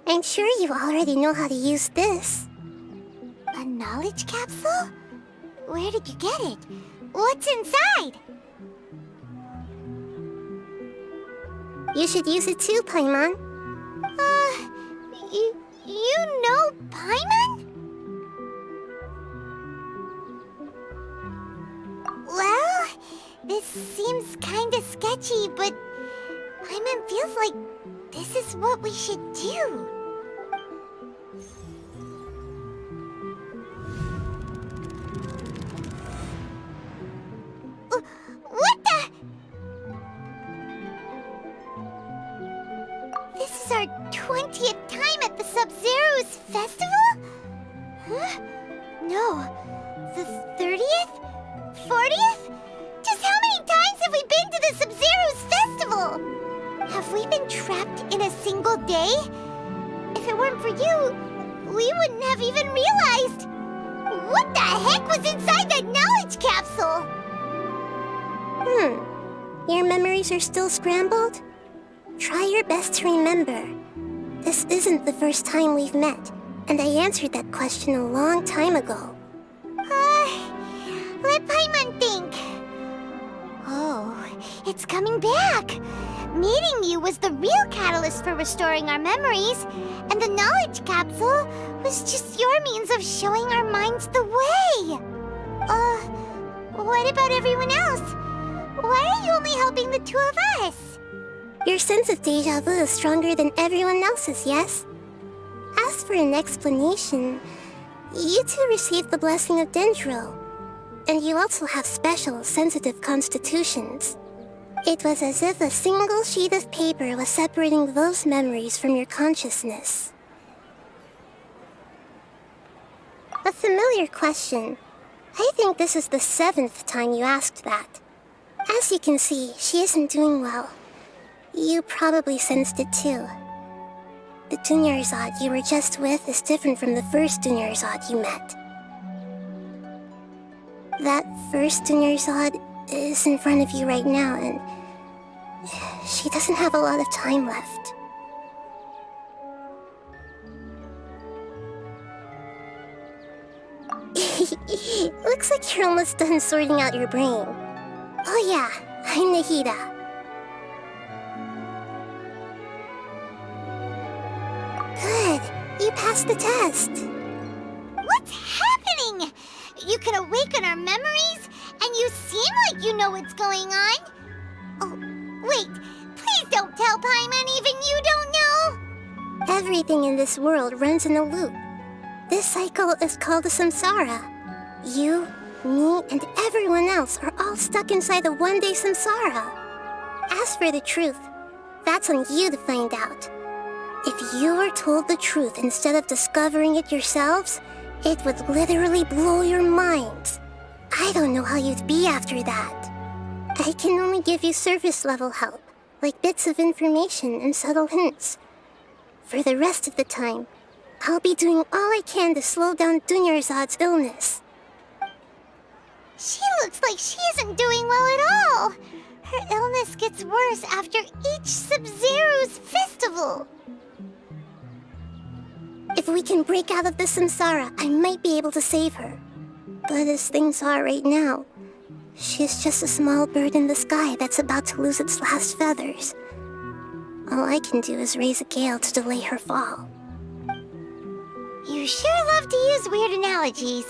I'm sure you already know how to use this. A knowledge capsule? Where did you get it? What's inside? You should use it too, Paimon. You know Paimon? Well, this seems kinda sketchy, but Paimon feels like this is what we should do. What the? This is our 20th time at the Sub-Zero's festival? Huh? No. The 30th? 40th? Just how many times have we been to the Sub-Zero's festival? Have we been trapped in a single day? If it weren't for you, we wouldn't have even realized. What the heck was inside that knowledge capsule? Your memories are still scrambled? Try your best to remember. This isn't the first time we've met, and I answered that question a long time ago. Let Paimon think. Oh, it's coming back. Meeting you was the real catalyst for restoring our memories, and the knowledge capsule was just your means of showing our minds the way. What about everyone else? Why are you only helping the two of us? Your sense of deja vu is stronger than everyone else's, yes? As for an explanation, you two received the blessing of Dendro, and you also have special, sensitive constitutions. It was as if a single sheet of paper was separating those memories from your consciousness. A familiar question. I think this is the 7th time you asked that. As you can see, she isn't doing well. You probably sensed it too. The Dunyarzad you were just with is different from the first Dunyarzad you met. That first Dunyarzad is in front of you right now, and she doesn't have a lot of time left. Looks like you're almost done sorting out your brain. Oh yeah, I'm Nahida. Good, you passed the test. What's happening? You can awaken our memories, and you seem like you know what's going on. Oh, wait, please don't tell Paimon even you don't know. Everything in this world runs in a loop. This cycle is called the samsara. You, me, and everyone else are all stuck inside the one-day samsara. As for the truth, that's on you to find out. If you were told the truth instead of discovering it yourselves, it would literally blow your minds. I don't know how you'd be after that. I can only give you surface-level help, like bits of information and subtle hints. For the rest of the time, I'll be doing all I can to slow down Dunyarzad's illness. She looks like she isn't doing well at all. Her illness gets worse after each Sub-Zero's festival. If we can break out of the samsara, I might be able to save her. But as things are right now, she's just a small bird in the sky that's about to lose its last feathers. All I can do is raise a gale to delay her fall. You sure love to use weird analogies.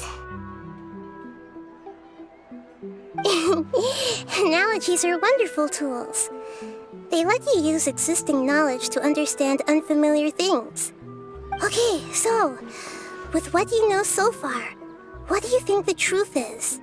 Analogies are wonderful tools. They let you use existing knowledge to understand unfamiliar things. Okay, so, with what you know so far, what do you think the truth is?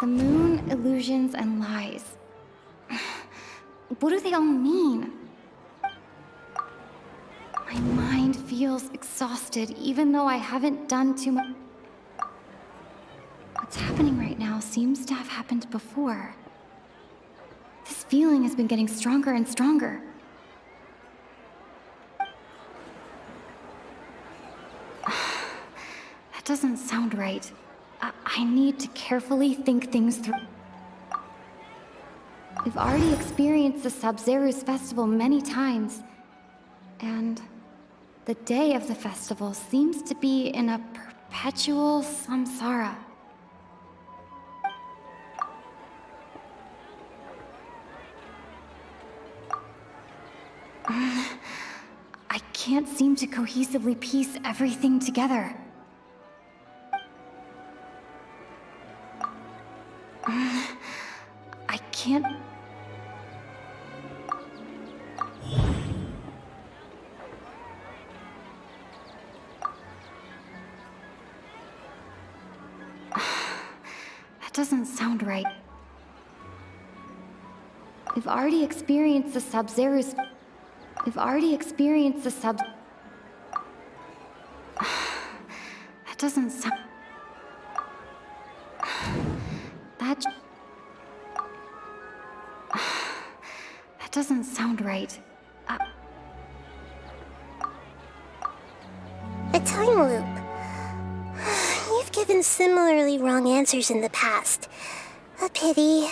The moon, illusions, and lies. What do they all mean? My mind feels exhausted, even though I haven't done too much. What's happening right now seems to have happened before. This feeling has been getting stronger and stronger. That doesn't sound right. I need to carefully think things through. We've already experienced the Sub-Zeru's festival many times, and the day of the festival seems to be in a perpetual samsara. I can't seem to cohesively piece everything together. I can't... That doesn't sound right. We've already experienced the Sub-Zeru's... We've already experienced the Sub... That doesn't sound... That doesn't sound right. A time loop. You've given similarly wrong answers in the past. A pity.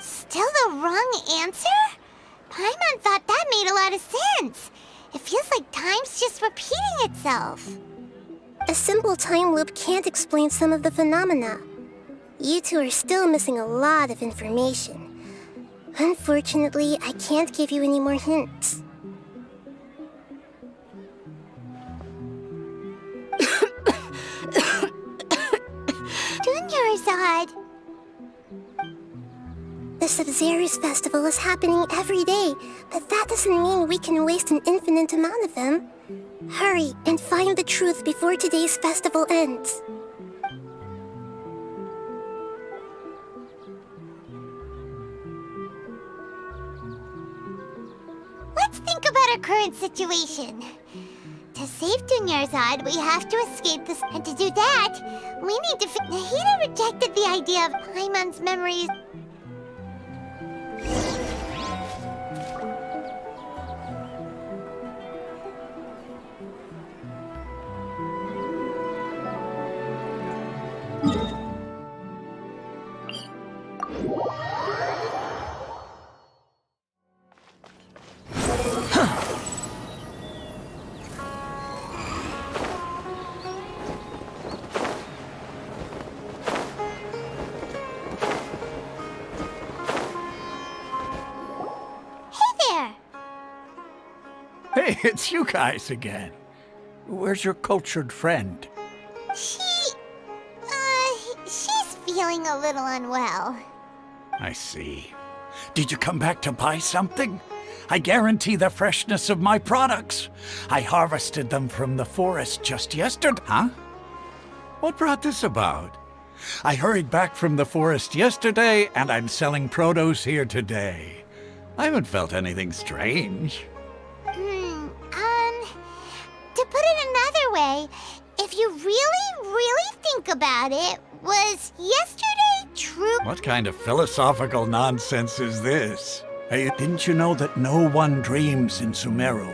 Still the wrong answer? Paimon thought that made a lot of sense. It feels like time's just repeating itself. A simple time loop can't explain some of the phenomena. You two are still missing a lot of information. Unfortunately, I can't give you any more hints. Dunyarzad! The Sub-Zeru's festival is happening every day, but that doesn't mean we can waste an infinite amount of them. Hurry and find the truth before today's festival ends. Let's think about our current situation. To save Dunyarzad, we have to escape this, and to do that, we need to Nahida rejected the idea of Paimon's memories. Hey, it's you guys again. Where's your cultured friend? She's feeling a little unwell. I see. Did you come back to buy something? I guarantee the freshness of my products. I harvested them from the forest just yesterday. Huh? What brought this about? I hurried back from the forest yesterday, and I'm selling produce here today. I haven't felt anything strange. To put it another way, if you really think about it, was yesterday true? What kind of philosophical nonsense is this? Hey, didn't you know that no one dreams in Sumeru?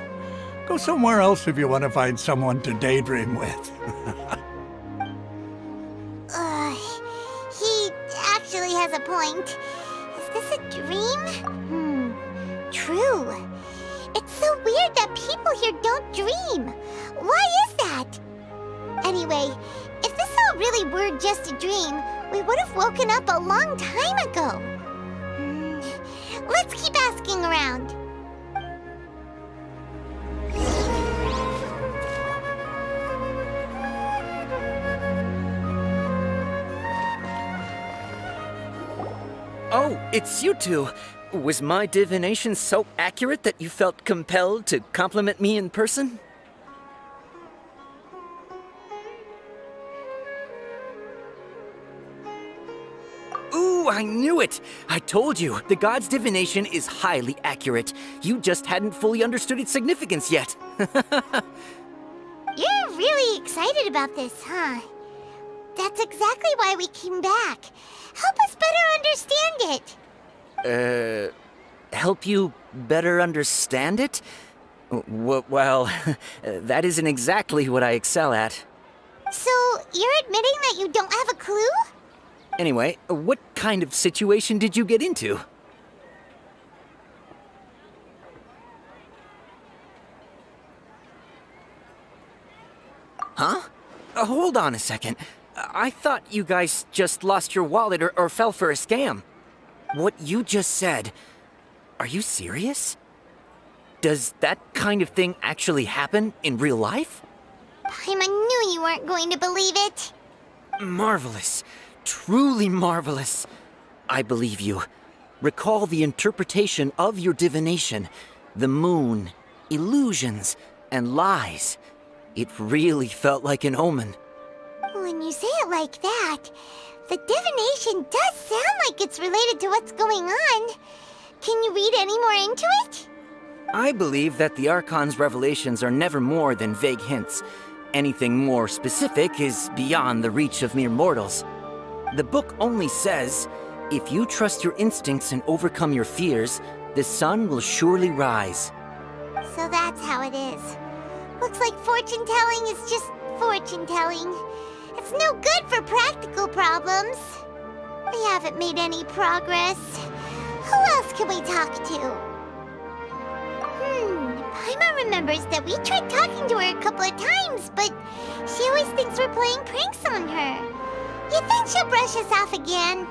Go somewhere else if you want to find someone to daydream with. He actually has a point. Is this a dream? True. It's so weird that people here don't dream. Why is that? Anyway, if this all really were just a dream, we would have woken up a long time ago. Let's keep asking around. Oh, it's you two. Was my divination so accurate that you felt compelled to compliment me in person? Ooh, I knew it! I told you, the god's divination is highly accurate. You just hadn't fully understood its significance yet. You're really excited about this, huh? That's exactly why we came back. Help us better understand it. Help you better understand it? Well, that isn't exactly what I excel at. So, you're admitting that you don't have a clue? Anyway, what kind of situation did you get into? Huh? Hold on a second. I thought you guys just lost your wallet or fell for a scam. What you just said, are you serious? Does that kind of thing actually happen in real life? Paimon knew you weren't going to believe it. Marvelous. Truly marvelous. I believe you. Recall the interpretation of your divination. The moon, illusions, and lies. It really felt like an omen. When you say it like that, the divination does sound like it's related to what's going on. Can you read any more into it? I believe that the Archon's revelations are never more than vague hints. Anything more specific is beyond the reach of mere mortals. The book only says, if you trust your instincts and overcome your fears, the sun will surely rise. So that's how it is. Looks like fortune-telling is just fortune-telling. It's no good for practical problems. We haven't made any progress. Who else can we talk to? Paimon remembers that we tried talking to her a couple of times, but she always thinks we're playing pranks on her. You think she'll brush us off again?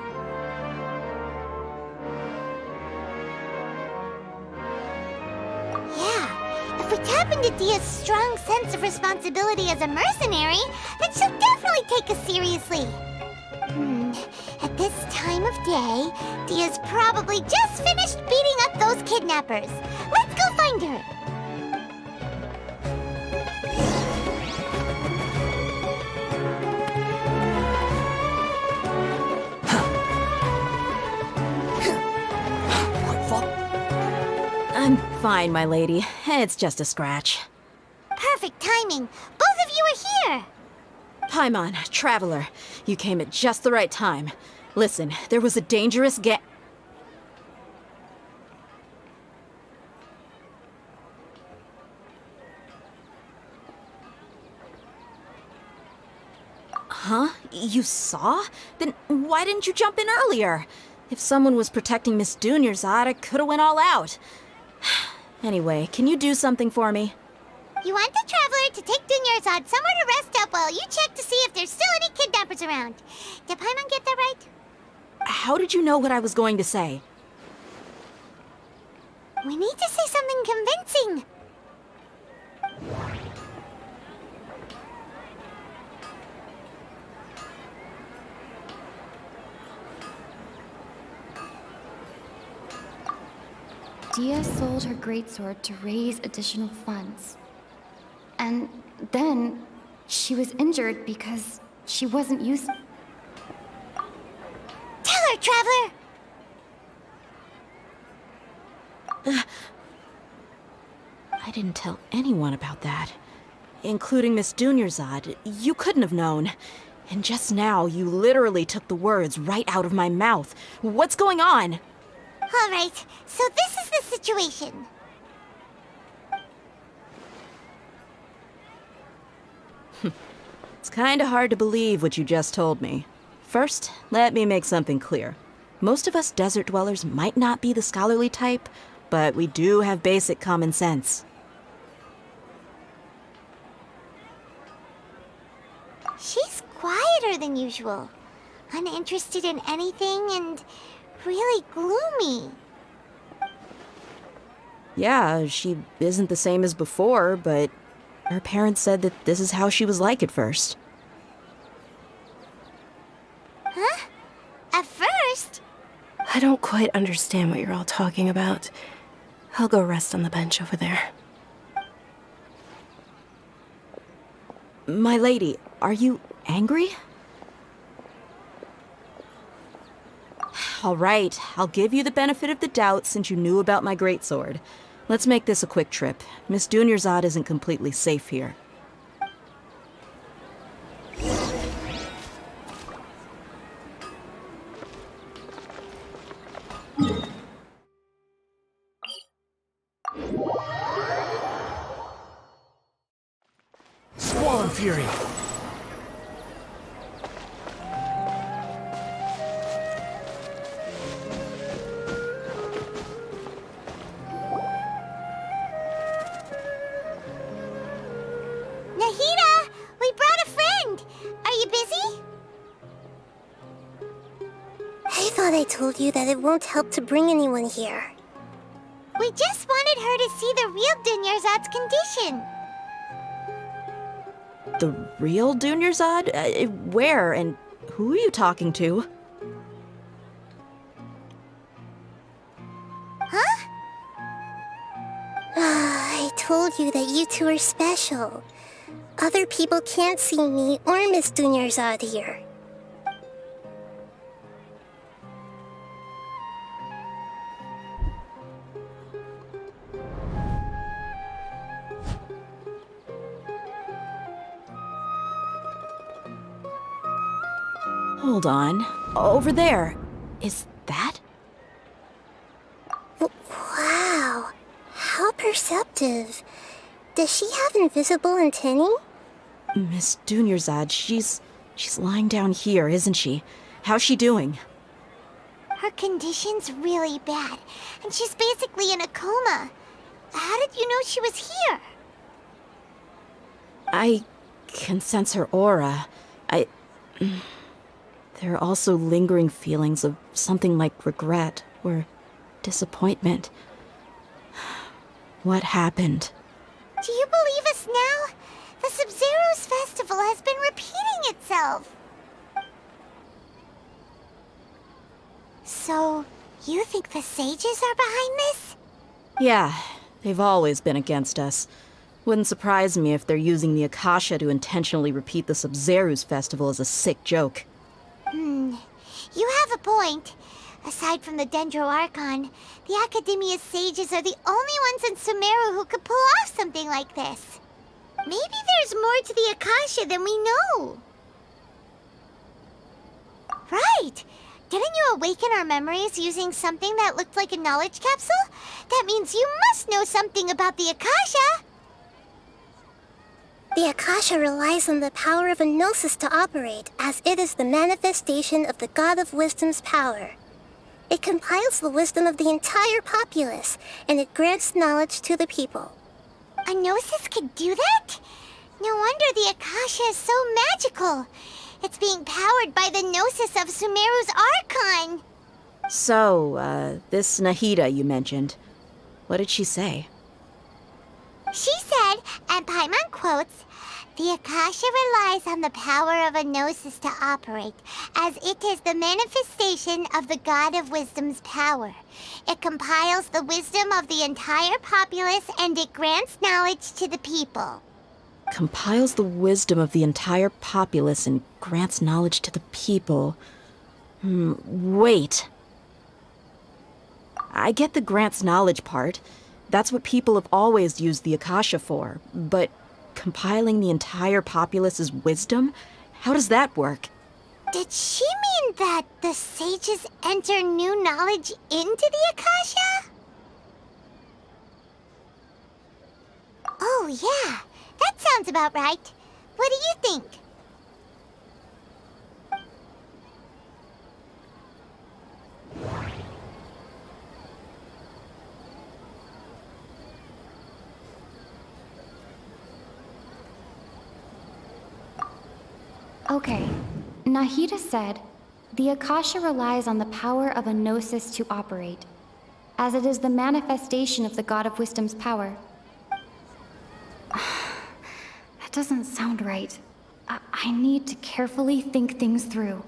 Yeah, if we tap into Dia's strong sense of responsibility as a mercenary, then she'll definitely take us seriously. At this time of day, Dia's probably just finished beating up those kidnappers. Let's go find her. I'm fine, my lady. It's just a scratch. Perfect timing. Both of you are here. Paimon, Traveler, you came at just the right time. Listen, there was a dangerous Huh? You saw? Then why didn't you jump in earlier? If someone was protecting Miss Dunyarzad, I could have went all out. Anyway, can you do something for me? You want the Traveler to take Dunyarzad somewhere to rest up while you check to see if there's still any kidnappers around. Did Paimon get that right? How did you know what I was going to say? We need to say something convincing. Dia sold her greatsword to raise additional funds. And then she was injured because she wasn't used. Tell her, Traveler! I didn't tell anyone about that. Including Miss Dunyarzad. You couldn't have known. And just now, you literally took the words right out of my mouth. What's going on? All right, so this is the situation. It's kinda hard to believe what you just told me. First, let me make something clear. Most of us desert dwellers might not be the scholarly type, but we do have basic common sense. She's quieter than usual. Uninterested in anything and really gloomy. Yeah, she isn't the same as before, but her parents said that this is how she was like at first. Huh? At first? I don't quite understand what you're all talking about. I'll go rest on the bench over there. My lady, are you angry? All right, I'll give you the benefit of the doubt since you knew about my greatsword. Let's make this a quick trip. Miss Dunyarzad isn't completely safe here. Squall and Fury! Nahida! We brought a friend! Are you busy? I thought I told you that it won't help to bring anyone here. We just wanted her to see the real Dunyarzad's condition. The real Dunyarzad? Where and who are you talking to? Huh? I told you that you two are special. Other people can't see me or Miss Dunyarzad here. Hold on. Over there. Is that? Wow. How perceptive. Does she have invisible antennae? Miss Dunyarzad, she's lying down here, isn't she? How's she doing? Her condition's really bad, and she's basically in a coma. How did you know she was here? I can sense her aura. There are also lingering feelings of something like regret or disappointment. What happened? Do you believe us now? The Sub-Zero's festival has been repeating itself. So, you think the sages are behind this? Yeah, they've always been against us. Wouldn't surprise me if they're using the Akasha to intentionally repeat the Sub-Zero's festival as a sick joke. You have a point. Aside from the Dendro Archon, the Academia's sages are the only ones in Sumeru who could pull off something like this. Maybe there's more to the Akasha than we know. Right! Didn't you awaken our memories using something that looked like a knowledge capsule? That means you must know something about the Akasha! The Akasha relies on the power of a gnosis to operate, as it is the manifestation of the God of Wisdom's power. It compiles the wisdom of the entire populace, and it grants knowledge to the people. A gnosis could do that? No wonder the Akasha is so magical. It's being powered by the gnosis of Sumeru's Archon. So, this Nahida you mentioned, what did she say? She said, and Paimon quotes, "The Akasha relies on the power of a gnosis to operate, as it is the manifestation of the God of Wisdom's power. It compiles the wisdom of the entire populace and it grants knowledge to the people." Compiles the wisdom of the entire populace and grants knowledge to the people. Wait. I get the grants knowledge part. That's what people have always used the Akasha for. But compiling the entire populace's wisdom? How does that work? Did she mean that the sages enter new knowledge into the Akasha? Oh, yeah. That sounds about right. What do you think? Okay, Nahida said, the Akasha relies on the power of a gnosis to operate, as it is the manifestation of the God of Wisdom's power. That doesn't sound right. I need to carefully think things through.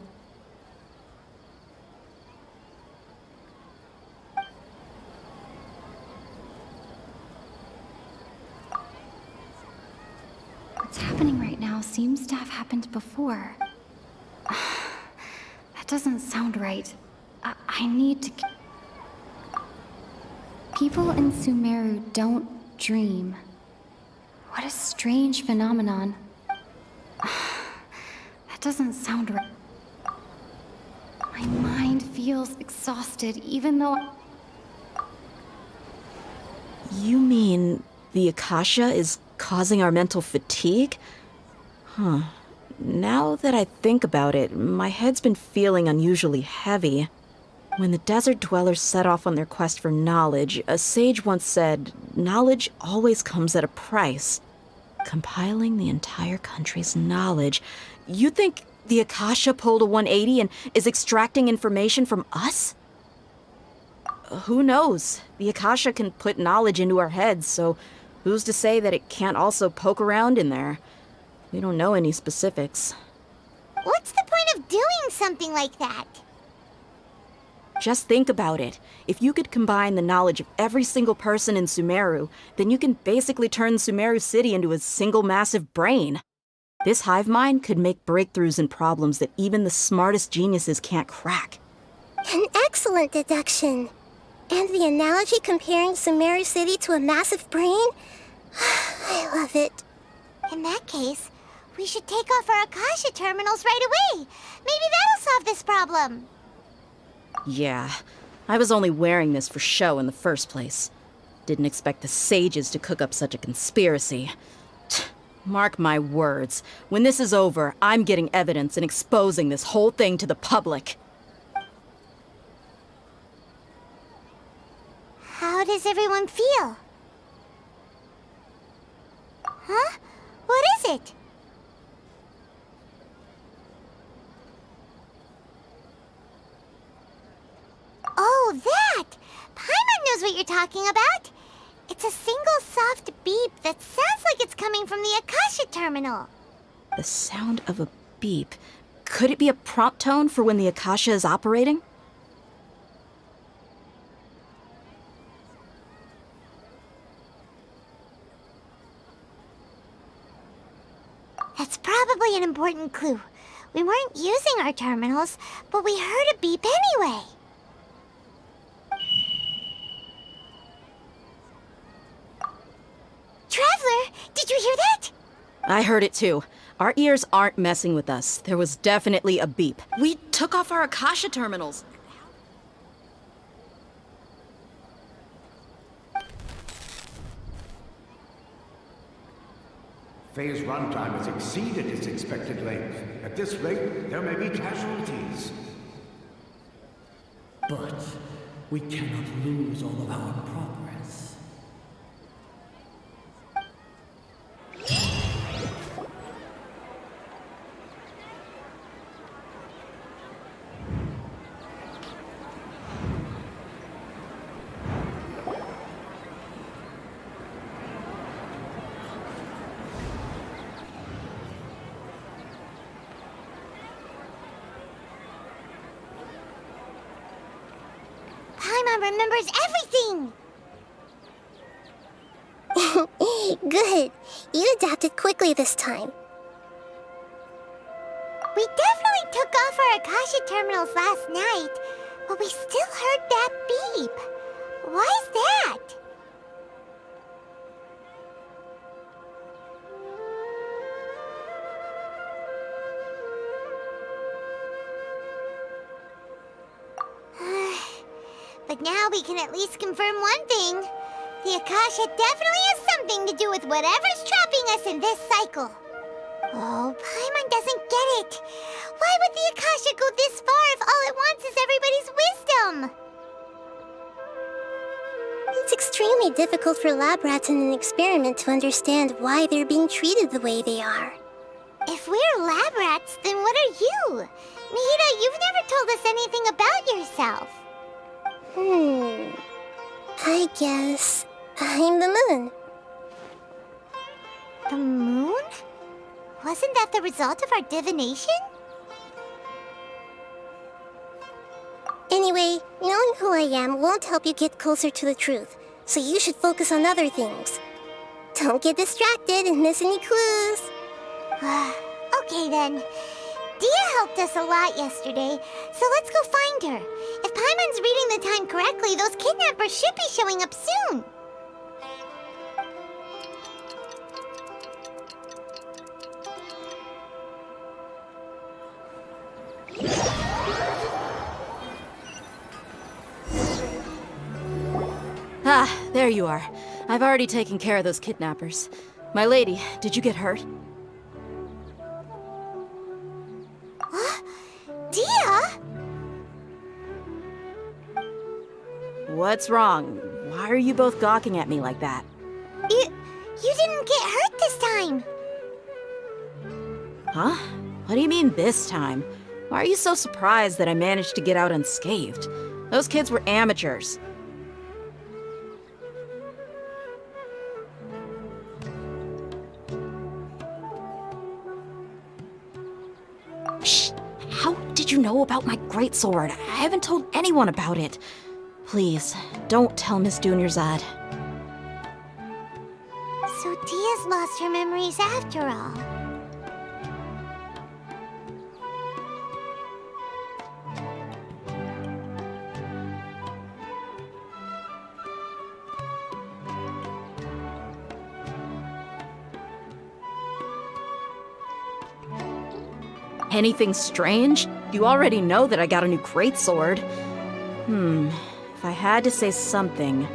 What's happening right now seems to have happened before. That doesn't sound right. I need to... People in Sumeru don't dream. What a strange phenomenon. That doesn't sound right. My mind feels exhausted, even though... You mean the Akasha is causing our mental fatigue? Huh. Now that I think about it, my head's been feeling unusually heavy. When the desert dwellers set off on their quest for knowledge, a sage once said, knowledge always comes at a price. Compiling the entire country's knowledge. You think the Akasha pulled a 180 and is extracting information from us? Who knows? The Akasha can put knowledge into our heads, so who's to say that it can't also poke around in there? We don't know any specifics. What's the point of doing something like that? Just think about it. If you could combine the knowledge of every single person in Sumeru, then you can basically turn Sumeru City into a single massive brain. This hive mind could make breakthroughs in problems that even the smartest geniuses can't crack. An excellent deduction. And the analogy comparing Sumeru City to a massive brain? I love it. In that case, we should take off our Akasha terminals right away. Maybe that'll solve this problem. Yeah, I was only wearing this for show in the first place. Didn't expect the sages to cook up such a conspiracy. Mark my words, when this is over, I'm getting evidence and exposing this whole thing to the public. How does everyone feel? Huh? What is it? Oh, that! Paimon knows what you're talking about. It's a single soft beep that sounds like it's coming from the Akasha terminal. The sound of a beep. Could it be a prompt tone for when the Akasha is operating? That's probably an important clue. We weren't using our terminals, but we heard a beep anyway. Traveler, did you hear that? I heard it too. Our ears aren't messing with us. There was definitely a beep. We took off our Akasha terminals. Phase runtime has exceeded its expected length. At this rate, there may be casualties. But we cannot lose all of our progress. Paimon remembers everything! Good. You adapted quickly this time. We definitely took off our Akasha terminals last night, but we still heard that beep. Why is that? But now we can at least confirm one thing. The Akasha definitely has something to do with whatever's trapping us in this cycle. Oh, Paimon doesn't get it. Why would the Akasha go this far if all it wants is everybody's wisdom? It's extremely difficult for lab rats in an experiment to understand why they're being treated the way they are. If we're lab rats, then what are you? Nihida, you've never told us anything about yourself. I guess I'm the moon. The moon? Wasn't that the result of our divination? Anyway, knowing who I am won't help you get closer to the truth, so you should focus on other things. Don't get distracted and miss any clues. Okay then. Dia helped us a lot yesterday, so let's go find her. If Paimon's reading the time correctly, those kidnappers should be showing up soon. Ah, there you are. I've already taken care of those kidnappers. My lady, did you get hurt? Dia? What's wrong? Why are you both gawking at me like that? You didn't get hurt this time. Huh? What do you mean this time? Why are you so surprised that I managed to get out unscathed? Those kids were amateurs. Shh! How did you know about my greatsword? I haven't told anyone about it. Please, don't tell Miss Dunyarzad. So Dia's lost her memories after all. Anything strange? You already know that I got a new greatsword. If I had to say something,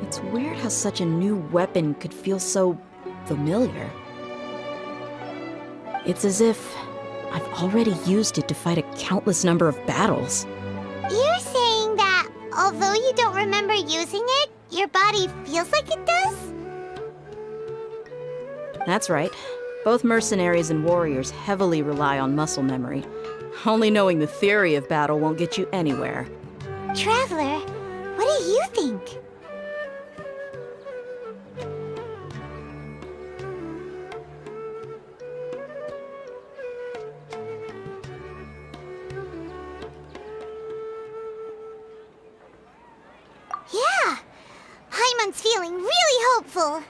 it's weird how such a new weapon could feel so familiar. It's as if I've already used it to fight a countless number of battles. You're saying that although you don't remember using it, your body feels like it does? That's right. Both mercenaries and warriors heavily rely on muscle memory. Only knowing the theory of battle won't get you anywhere. Traveler, what do you think? Yeah, Paimon's feeling really hopeful.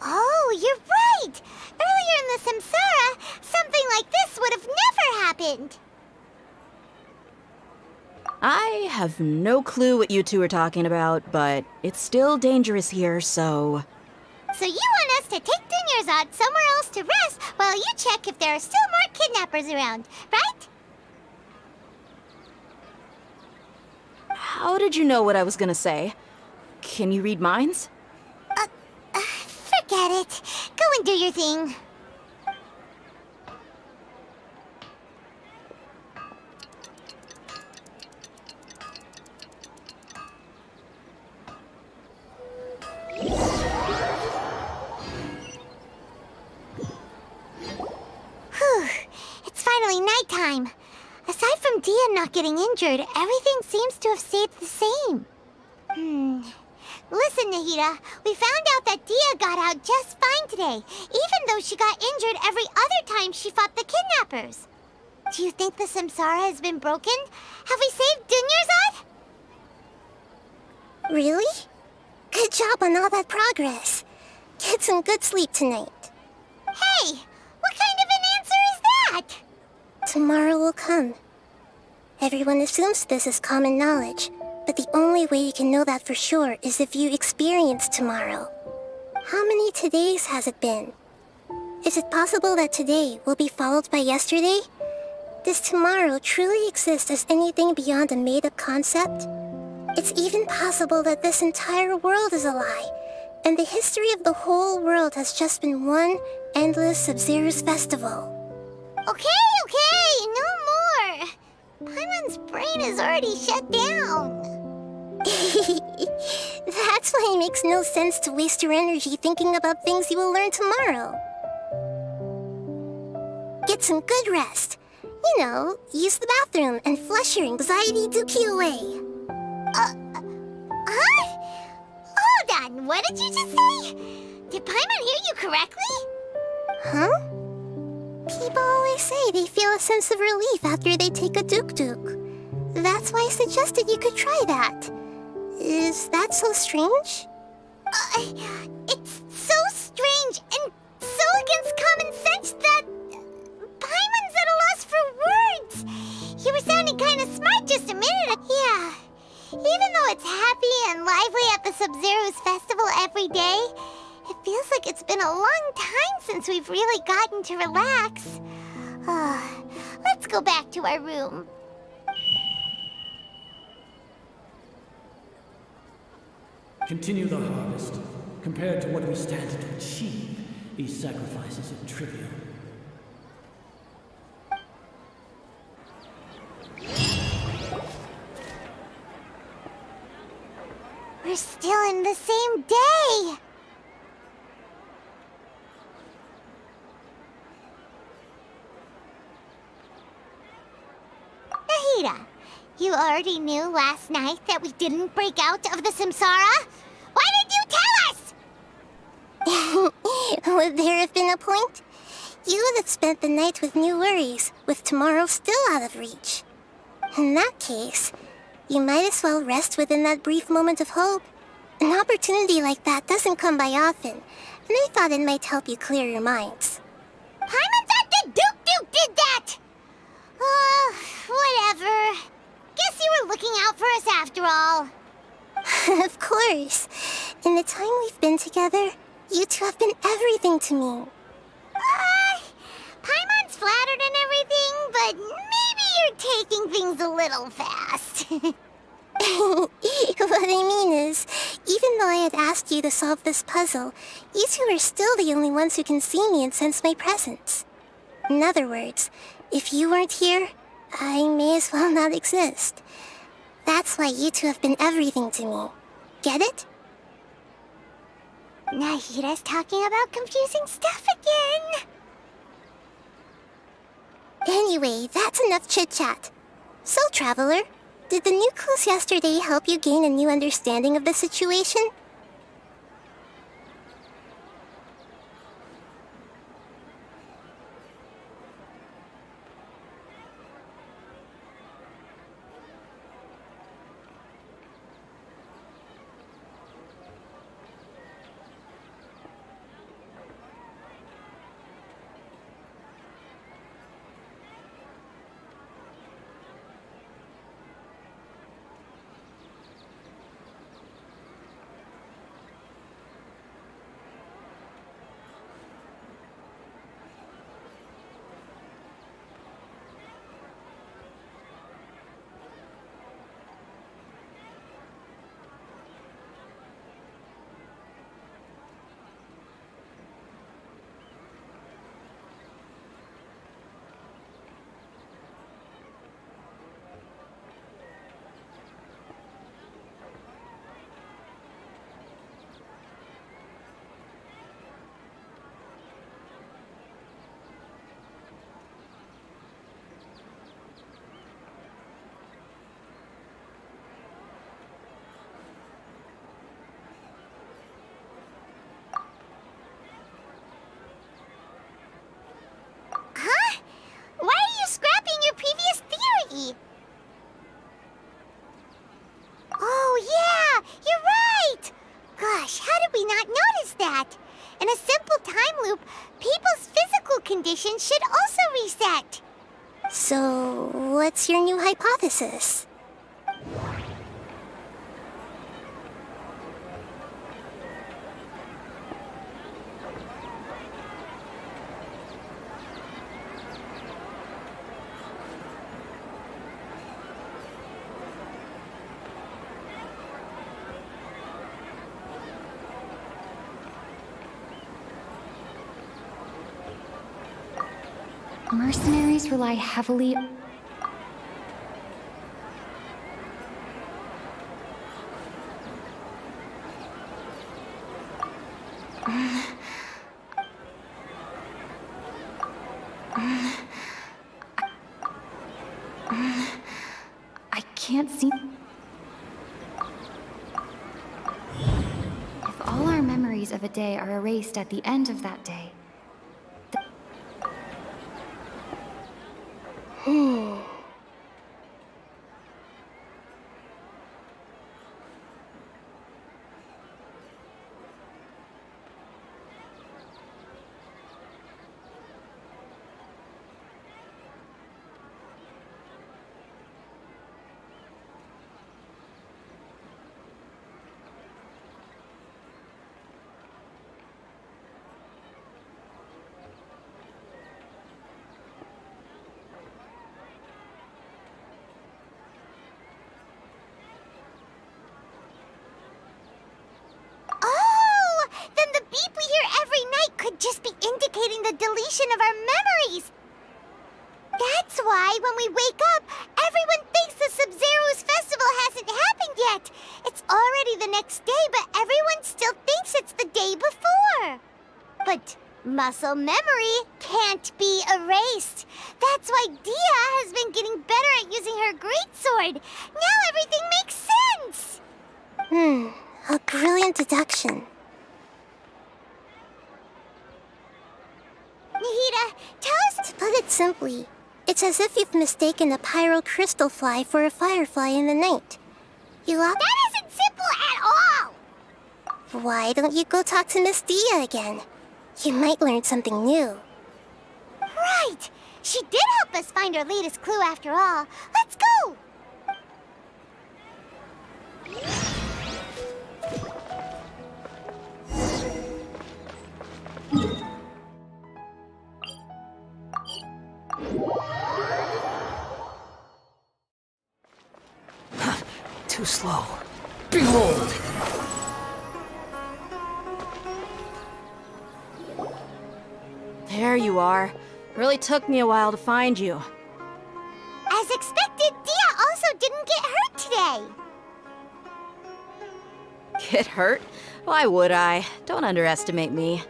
Oh, you're right! Earlier in the Samsara, something like this would have never happened! I have no clue what you two are talking about, but it's still dangerous here, so... So you want us to take Dunyarzad somewhere else to rest while you check if there are still more kidnappers around, right? How did you know what I was gonna say? Can you read minds? Forget it. Go and do your thing. Whew. It's finally nighttime. Aside from Dia not getting injured, everything seems to have stayed the same. Listen, Nahida, we found out that Dia got out just fine today, even though she got injured every other time she fought the kidnappers. Do you think the Samsara has been broken? Have we saved Dunyarzad? Really? Good job on all that progress. Get some good sleep tonight. Hey, what kind of an answer is that? Tomorrow will come. Everyone assumes this is common knowledge, but the only way you can know that for sure is if you experience tomorrow. How many todays has it been? Is it possible that today will be followed by yesterday? Does tomorrow truly exist as anything beyond a made-up concept? It's even possible that this entire world is a lie, and the history of the whole world has just been one endless Sub-Zero's festival. Okay, no more. Paimon's brain is already shut down. That's why it makes no sense to waste your energy thinking about things you will learn tomorrow. Get some good rest. You know, use the bathroom and flush your anxiety dookie away. Huh? Hold on, what did you just say? Did Paimon hear you correctly? Huh? People always say they feel a sense of relief after they take a duk-duk. That's why I suggested you could try that. Is that so strange? It's so strange and so against just a minute ago. Yeah. Even though it's happy and lively at the Sub-Zero's festival every day, it feels like it's been a long time since we've really gotten to relax. Let's go back to our room. Continue the harvest. Compared to what we stand to achieve, these sacrifices are trivial. We're still in the same day! Nahida, you already knew last night that we didn't break out of the Samsara? Why did you tell us? Would there have been a point? You would have spent the night with new worries, with tomorrow still out of reach. In that case, you might as well rest within that brief moment of hope. An opportunity like that doesn't come by often, and I thought it might help you clear your minds. Paimon thought the Duke did that! Whatever. Guess you were looking out for us after all. Of course. In the time we've been together, you two have been everything to me. Paimon's flattered and everything, but maybe you're taking things a little fast. What I mean is, even though I had asked you to solve this puzzle, you two are still the only ones who can see me and sense my presence. In other words, if you weren't here, I may as well not exist. That's why you two have been everything to me. Get it? Nahida's talking about confusing stuff again. Anyway, that's enough chit-chat. So, Traveler, did the new clues yesterday help you gain a new understanding of the situation? Oh, yeah! You're right! Gosh, how did we not notice that? In a simple time loop, people's physical condition should also reset. So, what's your new hypothesis? Mercenaries rely heavily I can't see. If all our memories of a day are erased at the end of that day, just be indicating the deletion of our memories. That's why when we wake up, everyone thinks the Sub-Zero's festival hasn't happened yet. It's already the next day, but everyone still thinks it's the day before. But muscle memory can't be erased. That's why Dia has been getting better at using her greatsword. Now everything makes sense. A brilliant deduction. Nahida, tell us... To put it simply, it's as if you've mistaken a pyro crystal fly for a firefly in the night. That isn't simple at all! Why don't you go talk to Miss Dia again? You might learn something new. Right! She did help us find our latest clue after all. Let's go! Too slow. Behold! There you are. Really took me a while to find you. As expected, Dia also didn't get hurt today. Get hurt? Why would I? Don't underestimate me.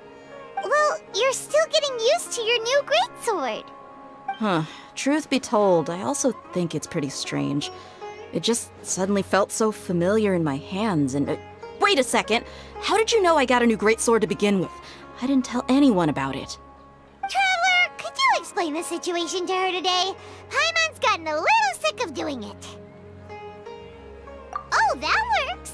Well, you're still getting used to your new greatsword. Huh. Truth be told, I also think it's pretty strange. It just suddenly felt so familiar in my hands and... wait a second! How did you know I got a new greatsword to begin with? I didn't tell anyone about it. Traveler, could you explain the situation to her today? Paimon's gotten a little sick of doing it. Oh, that works!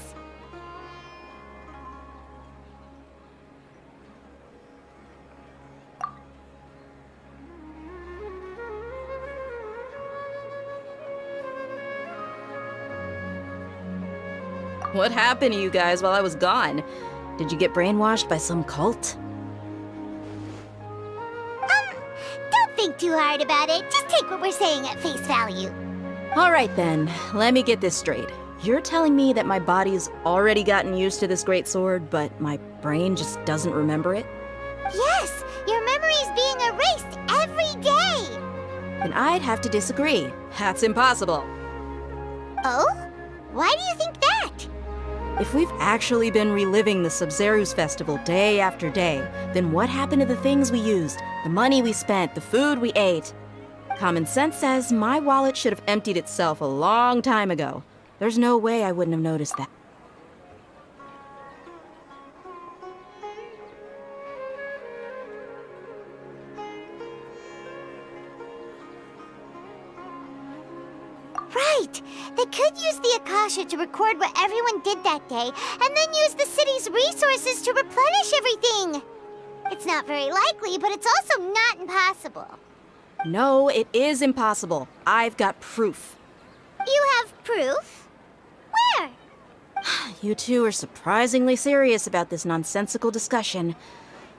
What happened to you guys while I was gone? Did you get brainwashed by some cult? Don't think too hard about it. Just take what we're saying at face value. Alright then, let me get this straight. You're telling me that my body's already gotten used to this greatsword, but my brain just doesn't remember it? Yes, your memory's being erased every day. Then I'd have to disagree. That's impossible. Oh? Why do you think that? If we've actually been reliving the Sub-Zero's festival day after day, then what happened to the things we used, the money we spent, the food we ate? Common sense says my wallet should have emptied itself a long time ago. There's no way I wouldn't have noticed that. Right! They could use the Akasha to record what everyone did that day, and then use the city's resources to replenish everything! It's not very likely, but it's also not impossible. No, it is impossible. I've got proof. You have proof? Where? You two are surprisingly serious about this nonsensical discussion.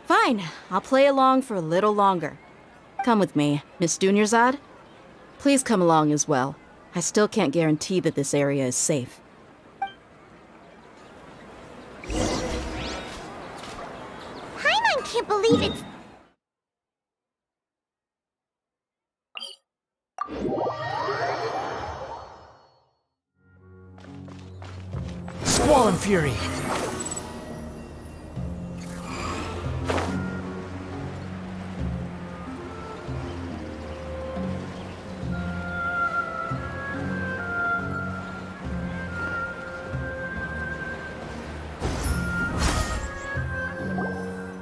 Fine, I'll play along for a little longer. Come with me, Miss Dunyarzad. Please come along as well. I still can't guarantee that this area is safe. Paimon can't believe it's... Squall and Fury!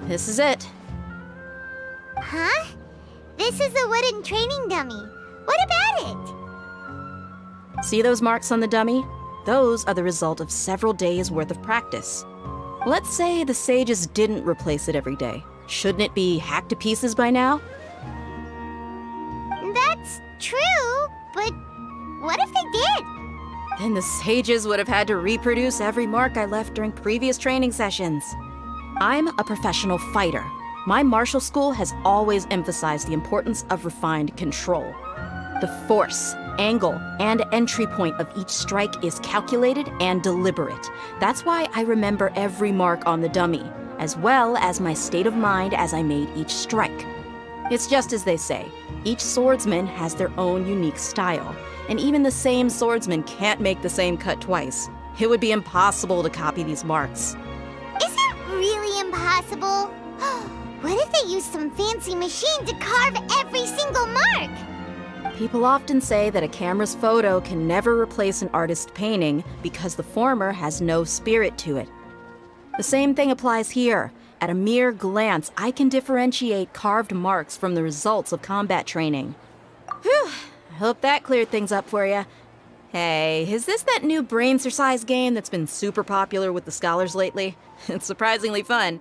This is it. Huh? This is a wooden training dummy. What about it? See those marks on the dummy? Those are the result of several days' worth of practice. Let's say the sages didn't replace it every day. Shouldn't it be hacked to pieces by now? That's true, but what if they did? Then the sages would have had to reproduce every mark I left during previous training sessions. I'm a professional fighter. My martial school has always emphasized the importance of refined control. The force, angle, and entry point of each strike is calculated and deliberate. That's why I remember every mark on the dummy. as well as my state of mind as I made each strike. It's just as they say, each swordsman has their own unique style, and even the same swordsman can't make the same cut twice. It would be impossible to copy these marks. Is it really impossible? What if they used some fancy machine to carve every single mark? People often say that a camera's photo can never replace an artist's painting because the former has no spirit to it. The same thing applies here. At a mere glance, I can differentiate carved marks from the results of combat training. Whew, I hope that cleared things up for you. Hey, is this that new brain exercise game that's been super popular with the scholars lately? It's surprisingly fun.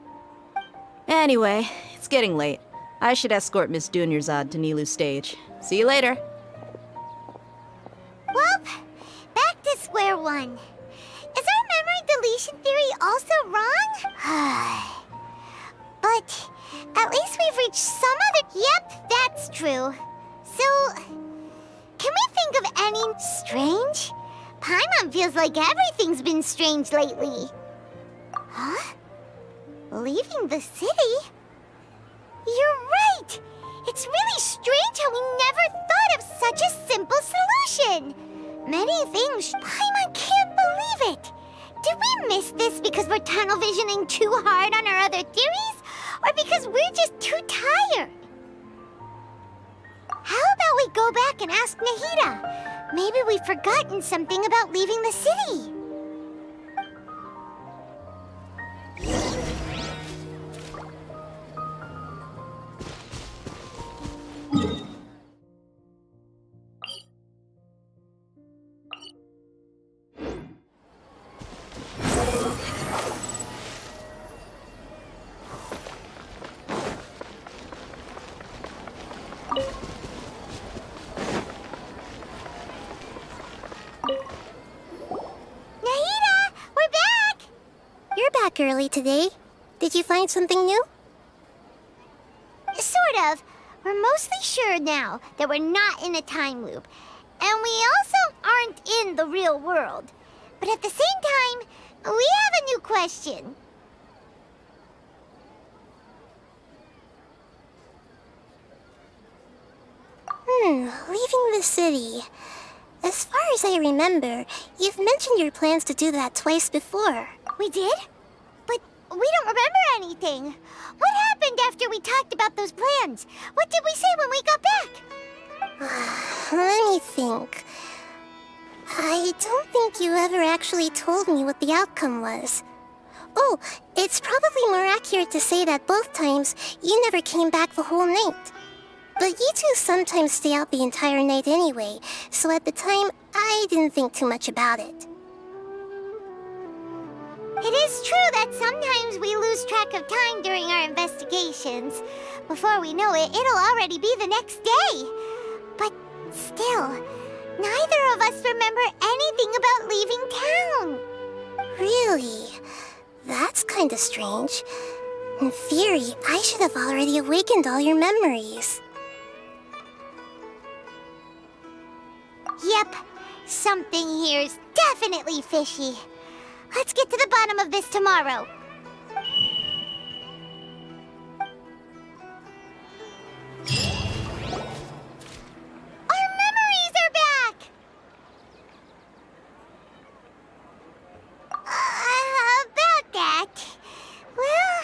Anyway, it's getting late. I should escort Miss Dunyarzad to Nilu's stage. See you later. Well, back to square one. Is our memory deletion theory also wrong? But at least we've reached some other... Yep, that's true. So, can we think of any strange? Paimon feels like everything's been strange lately. Huh? Leaving the city? You're right! It's really strange how we never thought of such a simple solution! Many things... Paimon can't believe it! Did we miss this because we're tunnel visioning too hard on our other theories? Or because we're just too tired? How about we go back and ask Nahida? Maybe we've forgotten something about leaving the city. Early today. Did you find something new? Sort of. We're mostly sure now that we're not in a time loop. And we also aren't in the real world. But at the same time, we have a new question. Leaving the city. As far as I remember, you've mentioned your plans to do that twice before. We did? We don't remember anything. What happened after we talked about those plans? What did we say when we got back? Let me think. I don't think you ever actually told me what the outcome was. Oh, it's probably more accurate to say that both times you never came back the whole night. But you two sometimes stay out the entire night anyway, so at the time, I didn't think too much about it. It is true that sometimes we lose track of time during our investigations. Before we know it, it'll already be the next day. But still, neither of us remember anything about leaving town. Really? That's kinda strange. In theory, I should have already awakened all your memories. Yep, something here's definitely fishy. Let's get to the bottom of this tomorrow. Our memories are back! About that... Well...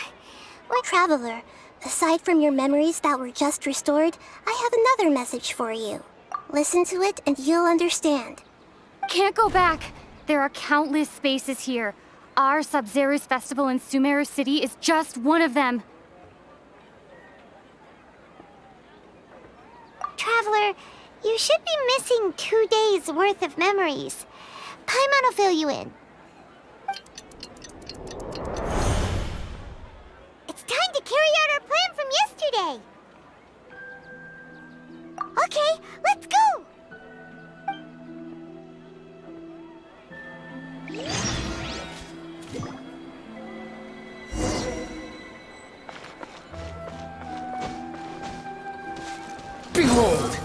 Traveler, aside from your memories that were just restored, I have another message for you. Listen to it and you'll understand. Can't go back. There are countless spaces here. Our Sub-Zero's festival in Sumeru City is just one of them. Traveler, you should be missing 2 days' worth of memories. Paimon will fill you in. It's time to carry out our plan from yesterday. Okay, let's go! Behold!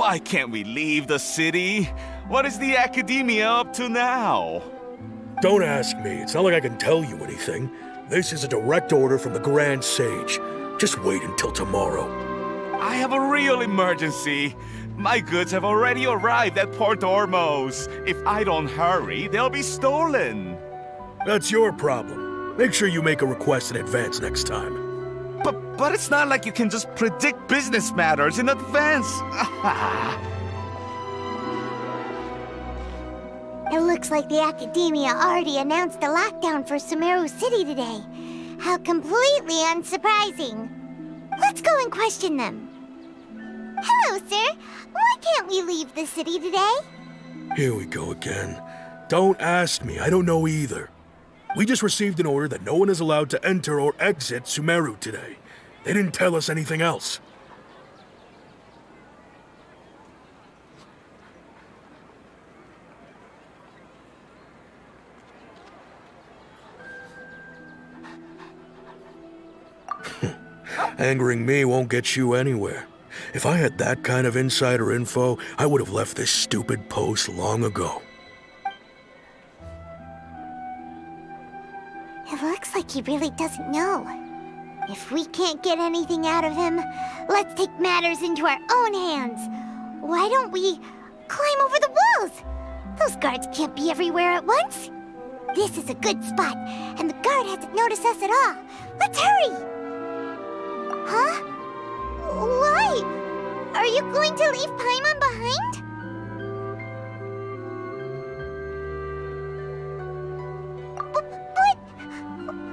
Why can't we leave the city? What is the Academia up to now? Don't ask me. It's not like I can tell you anything. This is a direct order from the Grand Sage. Just wait until tomorrow. I have a real emergency. My goods have already arrived at Port Ormos. If I don't hurry, they'll be stolen. That's your problem. Make sure you make a request in advance next time. But it's not like you can just predict business matters in advance. It looks like the Academia already announced a lockdown for Sumeru City today. How completely unsurprising. Let's go and question them. Hello, sir. Why can't we leave the city today? Here we go again. Don't ask me. I don't know either. We just received an order that no one is allowed to enter or exit Sumeru today. They didn't tell us anything else. Angering me won't get you anywhere. If I had that kind of insider info, I would have left this stupid post long ago. It looks like he really doesn't know. If we can't get anything out of him, let's take matters into our own hands. Why don't we climb over the walls? Those guards can't be everywhere at once. This is a good spot, and the guard hasn't noticed us at all. Let's hurry! Huh? Why? Are you going to leave Paimon behind?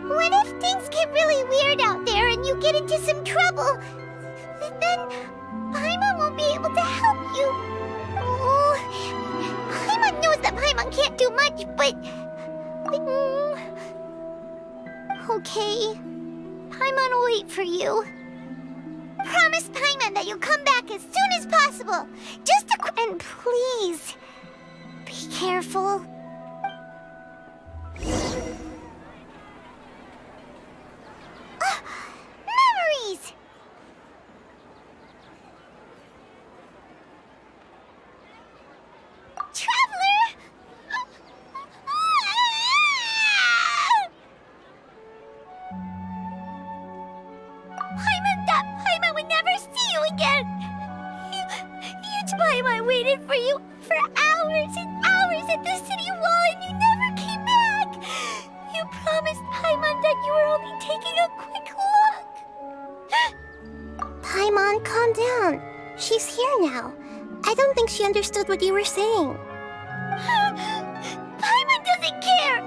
What if things get really weird out there and you get into some trouble? Then Paimon won't be able to help you. Oh, Paimon knows that Paimon can't do much, but... Okay. Paimon will wait for you. Promise Paimon that you'll come back as soon as possible. Just a and please, be careful. Memories! Traveler! Paimon would never see you again! Huge Paimon waited for you for hours and hours at the city wall and you never came back! You promised Paimon that you were only taking a quick look! Paimon, calm down. She's here now. I don't think she understood what you were saying. Paimon doesn't care!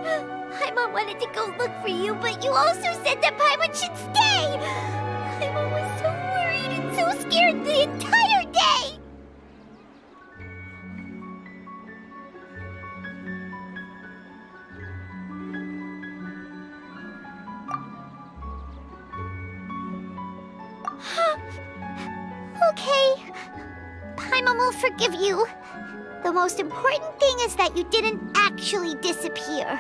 Paimon wanted to go look for you, but you also said that Paimon should stay! Paimon was so worried and so scared the entire day! Okay. Paimon will forgive you. The most important thing is that you didn't actually disappear.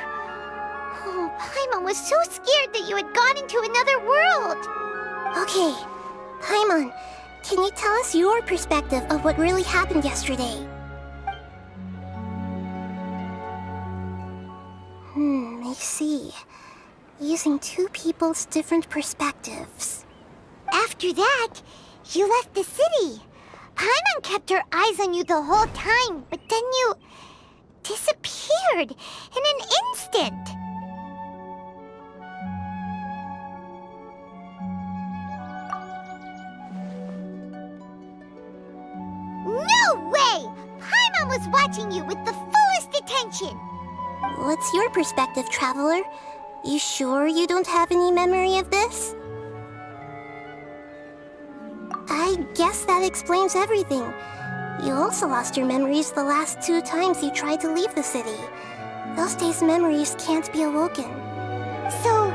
Oh, Paimon was so scared that you had gone into another world. Okay, Paimon, can you tell us your perspective of what really happened yesterday? I see. Using two people's different perspectives. After that, you left the city. Paimon kept her eyes on you the whole time, but then you disappeared in an instant. No way! Paimon was watching you with the fullest attention. What's your perspective, Traveler? You sure you don't have any memory of this? I guess that explains everything. You also lost your memories the last 2 times you tried to leave the city. Those days' memories can't be awoken. So,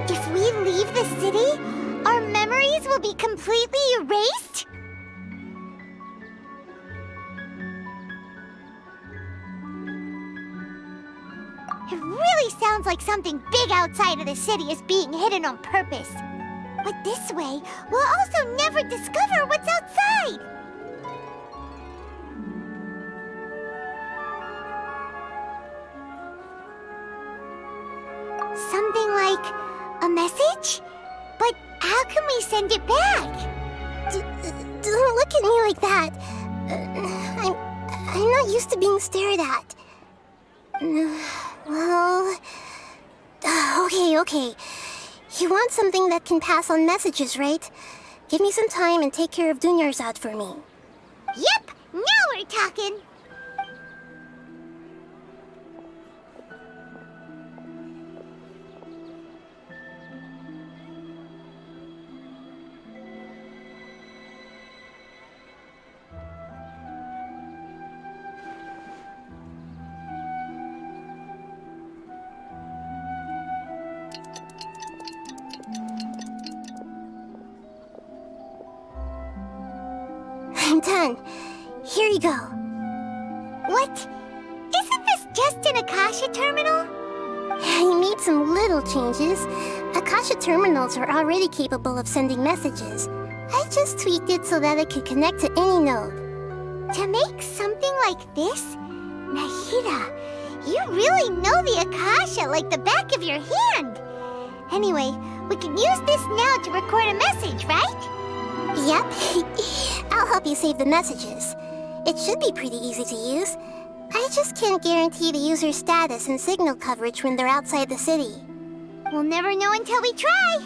if we leave the city, our memories will be completely erased? It really sounds like something big outside of the city is being hidden on purpose. But this way, we'll also never discover what's outside. Something like a message? But how can we send it back? Don't look at me like that. I'm not used to being stared at. Well... Okay. You want something that can pass on messages, right? Give me some time and take care of Dunyarzad for me. Yep! Now we're talking! I'm done. Here you go. What? Isn't this just an Akasha terminal? I made some little changes. Akasha terminals are already capable of sending messages. I just tweaked it so that it could connect to any node. To make something like this? Nahida, you really know the Akasha like the back of your hand. Anyway, we can use this now to record a message, right? Yep. I'll help you save the messages. It should be pretty easy to use. I just can't guarantee the user's status and signal coverage when they're outside the city. We'll never know until we try.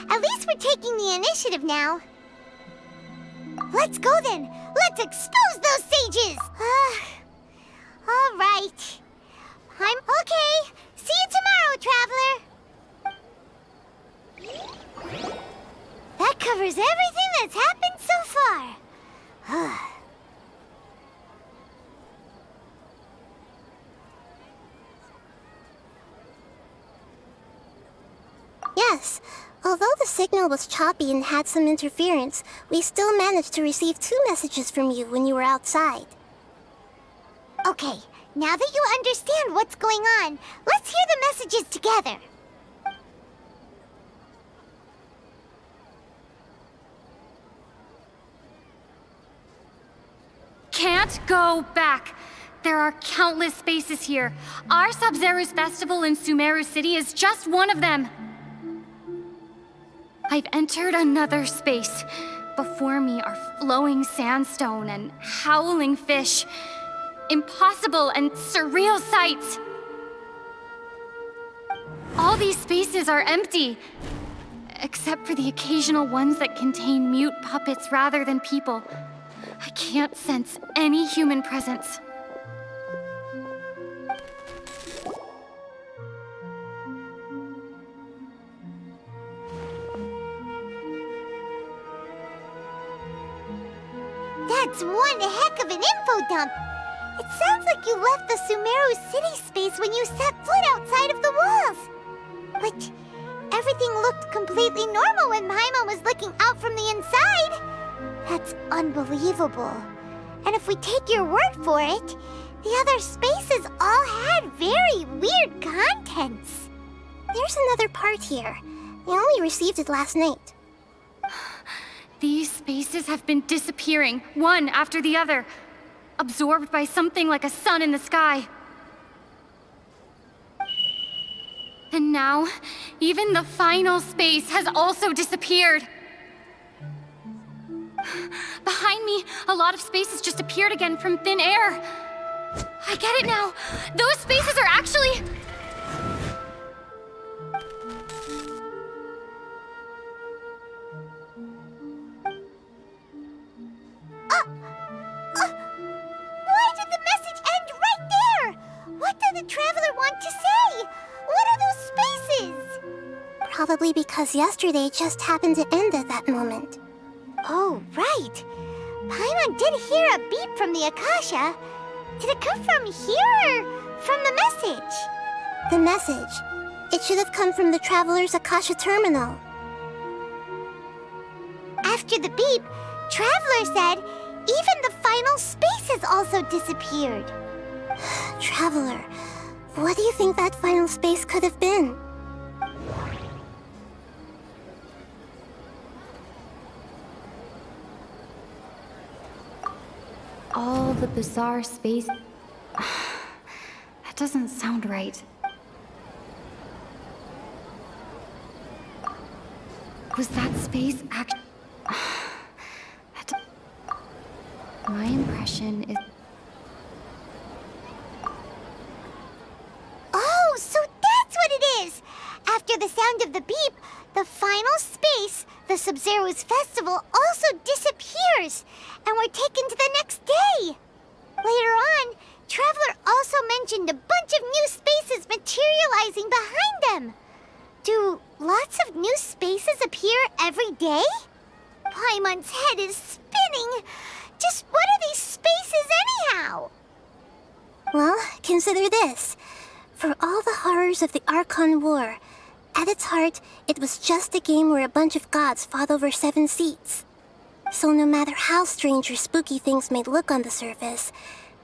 At least we're taking the initiative now. Let's go then. Let's expose those sages. All right. I'm okay. See you tomorrow, Traveler. That covers everything that's happened so far. Yes. Although the signal was choppy and had some interference, we still managed to receive 2 messages from you when you were outside. Okay, now that you understand what's going on, let's hear the messages together. Can't go back. There are countless spaces here. Our Sub-Zero's festival in Sumeru City is just one of them. I've entered another space. Before me are flowing sandstone and howling fish. Impossible and surreal sights. All these spaces are empty, except for the occasional ones that contain mute puppets rather than people. I can't sense any human presence. That's one heck of an info dump. It sounds like you left the Sumeru City space when you set foot outside of the walls. But everything looked completely normal when Paimon was looking out from the inside. That's unbelievable. And if we take your word for it, the other spaces all had very weird contents. There's another part here. We only received it last night. These spaces have been disappearing, one after the other, absorbed by something like a sun in the sky. And now, even the final space has also disappeared. Behind me, a lot of spaces just appeared again from thin air. I get it now. Those spaces are actually... Why did the message end right there? What did the Traveler want to say? What are those spaces? Probably because yesterday just happened to end at that moment. Oh, right. Paimon did hear a beep from the Akasha. Did it come from here or from the message? The message. It should have come from the Traveler's Akasha terminal. After the beep, Traveler said even the final space has also disappeared. Traveler, what do you think that final space could have been? All the bizarre space... That doesn't sound right. Was that space My impression is... Oh, so that's what it is! After the sound of the beep, the final space, the Sub-Zero's festival, also disappears, and we're taken to the next day. Later on, Traveler also mentioned a bunch of new spaces materializing behind them. Do lots of new spaces appear every day? Paimon's head is spinning. Just what are these spaces anyhow? Well, consider this. For all the horrors of the Archon War, at its heart, it was just a game where a bunch of gods fought over 7 seats. So no matter how strange or spooky things may look on the surface,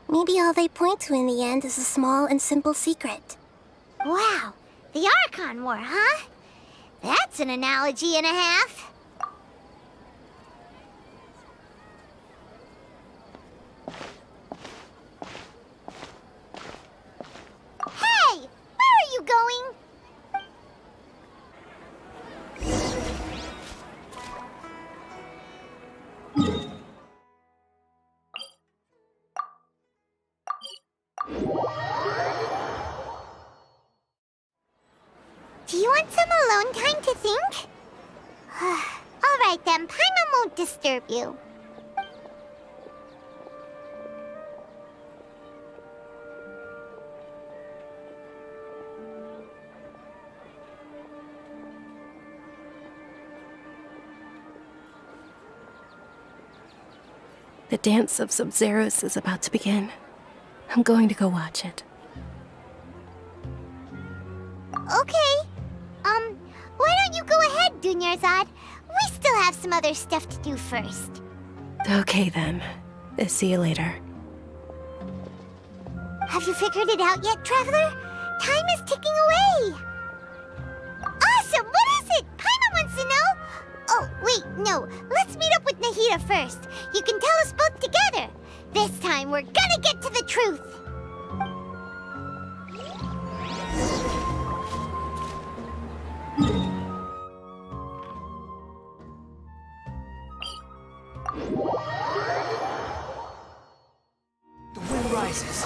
maybe all they point to in the end is a small and simple secret. Wow, the Archon War, huh? That's an analogy and a half. Hey, where are you going? Do you want some alone time to think? All right then, Paimon won't disturb you. The dance of Sub-Zeros is about to begin. I'm going to go watch it. Okay. Why don't you go ahead, Dunyarzad? We still have some other stuff to do first. Okay then. See you later. Have you figured it out yet, Traveler? Time is ticking away. Awesome! What is it? Paimon wants to know. Oh, wait, no. Let's meet up with Nahida first. You can tell us both together. This time, we're gonna get to the truth. The wind rises.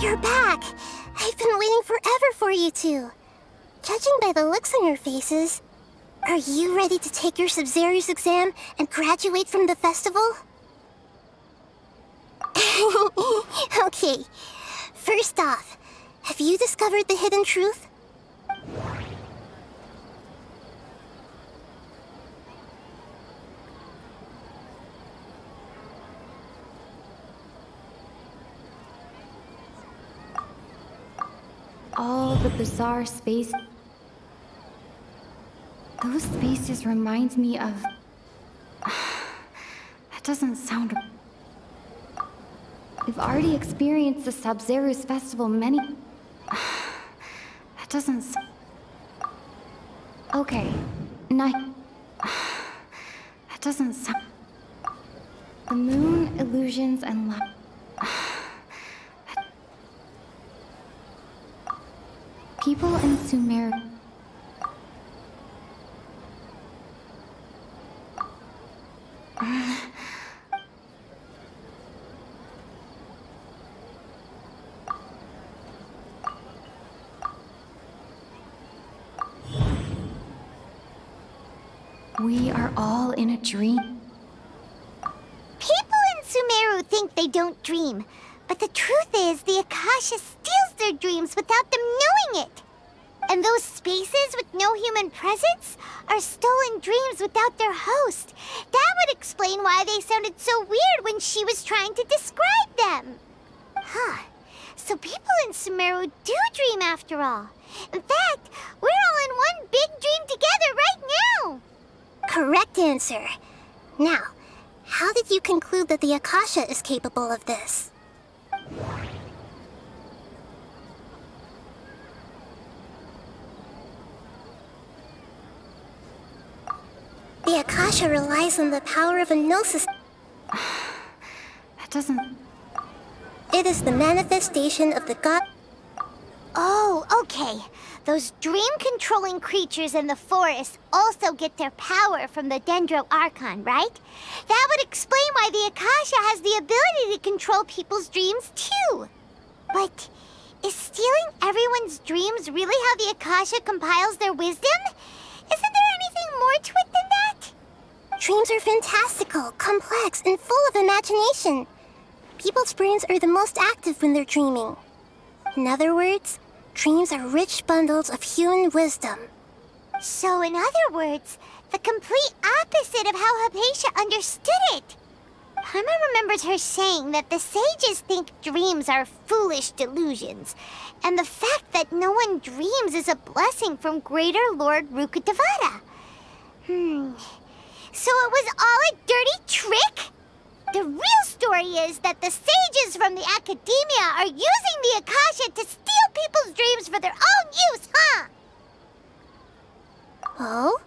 You're back! I've been waiting forever for you two. Judging by the looks on your faces, are you ready to take your Sub-Zero's exam and graduate from the festival? Okay, first off, have you discovered the hidden truth? All the bizarre space... Those spaces remind me of... That doesn't sound... We've already experienced the Sub-Zero's festival many... That doesn't... Okay. That doesn't sound... The moon, illusions, and love... People in Sumer... We are all in a dream. People in Sumeru think they don't dream, but the truth is the Akasha steals their dreams without them knowing it. And those spaces with no human presence are stolen dreams without their host. That would explain why they sounded so weird when she was trying to describe them. Huh. So people in Sumeru do dream after all. In fact, we're all in one big dream together right now. Correct answer. Now, how did you conclude that the Akasha is capable of this? The Akasha relies on the power of a gnosis. doesn't... It is the manifestation of the god... Oh, okay. Those dream-controlling creatures in the forest also get their power from the Dendro Archon, right? That would explain why the Akasha has the ability to control people's dreams, too. But is stealing everyone's dreams really how the Akasha compiles their wisdom? Isn't there anything more to it than that? Dreams are fantastical, complex, and full of imagination. People's brains are the most active when they're dreaming. In other words, dreams are rich bundles of human wisdom. So, in other words, the complete opposite of how Hypatia understood it. Paimon remembers her saying that the sages think dreams are foolish delusions, and the fact that no one dreams is a blessing from Greater Lord Rukkhadevata. So it was all a dirty trick? The real story is that the sages from the Academia are using the Akasha to steal people's dreams for their own use, huh? Oh?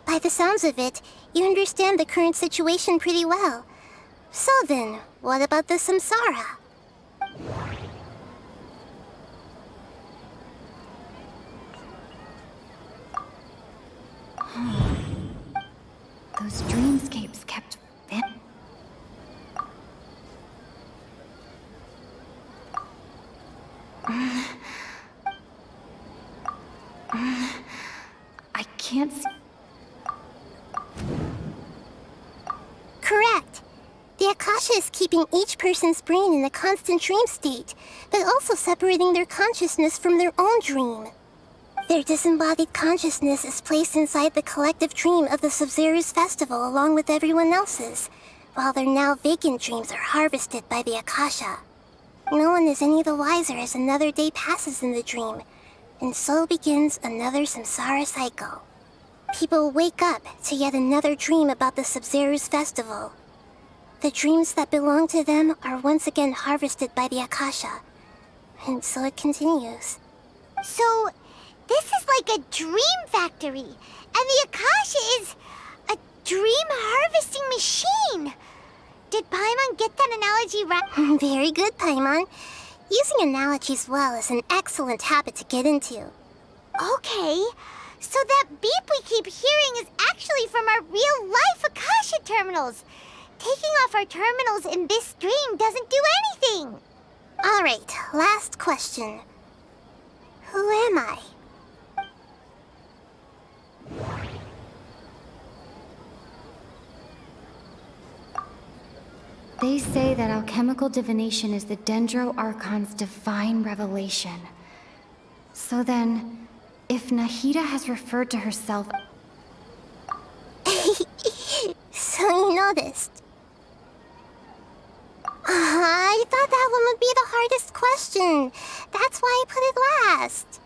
By the sounds of it, you understand the current situation pretty well. So then, what about the Samsara? Those dreamscapes kept... I can't see... Correct. The Akasha is keeping each person's brain in a constant dream state, but also separating their consciousness from their own dream. Their disembodied consciousness is placed inside the collective dream of the Sub-Zero's festival along with everyone else's, while their now vacant dreams are harvested by the Akasha. No one is any the wiser as another day passes in the dream, and so begins another samsara cycle. People wake up to yet another dream about the Sub-Zero's festival. The dreams that belong to them are once again harvested by the Akasha, and so it continues. So, this is like a dream factory, and the Akasha is a dream harvesting machine. Did Paimon get that analogy right? Very good, Paimon. Using analogies well is an excellent habit to get into. Okay, so that beep we keep hearing is actually from our real-life Akasha terminals. Taking off our terminals in this dream doesn't do anything. All right, last question. Who am I? They say that alchemical divination is the Dendro Archon's divine revelation. So then, if Nahida has referred to herself... So you noticed. I thought that one would be the hardest question. That's why I put it last.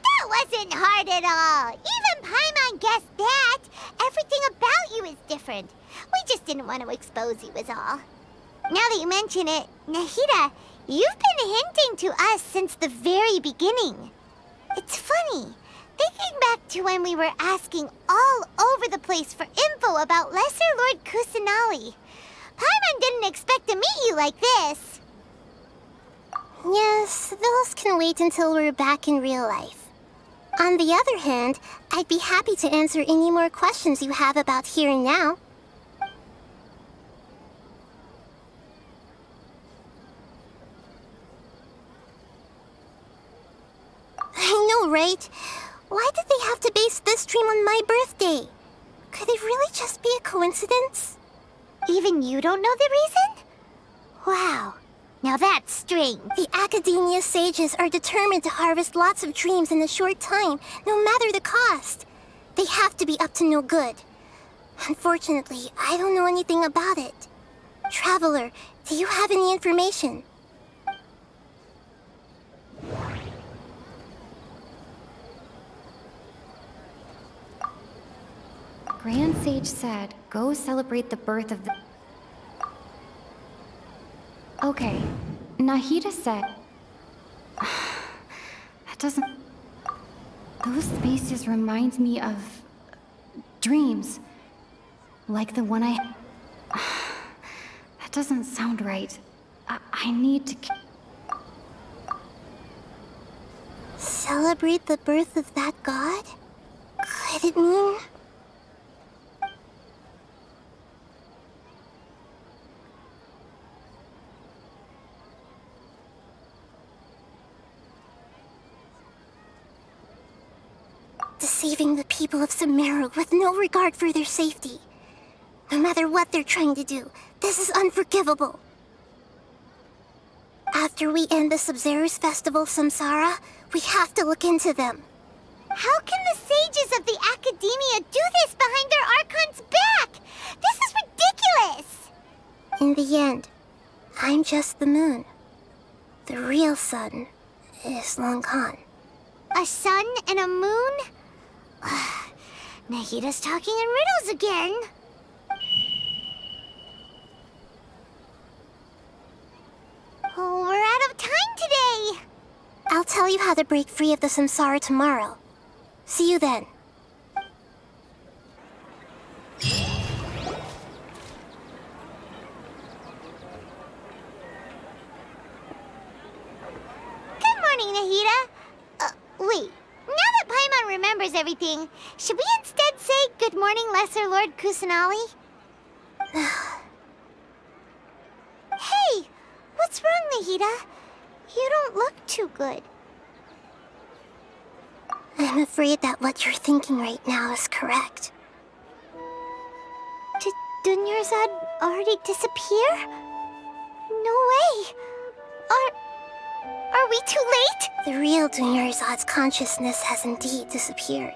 That wasn't hard at all. Even Paimon guessed that. Everything about you is different. We just didn't want to expose you is all. Now that you mention it, Nahida, you've been hinting to us since the very beginning. It's funny. Thinking back to when we were asking all over the place for info about Lesser Lord Kusanali, Paimon didn't expect to meet you like this. Yes, those can wait until we're back in real life. On the other hand, I'd be happy to answer any more questions you have about here and now. I know, right? Why did they have to base this dream on my birthday? Could it really just be a coincidence? Even you don't know the reason? Wow. Now that's strange. The Academia sages are determined to harvest lots of dreams in a short time, no matter the cost. They have to be up to no good. Unfortunately, I don't know anything about it. Traveler, do you have any information? Grand Sage said, go celebrate the birth of the... Okay, Nahida said... That doesn't... Those spaces remind me of... dreams. Like the one I... That doesn't sound right. I need to... Celebrate the birth of that god? Could it mean... deceiving the people of Sumeru with no regard for their safety? No matter what they're trying to do, this is unforgivable. After we end the Sub-Zero's festival, Samsara, we have to look into them. How can the sages of the Academia do this behind their Archon's back? This is ridiculous! In the end, I'm just the moon. The real sun is long gone. A sun and a moon? Nahida's talking in riddles again. Oh, we're out of time today. I'll tell you how to break free of the samsara tomorrow. See you then. Good morning, Nahida. Wait. Now that Paimon remembers everything, should we instead say good morning, Lesser Lord Kusanali? Hey! What's wrong, Nahida? You don't look too good. I'm afraid that what you're thinking right now is correct. Did Dunyarzad already disappear? No way! Are we too late? The real Dunyarzad's consciousness has indeed disappeared.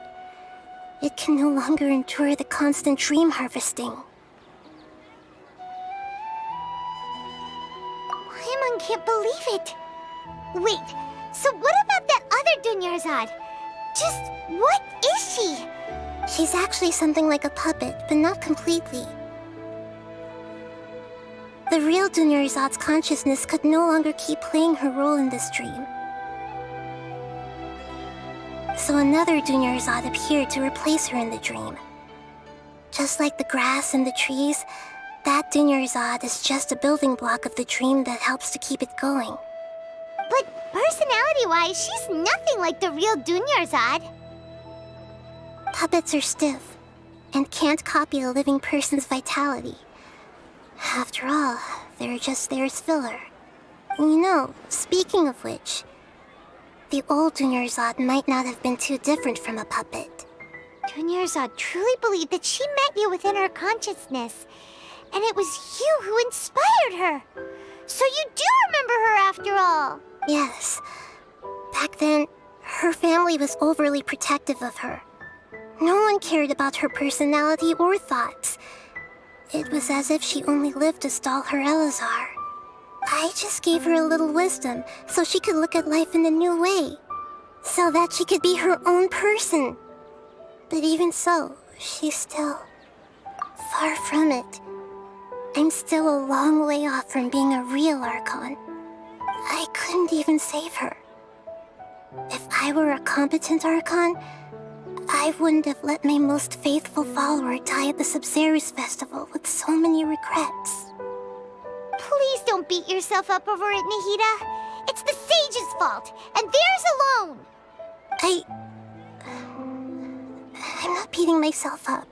It can no longer endure the constant dream harvesting. Paimon can't believe it. Wait, so what about that other Dunyarzad? Just what is she? She's actually something like a puppet, but not completely. The real Dunyarzad's consciousness could no longer keep playing her role in this dream. So another Dunyarzad appeared to replace her in the dream. Just like the grass and the trees, that Dunyarzad is just a building block of the dream that helps to keep it going. But personality-wise, she's nothing like the real Dunyarzad. Puppets are stiff, and can't copy a living person's vitality. After all, they're just there as filler. You know, speaking of which, the old Dunyarzad might not have been too different from a puppet. Dunyarzad truly believed that she met you within her consciousness, and it was you who inspired her. So you do remember her after all. Yes. Back then, her family was overly protective of her. No one cared about her personality or thoughts. It was as if she only lived to stall her Elazar. I just gave her a little wisdom so she could look at life in a new way. So that she could be her own person. But even so, she's still far from it. I'm still a long way off from being a real Archon. I couldn't even save her. If I were a competent Archon, I wouldn't have let my most faithful follower die at the Sub-Zero's festival with so many regrets. Please don't beat yourself up over it, Nahida. It's the sage's fault, and theirs alone. I'm not beating myself up.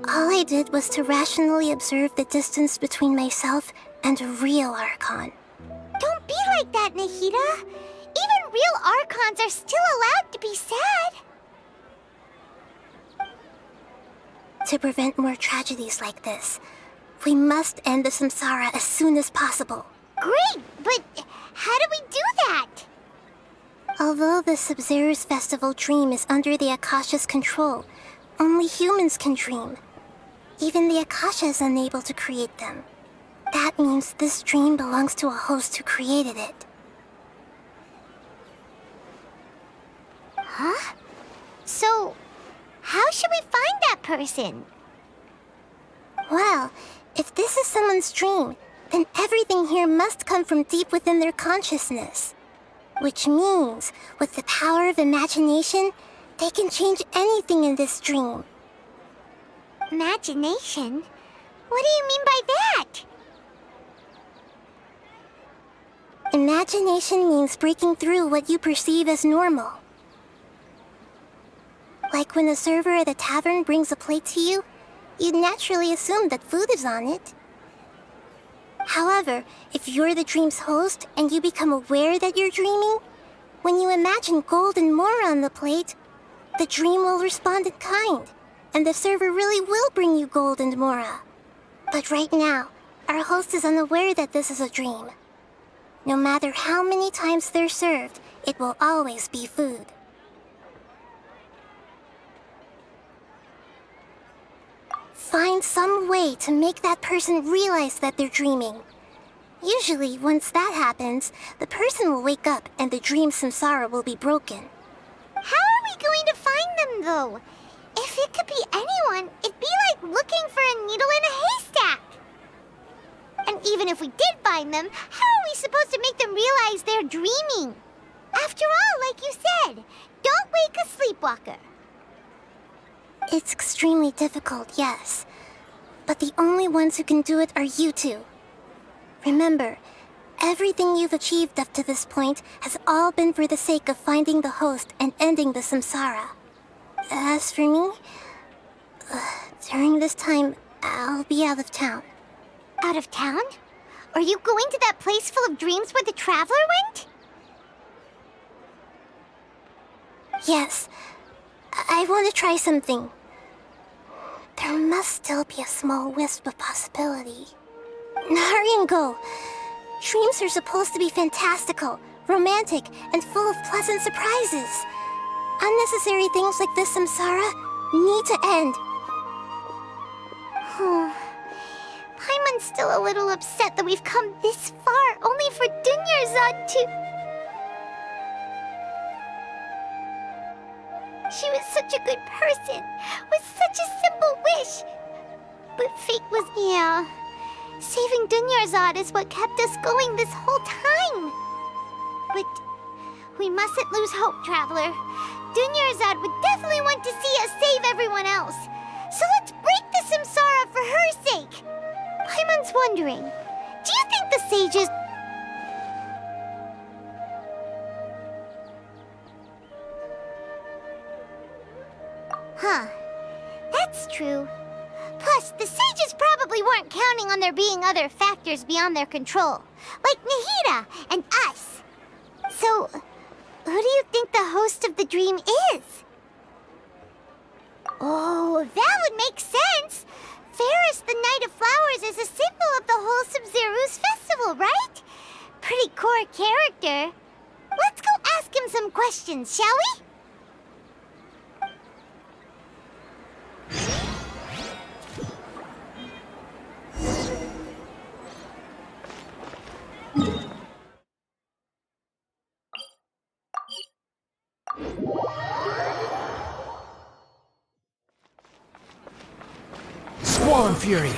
All I did was to rationally observe the distance between myself and a real Archon. Don't be like that, Nahida. Even real Archons are still allowed to be sad. To prevent more tragedies like this, we must end the samsara as soon as possible. Great, but how do we do that? Although the Sub-Zero's festival dream is under the Akasha's control, only humans can dream. Even the Akasha is unable to create them. That means this dream belongs to a host who created it. Huh? So, how should we find that person? Well, if this is someone's dream, then everything here must come from deep within their consciousness. Which means, with the power of imagination, they can change anything in this dream. Imagination? What do you mean by that? Imagination means breaking through what you perceive as normal. Like when the server at a tavern brings a plate to you, you'd naturally assume that food is on it. However, if you're the dream's host and you become aware that you're dreaming, when you imagine gold and more on the plate, the dream will respond in kind, and the server really will bring you gold and mora. But right now, our host is unaware that this is a dream. No matter how many times they're served, it will always be food. Find some way to make that person realize that they're dreaming. Usually, once that happens, the person will wake up and the dream samsara will be broken. How are we going to find them, though? If it could be anyone, it'd be like looking for a needle in a haystack. And even if we did find them, how are we supposed to make them realize they're dreaming? After all, like you said, don't wake a sleepwalker. It's extremely difficult, yes. But the only ones who can do it are you two. Remember, everything you've achieved up to this point has all been for the sake of finding the host and ending the samsara. As for me, during this time, I'll be out of town. Out of town? Are you going to that place full of dreams where the traveler went? Yes. I want to try something. There must still be a small wisp of possibility. Hurry and go. Dreams are supposed to be fantastical, romantic, and full of pleasant surprises. Unnecessary things like this samsara need to end. Paimon's still a little upset that we've come this far only for Dunyarzad to... She was such a good person, with such a simple wish. But fate was... Yeah. Saving Dunyarzad is what kept us going this whole time. But we mustn't lose hope, Traveler. Dunyarzad would definitely want to see us save everyone else. So let's break the samsara for her sake. Paimon's wondering, do you think the sages... Huh. That's true. Plus, the sages probably weren't counting on there being other factors beyond their control, like Nahida and us. So, who do you think the host of the dream is? Oh, that would make sense. Ferris, the Knight of Flowers, is a symbol of the wholesome Zeru's festival, right? Pretty core character. Let's go ask him some questions, shall we? Squall Fury!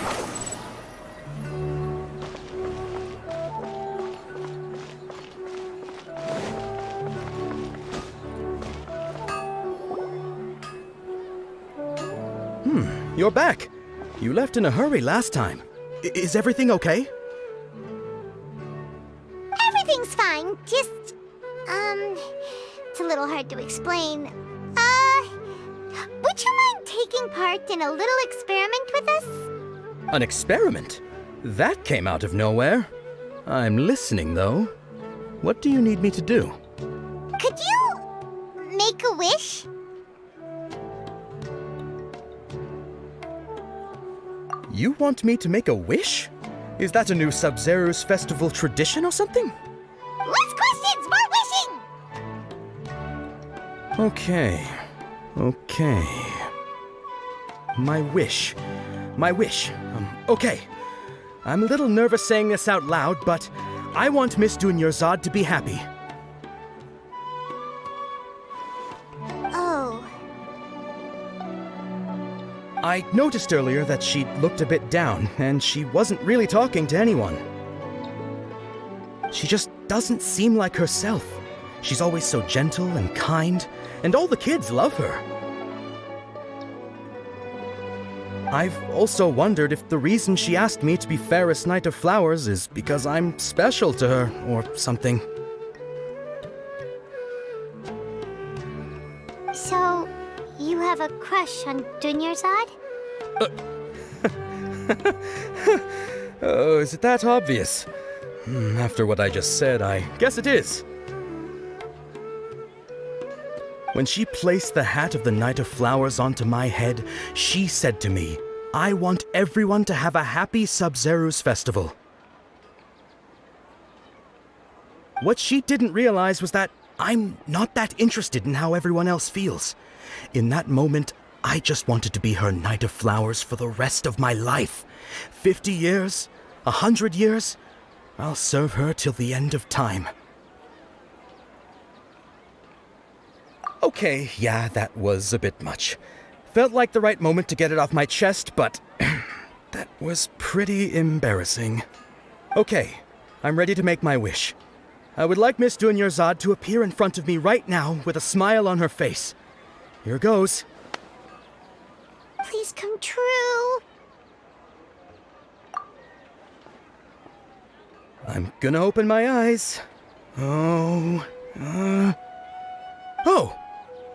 You're back. You left in a hurry last time. Is everything okay? Everything's fine, just... it's a little hard to explain. Would you mind taking part in a little experiment with us? An experiment? That came out of nowhere. I'm listening, though. What do you need me to do? Could you... make a wish? You want me to make a wish? Is that a new Sub-Zero's festival tradition or something? Less questions, more wishing! Okay. My wish. Okay. I'm a little nervous saying this out loud, but I want Miss Dunyarzad to be happy. Oh. I noticed earlier that she looked a bit down, and she wasn't really talking to anyone. She just doesn't seem like herself. She's always so gentle and kind, and all the kids love her. I've also wondered if the reason she asked me to be fairest Knight of Flowers is because I'm special to her, or something. So, you have a crush on Dunyarzad? Oh, is it that obvious? After what I just said, I guess it is. When she placed the hat of the Knight of Flowers onto my head, she said to me, "I want everyone to have a happy Sub-Zero's festival." What she didn't realize was that I'm not that interested in how everyone else feels. In that moment, I just wanted to be her Knight of Flowers for the rest of my life. 50 years, 100 years, I'll serve her till the end of time. Okay, yeah, that was a bit much. Felt like the right moment to get it off my chest, but that was pretty embarrassing. Okay, I'm ready to make my wish. I would like Miss Dunyarzad to appear in front of me right now with a smile on her face. Here goes. Please come true. I'm gonna open my eyes. Oh,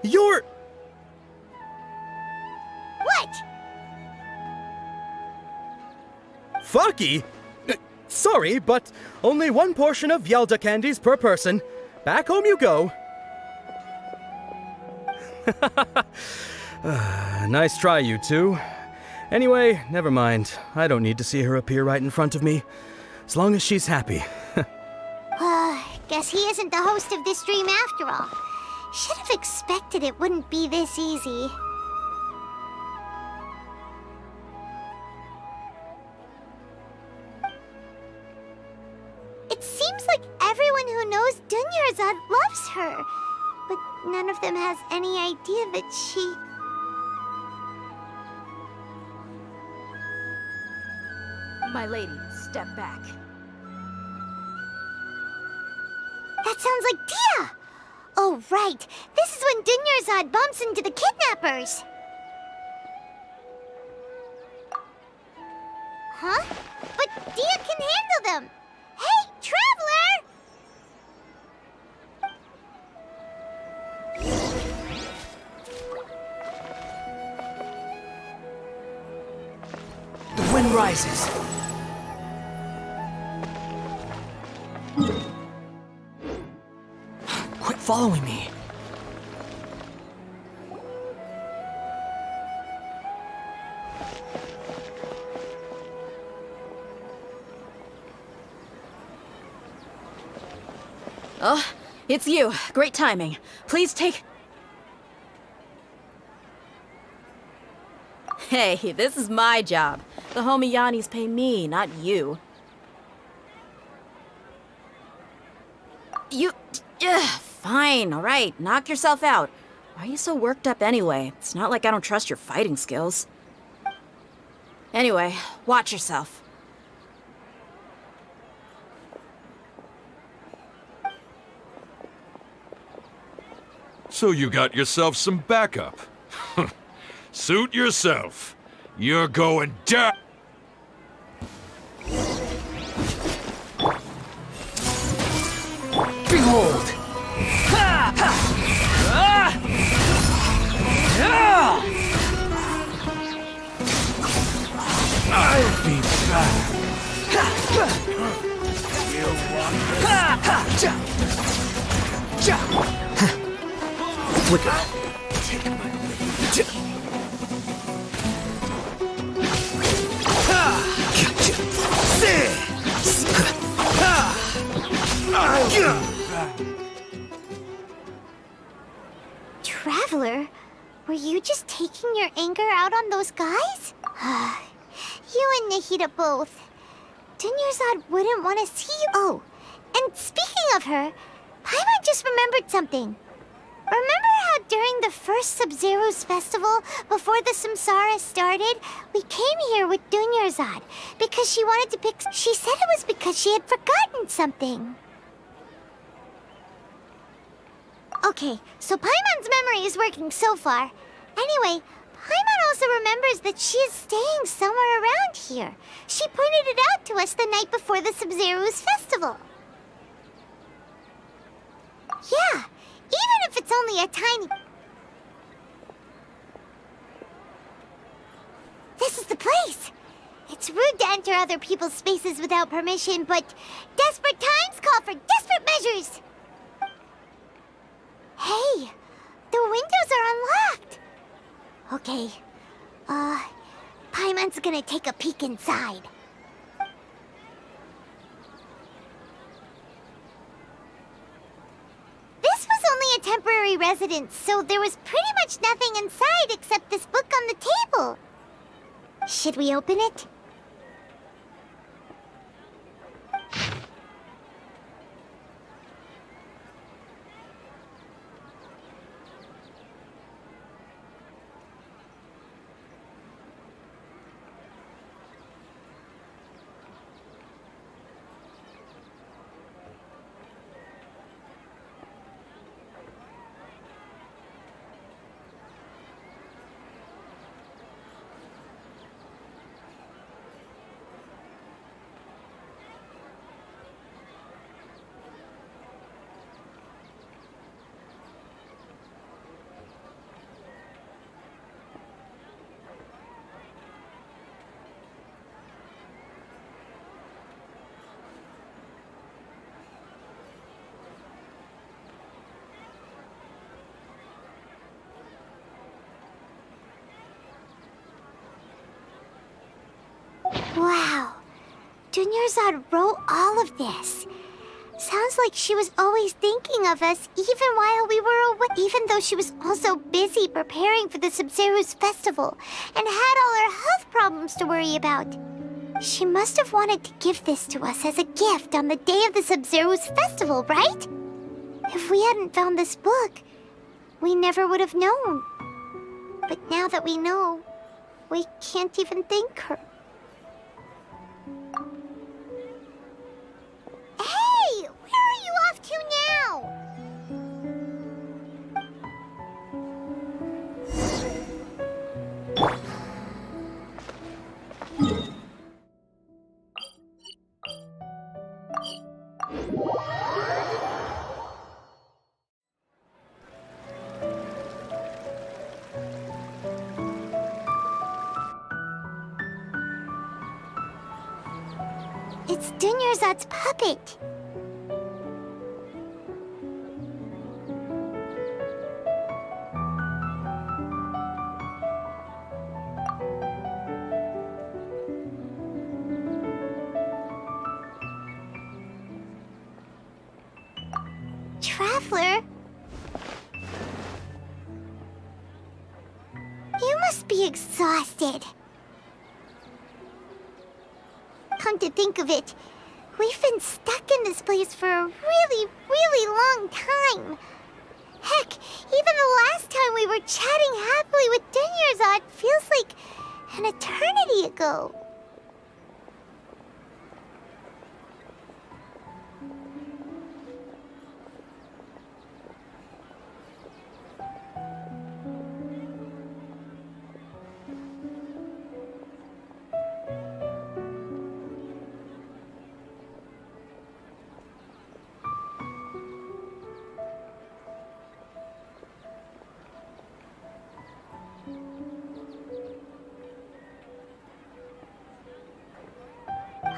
you're... What? Faki? Sorry, but only one portion of Yalda candies per person. Back home you go. Nice try, you two. Anyway, never mind. I don't need to see her appear right in front of me. As long as she's happy. Guess he isn't the host of this dream after all. Should have expected it wouldn't be this easy. It seems like everyone who knows Dunyarzad loves her, but none of them has any idea that she... My lady, step back. That sounds like Dia! Oh, right. This is when Dunyarzad bumps into the kidnappers. Huh? But Dia can handle them! Hey, Traveler! The wind rises. Quit following me. Oh, it's you. Great timing. Please take... Hey, this is my job. The Homiyanis pay me, not you. Fine, all right. Knock yourself out. Why are you so worked up anyway? It's not like I don't trust your fighting skills. Anyway, watch yourself. So you got yourself some backup. Suit yourself. You're going down. Behold! Ha! Ha! Ah! Ah! I'll be back. You want this? Ha! Ha! Ja! Ja! Flicker. Take my Traveler, were you just taking your anger out on those guys? You and Nahida both. Dunyarzad wouldn't want to see you. Oh, and speaking of her, Paimon just remembered something. Remember how during the first Sub-Zero's festival, before the Samsara started, we came here with Dunyarzad because she wanted to pick... She said it was because she had forgotten something. Okay, so Paimon's memory is working so far. Anyway, Paimon also also remembers that she is staying somewhere around here. She pointed it out to us the night before the Sub-Zero's festival. Yeah, even if it's only a tiny... This is the place! It's rude to enter other people's spaces without permission, but desperate times call for desperate measures! Hey, the windows are unlocked! Okay, Paimon's gonna take a peek inside. This was only a temporary residence, so there was pretty much nothing inside except this book on the table. Should we open it? Wow. Dunyarzad wrote all of this. Sounds like she was always thinking of us even while we were away. Even though she was also busy preparing for the Sub-Zero's festival and had all her health problems to worry about. She must have wanted to give this to us as a gift on the day of the Sub-Zero's festival, right? If we hadn't found this book, we never would have known. But now that we know, we can't even thank her. Hey! Where are you off to now? It's Dunyarzad's puppet. Traveler? You must be exhausted. Come to think of it, we've been stuck in this place for a really, really long time. Heck, even the last time we were chatting happily with Dunyarzad feels like an eternity ago.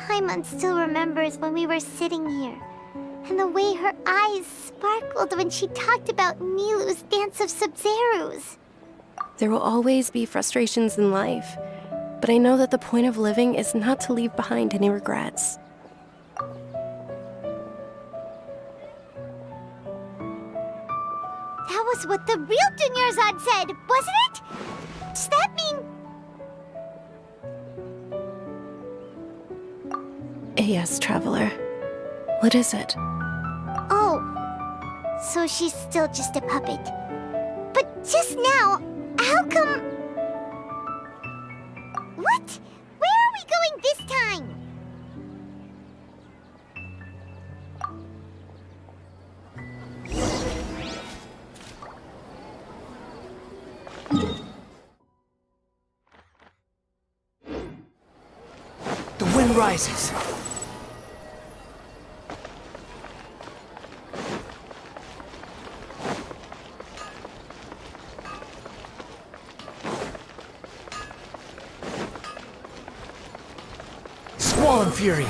Paimon still remembers when we were sitting here, and the way her eyes sparkled when she talked about Nilu's Dance of Sub-Zeros. There will always be frustrations in life, but I know that the point of living is not to leave behind any regrets. That was what the real Dunyarzad said, wasn't it? Does that mean... Yes, Traveler. What is it? Oh, so she's still just a puppet. But just now, how come... What? Where are we going this time? moon rises. Squall and Fury.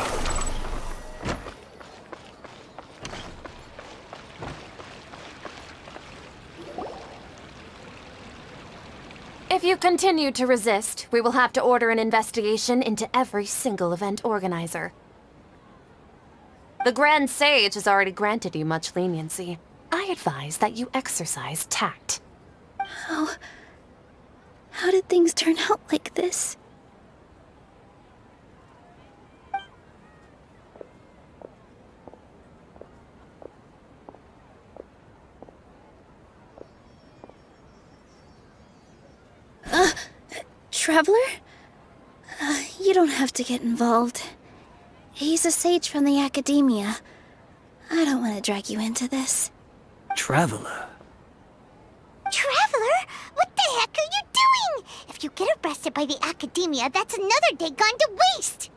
If you continue to resist, we will have to order an investigation into every single event organizer. The Grand Sage has already granted you much leniency. I advise that you exercise tact. How did things turn out like this? Traveler? You don't have to get involved. He's a sage from the academia. I don't want to drag you into this. Traveler? Traveler? What the heck are you doing? If you get arrested by the academia, that's another day gone to waste!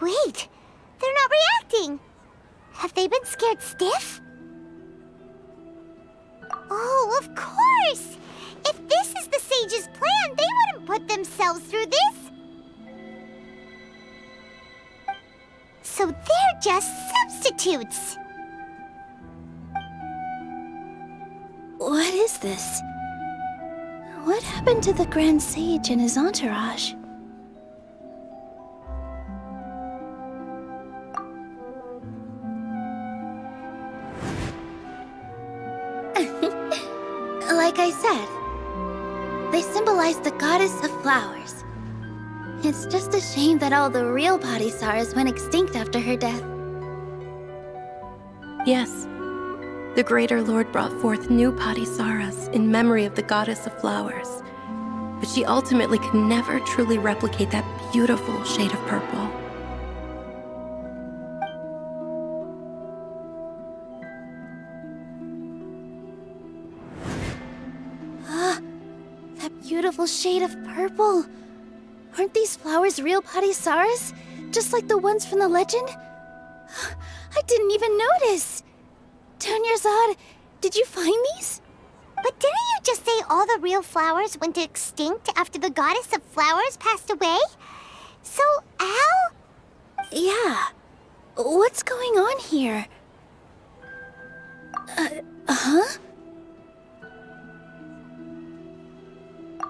Wait, they're not reacting! Have they been scared stiff? Oh, of course! If this is the sage's plan, they wouldn't put themselves through this! So they're just substitutes! What is this? What happened to the Grand Sage and his entourage? Like I said, they symbolize the goddess of flowers. It's just a shame that all the real Padisarahs went extinct after her death. Yes. The Greater Lord brought forth new Padisarahs in memory of the goddess of flowers. But she ultimately could never truly replicate that beautiful shade of purple. Beautiful shade of purple. Aren't these flowers real Padisarahs? Just like the ones from the legend? I didn't even notice. Dunyarzad, did you find these? But didn't you just say all the real flowers went extinct after the goddess of flowers passed away? So, how? Yeah. What's going on here? Huh?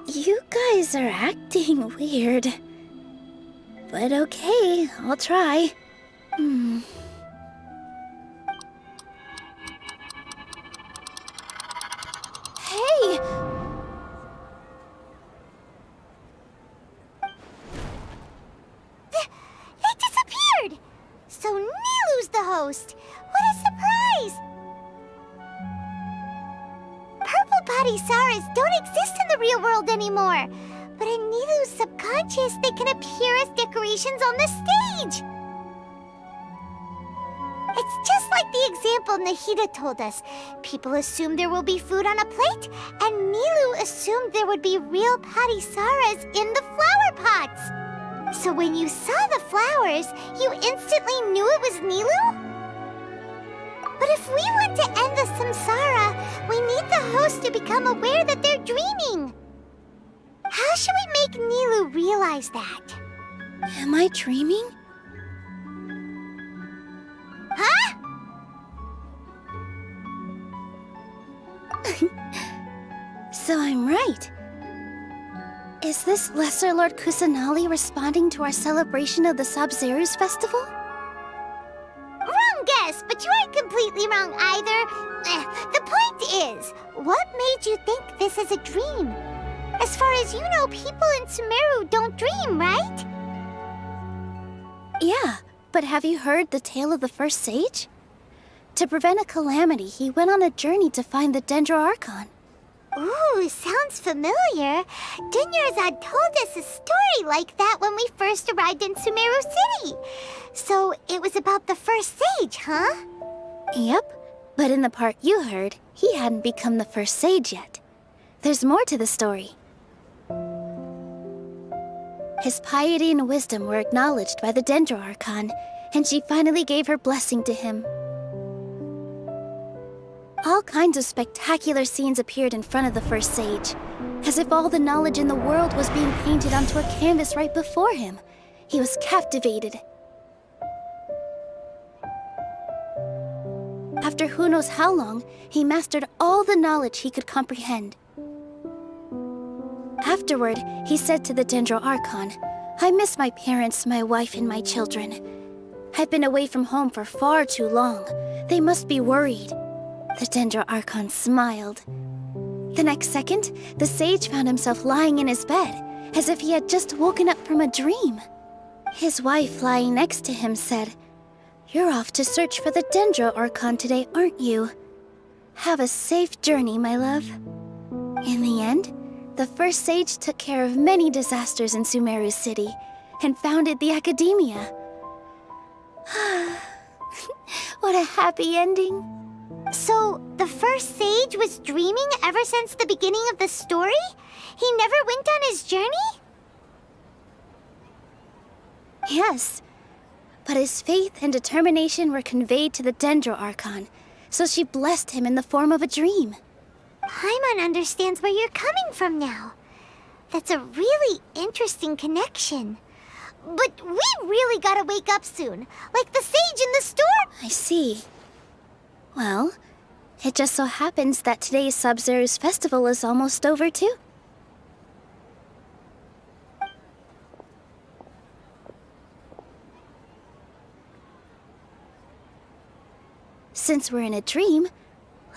You guys are acting weird. But okay, I'll try. Hey! They disappeared! So Nilu's the host! What a surprise! Purple Padisarahs don't exist in the real world anymore. But in Nilu's subconscious, they can appear as decorations on the stage. It's just like the example Nahida told us. People assumed there will be food on a plate, and Nilu assumed there would be real Padisarahs in the flower pots. So when you saw the flowers, you instantly knew it was Nilu? But if we want to end the samsara, we need the host to become aware that they're dreaming. How should we make Nilu realize that? Am I dreaming? Huh? So I'm right. Is this Lesser Lord Kusanali responding to our celebration of the Sabzeruz festival? Wrong guess, but you aren't completely wrong either. The point is, what made you think this is a dream? As far as you know, people in Sumeru don't dream, right? Yeah, but have you heard the tale of the first sage? To prevent a calamity, he went on a journey to find the Dendro Archon. Ooh, sounds familiar. Dunyarzad told us a story like that when we first arrived in Sumeru City. So it was about the first sage, huh? Yep. But in the part you heard, he hadn't become the first sage yet. There's more to the story. His piety and wisdom were acknowledged by the Dendro Archon, and she finally gave her blessing to him. All kinds of spectacular scenes appeared in front of the first sage, as if all the knowledge in the world was being painted onto a canvas right before him. He was captivated. After who knows how long, he mastered all the knowledge he could comprehend. Afterward, he said to the Dendro Archon, "I miss my parents, my wife, and my children. I've been away from home for far too long. They must be worried." The Dendro Archon smiled. The next second, the sage found himself lying in his bed, as if he had just woken up from a dream. His wife, lying next to him, said, "You're off to search for the Dendro Archon today, aren't you? Have a safe journey, my love." In the end, the first sage took care of many disasters in Sumeru City and founded the Academia. What a happy ending. So, the first sage was dreaming ever since the beginning of the story? He never went on his journey? Yes, but his faith and determination were conveyed to the Dendro Archon, so she blessed him in the form of a dream. Paimon understands where you're coming from now. That's a really interesting connection. But we really gotta wake up soon, like the sage in the storm. I see. Well, it just so happens that today's Sub-Zero's festival is almost over, too. Since we're in a dream,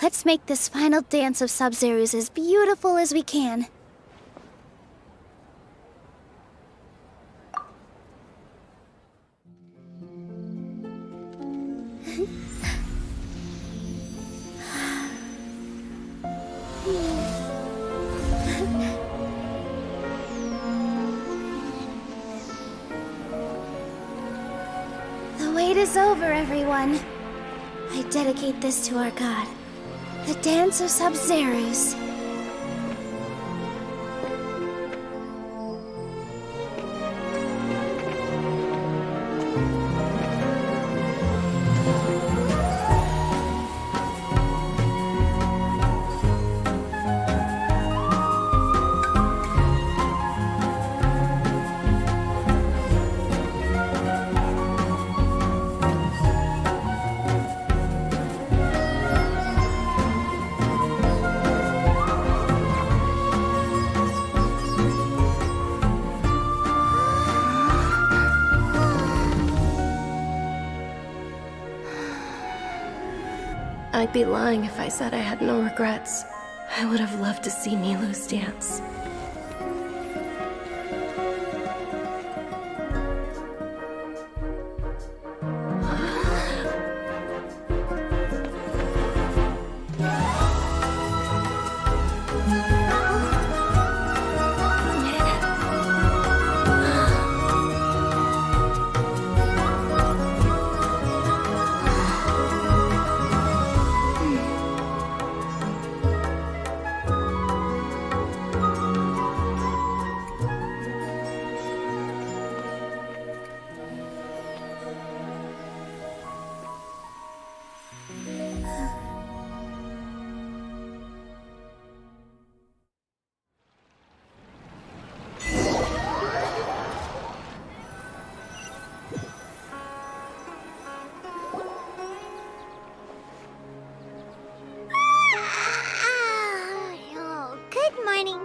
let's make this final dance of Sub-Zero's as beautiful as we can. The wait is over, everyone. I dedicate this to our god, the dance of Sub-Zero's. I'd be lying if I said I had no regrets. I would have loved to see Nilou's dance.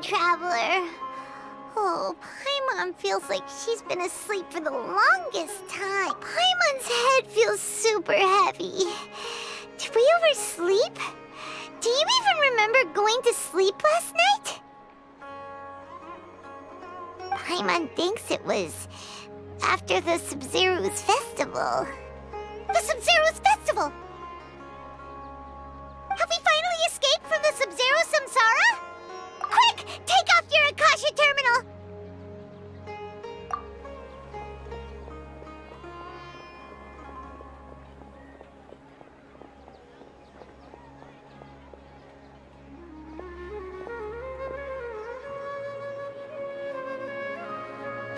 Traveler. Oh, Paimon feels like she's been asleep for the longest time. Paimon's head feels super heavy. Did we oversleep? Do you even remember going to sleep last night? Paimon thinks it was after the Sub-Zero's festival. The Sub-Zero's festival! Have we finally escaped from the Sub-Zero Samsara? Quick! Take off your Akasha terminal!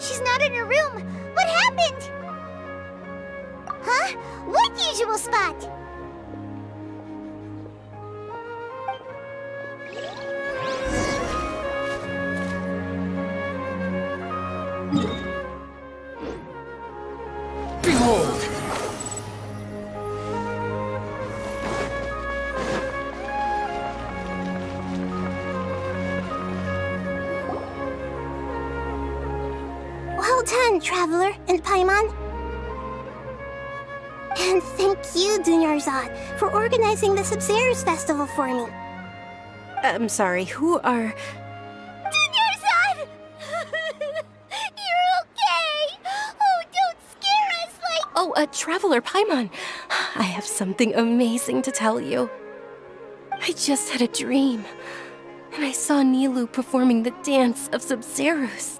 She's not in her room. What happened? Huh? What usual spot? Behold! Well done, Traveler and Paimon. And thank you, Dunyarzad, for organizing the Sub-Zero's festival for me. I'm sorry, who are... Dunyarzad! You're okay! Oh, don't scare us like... Oh, Traveler Paimon. I have something amazing to tell you. I just had a dream, and I saw Nilou performing the dance of Sub-Zeros.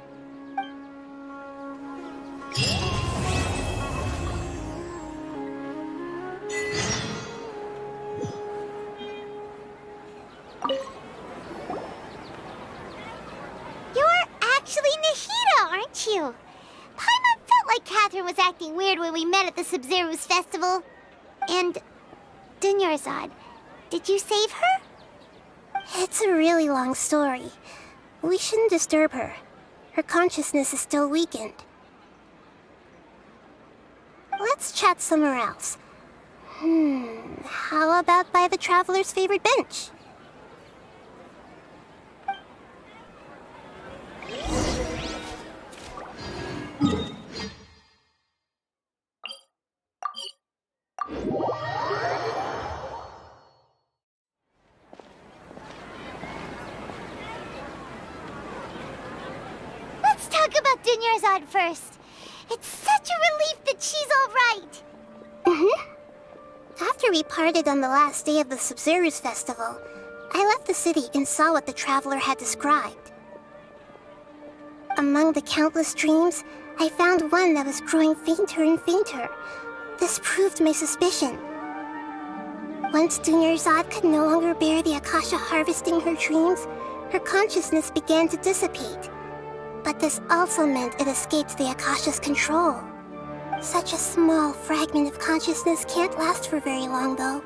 You're actually Nahida, aren't you? Paimon felt like Catherine was acting weird when we met at the Sub-Zero's festival. And... Dunyarzad, did you save her? It's a really long story. We shouldn't disturb her. Her consciousness is still weakened. Let's chat somewhere else. How about by the Traveler's favorite bench? Let's talk about Dunyarzad first. It's such a relief that she's all right. After we parted on the last day of the Sub-Zero's festival, I left the city and saw what the Traveler had described. Among the countless dreams, I found one that was growing fainter and fainter. This proved my suspicion. Once Dunyarzad could no longer bear the Akasha harvesting her dreams, her consciousness began to dissipate. But this also meant it escaped the Akasha's control. Such a small fragment of consciousness can't last for very long, though.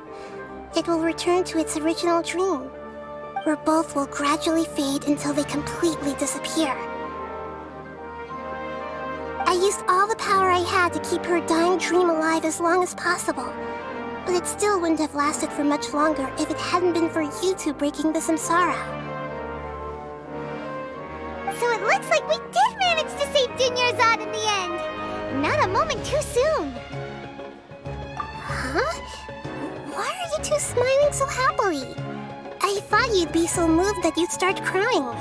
It will return to its original dream, where both will gradually fade until they completely disappear. I used all the power I had to keep her dying dream alive as long as possible, but it still wouldn't have lasted for much longer if it hadn't been for you two breaking the samsara. So it looks like we did manage to save Dunyarzad in the end. Not a moment too soon. Huh? Why are you two smiling so happily? I thought you'd be so moved that you'd start crying.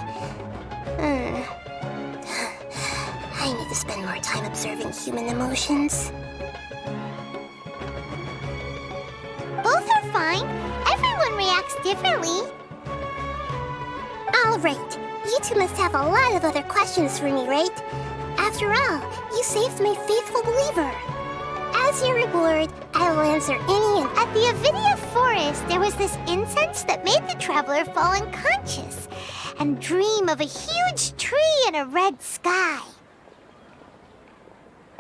I need to spend more time observing human emotions. Both are fine. Everyone reacts differently. All right. You two must have a lot of other questions for me, right? After all, you saved my faithful believer. As your reward, I will answer any and... At the Avidia Forest, there was this incense that made the Traveler fall unconscious and dream of a huge tree and a red sky.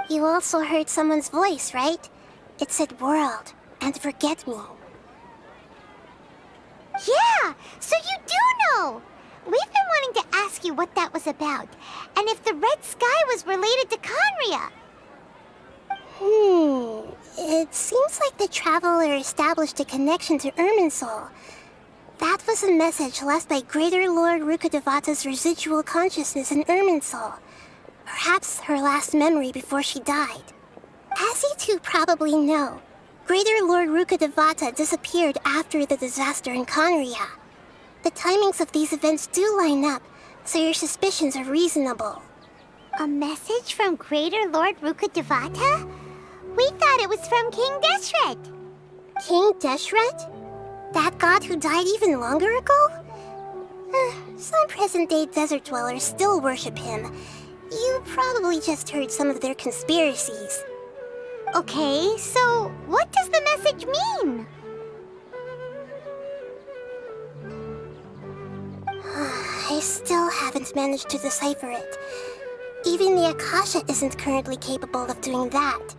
You also heard someone's voice, right? It said world and forget me. Yeah, so you do know! We've been wanting to ask you what that was about, and if the red sky was related to Conria. It seems like the Traveler established a connection to Irminsul. That was a message left by Greater Lord Rukkhadevata's residual consciousness in Irminsul. Perhaps her last memory before she died. As you two probably know, Greater Lord Rukkhadevata disappeared after the disaster in Conria. The timings of these events do line up, so your suspicions are reasonable. A message from Greater Lord Rukkhadevata? We thought it was from King Deshret. King Deshret? That god who died even longer ago? Some present-day desert dwellers still worship him. You probably just heard some of their conspiracies. Okay, so what does the message mean? I still haven't managed to decipher it. Even the Akasha isn't currently capable of doing that.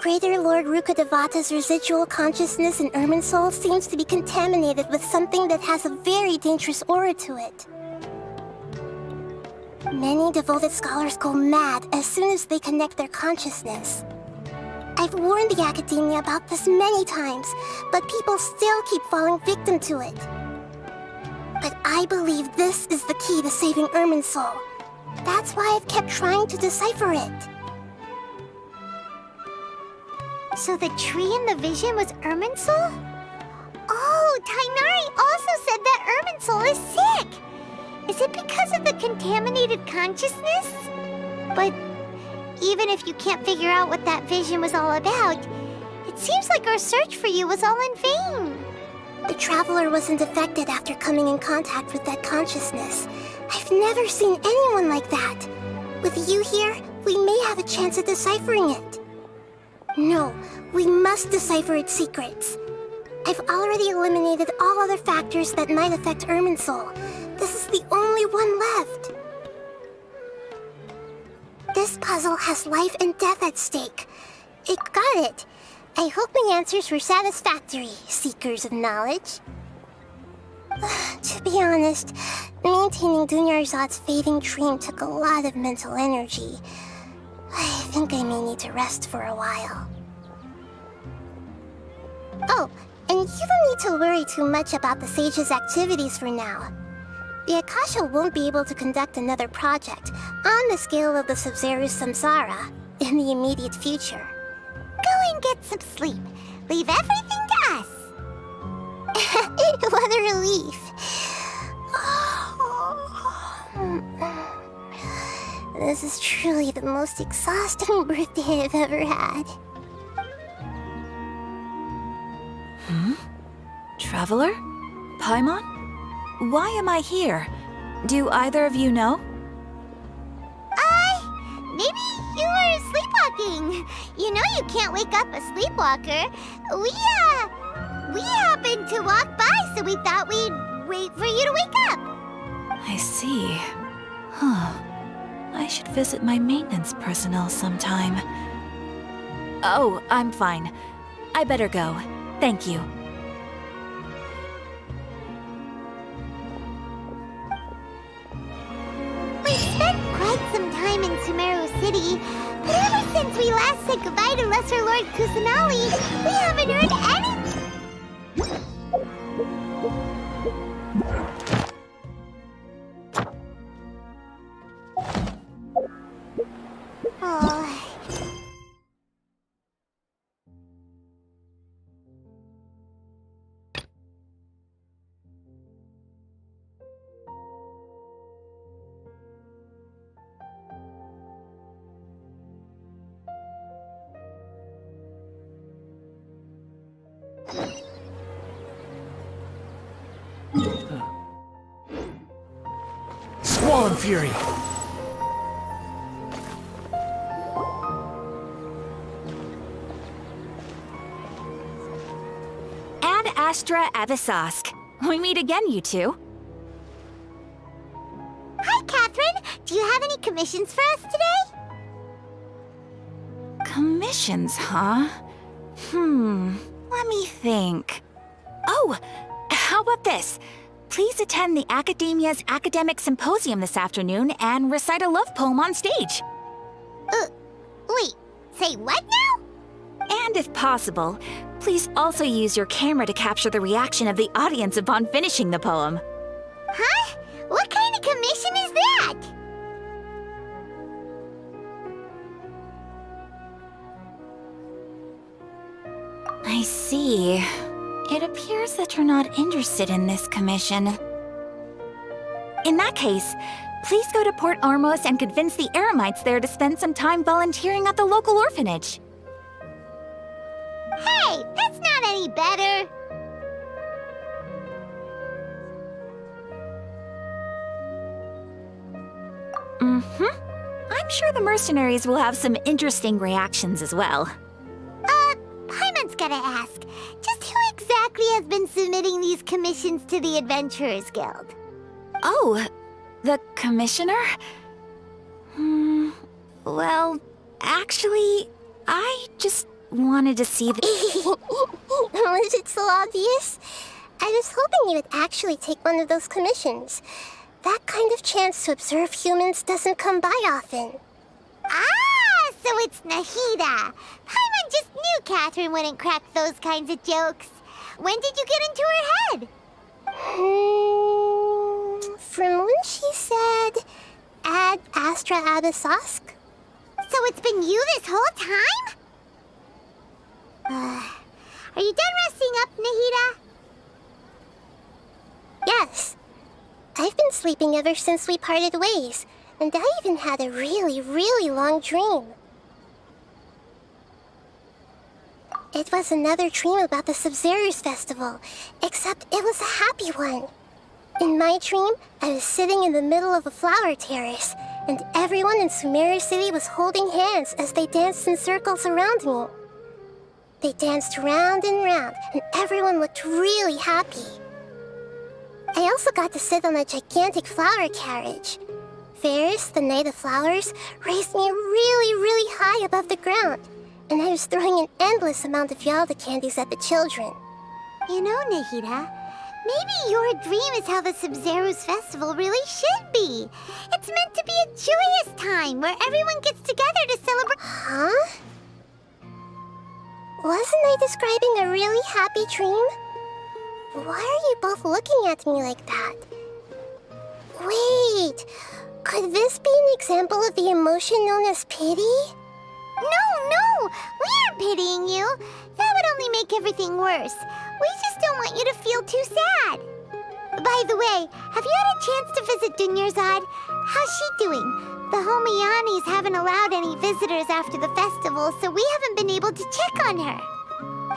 Greater Lord Rukkhadevata's residual consciousness in Irminsul seems to be contaminated with something that has a very dangerous aura to it. Many devoted scholars go mad as soon as they connect their consciousness. I've warned the Academia about this many times, but people still keep falling victim to it. But I believe this is the key to saving Irminsul. That's why I've kept trying to decipher it. So the tree in the vision was Irminsul? Oh, Tainari also said that Irminsul is sick! Is it because of the contaminated consciousness? But even if you can't figure out what that vision was all about, it seems like our search for you was all in vain. The Traveler wasn't affected after coming in contact with that consciousness. I've never seen anyone like that. With you here, we may have a chance at deciphering it. No, we must decipher its secrets. I've already eliminated all other factors that might affect Irminsul. This is the only one left. This puzzle has life and death at stake. It got it. I hope my answers were satisfactory, seekers of knowledge. To be honest, maintaining Dunyarzad's fading dream took a lot of mental energy. I think I may need to rest for a while. Oh, and you don't need to worry too much about the Sage's activities for now. The Akasha won't be able to conduct another project on the scale of the Sub-Zero Samsara in the immediate future. Go and get some sleep. Leave everything to us. What a relief. This is truly the most exhausting birthday I've ever had. Traveler? Paimon? Why am I here? Do either of you know? Maybe you were sleepwalking. You know you can't wake up a sleepwalker. We happened to walk by, so we thought we'd wait for you to wake up. I see. Huh. I should visit my maintenance personnel sometime. Oh, I'm fine. I better go. Thank you. We spent quite some time in Sumeru City, but ever since we last said goodbye to Lesser Lord Kusanali, we haven't heard anything. Oh. Squall and Fury! Ad Astra Abyssosque. We meet again, you two. Hi, Catherine. Do you have any commissions for us today? Commissions, huh? Let me think. Oh, how about this? Please attend the Academia's Academic Symposium this afternoon and recite a love poem on stage. Wait, say what now? And if possible, please also use your camera to capture the reaction of the audience upon finishing the poem. Huh? What kind of commission is that? I see. It appears that you're not interested in this commission. In that case, please go to Port Ormos and convince the Eremites there to spend some time volunteering at the local orphanage. Hey, that's not any better. I'm sure the mercenaries will have some interesting reactions as well. Paimon's gotta ask, just who exactly has been submitting these commissions to the Adventurers Guild? Oh, the commissioner? Well, actually, I just wanted to see the... Was it so obvious? I was hoping you would actually take one of those commissions. That kind of chance to observe humans doesn't come by often. Ah, so it's Nahida. Paimon just knew Catherine wouldn't crack those kinds of jokes. When did you get into her head? From when she said, Ad Astra Abyssosque. So it's been you this whole time? Are you done resting up, Nahida? Yes. I've been sleeping ever since we parted ways, and I even had a really, really long dream. It was another dream about the Sub-Zero's festival, except it was a happy one. In my dream, I was sitting in the middle of a flower terrace, and everyone in Sumeru City was holding hands as they danced in circles around me. They danced round and round, and everyone looked really happy. I also got to sit on a gigantic flower carriage. Ferris, the Knight of Flowers, raised me really, really high above the ground, and I was throwing an endless amount of Yalda candies at the children. You know, Nahida, maybe your dream is how the Sub-Zero's festival really should be. It's meant to be a joyous time where everyone gets together to celebrate. Huh? Wasn't I describing a really happy dream? Why are you both looking at me like that? Wait, could this be an example of the emotion known as pity? No, we aren't pitying you. That would only make everything worse. We just don't want you to feel too sad. By the way, have you had a chance to visit Dunyarzad? How's she doing? The Homayanis haven't allowed any visitors after the festival, so we haven't been able to check on her.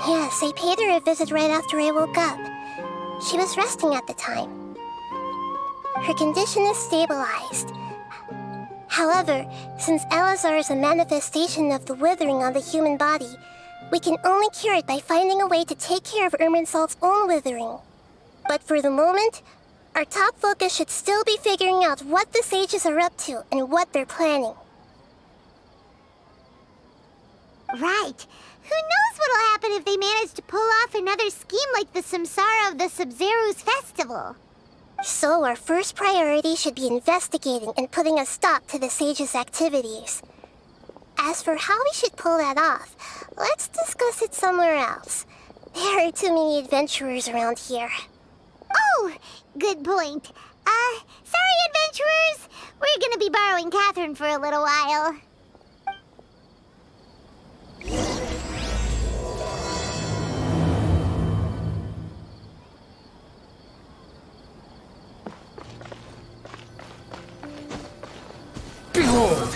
Yes, I paid her a visit right after I woke up. She was resting at the time. Her condition is stabilized. However, since Elazar is a manifestation of the withering on the human body, we can only cure it by finding a way to take care of Irminsol's own withering. But for the moment, our top focus should still be figuring out what the sages are up to and what they're planning. Right. Who knows what'll happen if they manage to pull off another scheme like the Samsara of the Sub-Zero's festival? So our first priority should be investigating and putting a stop to the sages' activities. As for how we should pull that off, let's discuss it somewhere else. There are too many adventurers around here. Oh, good point. Sorry, adventurers. We're gonna be borrowing Catherine for a little while. Behold!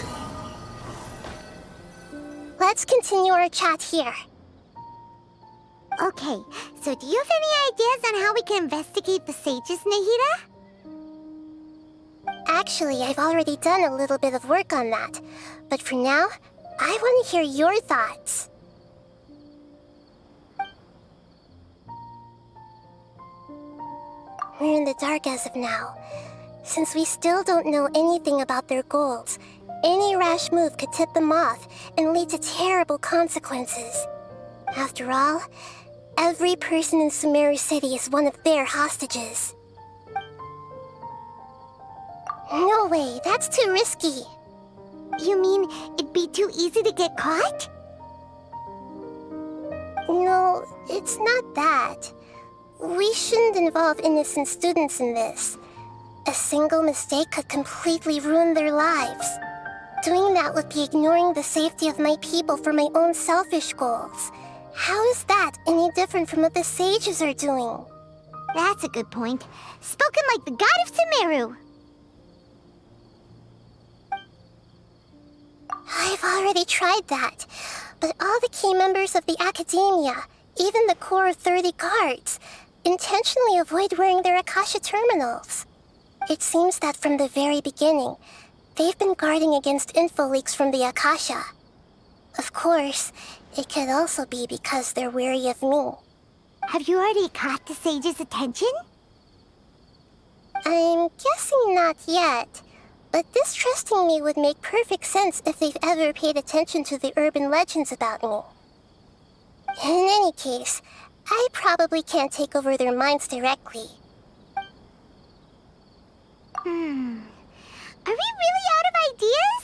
Let's continue our chat here. Okay, so do you have any ideas on how we can investigate the sages, Nahida? Actually, I've already done a little bit of work on that. But for now, I want to hear your thoughts. We're in the dark as of now. Since we still don't know anything about their goals, any rash move could tip them off and lead to terrible consequences. After all, every person in Sumeru City is one of their hostages. No way, that's too risky. You mean it'd be too easy to get caught? No, it's not that. We shouldn't involve innocent students in this. A single mistake could completely ruin their lives. Doing that would be ignoring the safety of my people for my own selfish goals. How is that any different from what the sages are doing? That's a good point. Spoken like the god of Sumeru. I've already tried that, but all the key members of the Academia, even the core of 30 guards, intentionally avoid wearing their Akasha terminals. It seems that from the very beginning, they've been guarding against info leaks from the Akasha. Of course, it could also be because they're wary of me. Have you already caught the sage's attention? I'm guessing not yet. But distrusting me would make perfect sense if they've ever paid attention to the urban legends about me. In any case, I probably can't take over their minds directly. Are we really out of ideas?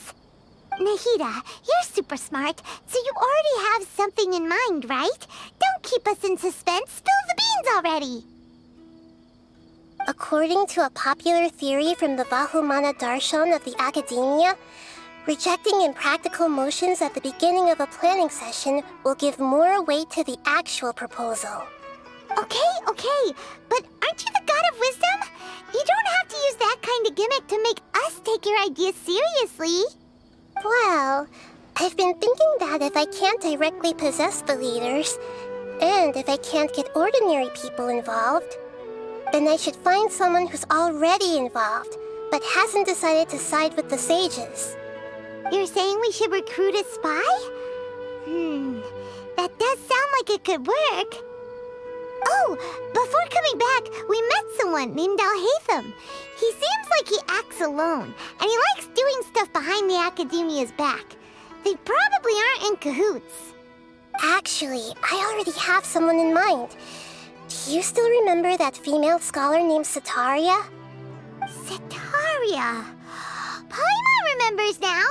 Nahida, you're super smart, so you already have something in mind, right? Don't keep us in suspense. Spill the beans already. According to a popular theory from the Vahumana Darshan of the Academia, rejecting impractical motions at the beginning of a planning session will give more weight to the actual proposal. Okay, but aren't you the god of wisdom? You don't have to use that kind of gimmick to make us take your ideas seriously. Well, I've been thinking that if I can't directly possess the leaders, and if I can't get ordinary people involved, then I should find someone who's already involved, but hasn't decided to side with the sages. You're saying we should recruit a spy? That does sound like it could work. Oh, before coming back, we met someone named Alhaitham. He seems like he acts alone, and he likes doing stuff behind the Academia's back. They probably aren't in cahoots. Actually, I already have someone in mind. Do you still remember that female scholar named Setaria? Setaria? Paimon remembers now.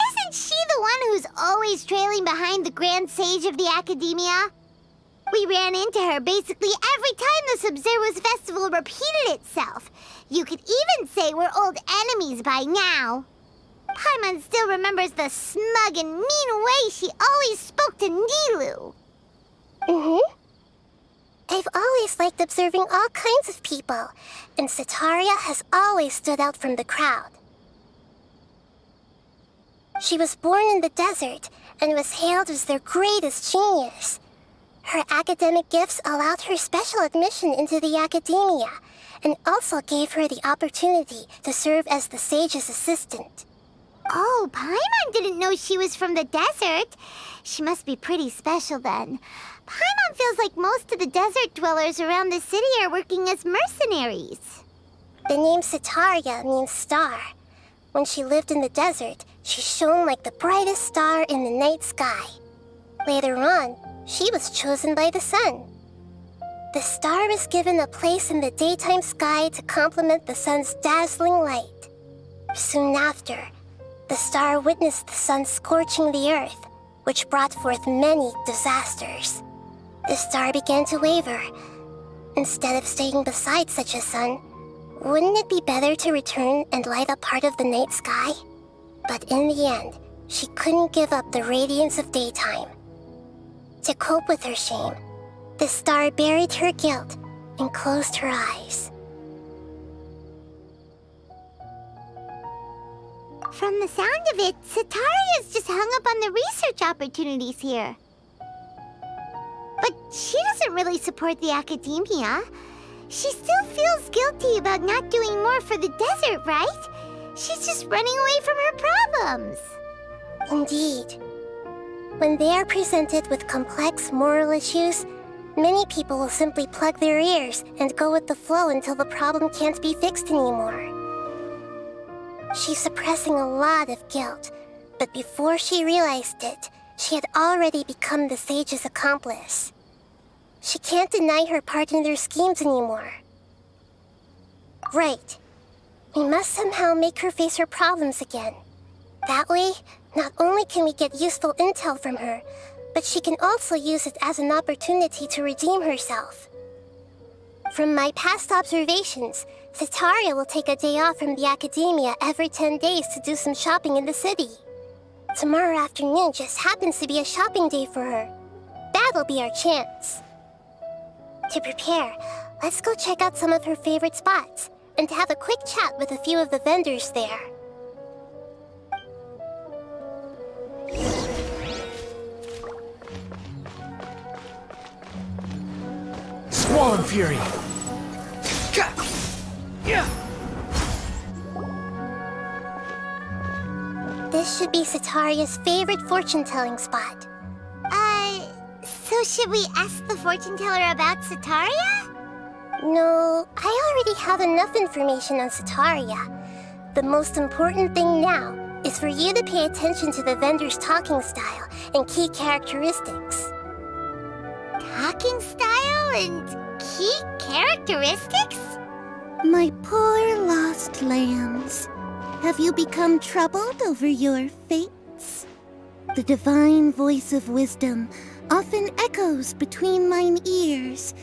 Isn't she the one who's always trailing behind the Grand Sage of the Academia? We ran into her basically every time the Sub-Zero's festival repeated itself. You could even say we're old enemies by now. Paimon still remembers the smug and mean way she always spoke to Nilu. I've always liked observing all kinds of people, and Setaria has always stood out from the crowd. She was born in the desert and was hailed as their greatest genius. Her academic gifts allowed her special admission into the Academia, and also gave her the opportunity to serve as the sage's assistant. Oh, Paimon didn't know she was from the desert. She must be pretty special then. Paimon feels like most of the desert dwellers around the city are working as mercenaries. The name Setaria means star. When she lived in the desert, she shone like the brightest star in the night sky. Later on, she was chosen by the sun. The star was given a place in the daytime sky to complement the sun's dazzling light. Soon after, the star witnessed the sun scorching the earth, which brought forth many disasters. The star began to waver. Instead of staying beside such a sun, wouldn't it be better to return and light up part of the night sky? But in the end, she couldn't give up the radiance of daytime. To cope with her shame, the star buried her guilt and closed her eyes. From the sound of it, Setaria's just hung up on the research opportunities here. But she doesn't really support the Academia. She still feels guilty about not doing more for the desert, right? She's just running away from her problems. Indeed. When they are presented with complex moral issues, many people will simply plug their ears and go with the flow until the problem can't be fixed anymore. She's suppressing a lot of guilt, but before she realized it, she had already become the sage's accomplice. She can't deny her part in their schemes anymore. Right. We must somehow make her face her problems again. That way, not only can we get useful intel from her, but she can also use it as an opportunity to redeem herself. From my past observations, Setaria will take a day off from the Academia every 10 days to do some shopping in the city. Tomorrow afternoon just happens to be a shopping day for her. That'll be our chance. To prepare, let's go check out some of her favorite spots and have a quick chat with a few of the vendors there. Squall and Fury! This should be Setaria's favorite fortune-telling spot. So should we ask the fortune teller about Setaria? No, I already have enough information on Setaria. The most important thing now is for you to pay attention to the vendor's talking style and key characteristics. Talking style and key characteristics? My poor lost lambs. Have you become troubled over your fates? The divine voice of wisdom often echoes between mine ears.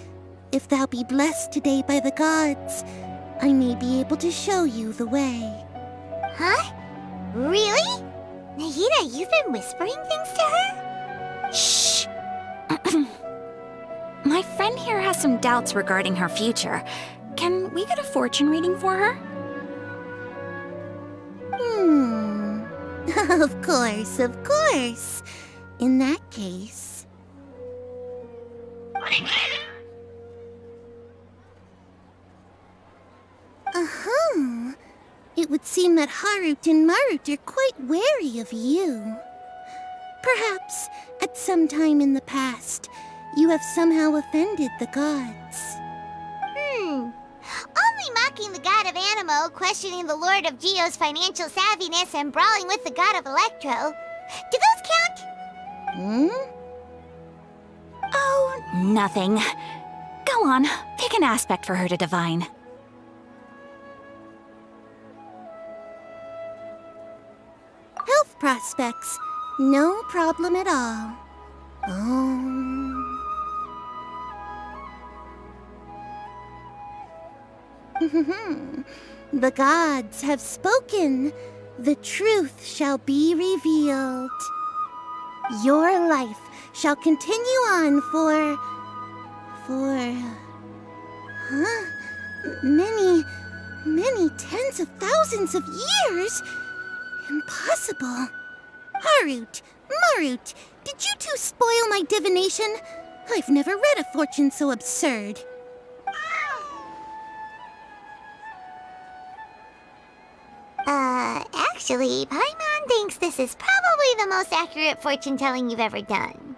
If thou be blessed today by the gods, I may be able to show you the way. Huh? Really? Nahida, you've been whispering things to her? Shh! My friend here has some doubts regarding her future. Can we get a fortune reading for her? Of course, of course. In that case... Uh-huh. It would seem that Harut and Marut are quite wary of you. Perhaps, at some time in the past, you have somehow offended the gods. Only mocking the god of Animo, questioning the lord of Geo's financial savviness, and brawling with the god of Electro. Do those count? Oh, nothing. Go on, pick an aspect for her to divine. Health prospects. No problem at all. The gods have spoken. The truth shall be revealed. Your life shall continue on for... many tens of thousands of years? Impossible. Harut, Marut, did you two spoil my divination? I've never read a fortune so absurd. Actually, Paimon thinks this is probably the most accurate fortune-telling you've ever done.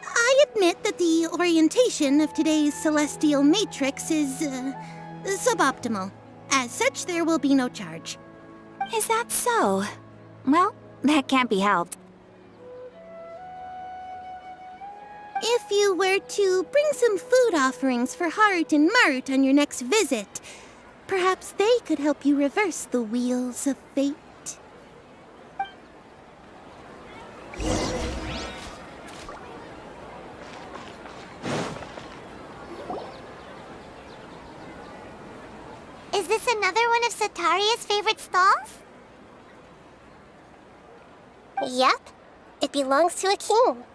I admit that the orientation of today's celestial matrix is, suboptimal. As such, there will be no charge. Is that so? Well, that can't be helped. If you were to bring some food offerings for Harut and Marut on your next visit, perhaps they could help you reverse the wheels of fate. Is this another one of Sataria's favorite stalls? Yep. It belongs to a king.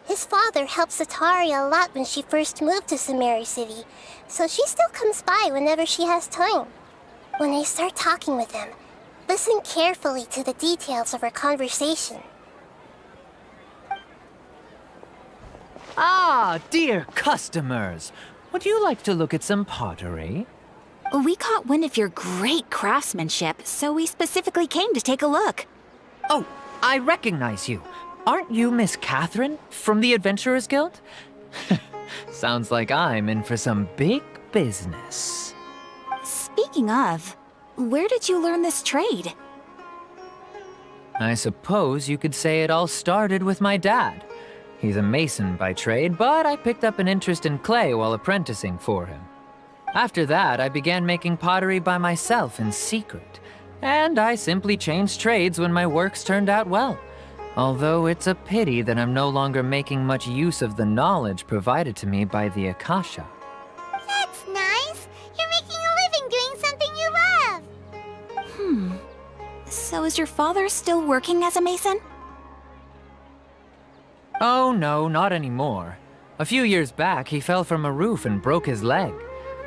His father helped Sataria a lot when she first moved to Sumeru City, so she still comes by whenever she has time. When I start talking with him, listen carefully to the details of our conversation. Ah, dear customers. Would you like to look at some pottery? We caught wind of your great craftsmanship, so we specifically came to take a look. Oh, I recognize you. Aren't you Miss Catherine from the Adventurers Guild? Sounds like I'm in for some big business. Speaking of, where did you learn this trade? I suppose you could say it all started with my dad. He's a mason by trade, but I picked up an interest in clay while apprenticing for him. After that, I began making pottery by myself in secret, and I simply changed trades when my works turned out well. Although it's a pity that I'm no longer making much use of the knowledge provided to me by the Akasha. That's nice. You're making a living doing something you love. So is your father still working as a mason? Oh no, not anymore. A few years back, he fell from a roof and broke his leg.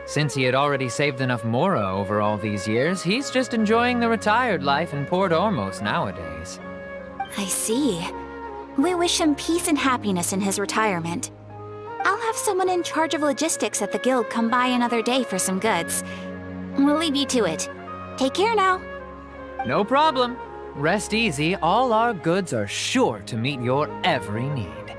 Since he had already saved enough Mora over all these years, he's just enjoying the retired life in Port Ormos nowadays. I see. We wish him peace and happiness in his retirement. I'll have someone in charge of logistics at the guild come by another day for some goods. We'll leave you to it. Take care now. No problem. Rest easy, all our goods are sure to meet your every need.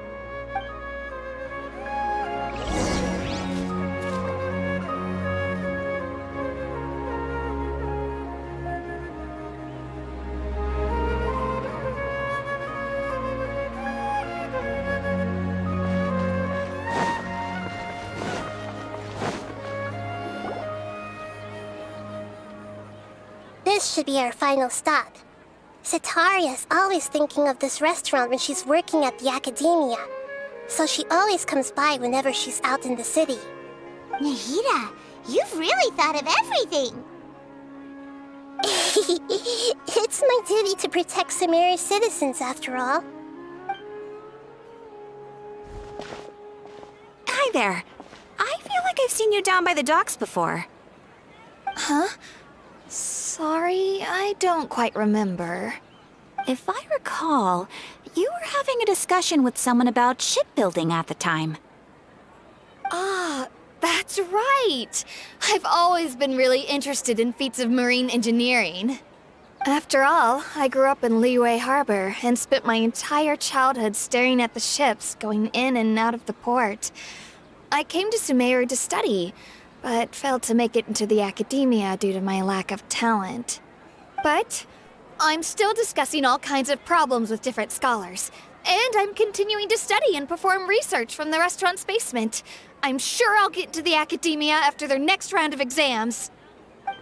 This should be our final stop. Sitaria's always thinking of this restaurant when she's working at the academia, so she always comes by whenever she's out in the city. Nahida, you've really thought of everything! It's my duty to protect Sumeru's citizens, after all. Hi there. I feel like I've seen you down by the docks before. Huh? Sorry, I don't quite remember. If I recall, you were having a discussion with someone about shipbuilding at the time. Ah, that's right! I've always been really interested in feats of marine engineering. After all, I grew up in Liyue Harbor and spent my entire childhood staring at the ships going in and out of the port. I came to Sumeru to study, but failed to make it into the academia due to my lack of talent. But I'm still discussing all kinds of problems with different scholars, and I'm continuing to study and perform research from the restaurant's basement. I'm sure I'll get into the academia after their next round of exams.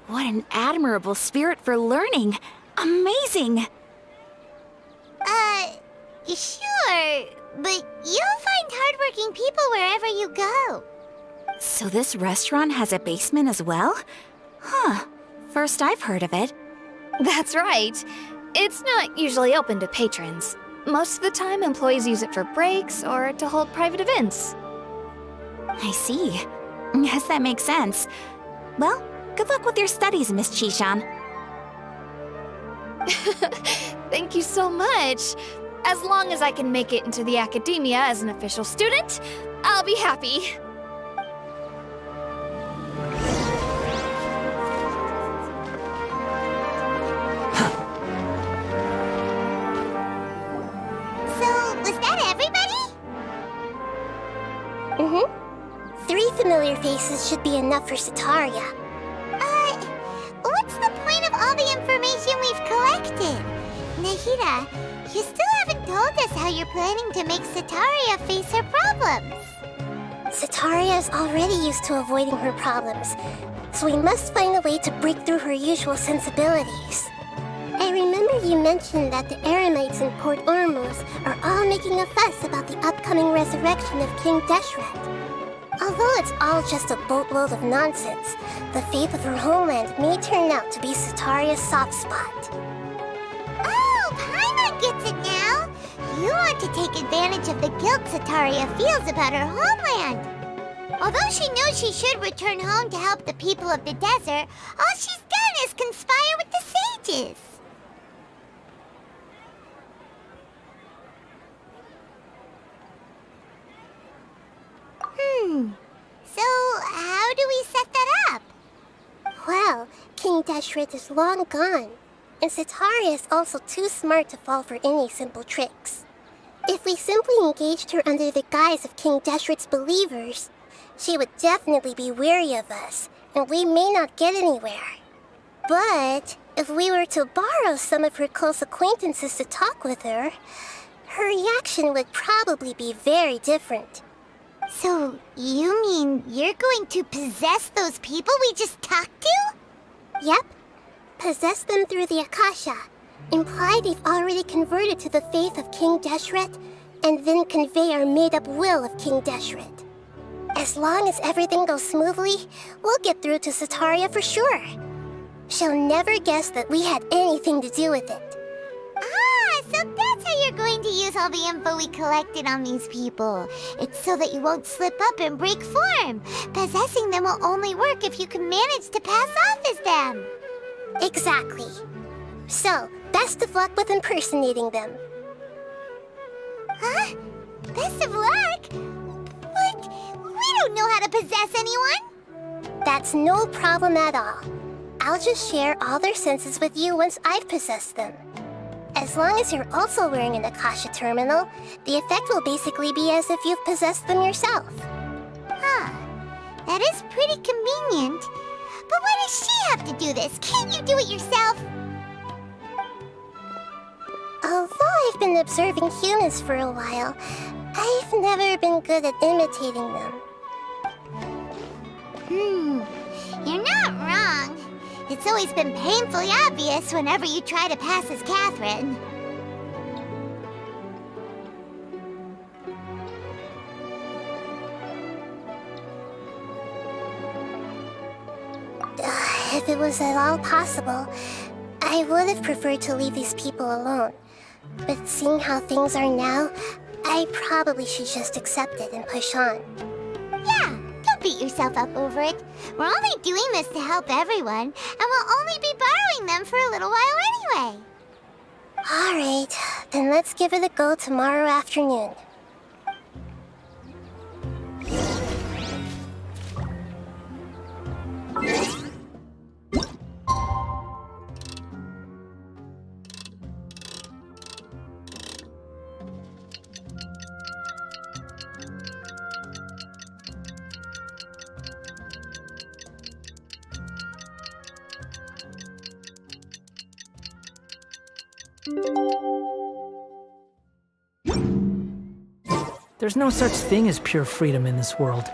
What an admirable spirit for learning. Amazing! Sure, but you'll find hardworking people wherever you go. So this restaurant has a basement as well? Huh. First I've heard of it. That's right. It's not usually open to patrons. Most of the time, employees use it for breaks or to hold private events. I see. Yes, that makes sense. Well, good luck with your studies, Miss Chishan. Thank you so much. As long as I can make it into the academia as an official student, I'll be happy. So, was that everybody? Mm-hmm. 3 familiar faces should be enough for Sitaria. What's the point of all the information we've collected? Nahida, you still haven't told us how you're planning to make Sitaria face her problems. Sitaria is already used to avoiding her problems, so we must find a way to break through her usual sensibilities. I remember you mentioned that the Eremites in Port Ormuz are all making a fuss about the upcoming resurrection of King Deshret. Although it's all just a boatload of nonsense, the fate of her homeland may turn out to be Sitaria's soft spot. Oh, Paimon gets it now! You want to take advantage of the guilt Sitaria feels about her homeland. Although she knows she should return home to help the people of the desert, all she's done is conspire with the sages. So how do we set that up? Well, King Deshret is long gone, and Sitaria is also too smart to fall for any simple tricks. If we simply engaged her under the guise of King Deshret's believers, she would definitely be wary of us, and we may not get anywhere. But if we were to borrow some of her close acquaintances to talk with her, her reaction would probably be very different. So, you mean you're going to possess those people we just talked to? Yep. Possess them through the Akasha. Imply they've already converted to the faith of King Deshret, and then convey our made-up will of King Deshret. As long as everything goes smoothly, we'll get through to Sitaria for sure. She'll never guess that we had anything to do with it. Ah, so that's how you're going to use all the info we collected on these people. It's so that you won't slip up and break form. Possessing them will only work if you can manage to pass off as them. Exactly. So, best of luck with impersonating them. Huh? Best of luck? But we don't know how to possess anyone. That's no problem at all. I'll just share all their senses with you once I've possessed them. As long as you're also wearing an Akasha terminal, the effect will basically be as if you've possessed them yourself. Huh. That is pretty convenient. But why does she have to do this? Can't you do it yourself? Although I've been observing humans for a while, I've never been good at imitating them. You're not wrong. It's always been painfully obvious whenever you try to pass as Catherine. If it was at all possible, I would have preferred to leave these people alone. But seeing how things are now, I probably should just accept it and push on. Yeah, don't beat yourself up over it. We're only doing this to help everyone, and we'll only be borrowing them for a little while anyway. Alright, then let's give it a go tomorrow afternoon. There's no such thing as pure freedom in this world.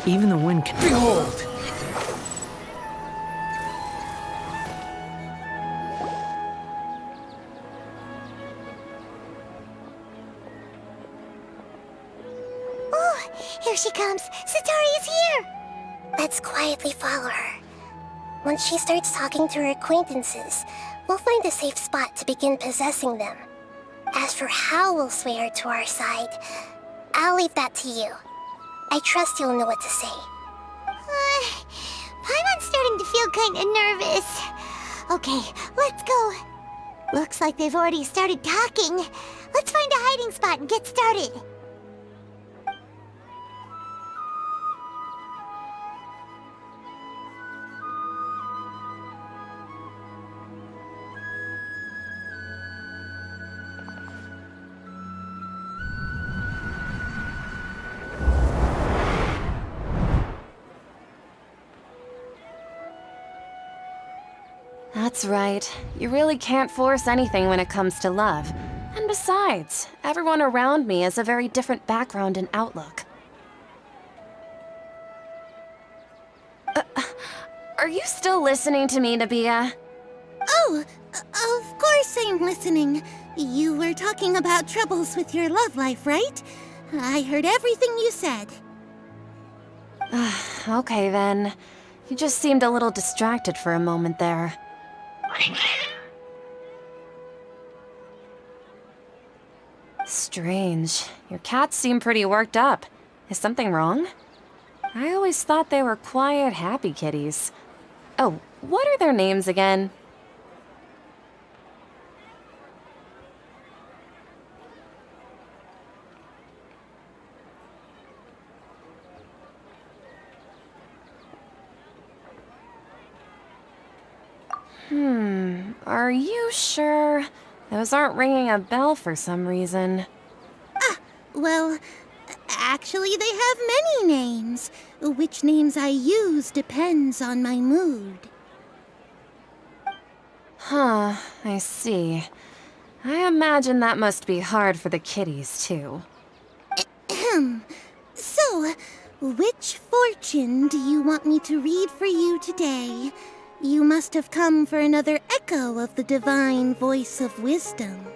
Even the wind can— Behold! Oh, here she comes. Satori is here! Let's quietly follow her. Once she starts talking to her acquaintances, we'll find a safe spot to begin possessing them. As for how we'll sway her to our side, I'll leave that to you. I trust you'll know what to say. Paimon's starting to feel kinda nervous. Okay, let's go. Looks like they've already started talking. Let's find a hiding spot and get started. That's right. You really can't force anything when it comes to love. And besides, everyone around me has a very different background and outlook. Are you still listening to me, Nabia? Oh, of course I'm listening. You were talking about troubles with your love life, right? I heard everything you said. Okay then. You just seemed a little distracted for a moment there. Strange. Your cats seem pretty worked up. Is something wrong? I always thought they were quiet, happy kitties. Oh, what are their names again? Are you sure? Those aren't ringing a bell for some reason. Well, actually they have many names. Which names I use depends on my mood. Huh, I see. I imagine that must be hard for the kitties, too. So, which fortune do you want me to read for you today? You must have come for another echo of the divine voice of wisdom.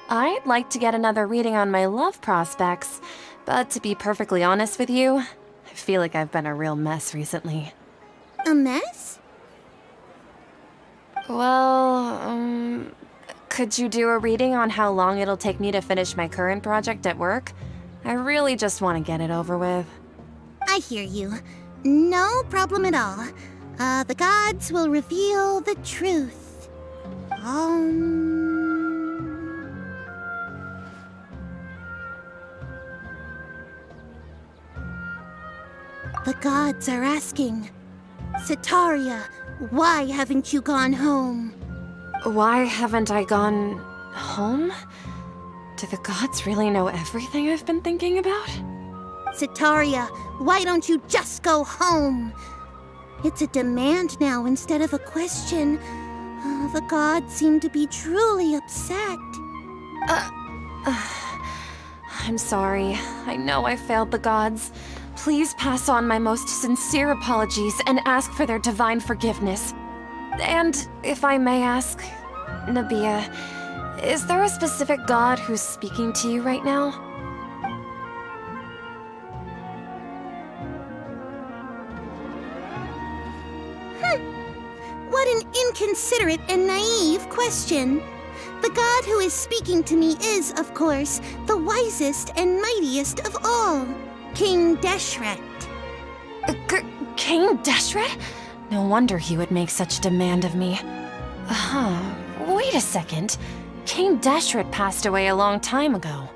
I'd like to get another reading on my love prospects, but to be perfectly honest with you, I feel like I've been a real mess recently. A mess? Well, could you do a reading on how long it'll take me to finish my current project at work? I really just want to get it over with. I hear you. No problem at all. The gods will reveal the truth. The gods are asking, Setaria, why haven't you gone home? Why haven't I gone home? Do the gods really know everything I've been thinking about? Setaria, why don't you just go home? It's a demand now instead of a question. The gods seem to be truly upset. I'm sorry. I know I failed the gods. please pass on my most sincere apologies and ask for their divine forgiveness. And if I may ask, Nabia, is there a specific god who's speaking to you right now? What an inconsiderate and naive question. The god who is speaking to me is, of course, the wisest and mightiest of all, King Deshret. King Deshret? No wonder he would make such demand of me. Wait a second. King Deshret passed away a long time ago.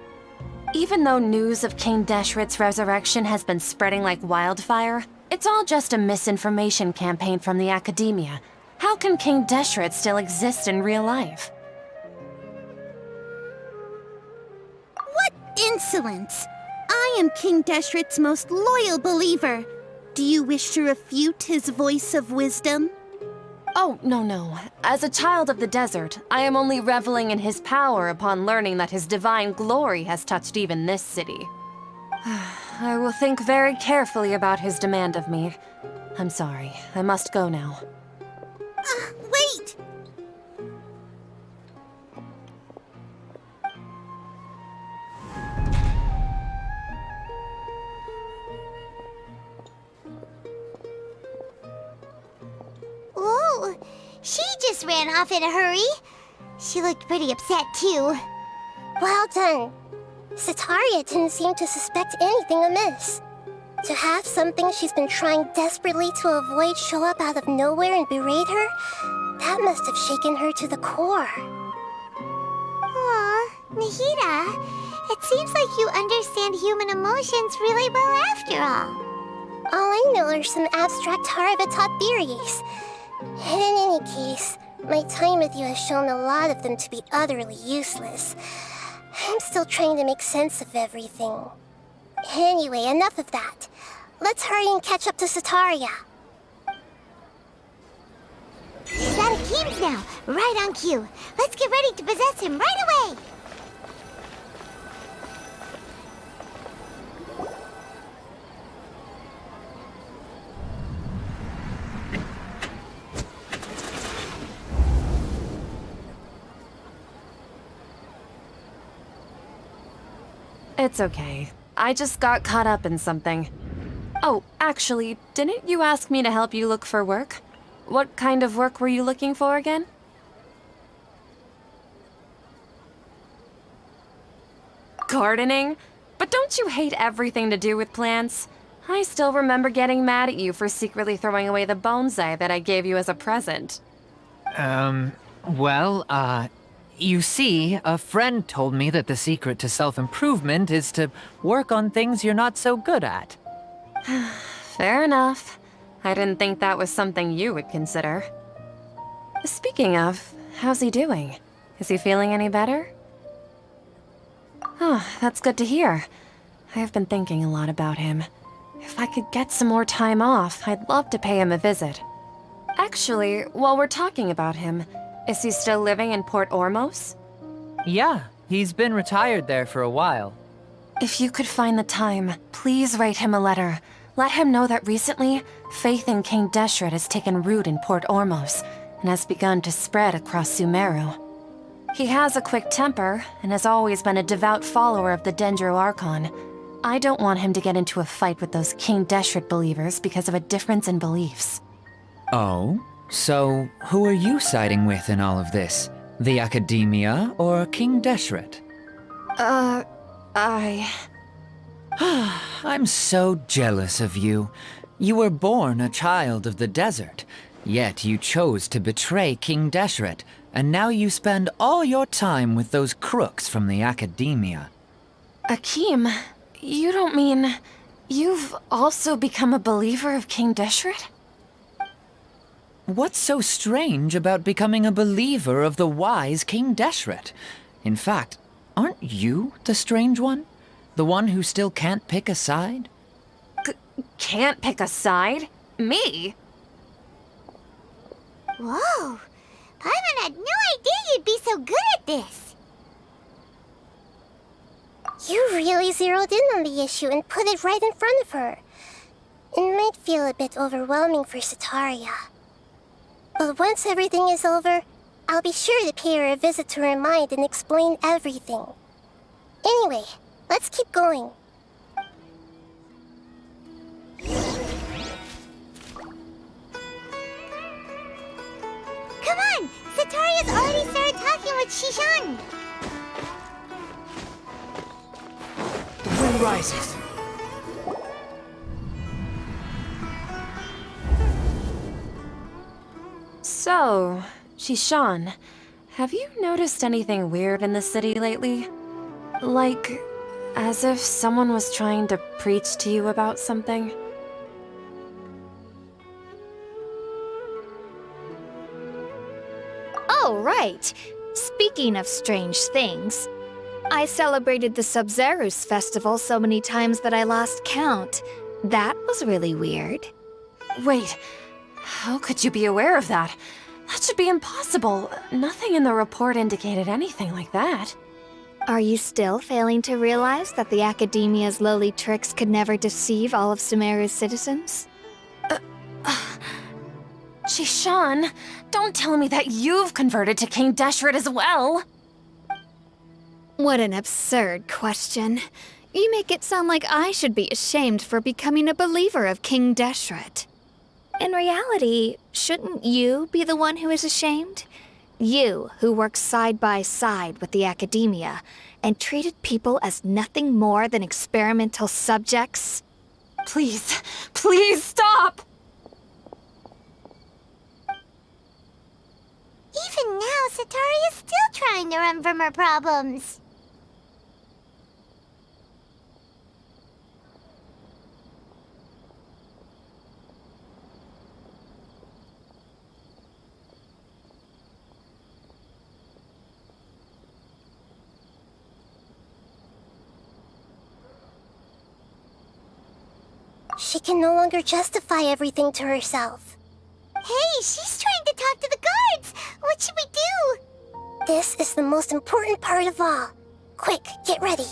Even though news of King Deshret's resurrection has been spreading like wildfire, it's all just a misinformation campaign from the academia. How can King Deshret still exist in real life? What insolence! I am King Deshret's most loyal believer. Do you wish to refute his voice of wisdom? Oh, no. As a child of the desert, I am only reveling in his power upon learning that his divine glory has touched even this city. I will think very carefully about his demand of me. I'm sorry, I must go now. Wait! Whoa, she just ran off in a hurry. She looked pretty upset too. Well done. Sataria didn't seem to suspect anything amiss. To have something she's been trying desperately to avoid show up out of nowhere and berate her, that must have shaken her to the core. Aw, Nahida, it seems like you understand human emotions really well after all. All I know are some abstract Harava-taught theories. And in any case, my time with you has shown a lot of them to be utterly useless. I'm still trying to make sense of everything. Anyway, enough of that. Let's hurry and catch up to Sataria. He's out of Keem's now, right on cue. Let's get ready to possess him right away. It's okay. I just got caught up in something. Oh, actually, didn't you ask me to help you look for work? What kind of work were you looking for again? Gardening? But don't you hate everything to do with plants? I still remember getting mad at you for secretly throwing away the bonsai that I gave you as a present. You see, a friend told me that the secret to self-improvement is to work on things you're not so good at. Fair enough. I didn't think that was something you would consider. Speaking of, how's he doing? Is he feeling any better? Oh, that's good to hear. I have been thinking a lot about him. If I could get some more time off, I'd love to pay him a visit. Actually, while we're talking about him, is he still living in Port Ormos? Yeah, he's been retired there for a while. If you could find the time, please write him a letter. Let him know that recently, faith in King Deshret has taken root in Port Ormos and has begun to spread across Sumeru. He has a quick temper and has always been a devout follower of the Dendro Archon. I don't want him to get into a fight with those King Deshret believers because of a difference in beliefs. Oh? So, who are you siding with in all of this? The Academia or King Deshret? I'm so jealous of you. You were born a child of the desert, yet you chose to betray King Deshret, and now you spend all your time with those crooks from the Academia. Akeem, you don't mean... you've also become a believer of King Deshret? What's so strange about becoming a believer of the wise King Deshret? In fact, aren't you the strange one? The one who still can't pick a side? Can't pick a side? Me? Whoa, Paimon had no idea you'd be so good at this. You really zeroed in on the issue and put it right in front of her. It might feel a bit overwhelming for Sitaria. But once everything is over, I'll be sure to pay her a visit to her mind and explain everything. Anyway, let's keep going. Come on! Sitaria's already started talking with Shishan! The wind rises. So, Shishan, have you noticed anything weird in the city lately? Like, as if someone was trying to preach to you about something? Oh, right. Speaking of strange things, I celebrated the Sub-Zerus festival so many times that I lost count. That was really weird. Wait, how could you be aware of that? That should be impossible. Nothing in the report indicated anything like that. Are you still failing to realize that the Academia's lowly tricks could never deceive all of Sumeru's citizens? Shishan, don't tell me that you've converted to King Deshret as well. What an absurd question. You make it sound like I should be ashamed for becoming a believer of King Deshret. In reality, shouldn't you be the one who is ashamed? You, who works side by side with the Academia and treated people as nothing more than experimental subjects? Please, please stop! Even now, Sitaria's still trying to run from her problems. She can no longer justify everything to herself. Hey, she's trying to talk to the guards! What should we do? This is the most important part of all. Quick, get ready.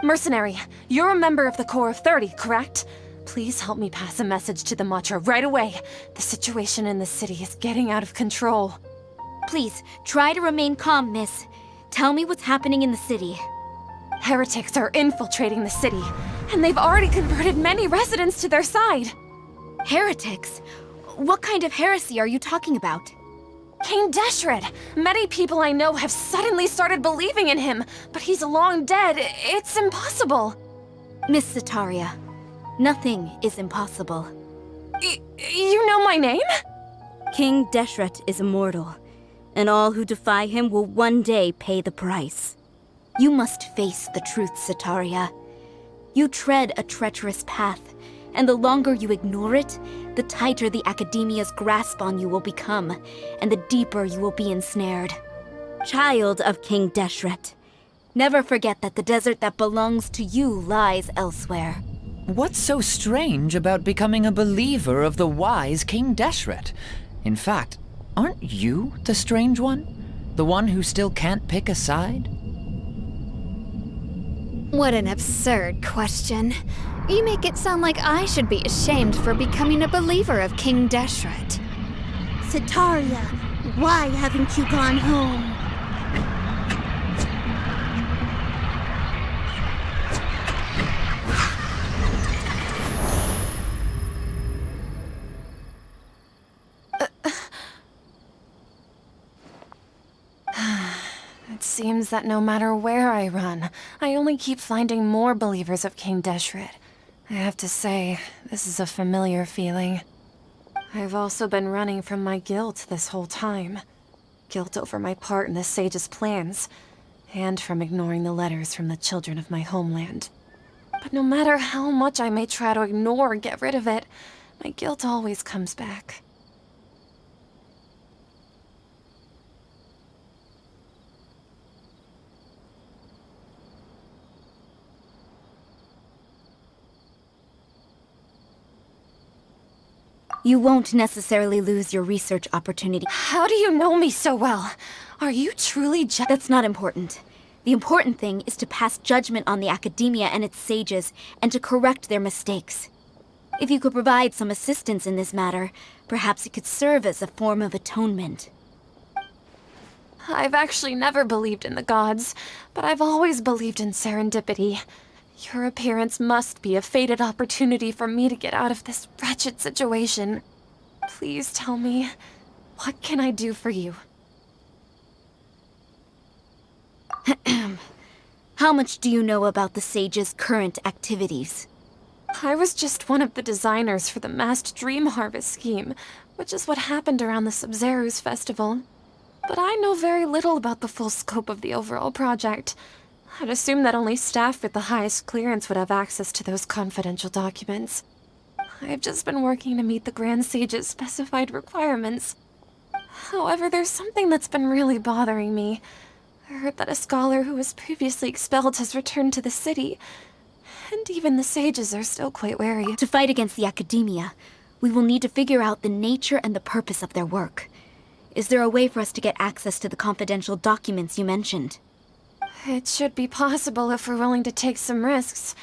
Mercenary, you're a member of the Corps of 30, correct? Please help me pass a message to the Matcha right away. The situation in the city is getting out of control. Please, try to remain calm, miss. Tell me what's happening in the city. Heretics are infiltrating the city, and they've already converted many residents to their side. Heretics? What kind of heresy are you talking about? King Deshret! Many people I know have suddenly started believing in him, but he's long dead. It's impossible. Miss Sitaria, nothing is impossible. You know my name? King Deshret is immortal, and all who defy him will one day pay the price. You must face the truth, Sitaria. You tread a treacherous path, and the longer you ignore it, the tighter the Academia's grasp on you will become, and the deeper you will be ensnared. Child of King Deshret, never forget that the desert that belongs to you lies elsewhere. What's so strange about becoming a believer of the wise King Deshret? In fact, aren't you the strange one? The one who still can't pick a side? What an absurd question. You make it sound like I should be ashamed for becoming a believer of King Deshret. Sitaria, why haven't you gone home? It seems that no matter where I run, I only keep finding more believers of King Deshret. I have to say, this is a familiar feeling. I've also been running from my guilt this whole time. Guilt over my part in the Sage's plans, and from ignoring the letters from the children of my homeland. But no matter how much I may try to ignore or get rid of it, my guilt always comes back. You won't necessarily lose your research opportunity. How do you know me so well? Are you truly That's not important. The important thing is to pass judgment on the academia and its sages, and to correct their mistakes. If you could provide some assistance in this matter, perhaps it could serve as a form of atonement. I've actually never believed in the gods, but I've always believed in serendipity. Your appearance must be a fated opportunity for me to get out of this wretched situation. Please tell me, what can I do for you? How much do you know about the sage's current activities? I was just one of the designers for the massed dream harvest scheme, which is what happened around the Sub-Zeru's festival. But I know very little about the full scope of the overall project. I'd assume that only staff with the highest clearance would have access to those confidential documents. I've just been working to meet the Grand Sage's specified requirements. However, there's something that's been really bothering me. I heard that a scholar who was previously expelled has returned to the city, and even the sages are still quite wary. To fight against the academia, we will need to figure out the nature and the purpose of their work. Is there a way for us to get access to the confidential documents you mentioned? It should be possible if we're willing to take some risks.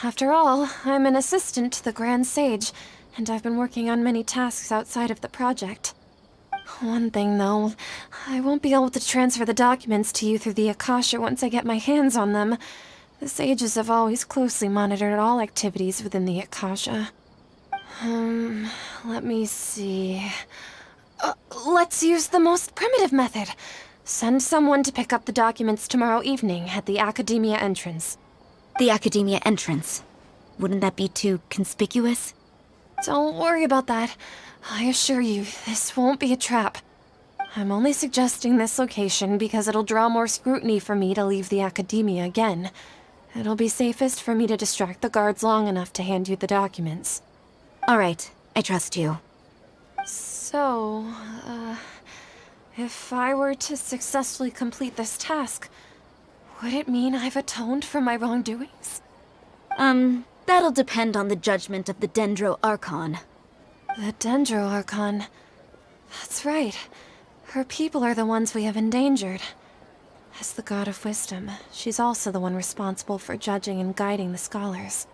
After all, I'm an assistant to the Grand Sage, and I've been working on many tasks outside of the project. One thing, though, I won't be able to transfer the documents to you through the Akasha once I get my hands on them. The sages have always closely monitored all activities within the Akasha. Let me see... let's use the most primitive method. Send someone to pick up the documents tomorrow evening at the Academia entrance. The Academia entrance? Wouldn't that be too conspicuous? Don't worry about that. I assure you, this won't be a trap. I'm only suggesting this location because it'll draw more scrutiny for me to leave the Academia again. It'll be safest for me to distract the guards long enough to hand you the documents. All right, I trust you. So, if I were to successfully complete this task, would it mean I've atoned for my wrongdoings? That'll depend on the judgment of the Dendro Archon. The Dendro Archon. That's right. Her people are the ones we have endangered. As the God of Wisdom, she's also the one responsible for judging and guiding the scholars.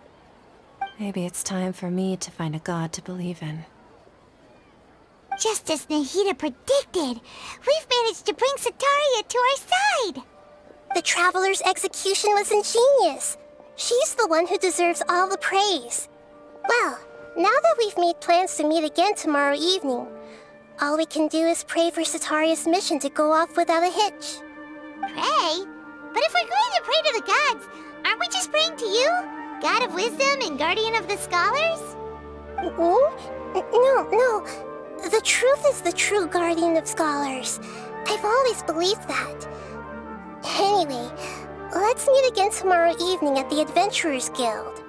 Maybe it's time for me to find a god to believe in. Just as Nahida predicted, we've managed to bring Sataria to our side! The Traveler's execution was ingenious. She's the one who deserves all the praise. Well, now that we've made plans to meet again tomorrow evening, all we can do is pray for Sataria's mission to go off without a hitch. Pray? But if we're going to pray to the gods, aren't we just praying to you? God of Wisdom and Guardian of the Scholars? No. The truth is the true Guardian of Scholars. I've always believed that. Anyway, let's meet again tomorrow evening at the Adventurers Guild.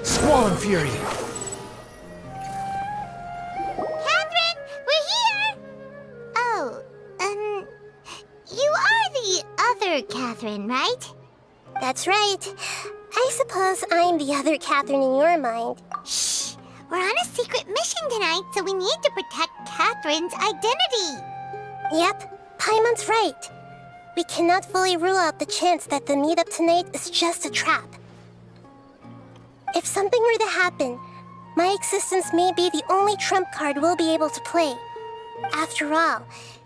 Squall and Fury! Catherine, we're here! Oh, other Catherine, right? That's right. I suppose I'm the other Catherine in your mind. Shh! We're on a secret mission tonight, so we need to protect Catherine's identity. Yep, Paimon's right. We cannot fully rule out the chance that the meetup tonight is just a trap. If something were to happen, my existence may be the only trump card we'll be able to play. After all,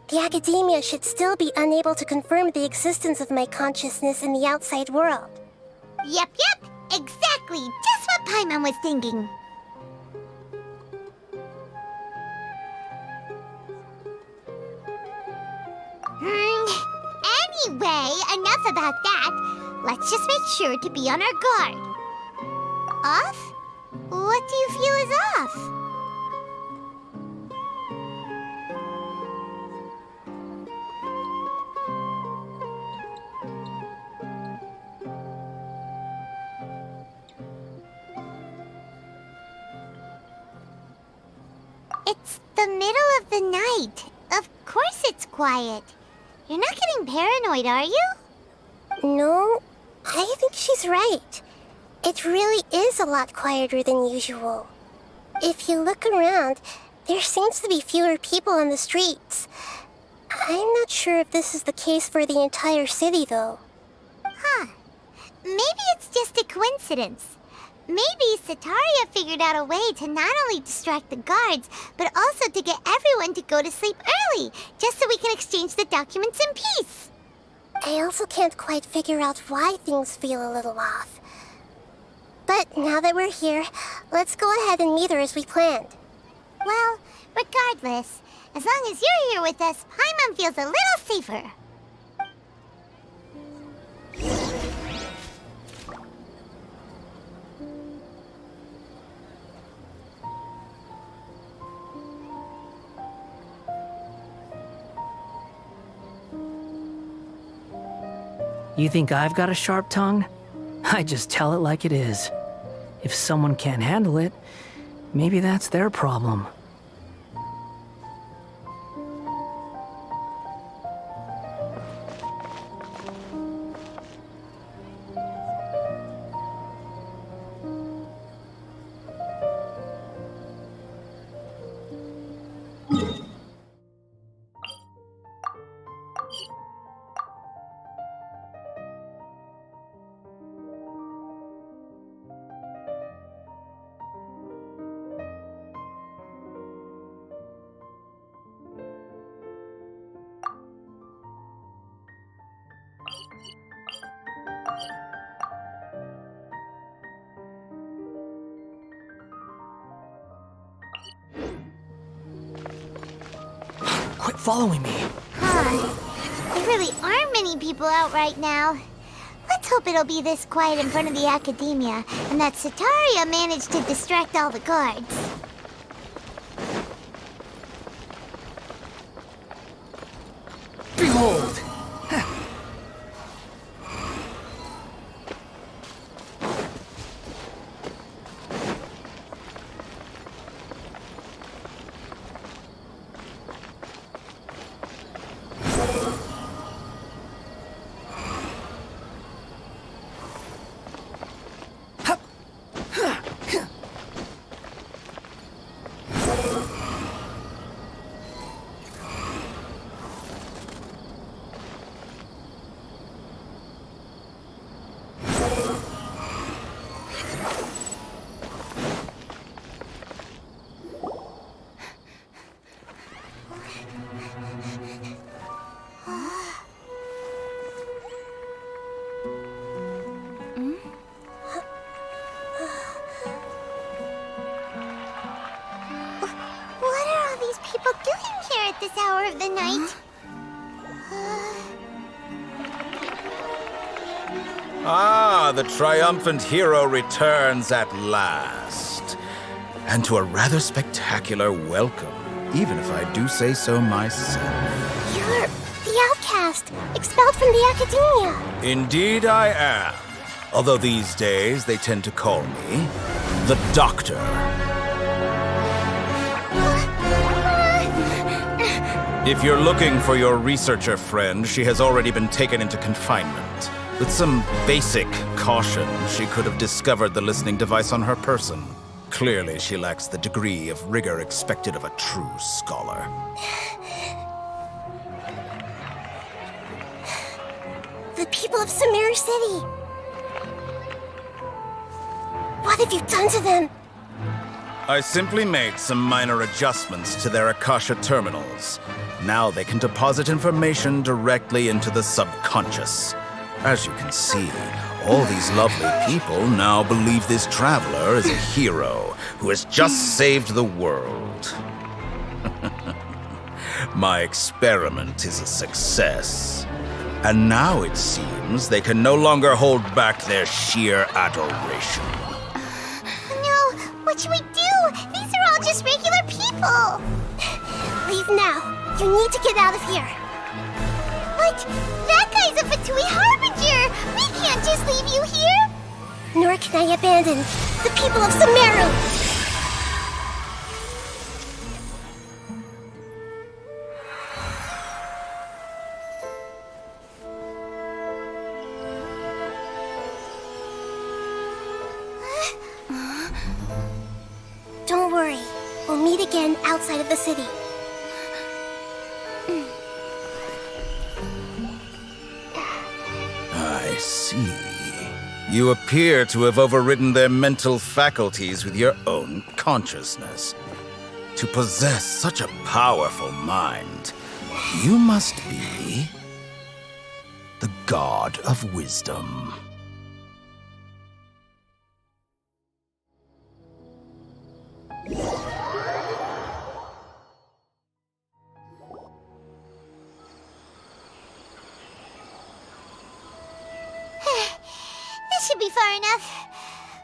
the Academia should still be unable to confirm the existence of my consciousness in the outside world. Yep, exactly, just what Paimon was thinking. Anyway, enough about that. Let's just make sure to be on our guard. Off? What do you feel is off? It's the middle of the night. Of course it's quiet. You're not getting paranoid, are you? No, I think she's right. It really is a lot quieter than usual. If you look around, there seems to be fewer people on the streets. I'm not sure if this is the case for the entire city, though. Huh. Maybe it's just a coincidence. Maybe Sataria figured out a way to not only distract the guards, but also to get everyone to go to sleep early, just so we can exchange the documents in peace. I also can't quite figure out why things feel a little off. But now that we're here, let's go ahead and meet her as we planned. Well, regardless, as long as you're here with us, Paimon feels a little safer. You think I've got a sharp tongue? I just tell it like it is. If someone can't handle it, maybe that's their problem. Quit following me. There really aren't many people out right now. Let's hope it'll be this quiet in front of the Academia, and that Sataria managed to distract all the guards. Behold! This hour of the night. Ah, the triumphant hero returns at last. And to a rather spectacular welcome, even if I do say so myself. You're the outcast, expelled from the Academia. Indeed I am. Although these days they tend to call me the Doctor. If you're looking for your researcher friend, she has already been taken into confinement. With some basic caution, she could have discovered the listening device on her person. Clearly, she lacks the degree of rigor expected of a true scholar. The people of Sumeru City! What have you done to them? I simply made some minor adjustments to their Akasha terminals. Now they can deposit information directly into the subconscious. As you can see, all these lovely people now believe this traveler is a hero who has just saved the world. My experiment is a success. And now it seems they can no longer hold back their sheer adoration. No, what should we do? These are all just regular people. Leave now. You need to get out of here. But that guy's a Fatui Harbinger. We can't just leave you here. Nor can I abandon the people of Sumeru. Don't worry. We'll meet again outside of the city. I see. You appear to have overridden their mental faculties with your own consciousness. To possess such a powerful mind, you must be the god of wisdom. This should be far enough.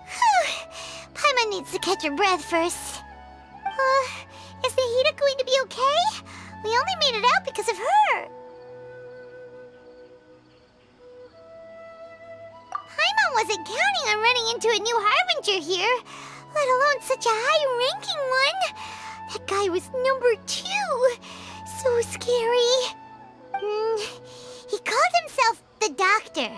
Whew. Paimon needs to catch her breath first. Is Nahida going to be okay? We only made it out because of her. Paimon wasn't counting on running into a new Harbinger here, let alone such a high-ranking one. That guy was number 2. So scary. He called himself the Doctor.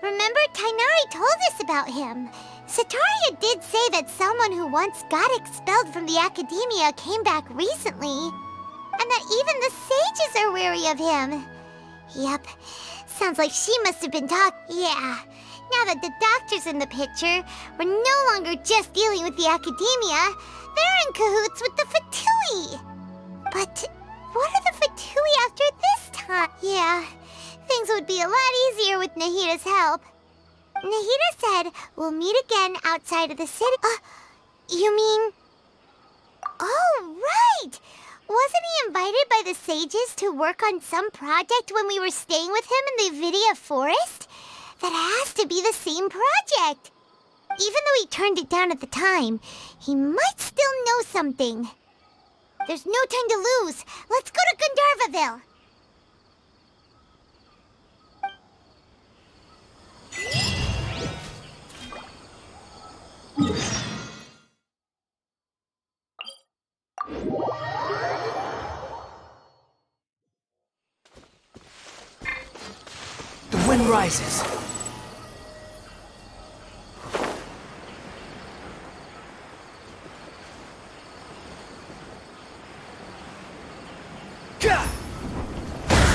Remember, Tainari told us about him. Sataria did say that someone who once got expelled from the academia came back recently. And that even the sages are wary of him. Yep, sounds like she must have been Yeah, now that the doctor's in the picture, we're no longer just dealing with the academia. They're in cahoots with the Fatui. But what are the Fatui after this time? Yeah, things would be a lot easier with Nahida's help. Nahida said we'll meet again outside of the city. You mean... Oh, right! Wasn't he invited by the sages to work on some project when we were staying with him in the Vidia Forest? That has to be the same project. Even though he turned it down at the time, he might still know something. There's no time to lose. Let's go to Gandharvaville. The wind rises.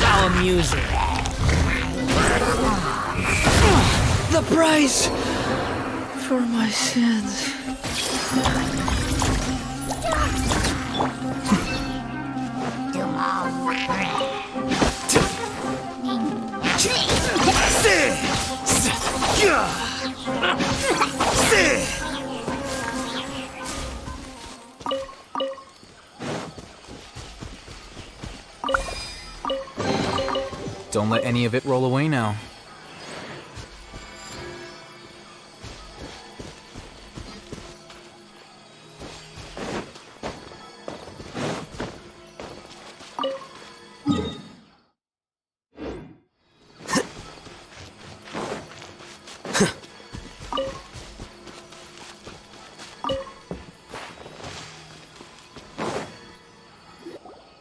How amusing. The price for my sins. Don't let any of it roll away now.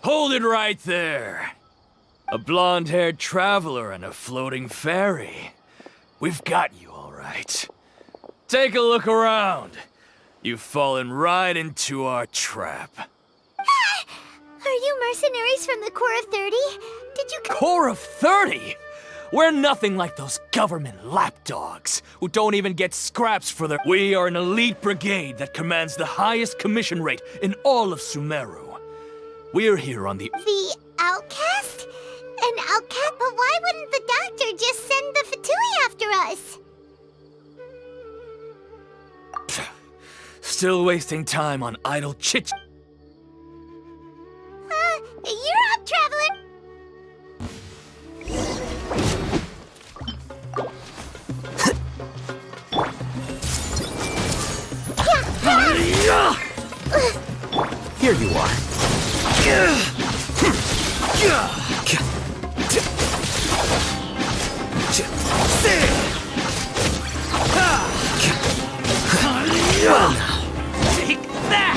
Hold Hold it right there. A blonde-haired traveler and a floating fairy. We've got you, all right. Take a look around. You've fallen right into our trap. Are you mercenaries from the Corps of 30? Did you Corps of 30? We're nothing like those government lapdogs who don't even get scraps for their... We are an elite brigade that commands the highest commission rate in all of Sumeru. We're here on the... The outcast? An outcast? But why wouldn't the doctor just send the Fatui after us? Still wasting time on idle chit... You're up, traveler! Here you are. Well now, take that!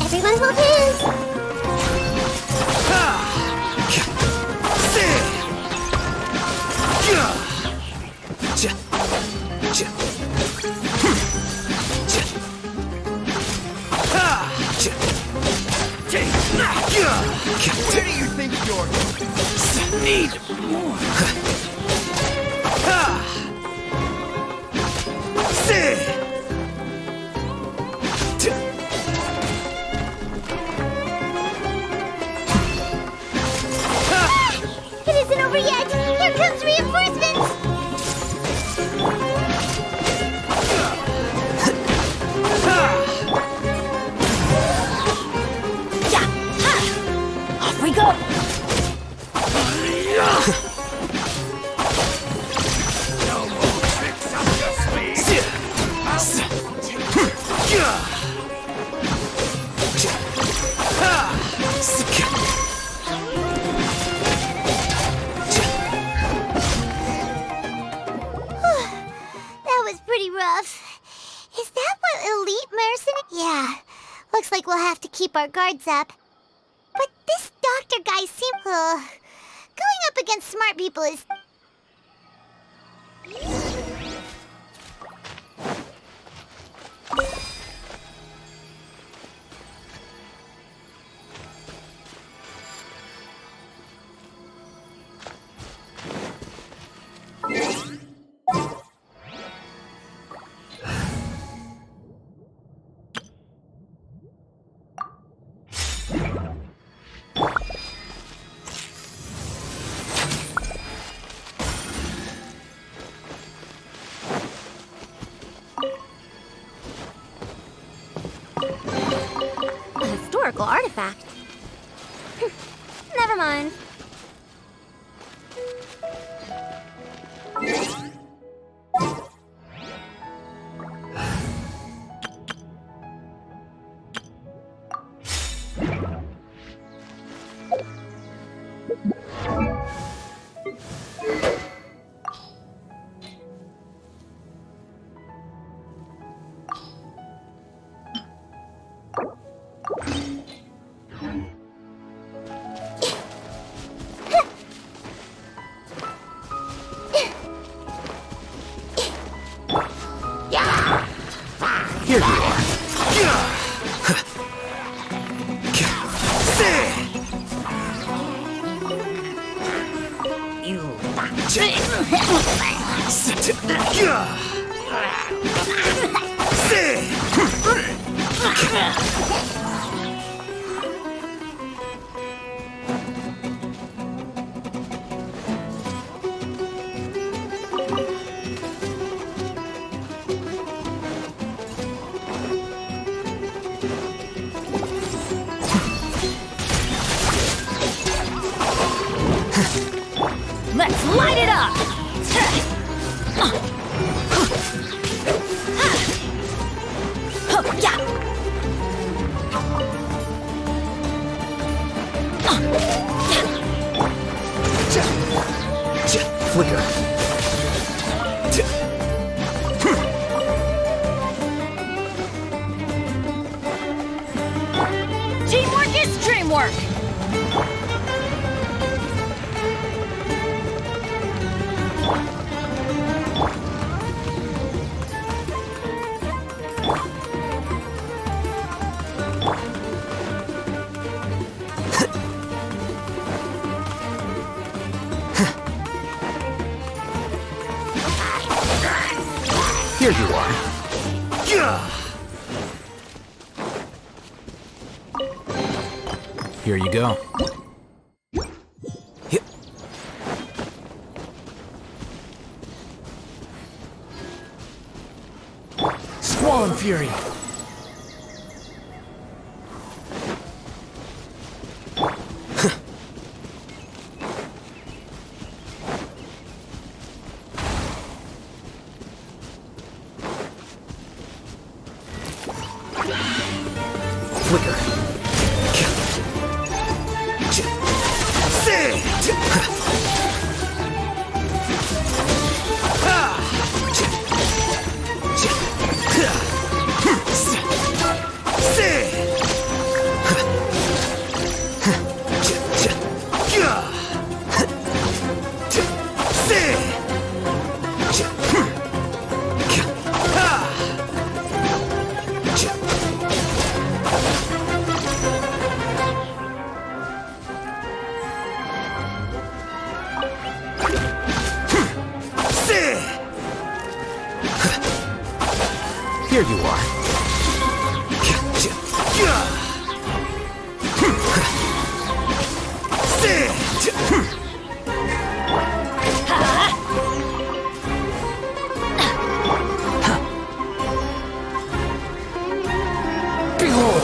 Everyone hold hands. Where do you think you're... Need more. It isn't over yet! Here comes reinforcements! Off we go! No more tricks up your sleeve! That was pretty rough. Is that what elite mercenary? Yeah. Looks like we'll have to keep our guards up. But this doctor guy seems... going up against smart people is... A historical artifact. Never mind. Here you are. Let's light it up! Flicker. Teamwork is dreamwork! Here you are. Here you go. Squall and Fury! Flicker. Here you are. Behold!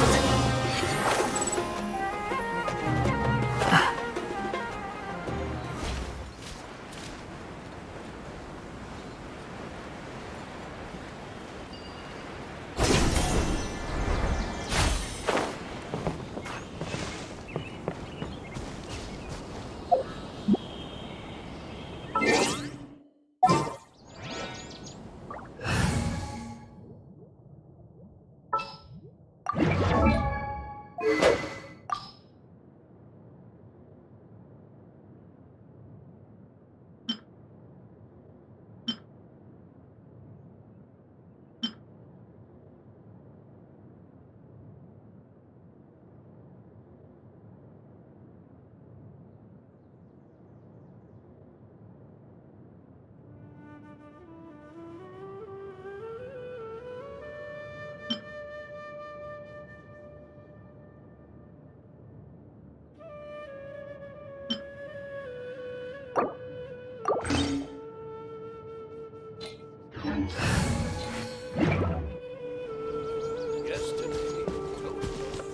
Yesterday, total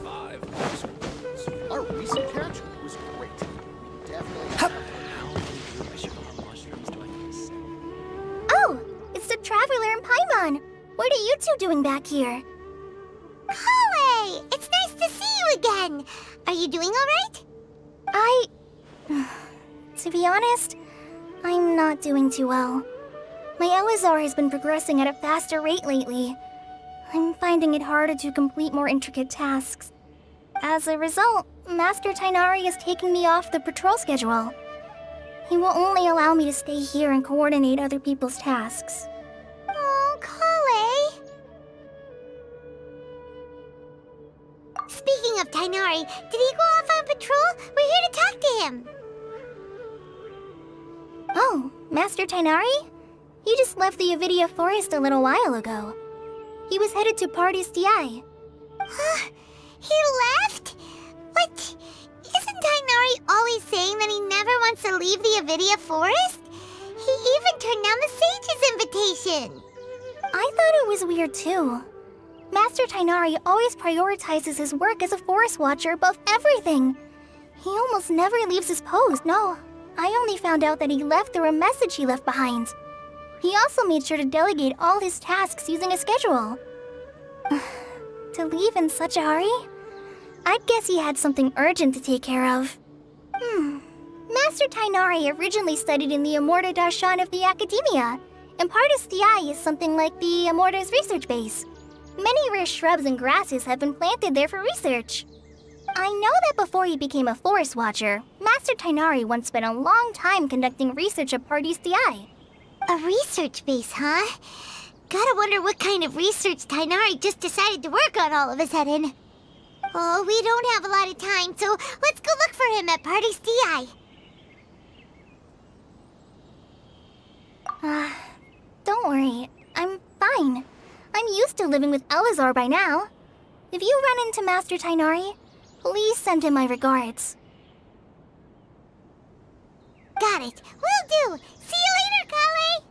5 mushrooms. Our recent catch was great. We definitely have Oh, it's the Traveler and Paimon. What are you two doing back here? Kale! It's nice to see you again. Are you doing all right? To be honest, I'm not doing too well. My Elazar has been progressing at a faster rate lately. I'm finding it harder to complete more intricate tasks. As a result, Master Tainari is taking me off the patrol schedule. He will only allow me to stay here and coordinate other people's tasks. Oh, Kale! Speaking of Tainari, did he go off on patrol? We're here to talk to him. Oh, Master Tainari? He just left the E78 forest a little while ago. He was headed to Party's DI. He left? What? Isn't Tainari always saying that he never wants to leave the E78 forest? He even turned down the Sage's invitation. I thought it was weird too. Master Tainari always prioritizes his work as a forest watcher above everything. He almost never leaves his post, no. I only found out that he left through a message he left behind. He also made sure to delegate all his tasks using a schedule. To leave in such a hurry? I'd guess he had something urgent to take care of. Master Master Tainari originally studied in the Amorta Darshan of the Academia, and Pardis Eye is something like the Amorta's research base. Many rare shrubs and grasses have been planted there for research. I know that before he became a forest watcher, Master Tainari once spent a long time conducting research at Pardis Eye. A research base, huh? Gotta wonder what kind of research Tainari just decided to work on all of a sudden. Oh, we don't have a lot of time, so let's go look for him at Pardis Eye. Don't worry, I'm fine. I'm used to living with Elazar by now. If you run into Master Tainari, please send him my regards. Got it. Will do. See you later, Kale.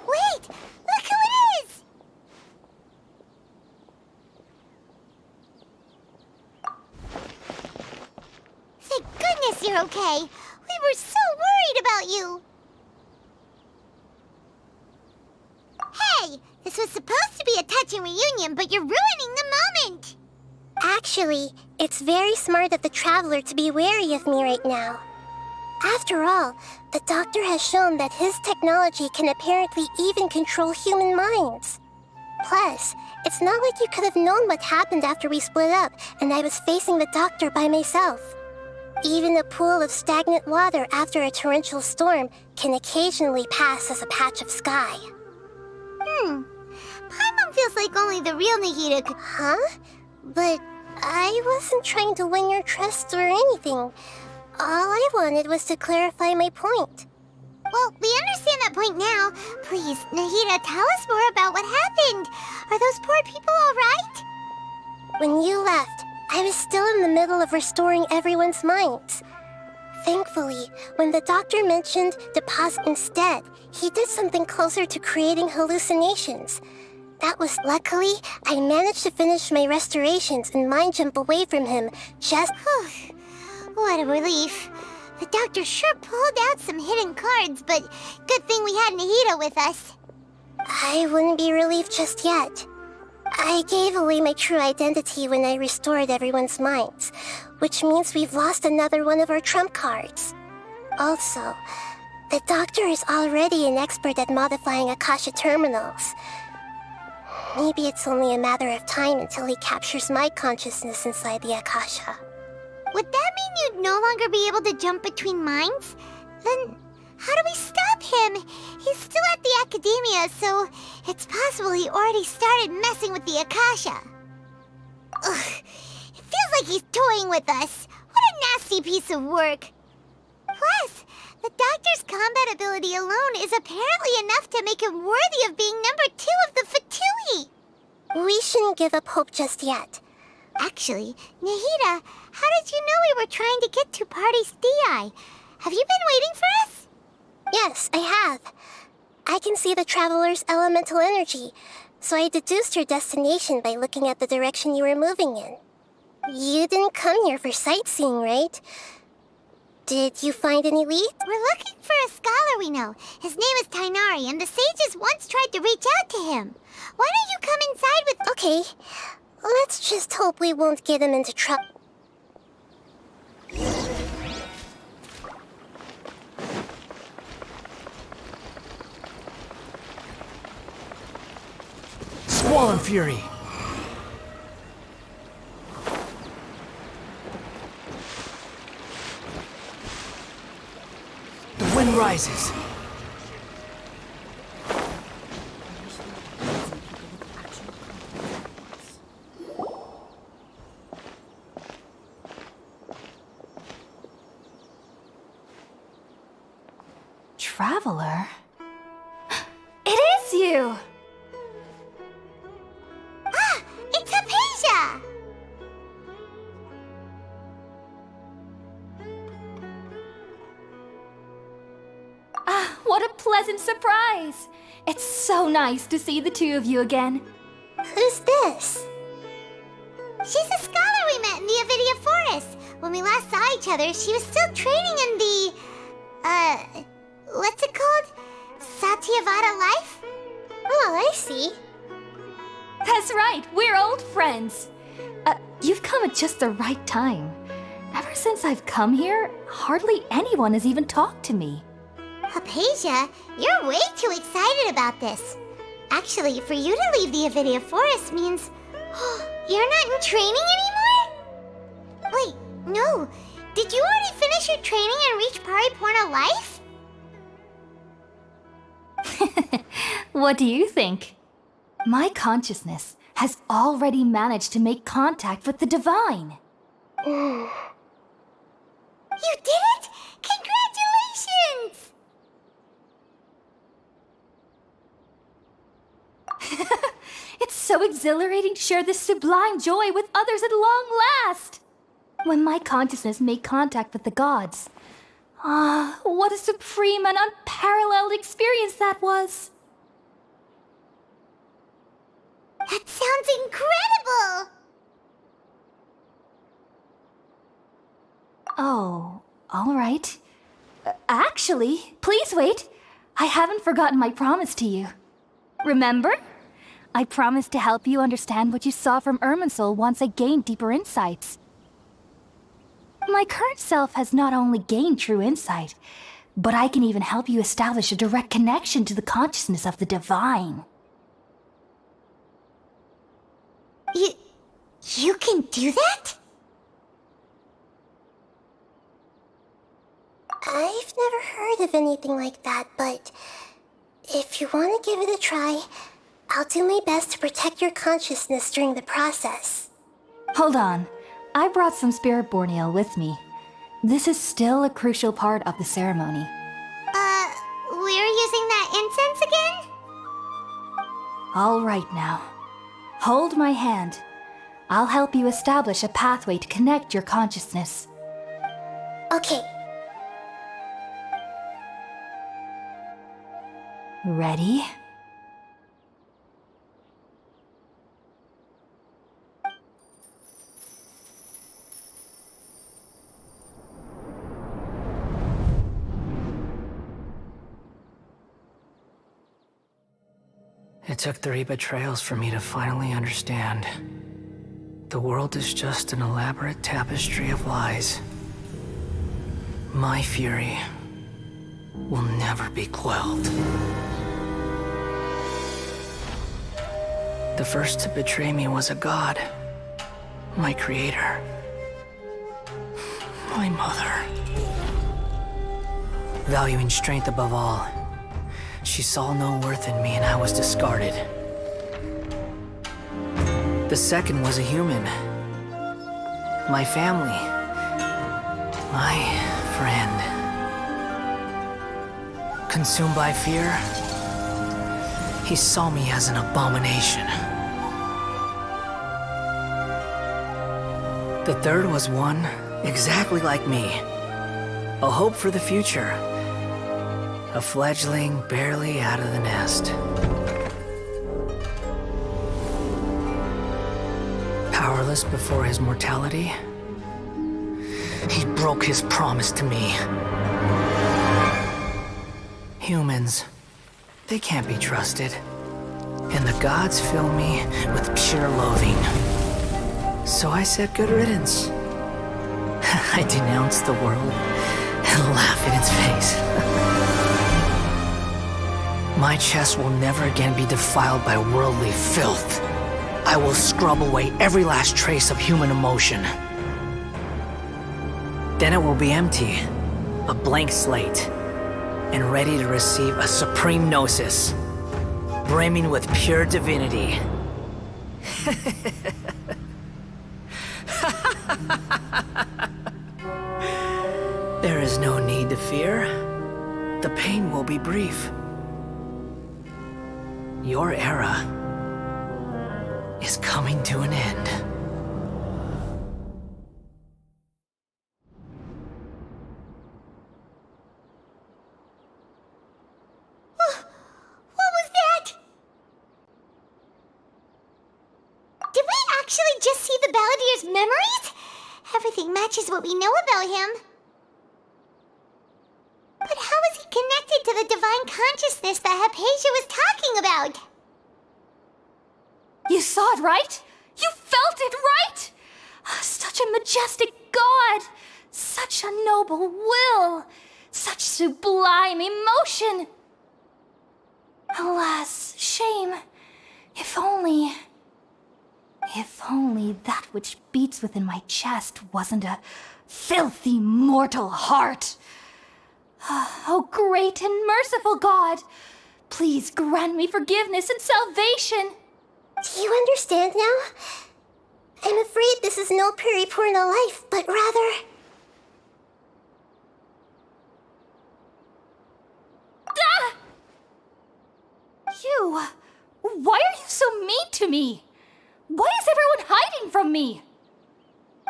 Wait! Look who it is! Thank goodness you're okay. We were so worried about you. Hey! This was supposed to be a touching reunion, but you're ruining the moment! Actually, it's very smart of the traveler to be wary of me right now. After all, the doctor has shown that his technology can apparently even control human minds. Plus, it's not like you could have known what happened after we split up and I was facing the doctor by myself. Even a pool of stagnant water after a torrential storm can occasionally pass as a patch of sky. Paimon feels like only the real Nahida could... Huh? But I wasn't trying to win your trust or anything. All I wanted was to clarify my point. Well, we understand that point now. Please, Nahida, tell us more about what happened. Are those poor people all right? When you left, I was still in the middle of restoring everyone's minds. Thankfully, when the doctor mentioned deposit instead, he did something closer to creating hallucinations. That was luckily, I managed to finish my restorations and mind jump away from him just... What a relief. The doctor sure pulled out some hidden cards, but good thing we had Nahida with us. I wouldn't be relieved just yet. I gave away my true identity when I restored everyone's minds, which means we've lost another one of our trump cards. Also, the doctor is already an expert at modifying Akasha terminals. Maybe it's only a matter of time until he captures my consciousness inside the Akasha. Would that mean you'd no longer be able to jump between minds? Then how do we stop him? He's still at the Academia, so it's possible he already started messing with the Akasha. Ugh, it feels like he's toying with us. What a nasty piece of work. Plus, the doctor's combat ability alone is apparently enough to make him worthy of being number 2 of the Fatui. We shouldn't give up hope just yet. Actually, Nahida, how did you know we were trying to get to Pardis Eye? Have you been waiting for us? Yes, I have. I can see the traveler's elemental energy, so I deduced your destination by looking at the direction you were moving in. You didn't come here for sightseeing, right? Did you find any leads? We're looking for a scholar we know. His name is Tainari, and the sages once tried to reach out to him. Why don't you come inside with... Okay, let's just hope we won't get him into trouble. Squall Fury! The wind rises. Traveler? It is you! Ah! It's Hypatia! what a pleasant surprise! It's so nice to see the two of you again. Who's this? She's a scholar we met in the Avidia Forest. When we last saw each other, she was still training in the... what's it called? Satyavada life? Oh, I see. That's right, we're old friends. You've come at just the right time. Ever since I've come here, hardly anyone has even talked to me. Hypatia, you're way too excited about this. Actually, for you to leave the Avidia Forest means... you're not in training anymore? Wait, no. Did you already finish your training and reach Paripurna life? What do you think? My consciousness has already managed to make contact with the divine. You did it! Congratulations! It's so exhilarating to share this sublime joy with others at long last! When my consciousness made contact with the gods. What a supreme and unparalleled experience that was! That sounds incredible! Oh, all right. Actually, please wait. I haven't forgotten my promise to you. Remember? I promised to help you understand what you saw from Irminsul once I gained deeper insights. My current self has not only gained true insight, but I can even help you establish a direct connection to the consciousness of the divine. You can do that? I've never heard of anything like that, but if you want to give it a try, I'll do my best to protect your consciousness during the process. Hold on. I brought some spirit borneal with me. This is still a crucial part of the ceremony. We're using that incense again? All right now. Hold my hand. I'll help you establish a pathway to connect your consciousness. Okay. Ready? It took 3 betrayals for me to finally understand. The world is just an elaborate tapestry of lies. My fury will never be quelled. The first to betray me was a god. My creator. My mother. Valuing strength above all, she saw no worth in me and I was discarded. The second was a human. My family. My friend. Consumed by fear, he saw me as an abomination. The third was one exactly like me. A hope for the future. A fledgling barely out of the nest. Powerless before his mortality, he broke his promise to me. Humans, they can't be trusted. And the gods fill me with pure loathing. So I said good riddance. I denounce the world and laugh in its face. My chest will never again be defiled by worldly filth. I will scrub away every last trace of human emotion. Then it will be empty, a blank slate, and ready to receive a supreme gnosis, brimming with pure divinity. There is no need to fear. The pain will be brief. Your era is coming to an end. actually just see the Balladier's memories? Everything matches what we know about him. But how is he connected to the divine consciousness that Hypatia was talking about? You saw it, right? You felt it, right? Such a majestic god! Such a noble will! Such sublime emotion! Alas, shame. If only that which beats within my chest wasn't a filthy mortal heart. Oh, great and merciful God! Please grant me forgiveness and salvation! Do you understand now? I'm afraid this is no Puripurna life, but rather... Ah! You! Why are you so mean to me? Why is everyone hiding from me?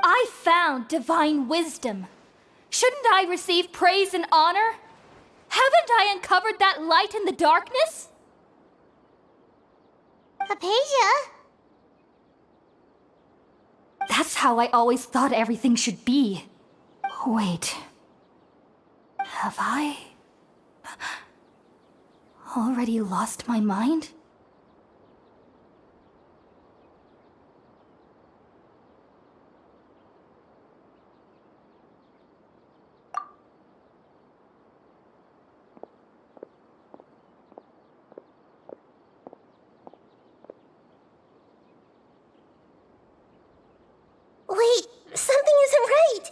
I found divine wisdom. Shouldn't I receive praise and honor? Haven't I uncovered that light in the darkness? Hypatia? That's how I always thought everything should be. Wait. Have I already lost my mind? Wait, something isn't right.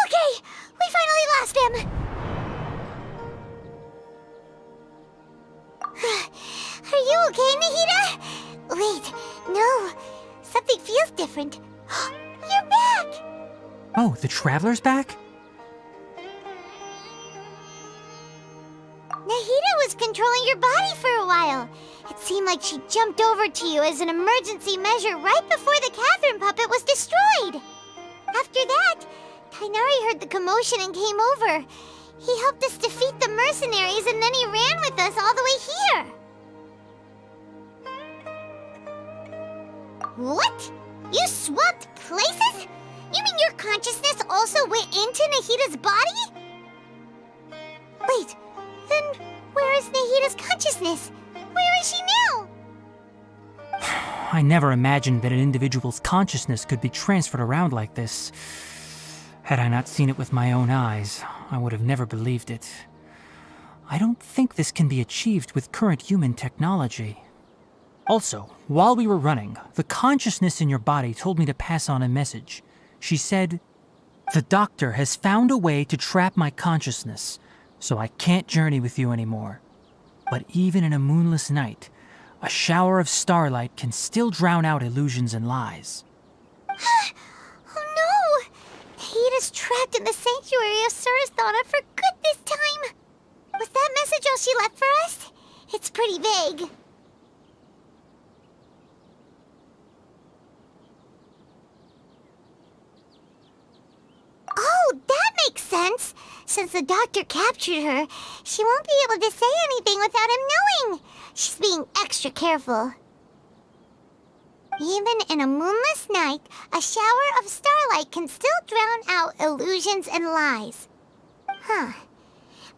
Okay, we finally lost him. Are you okay, Nahida? Wait, no. Something feels different. You're back! Oh, the Traveler's back? Nahida was controlling your body for a while. It seemed like she jumped over to you as an emergency measure right before the Catherine puppet was destroyed. After that, Tainari heard the commotion and came over. He helped us defeat the mercenaries and then he ran with us all the way here. What? You swapped places? You mean your consciousness also went into Nahida's body? Wait, then where is Nahida's consciousness? Where is she now? I never imagined that an individual's consciousness could be transferred around like this. Had I not seen it with my own eyes, I would have never believed it. I don't think this can be achieved with current human technology. Also, while we were running, the consciousness in your body told me to pass on a message. She said, "The doctor has found a way to trap my consciousness, so I can't journey with you anymore. But even in a moonless night, a shower of starlight can still drown out illusions and lies." Oh no! Nahida's trapped in the sanctuary of Surathana for good this time. Was that message all she left for us? It's pretty vague. Oh, that makes sense. Since the doctor captured her, she won't be able to say anything without him knowing. She's being extra careful. Even in a moonless night, a shower of starlight can still drown out illusions and lies. Huh.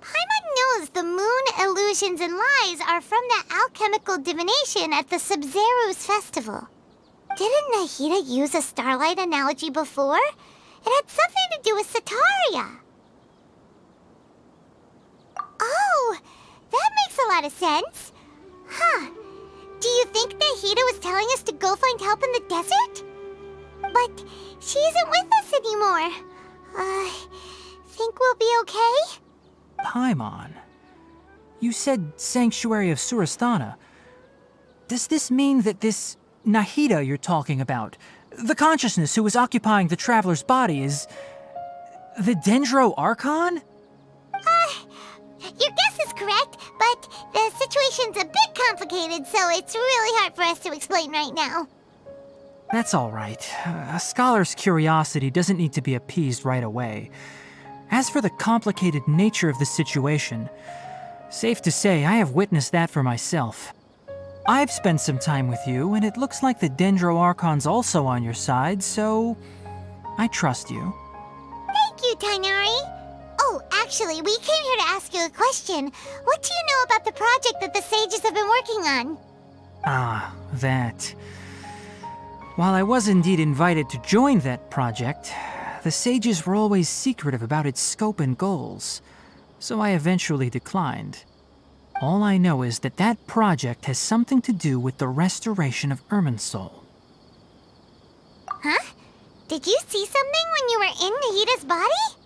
Paimon knows the moon illusions and lies are from the alchemical divination at the Sub-Zero's festival. Didn't Nahida use a starlight analogy before? It had something to do with Sataria. Oh, that makes a lot of sense. Huh. Do you think Nahida was telling us to go find help in the desert? But she isn't with us anymore. Think we'll be okay? Paimon, you said Sanctuary of Surasthana. Does this mean that this Nahida you're talking about, the consciousness who is occupying the traveler's body, is the Dendro Archon? Your guess is correct, but the situation's a bit complicated, so it's really hard for us to explain right now. That's all right. A scholar's curiosity doesn't need to be appeased right away. As for the complicated nature of the situation, safe to say I have witnessed that for myself. I've spent some time with you, and it looks like the Dendro Archon's also on your side, so I trust you. Thank you, Tainari. Oh, actually, we came here to ask you a question. What do you know about the project that the sages have been working on? Ah, that. While I was indeed invited to join that project, the sages were always secretive about its scope and goals, so I eventually declined. All I know is that that project has something to do with the restoration of Irminsul. Huh? Did you see something when you were in Nahida's body?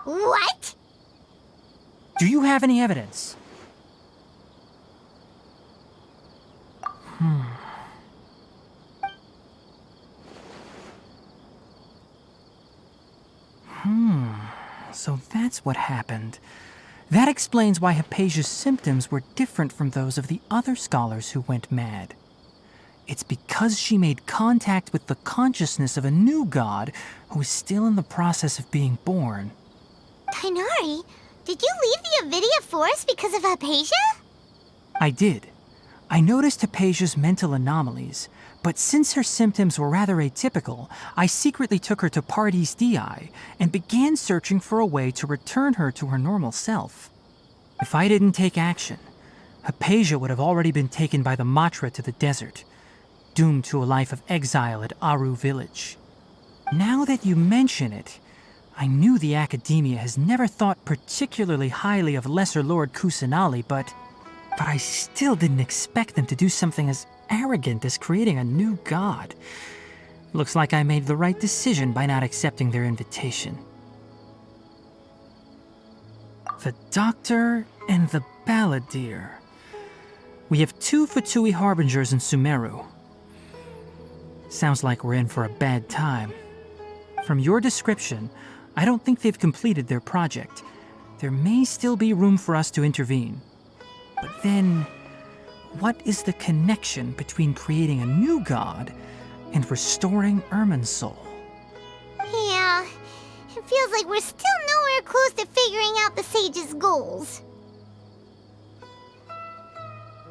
What? Do you have any evidence? So that's what happened. That explains why Hypatia's symptoms were different from those of the other scholars who went mad. It's because she made contact with the consciousness of a new god who is still in the process of being born. Tainari, did you leave the Avidia Forest because of Hypatia? I did. I noticed Hypatia's mental anomalies, but since her symptoms were rather atypical, I secretly took her to Pardes Dii and began searching for a way to return her to her normal self. If I didn't take action, Hypatia would have already been taken by the Matra to the desert, doomed to a life of exile at Aru village. Now that you mention it, I knew the Academia has never thought particularly highly of Lesser Lord Kusanali, but I still didn't expect them to do something as arrogant as creating a new god. Looks like I made the right decision by not accepting their invitation. The Doctor and the Balladeer. We have 2 Fatui Harbingers in Sumeru. Sounds like we're in for a bad time. From your description, I don't think they've completed their project. There may still be room for us to intervene. But then, what is the connection between creating a new god and restoring Irminsul? Yeah, it feels like we're still nowhere close to figuring out the sage's goals.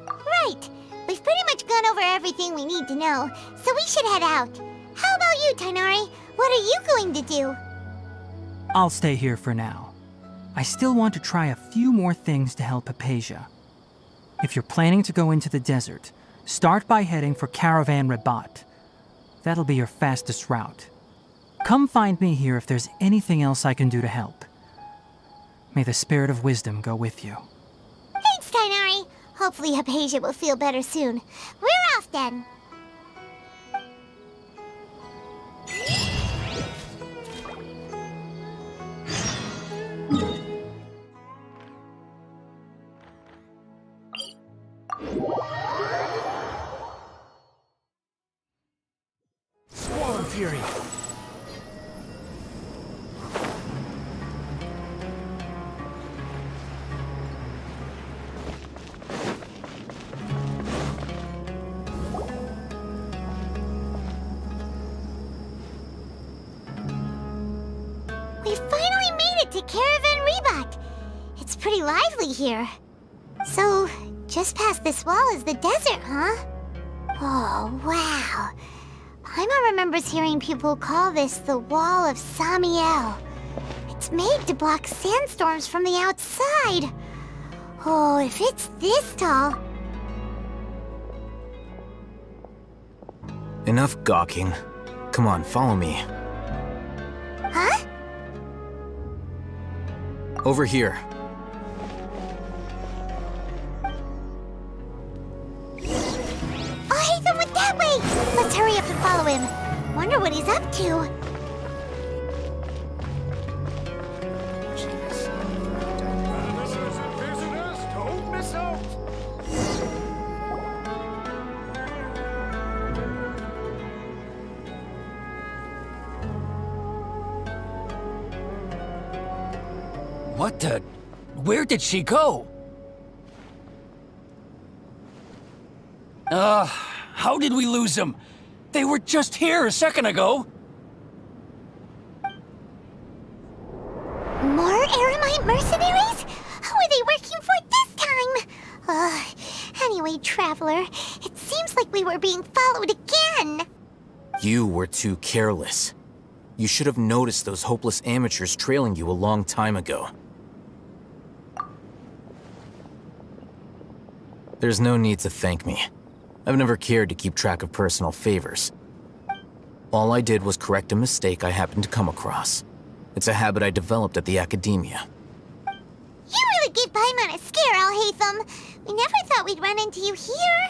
Right, we've pretty much gone over everything we need to know, so we should head out. How about you, Tainari? What are you going to do? I'll stay here for now. I still want to try a few more things to help Hypatia. If you're planning to go into the desert, start by heading for Caravan Rabat. That'll be your fastest route. Come find me here if there's anything else I can do to help. May the spirit of wisdom go with you. Thanks, Tainari. Hopefully Hypatia will feel better soon. We're off then. Swarm Fury! We finally made it to Caravan Reebok. It's pretty lively here. So, just past this wall is the desert, huh? Oh, wow. Paimon remembers hearing people call this the Wall of Samiel. It's made to block sandstorms from the outside. Oh, if it's this tall... Enough gawking. Come on, follow me. Huh? Over here. Oh, Haytham went that way! Let's hurry up and follow him. Wonder what he's up to. Don't miss out! What the? Where did she go? How did we lose them? They were just here a second ago. More Eremite mercenaries? Who are they working for this time? Anyway, Traveler, it seems like we were being followed again. You were too careless. You should have noticed those hopeless amateurs trailing you a long time ago. There's no need to thank me. I've never cared to keep track of personal favors. All I did was correct a mistake I happened to come across. It's a habit I developed at the Academia. You really gave Paimon a scare, Al-Haytham. We never thought we'd run into you here.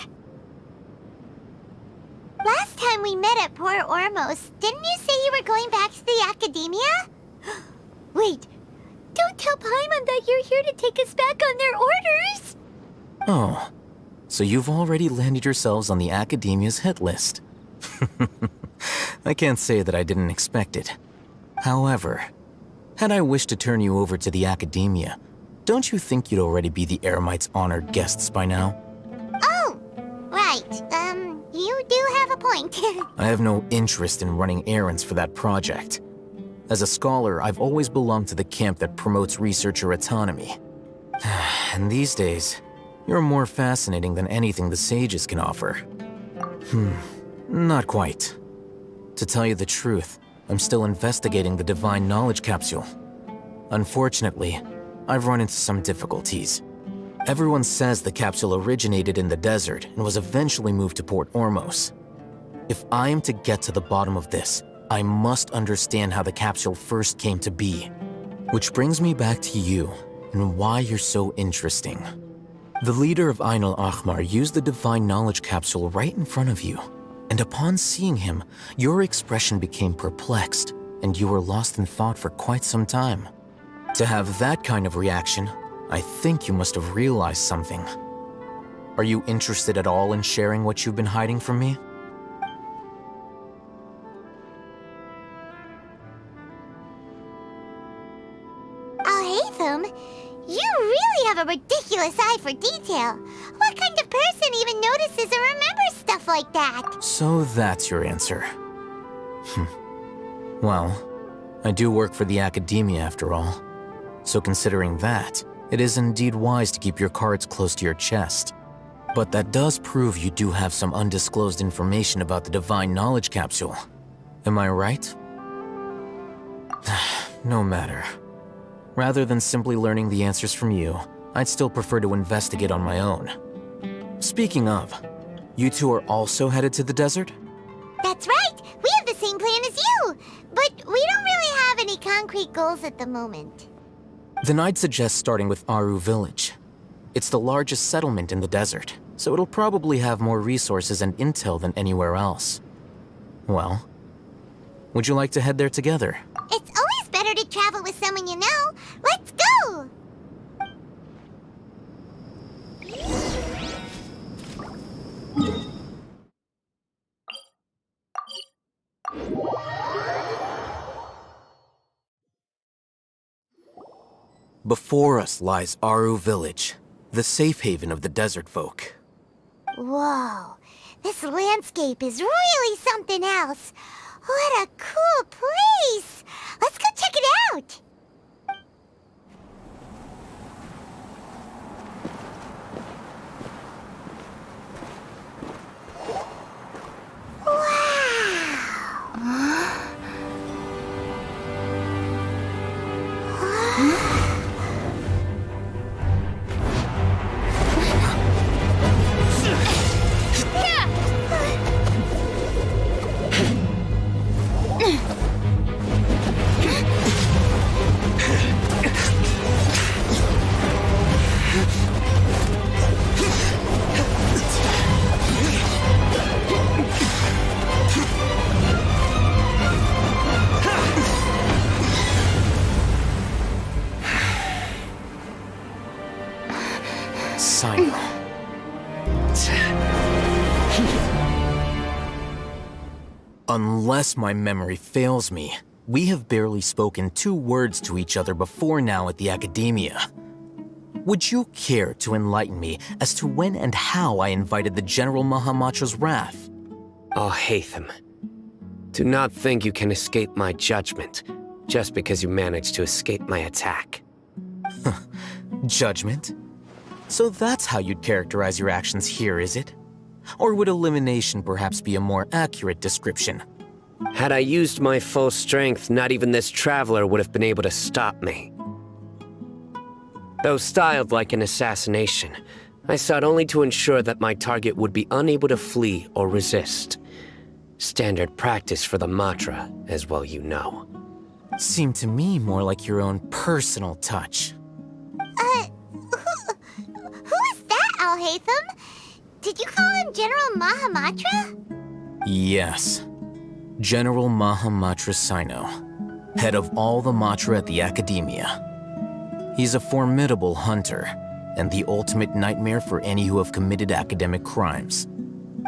Last time we met at Port Ormos, didn't you say you were going back to the Academia? Wait, don't tell Paimon that you're here to take us back on their orders! Oh, so you've already landed yourselves on the Academia's hit list. I can't say that I didn't expect it. However, had I wished to turn you over to the Academia, don't you think you'd already be the Eremites' honored guests by now? Oh, right. You do have a point. I have no interest in running errands for that project. As a scholar, I've always belonged to the camp that promotes researcher autonomy. And these days, you're more fascinating than anything the sages can offer. Not quite. To tell you the truth, I'm still investigating the Divine Knowledge Capsule. Unfortunately, I've run into some difficulties. Everyone says the capsule originated in the desert and was eventually moved to Port Ormos. If I am to get to the bottom of this, I must understand how the capsule first came to be. Which brings me back to you and why you're so interesting. The leader of Ain al-Ahmar used the Divine Knowledge Capsule right in front of you, and upon seeing him, your expression became perplexed, and you were lost in thought for quite some time. To have that kind of reaction, I think you must have realized something. Are you interested at all in sharing what you've been hiding from me? Al-Haytham, you really have a ridiculous eye for detail. What kind of person even notices or remembers stuff like that? So that's your answer. Well, I do work for the Academia after all. So considering that, it is indeed wise to keep your cards close to your chest. But that does prove you do have some undisclosed information about the Divine Knowledge Capsule. Am I right? No matter. Rather than simply learning the answers from you, I'd still prefer to investigate on my own. Speaking of, you two are also headed to the desert? That's right! We have the same plan as you! But we don't really have any concrete goals at the moment. Then I'd suggest starting with Aru Village. It's the largest settlement in the desert, so it'll probably have more resources and intel than anywhere else. Well, would you like to head there together? It's always better to travel with someone you know. Let's go! Before us lies Aru Village, the safe haven of the desert folk. Whoa, this landscape is really something else. What a cool place! Let's go check it out! Sino. Unless my memory fails me, we have barely spoken 2 words to each other before now at the Academia. Would you care to enlighten me as to when and how I invited the General Mahamatra's wrath? Oh, Hatham. Do not think you can escape my judgment just because you managed to escape my attack. Judgment? So that's how you'd characterize your actions here, is it? Or would elimination perhaps be a more accurate description? Had I used my full strength, not even this traveler would have been able to stop me. Though styled like an assassination, I sought only to ensure that my target would be unable to flee or resist. Standard practice for the Matra, as well you know. Seemed to me more like your own personal touch. Who is that, Al-Haytham? Did you call him General Mahamatra? Yes. General Mahamatra Sino, head of all the Matra at the Academia. He's a formidable hunter, and the ultimate nightmare for any who have committed academic crimes.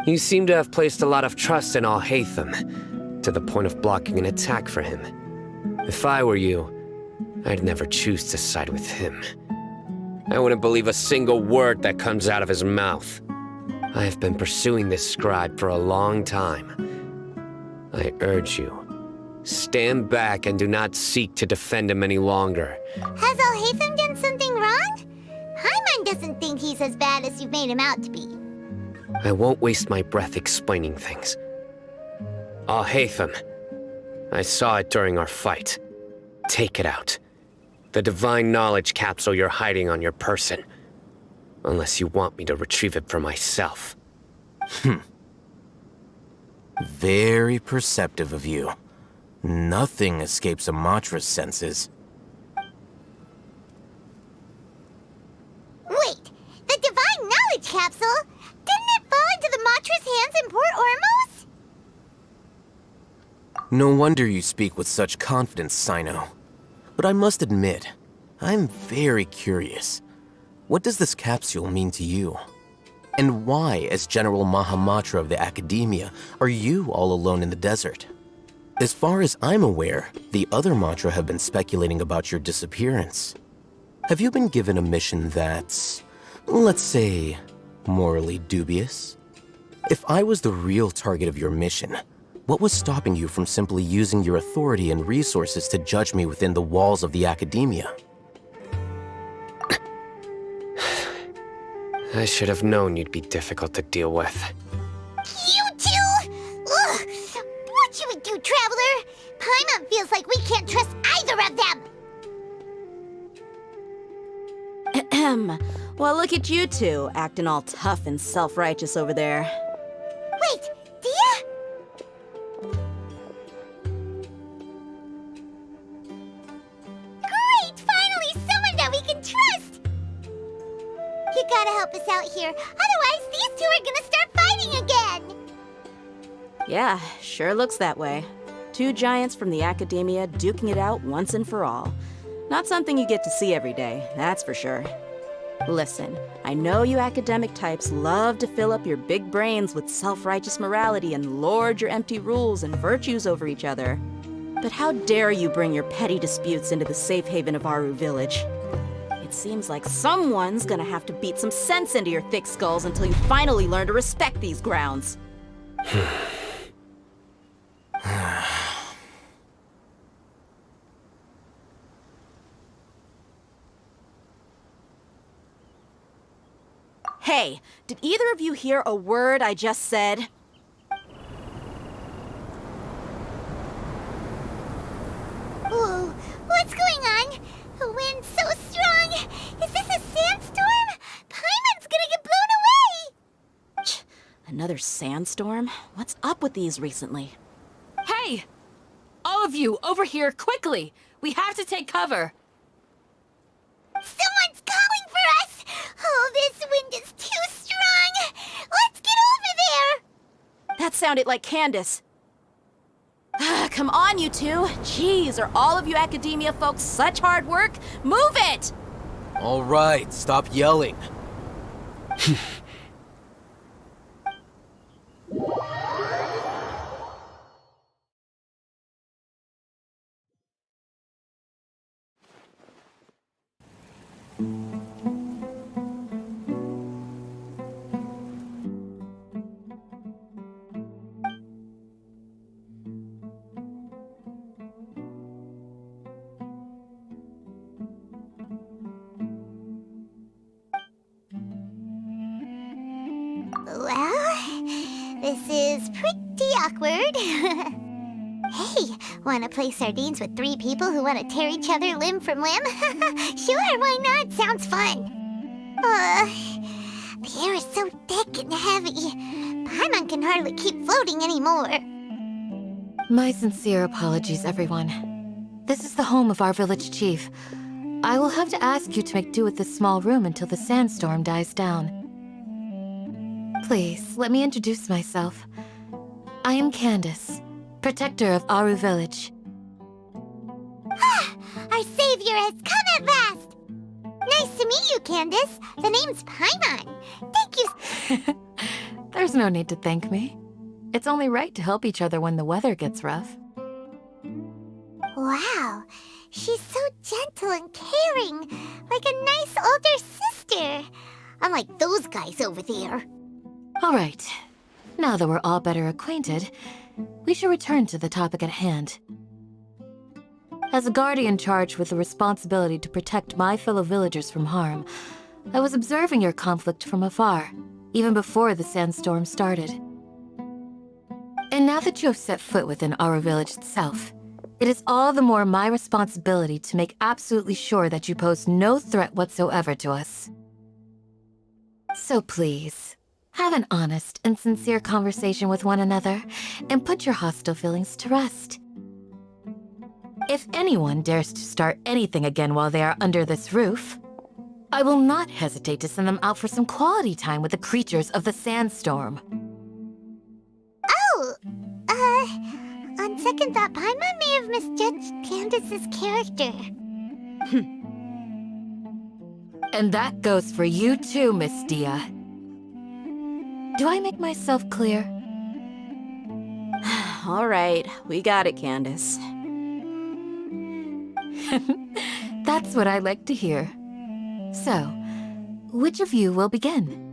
You seem to have placed a lot of trust in Al-Haytham, to the point of blocking an attack for him. If I were you, I'd never choose to side with him. I wouldn't believe a single word that comes out of his mouth. I have been pursuing this scribe for a long time. I urge you, stand back and do not seek to defend him any longer. Has Al-Haytham done something wrong? Hyman doesn't think he's as bad as you've made him out to be. I won't waste my breath explaining things. Al-Haytham, I saw it during our fight. Take it out. The divine knowledge capsule you're hiding on your person. Unless you want me to retrieve it for myself. Very perceptive of you. Nothing escapes a Matra's senses. Wait, the divine knowledge capsule? Didn't it fall into the Matra's hands in Port Ormos? No wonder you speak with such confidence, Sino. But I must admit, I'm very curious. What does this capsule mean to you? And why, as General Mahamatra of the Academia, are you all alone in the desert? As far as I'm aware, the other Matra have been speculating about your disappearance. Have you been given a mission that's, let's say, morally dubious? If I was the real target of your mission, what was stopping you from simply using your authority and resources to judge me within the walls of the Academia? I should have known you'd be difficult to deal with. You two? Ugh! What should we do, Traveler? Paimon feels like we can't trust either of them! Ahem. Well, look at you two, acting all tough and self-righteous over there. Wait, Dia? Great! Finally, someone that we can trust! You gotta help us out here, otherwise these two are gonna start fighting again! Yeah, sure looks that way. 2 giants from the Academia duking it out once and for all. Not something you get to see every day, that's for sure. Listen, I know you academic types love to fill up your big brains with self-righteous morality and lord your empty rules and virtues over each other. But how dare you bring your petty disputes into the safe haven of Aru Village? It seems like someone's gonna have to beat some sense into your thick skulls until you finally learn to respect these grounds. Hey, did either of you hear a word I just said? Whoa, what's going on? The wind's so strong! Is this a sandstorm? Paimon's gonna get blown away! Another sandstorm? What's up with these recently? Hey! All of you, over here, quickly! We have to take cover! Someone's calling for us! Oh, this wind is too strong! Let's get over there! That sounded like Candace. Come on, you two. Jeez, are all of you academia folks such hard work? Move it! All right, stop yelling. Well, this is pretty awkward. Hey, wanna play sardines with 3 people who wanna tear each other limb from limb? Sure, why not? Sounds fun. The air is so thick and heavy. Paimon can hardly keep floating anymore. My sincere apologies, everyone. This is the home of our village chief. I will have to ask you to make do with this small room until the sandstorm dies down. Please, let me introduce myself. I am Candace, protector of Aru Village. Our savior has come at last! Nice to meet you, Candace. The name's Paimon. Thank you. There's no need to thank me. It's only right to help each other when the weather gets rough. Wow, she's so gentle and caring, like a nice older sister. Unlike those guys over there. All right. Now that we're all better acquainted, we should return to the topic at hand. As a guardian charged with the responsibility to protect my fellow villagers from harm, I was observing your conflict from afar, even before the sandstorm started. And now that you have set foot within our village itself, it is all the more my responsibility to make absolutely sure that you pose no threat whatsoever to us. So please, have an honest and sincere conversation with one another, and put your hostile feelings to rest. If anyone dares to start anything again while they are under this roof, I will not hesitate to send them out for some quality time with the creatures of the sandstorm. Oh, on second thought, Paimon may have misjudged Candace's character. And that goes for you too, Miss Dia. Do I make myself clear? All right, we got it, Candace. That's what I like to hear. So, which of you will begin?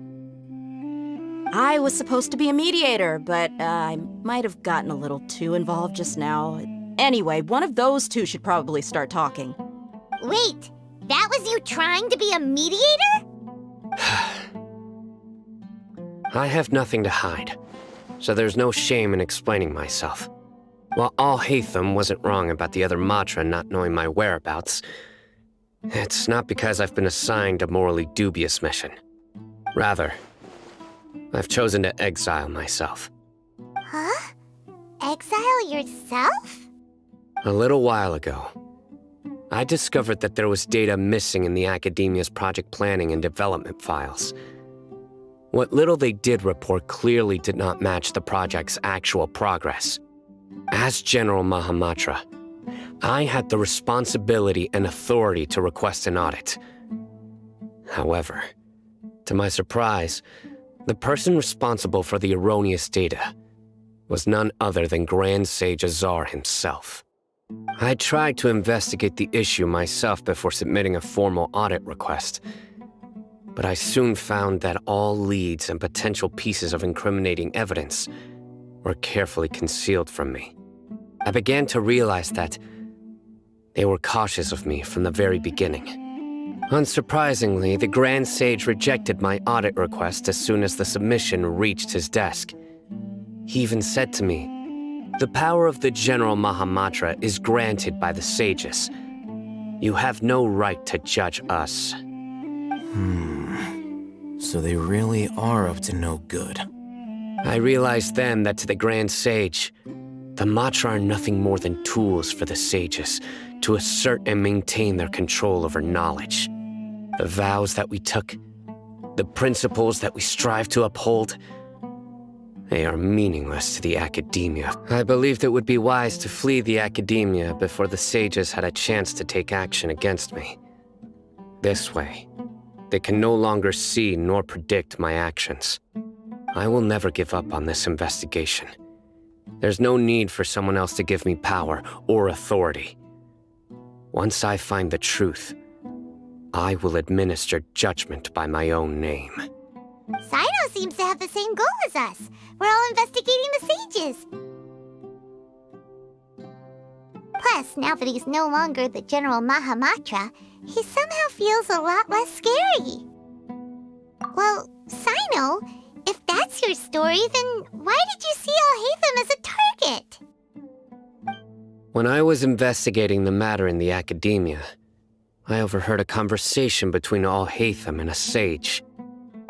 I was supposed to be a mediator, but I might have gotten a little too involved just now. Anyway, one of those two should probably start talking. Wait, that was you trying to be a mediator? I have nothing to hide, so there's no shame in explaining myself. While Al-Haytham wasn't wrong about the other Matra not knowing my whereabouts, it's not because I've been assigned a morally dubious mission. Rather, I've chosen to exile myself. Huh? Exile yourself? A little while ago, I discovered that there was data missing in the Academia's project planning and development files. What little they did report clearly did not match the project's actual progress. As General Mahamatra, I had the responsibility and authority to request an audit. However, to my surprise, the person responsible for the erroneous data was none other than Grand Sage Azar himself. I tried to investigate the issue myself before submitting a formal audit request, but I soon found that all leads and potential pieces of incriminating evidence were carefully concealed from me. I began to realize that they were cautious of me from the very beginning. Unsurprisingly, the Grand Sage rejected my audit request as soon as the submission reached his desk. He even said to me, "The power of the General Mahamatra is granted by the sages. You have no right to judge us." So they really are up to no good. I realized then that to the Grand Sage, The Matra are nothing more than tools for the sages to assert and maintain their control over knowledge. The vows that we took, the principles that we strive to uphold, they are meaningless to the academia. I believed it would be wise to flee the academia before the sages had a chance to take action against me. This way, they can no longer see nor predict my actions. I will never give up on this investigation. There's no need for someone else to give me power or authority. Once I find the truth, I will administer judgment by my own name. Sino seems to have the same goal as us. We're all investigating the sages. Plus, now that he's no longer the General Mahamatra, he somehow feels a lot less scary. Well, Sino, if that's your story, then why did you see Alhaitham as a target? When I was investigating the matter in the academia, I overheard a conversation between Alhaitham and a sage.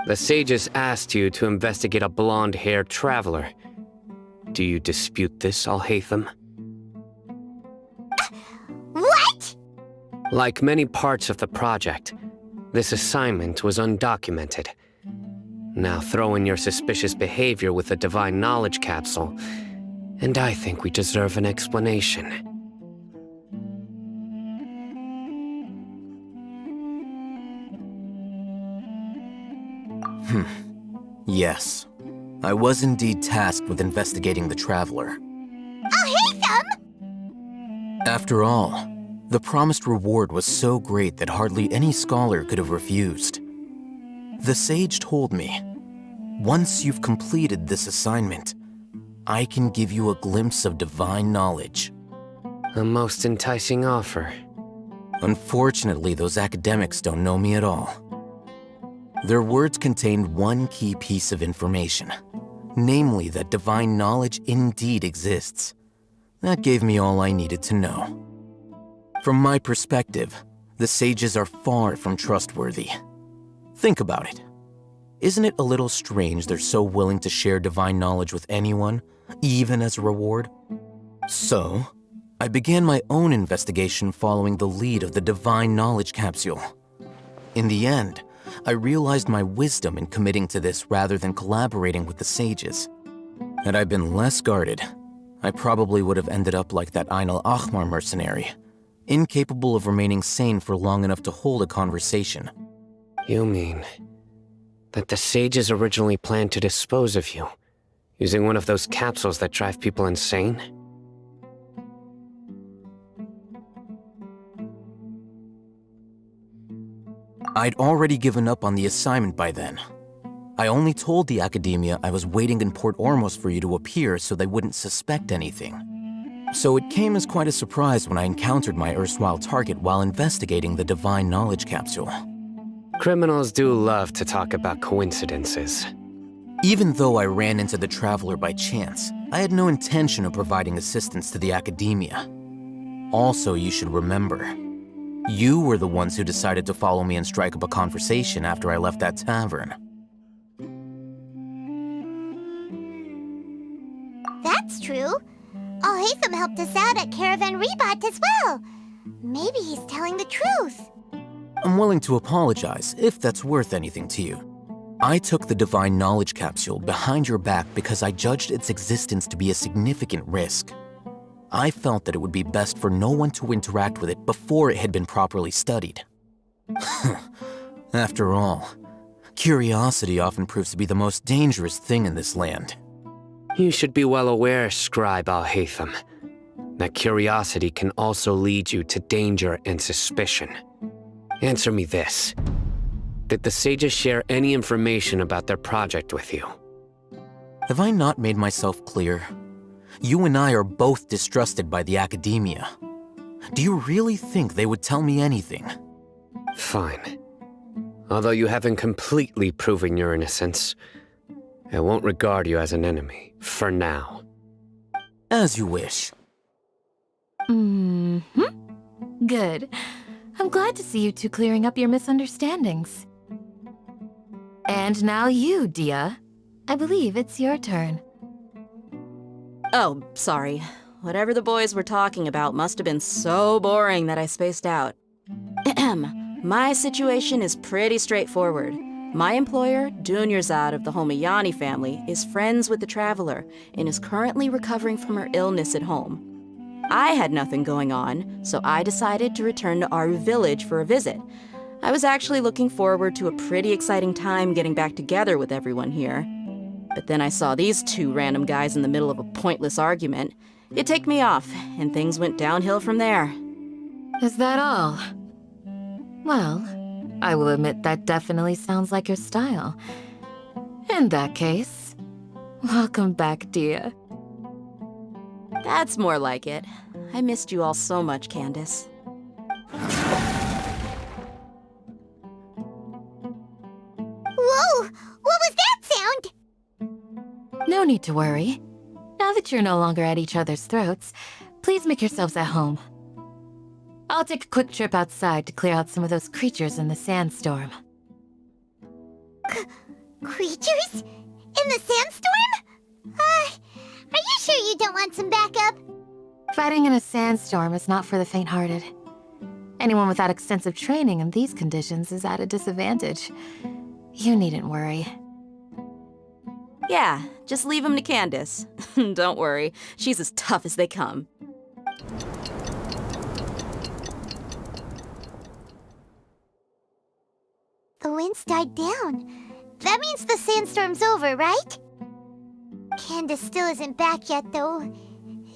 The sages asked you to investigate a blonde-haired traveler. Do you dispute this, Alhaitham? What? Like many parts of the project, this assignment was undocumented. Now throw in your suspicious behavior with the Divine Knowledge Capsule, and I think we deserve an explanation. Yes. I was indeed tasked with investigating the Traveler. Alhaitham! After all, the promised reward was so great that hardly any scholar could have refused. The sage told me, once you've completed this assignment, I can give you a glimpse of divine knowledge. A most enticing offer. Unfortunately, those academics don't know me at all. Their words contained one key piece of information, namely that divine knowledge indeed exists. That gave me all I needed to know. From my perspective, the sages are far from trustworthy. Think about it. Isn't it a little strange they're so willing to share divine knowledge with anyone, even as a reward? So, I began my own investigation following the lead of the Divine Knowledge Capsule. In the end, I realized my wisdom in committing to this rather than collaborating with the sages. Had I been less guarded, I probably would have ended up like that Ain al-Ahmar mercenary, incapable of remaining sane for long enough to hold a conversation. You mean that the sages originally planned to dispose of you, using one of those capsules that drive people insane? I'd already given up on the assignment by then. I only told the academia I was waiting in Port Ormos for you to appear so they wouldn't suspect anything. So it came as quite a surprise when I encountered my erstwhile target while investigating the Divine Knowledge Capsule. Criminals do love to talk about coincidences. Even though I ran into the Traveler by chance, I had no intention of providing assistance to the academia. Also, you should remember, you were the ones who decided to follow me and strike up a conversation after I left that tavern. That's true. Alhaitham helped us out at Caravan Rebat as well. Maybe he's telling the truth. I'm willing to apologize if that's worth anything to you. I took the Divine Knowledge Capsule behind your back because I judged its existence to be a significant risk. I felt that it would be best for no one to interact with it before it had been properly studied. After all, curiosity often proves to be the most dangerous thing in this land. You should be well aware, Scribe Alhaitham, that curiosity can also lead you to danger and suspicion. Answer me this. Did the sages share any information about their project with you? Have I not made myself clear? You and I are both distrusted by the academia. Do you really think they would tell me anything? Fine. Although you haven't completely proven your innocence, I won't regard you as an enemy, for now. As you wish. Good. I'm glad to see you two clearing up your misunderstandings. And now you, Dia. I believe it's your turn. Oh, sorry. Whatever the boys were talking about must have been so boring that I spaced out. My situation is pretty straightforward. My employer, Dunyarzad of the Homayani family, is friends with the Traveler and is currently recovering from her illness at home. I had nothing going on, so I decided to return to Aru Village for a visit. I was actually looking forward to a pretty exciting time getting back together with everyone here. But then I saw these two random guys in the middle of a pointless argument. It ticked me off, and things went downhill from there. Is that all? Well, I will admit that definitely sounds like your style. In that case, welcome back, dear. That's more like it. I missed you all so much, Candace. Whoa! What was that sound? No need to worry. Now that you're no longer at each other's throats, please make yourselves at home. I'll take a quick trip outside to clear out some of those creatures in the sandstorm. Creatures? In the sandstorm? Are you sure you don't want some backup? Fighting in a sandstorm is not for the faint-hearted. Anyone without extensive training in these conditions is at a disadvantage. You needn't worry. Yeah, just leave them to Candace. Don't worry, she's as tough as they come. The wind's died down. That means the sandstorm's over, right? Candace still isn't back yet, though.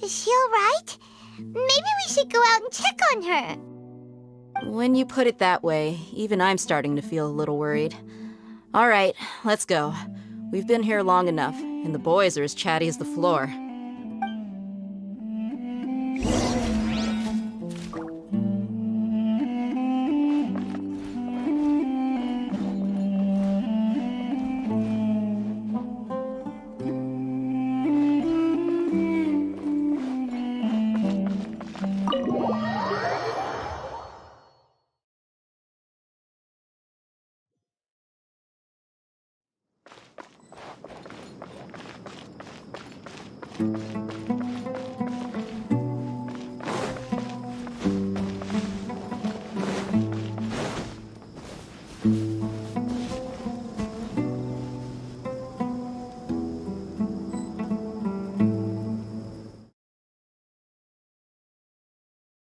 Is she alright? Maybe we should go out and check on her. When you put it that way, even I'm starting to feel a little worried. All right, let's go. We've been here long enough, and the boys are as chatty as the floor.